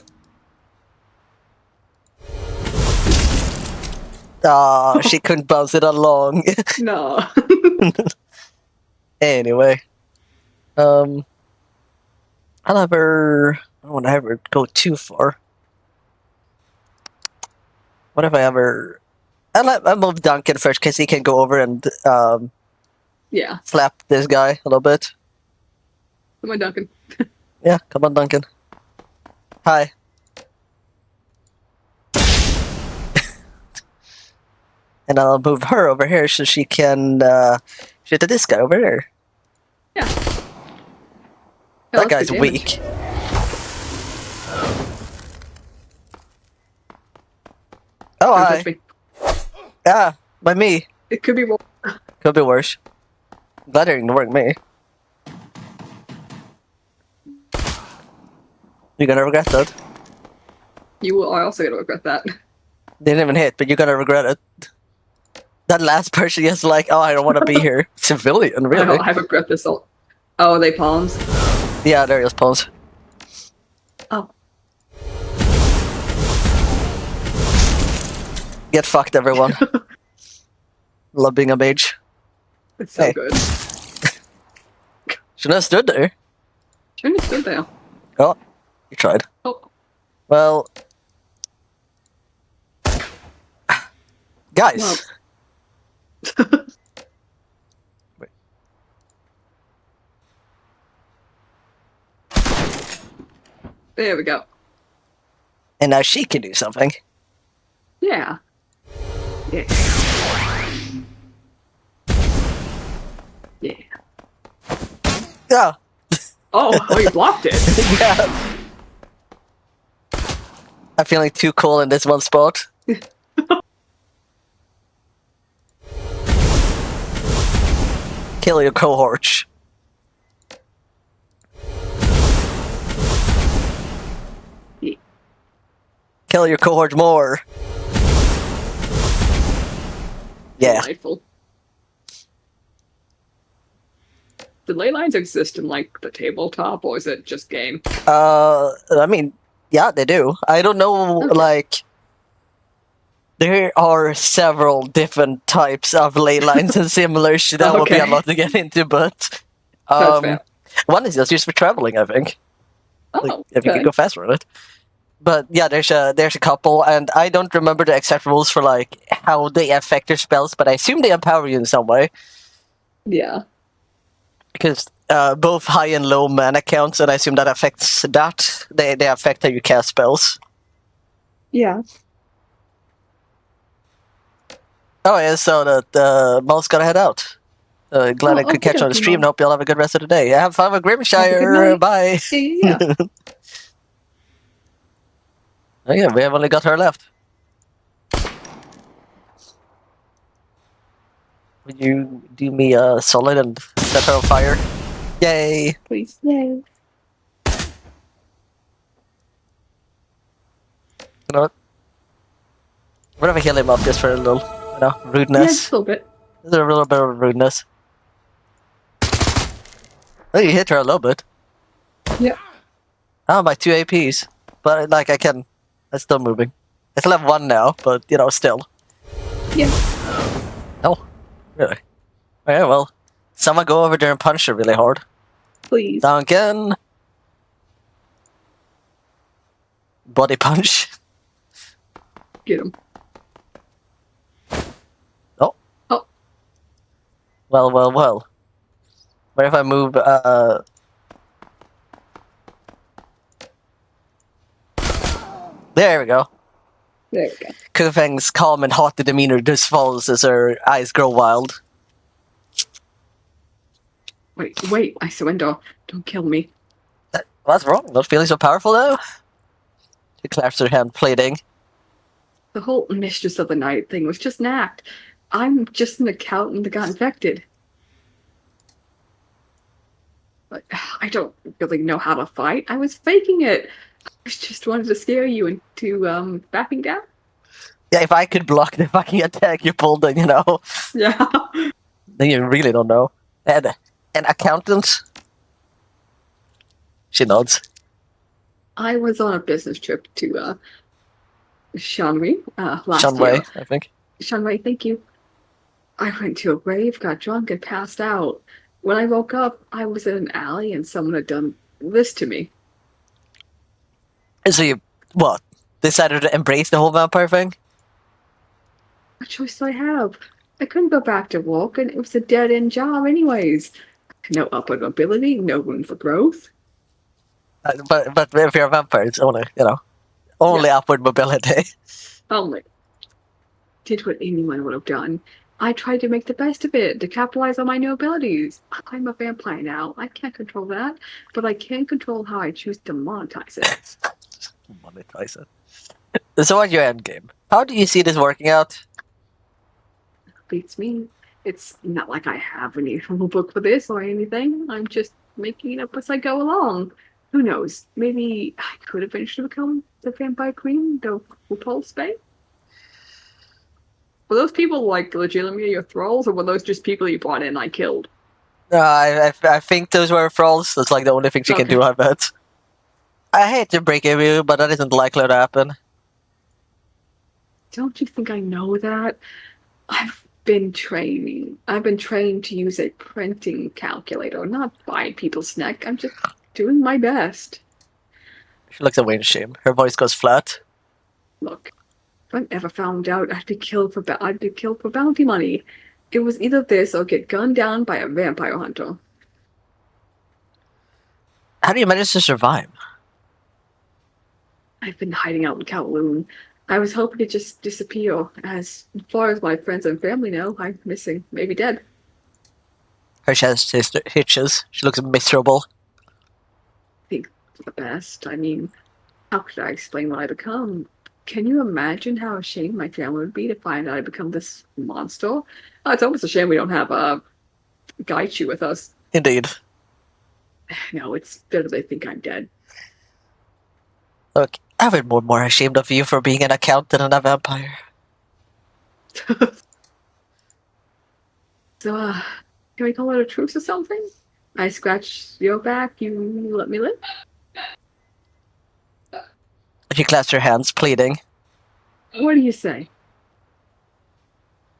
Oh, she couldn't bounce it along. No. Anyway. I'll never... I don't want to ever go too far. What if I ever... I'll move Duncan first, because he can go over and Yeah. slap this guy a little bit. Come on, Duncan. Yeah, come on, Duncan. Hi. And I'll move her over here so she can shoot at this guy over here. Yeah. That guy's weak. Oh, Don't hi. touch me. Ah, by me. It could be worse. Could be worse. Glad it didn't work me. You're gonna regret that. You are also going to regret that. Didn't even hit, but you're gonna regret it. That last person is like, oh, I don't want to be here. Civilian, really? I regret this all. Oh, are they palms? Yeah, there he is, pause. Oh. Get fucked, everyone. Love being a mage. It's so good. Shouldn't have stood there. Shouldn't have stood there. Oh, you tried. Oh. Well, guys. Wait. There we go. And now she can do something. Yeah. Yeah. Yeah. Yeah. Oh, you blocked it. Yeah. I'm feeling too cool in this one spot. Kill your cohort. Yeah. Kill your cohort more. Yeah. Delightful. Do ley lines exist in, like, the tabletop, or is it just game? I mean, yeah, they do. I don't know, Okay. like... There are several different types of ley lines and similar shit that would be a Okay. lot to get into, but... That's fair. One is just used for traveling, I think. Oh, Like, if you okay. can go faster on it. But yeah, there's a couple, and I don't remember the exact rules for like how they affect your spells, but I assume they empower you in some way. Yeah. Because both high and low mana counts, and I assume that affects that. They affect how you cast spells. Yeah. Oh yeah, so the mouse gotta head out. Glad I could catch on the stream, and hope y'all have a good rest of the day. Have fun with Grimshire. Bye. Yeah. Oh yeah, we have only got her left. Would you do me a solid and set her on fire? Yay! Please. Yay. You know what? What if I heal him up just for a little, rudeness? Yeah, just a little bit. There's a little bit of rudeness. Oh, you hit her a little bit. Yeah. Oh, my 2 APs. But, like, I'm still moving. I still have 1 now, but, still. Yeah. Oh, really? Okay, well, someone go over there and punch her really hard. Please. Duncan! Body punch. Get him. Oh. Oh. Well. What if I move, There we go. There we go. Kufeng's calm and haughty demeanor just falls as her eyes grow wild. Wait, I surrender. Don't kill me. What's wrong? Not feeling so powerful now? She claps her hand, pleading. The whole Mistress of the Night thing was just an act. I'm just an accountant that got infected. But I don't really know how to fight. I was faking it. I just wanted to scare you into backing down. Yeah, if I could block the fucking attack you pulled, then Yeah. then you really don't know. And an accountant? She nods. I was on a business trip to Shanwei last Shanwei, year. I think. Shanwei, thank you. I went to a rave, got drunk, and passed out. When I woke up, I was in an alley and someone had done this to me. So you, what, decided to embrace the whole vampire thing? What choice do I have? I couldn't go back to work, and it was a dead end job, anyways. No upward mobility, no room for growth. But if you're a vampire, it's only upward mobility. Only did what anyone would have done. I tried to make the best of it, to capitalize on my new abilities. I'm a vampire now. I can't control that, but I can control how I choose to monetize it. Monetize it. So what's your end game? How do you see this working out? Beats me. It's not like I have any rule book for this or anything. I'm just making it up as I go along. Who knows? Maybe I could eventually become the vampire queen, the repulse bay. Were those people like legitimately your thralls, or were those just people you brought in and I killed? I think those were thralls. That's like the only thing she can do, I bet. I hate to break it with you, but that isn't likely to happen. Don't you think I know that? I've been training. I've been trained to use a printing calculator, not bite people's neck. I'm just doing my best. She looks away in shame. Her voice goes flat. Look, if I ever found out I'd be killed for bounty money. It was either this or get gunned down by a vampire hunter. How do you manage to survive? I've been hiding out in Kowloon. I was hoping to just disappear. As far as my friends and family know, I'm missing, maybe dead. Her chest hitches. She looks miserable. I think the best. I mean, how could I explain what I become? Can you imagine how ashamed my family would be to find out I become this monster? Oh, it's almost a shame we don't have a Gaichu with us. Indeed. No, it's better they think I'm dead. Look, I've been more ashamed of you for being an accountant and a vampire. So, can we call it a truce or something? I scratch your back, you let me live? She clasps her hands, pleading. What do you say?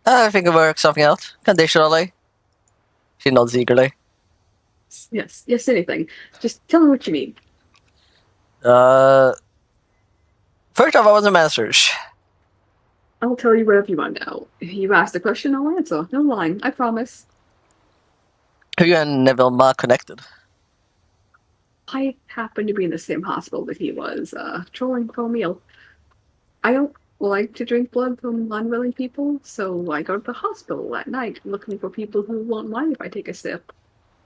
I think it works something out. Conditionally. She nods eagerly. Yes, anything. Just tell me what you mean. First off, I was a master's. I'll tell you whatever you want to know. If you ask the question, I'll answer. No lying, I promise. Are you and Neville Ma connected? I happened to be in the same hospital that he was, trolling for a meal. I don't like to drink blood from unwilling people, so I go to the hospital at night looking for people who won't mind if I take a sip.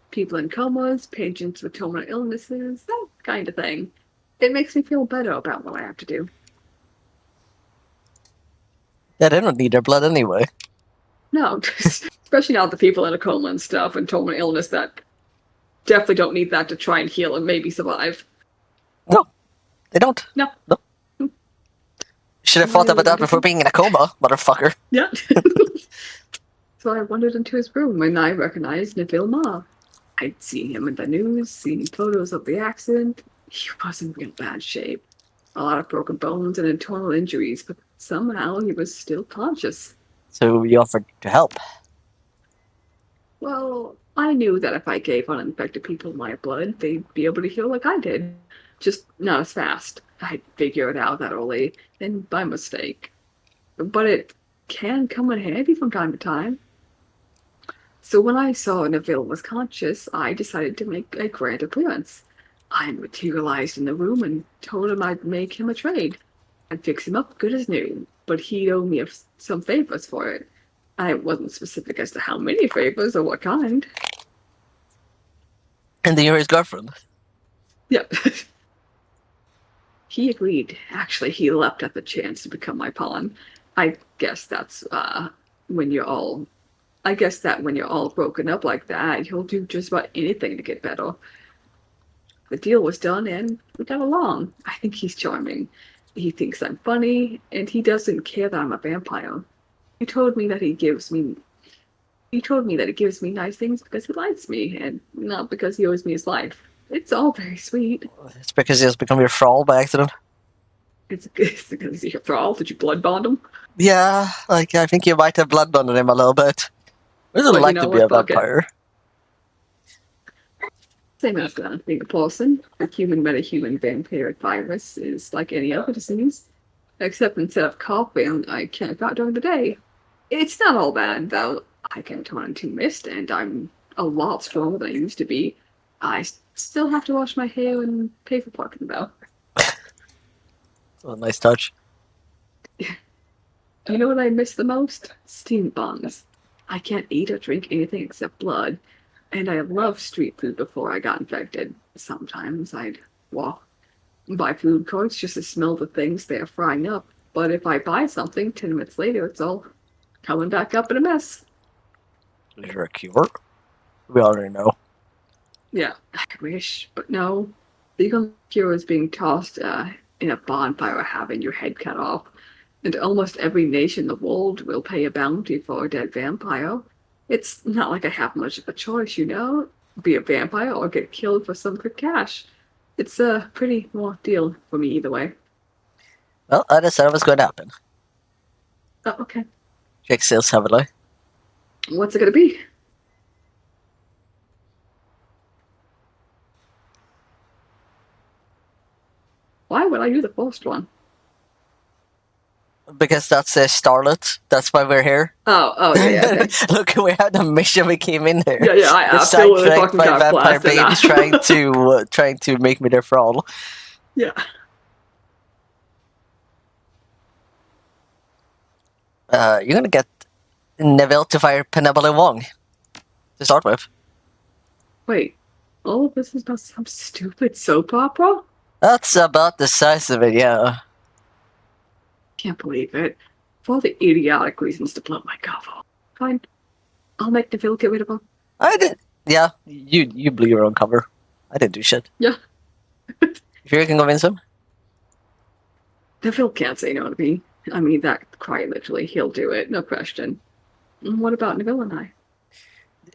People in comas, patients with terminal illnesses, that kind of thing. It makes me feel better about what I have to do. Yeah, they don't need their blood anyway. No, especially not the people in a coma and stuff and terminal illness that definitely don't need that to try and heal and maybe survive. No, they don't. No. Should have thought about that before being in a coma, motherfucker. Yeah. So I wandered into his room and I recognized Neville Ma. I'd seen him in the news, seen photos of the accident. He was in real bad shape. A lot of broken bones and internal injuries, but somehow he was still conscious. So you offered to help. Well, I knew that if I gave uninfected people my blood, they'd be able to heal like I did. Just not as fast. I'd figure it out that early, and by mistake. But it can come in handy from time to time. So when I saw Neville was conscious, I decided to make a grand appearance. I materialized in the room and told him I'd make him a trade. I'd fix him up good as new, but he'd owe me some favors for it. I wasn't specific as to how many favors or what kind. And then you're his girlfriend. Yep. He agreed. Actually, he leapt at the chance to become my pawn. I guess that's when you're all. I guess that when you're all broken up like that, he'll do just about anything to get better. The deal was done, and we got along. I think he's charming. He thinks I'm funny, and he doesn't care that I'm a vampire. He told me that he told me that he gives me nice things because he likes me, and not because he owes me his life. It's all very sweet. It's because he has become your thrall by accident. It's because he's your thrall. Did you blood bond him? Yeah, like I think you might have blood bonded him a little bit. What does it But you like to know be a what? Fuck it. vampire? Same as being a person. A human metahuman vampiric virus is like any other disease, except instead of coughing, I camp out during the day. It's not all bad, though. I can turn into mist, and I'm a lot stronger than I used to be. I still have to wash my hair and pay for parking, though. Oh, nice touch. You know what I miss the most? Steam buns. I can't eat or drink anything except blood, and I loved street food before I got infected. Sometimes I'd walk by food courts just to smell the things they're frying up, but if I buy something, 10 minutes later, it's all coming back up in a mess. Is there a cure? We already know. Yeah, I wish, but no. The only cure is being tossed in a bonfire or having your head cut off. And almost every nation in the world will pay a bounty for a dead vampire. It's not like I have much of a choice, you know? Be a vampire or get killed for some quick cash. It's a pretty raw deal for me either way. Well, I just said it was going to happen. Oh, okay. Jake sails heavily. What's it gonna be? Why would I do the first one? Because that's a starlet. That's why we're here. Oh, yeah, okay. Look, we had a mission. We came in here. Yeah, I Get absolutely sidetracked fucking by got vampire blasted. babes trying to make me their thrall. Yeah. You're gonna get Neville to fire Penelope Wong to start with. Wait, all of this is about some stupid soap opera? That's about the size of it, yeah. Can't believe it. For all the idiotic reasons to blow my cover. Fine. I'll make Neville get rid of him. I did. Yeah, you blew your own cover. I didn't do shit. Yeah. If you can convince him, Neville can't say no to me. I mean, that quite literally, he'll do it, no question. And what about Neville and I?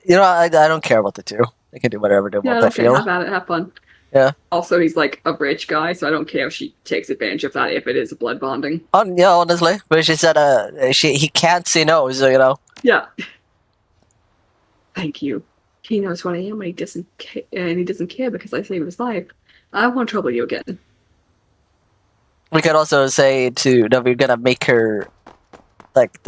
you know, I don't care about the two. They can do whatever they want. I Okay, feel. have at it, have fun. Yeah. Also, he's like a rich guy, so I don't care if she takes advantage of that if it is blood bonding. Yeah, honestly, but she said he can't say no, so you know. Yeah. Thank you. He knows what I am, and he doesn't care because I saved his life. I won't trouble you again. We could also say that we're gonna make her like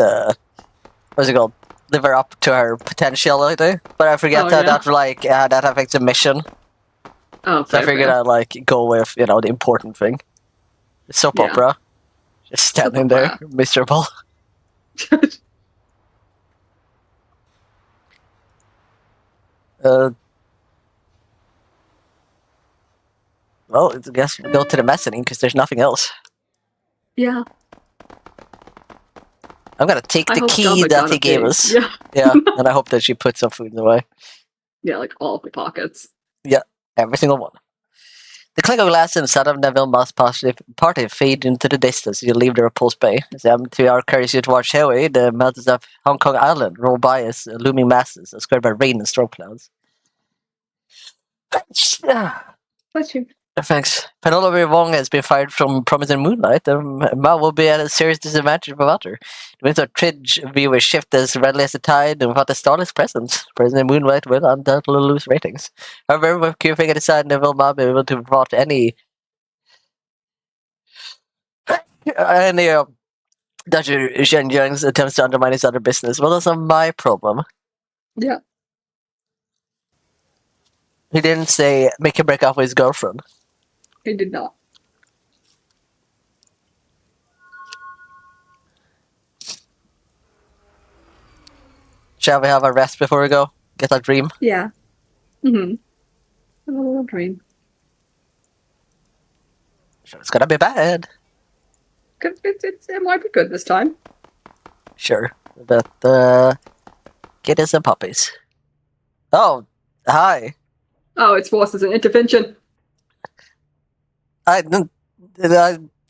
what's it called? Live her up to her potentiality. But I forget that affects a mission. Oh, So I figured I'd like go with, you know, the important thing. The soap opera. Just standing there, miserable. Well, I guess we'll go to the mezzanine because there's nothing else. Yeah. I'm gonna take the key that he gave us. Yeah. Yeah, and I hope that she puts some food away. Yeah, like all of the pockets. Yeah, every single one. The clink of glass inside of Neville must partly fade into the distance. You leave the repulsed bay. As the empty hour carries you towards Hawaii, the mountains of Hong Kong Island roll by as looming masses, obscured by rain and storm clouds. Bless you. Thanks. Penelope Wong has been fired from Promising Moonlight. Ma will be at a serious disadvantage without her. The winds of Tridge viewers shift as readily as the tide, and without the starless presence, Promising Moonlight will undoubtedly lose ratings. However, with Q-Fing at the side, Neville Ma be able to prevent any Dr. Zhen Young's attempts to undermine his other business. Well, that's not my problem. Yeah. He didn't say make him break up with his girlfriend. He did not. Shall we have a rest before we go? Get a dream? Yeah. Mm-hmm. A little dream. Sure, it's gonna be bad. It might be good this time. Sure. But, kittens and puppies. Oh, hi. Oh, it's forced as an intervention. I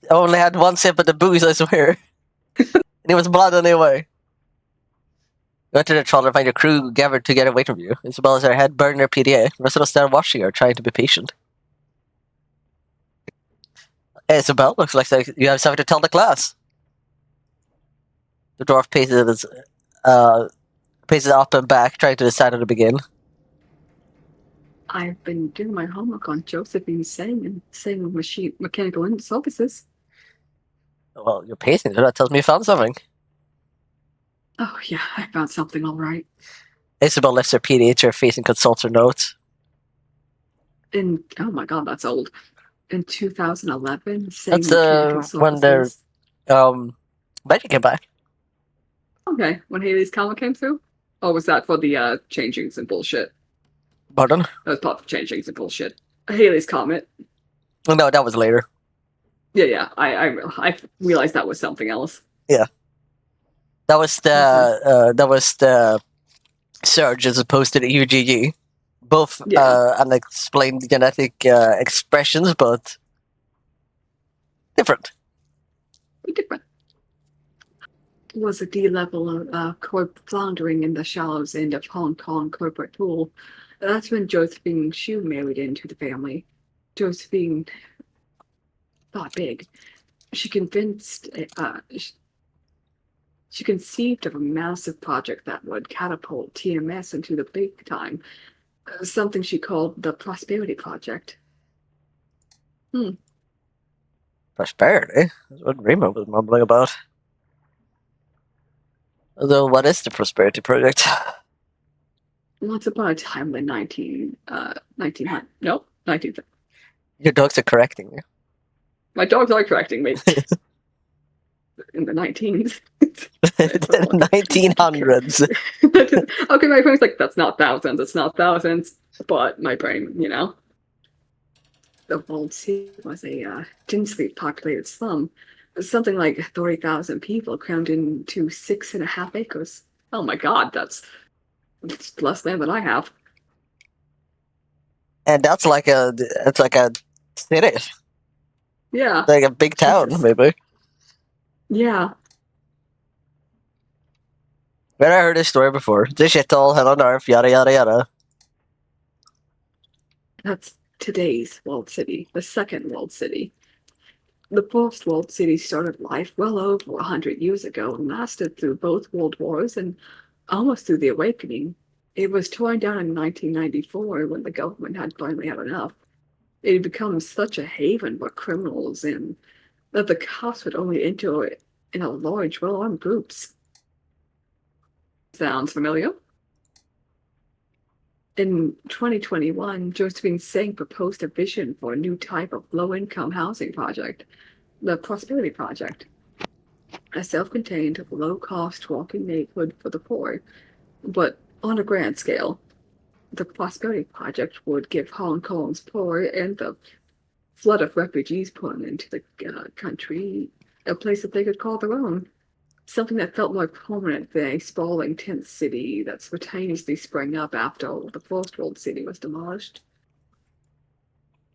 only had one sip of the booze, I swear. And it was blood anyway. Go to the trawler and find your crew gathered together waiting for you. Isabel is her head burning her PDA. The rest of us stand watching her, trying to be patient. Hey, Isabel, looks like you have something to tell the class. The dwarf paces up and back, trying to decide how to begin. I've been doing my homework on Josephine Sang and Sang mechanical services. Well, you're pacing, so that tells me you found something. Oh yeah, I found something all right. Isabel lifts her PDA to her face and consults her notes. Oh my god, that's old. In 2011, Sang That's mechanical when their services. magic came back. Okay, when Haley's comet came through? Or was that for the changings and bullshit? Pardon? That was part of changings and bullshit. Haley's comet. No, that was later. Yeah. I realized that was something else. Yeah. That was the surge as opposed to the UGG. Both unexplained genetic expressions, but different. Different. It was a D-level floundering in the shallows end of Hong Kong corporate pool. That's when Josephine Shu married into the family. Josephine thought big. She conceived of a massive project that would catapult TMS into the big time, something she called the Prosperity Project. Prosperity? That's what Raymond was mumbling about. Although, what is the Prosperity Project? Once upon a time in 1900. Nope, 19th. Your dogs are correcting you. My dogs are correcting me. In the 19s. 1900s. Okay, my brain's like, that's not thousands, it's not thousands. But my brain, the World Sea was a densely populated slum. Something like 30,000 people crammed into 6.5 acres. Oh my god, that's less land than I have. And it's like a city. Yeah. Like a big town, Jesus. maybe. Yeah. Where I heard this story before. This shit all hell on earth, yada yada yada. That's today's World City, the second World City. The first World City started life well over 100 years ago and lasted through both World Wars and almost through the Awakening. It was torn down in 1994 when the government had finally had enough. It had become such a haven for criminals and that the cops would only enter it in a large, well-armed groups. Sounds familiar? In 2021, Josephine Sang proposed a vision for a new type of low-income housing project, the Prosperity Project, a self-contained, low-cost walking neighborhood for the poor, but on a grand scale. The Prosperity Project would give Hong Kong's poor and the flood of refugees pouring into the country a place that they could call their own. Something that felt more permanent than a sprawling tent city that spontaneously sprang up after the first world city was demolished.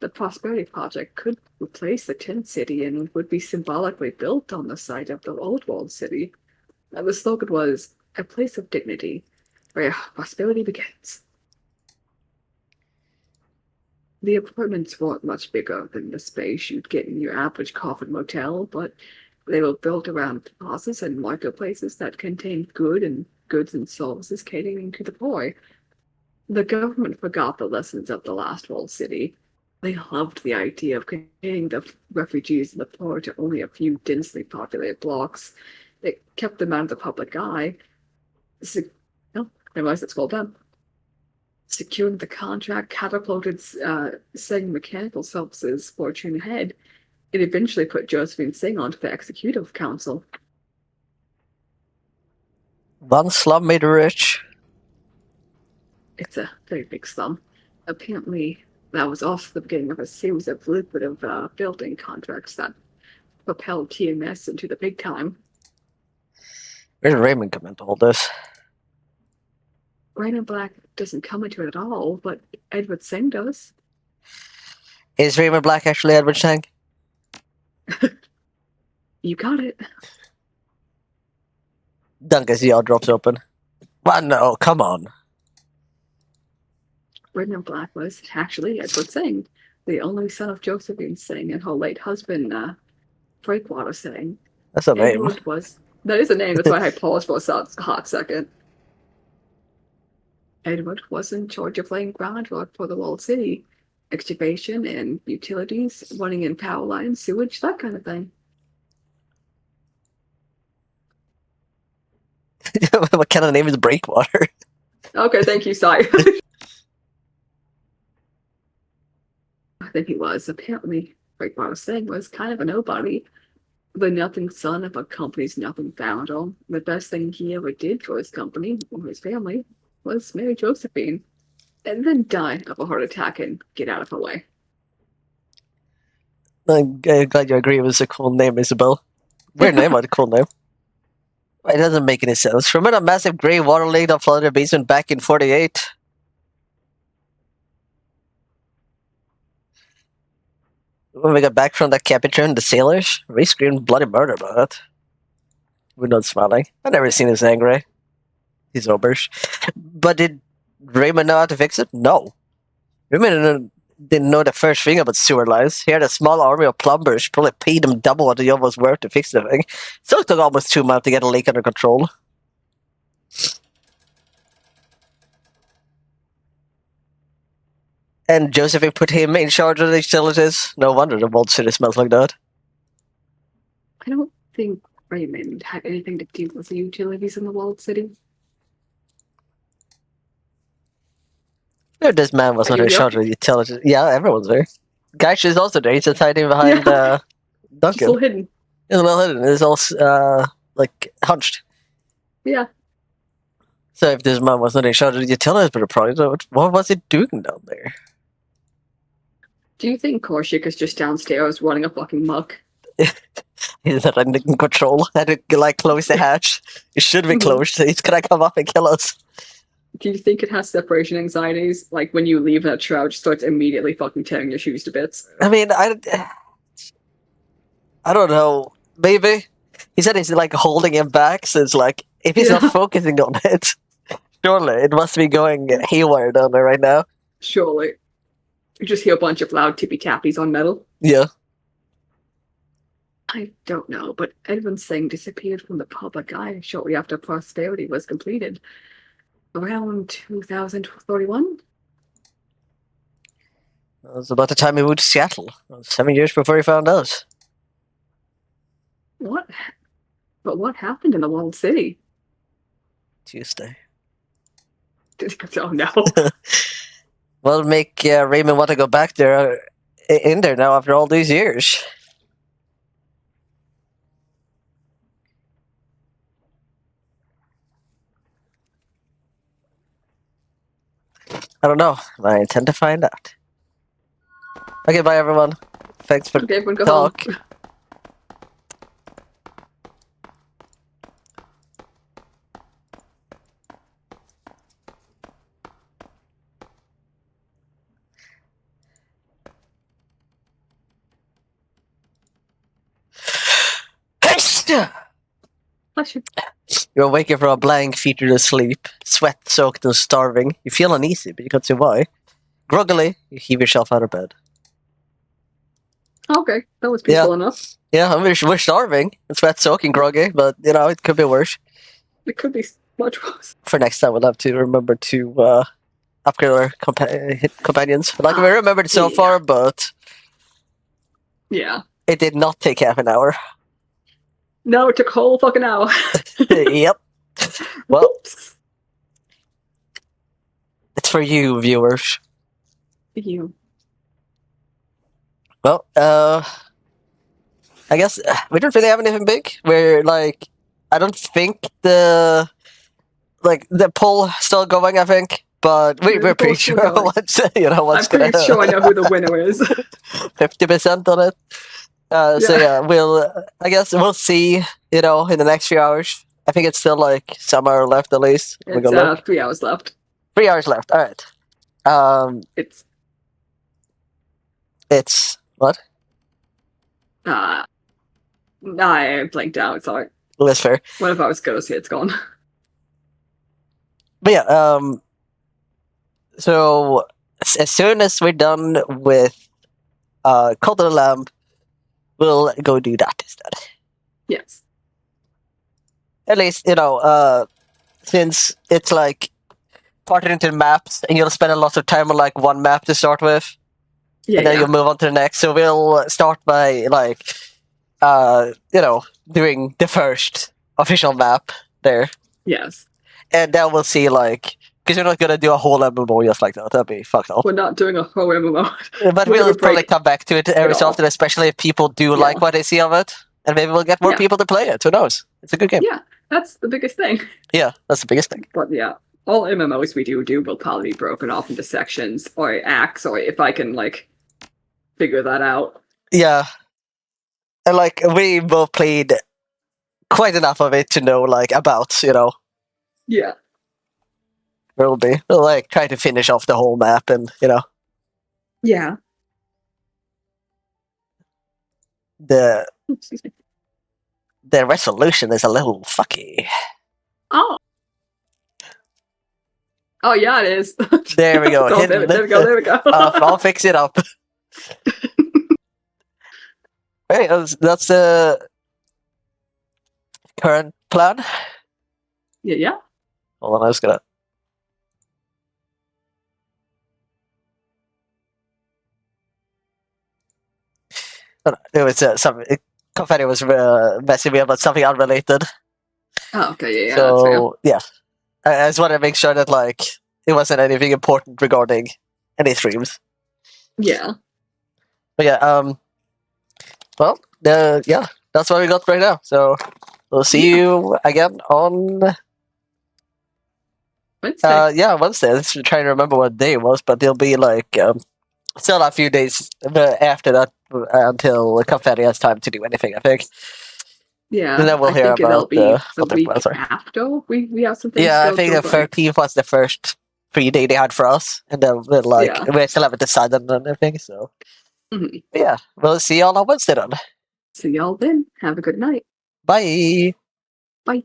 The Prosperity Project could replace the tent city and would be symbolically built on the site of the old world city. The slogan was, "A place of dignity, where prosperity begins." The apartments weren't much bigger than the space you'd get in your average coffin motel, but they were built around plazas and marketplaces that contained goods and services catering to the poor. The government forgot the lessons of the last world city. They loved the idea of containing the refugees and the poor to only a few densely populated blocks. It kept them out of the public eye. No, I realize it's called them. Securing the contract catapulted Seng Mechanical Services' fortune ahead. It eventually put Josephine Singh onto the executive council. One slum made rich. It's a very big sum. Apparently, that was also the beginning of a series of lucrative building contracts that propelled TMS into the big time. Where's Raymond come into all this? Raymond Black doesn't come into it at all, but Edward Singh does. Is Raymond Black actually Edward Chang? You got it. Duncan's yaw drops open. Well, no, come on. Raymond Black was actually Edward Singh, the only son of Josephine Singh and her late husband, Breakwater Singh. That's a name. Edward was. That is a name, that's why I paused for a hot second. Edward was in charge of laying groundwork for the walled city, excavation and utilities, running in power lines, sewage, that kind of thing. What kind of name is Breakwater? Okay, thank you, sorry. I think he was. Apparently, Breakwater Singh was kind of a nobody, the nothing son of a company's nothing founder. The best thing he ever did for his company or his family was marry Josephine, and then die of a heart attack and get out of her way. I'm glad you agree it was a cool name, Isabel. Weird name, but a cool name. It doesn't make any sense. Remember a massive grey water lake that flooded the basement back in 48? When we got back from that captain, the sailors, we screamed bloody murder about it. We're not smiling. I've never seen us angry. He's obers. But did Raymond know how to fix it? No. Raymond didn't know the first thing about sewer lines. He had a small army of plumbers, probably paid him double what the job was worth to fix the thing. Still took almost 2 months to get a leak under control. And Josephine put him in charge of the utilities. No wonder the walled city smells like that. I don't think Raymond had anything to do with the utilities in the walled city. This man was not in charge of the utilities. Yeah, everyone's there. Gaish is also there. He's just hiding behind Just a Duncan. little hidden. He's a little hidden. He's all like hunched. Yeah. So if this man was not in charge of the utilities for the project, what was he doing down there? Do you think Korshik is just downstairs running a fucking muck? He's not in control. I had to like close the hatch. It should be closed. He's gonna come up and kill us. Do you think it has separation anxieties? Like when you leave that shroud, it starts immediately fucking tearing your shoes to bits. I mean, I don't know. Maybe he said he's like holding him back. So it's like if he's not focusing on it, surely it must be going haywire down there right now. Surely. You just hear a bunch of loud tippy tappies on metal. Yeah. I don't know, but Edwin Singh disappeared from the public eye shortly after Prosperity was completed. Around 2031? It was about the time he moved to Seattle. 7 years before he found us. What? But what happened in the walled city? Tuesday. Oh no. Well, make Raymond want to go back there, in there now after all these years. I don't know. I intend to find out. Okay, bye everyone. Thanks for Okay, everyone go talk. home. You're waking from a blank, featureless sleep, sweat-soaked and starving. You feel uneasy, but you can't see why. Groggily, you heave yourself out of bed. Okay, that was peaceful enough. Yeah, I mean, we're starving and sweat-soaking groggy, but, you know, it could be worse. It could be much worse. For next time, we'll have to remember to upgrade our companions. Like, we remembered so far, but... Yeah. It did not take half an hour. No, it took a whole fucking hour. Yep. Well, it's for you, viewers. You. Well, I guess we don't really have anything big. We're I don't think the poll still going. I think but Yeah, we're the pretty poll's still sure going. what's I'm pretty sure I know who the winner is. 50% on it. So Yeah. yeah, we'll I guess we'll see. In the next few hours. I think it's still like some hour left at least. We go It's look. 3 hours left. 3 hours left. All right. It's It's what? uh I blanked out, sorry. Well, that's fair. What if I was gonna say it's gone? But yeah, so as soon as we're done with Cult of the Lamb, we'll go do that instead. Yes. At least, since it's like parted into maps and you'll spend a lot of time on like one map to start with, Yeah, and then yeah. you'll move on to the next. So we'll start by like doing the first official map there. Yes. And then we'll see like because we're not gonna do a whole MMO just like that. That'd be fucked up. We're not doing a whole MMO. But We're we'll gonna probably break come back to it every so all. often, especially if people do like Yeah. what they see of it. And maybe we'll get more Yeah. people to play it. Who knows? It's a good game. Yeah, that's the biggest thing. Yeah, that's the biggest thing. But yeah, all MMOs we do will probably be broken off into sections or acts, or if I can like figure that out. Yeah. And like we both played quite enough of it to know like about, Yeah. where it'll be. We'll like try to finish off the whole map and Yeah. the Excuse me. the resolution is a little fucky. Oh. Oh yeah, it is. There we go. Oh, there we go. There we go. I'll fix it up. Hey, that's the current plan. Yeah, yeah. Hold on, I was gonna. It was something. Confetti was messing me about something unrelated. Oh, okay, yeah, that's fair. So yeah, I just wanted to make sure that like it wasn't anything important regarding any streams. Yeah. But yeah, well, yeah, that's what we got right now. So we'll see you again on Wednesday. yeah, Wednesday. Let's try to remember what day it was, but it'll be like still a few days after that until Confetti has time to do anything. I think. Yeah, And then we'll I hear think it'll about be the what their week plans are. after we have some things. Yeah, I think the scheduled, but 13th was the first free day they had for us, and then Yeah. we still haven't decided on anything. So Mhm. yeah, we'll see you all on Wednesday then. See y'all then. Have a good night. Bye. Bye.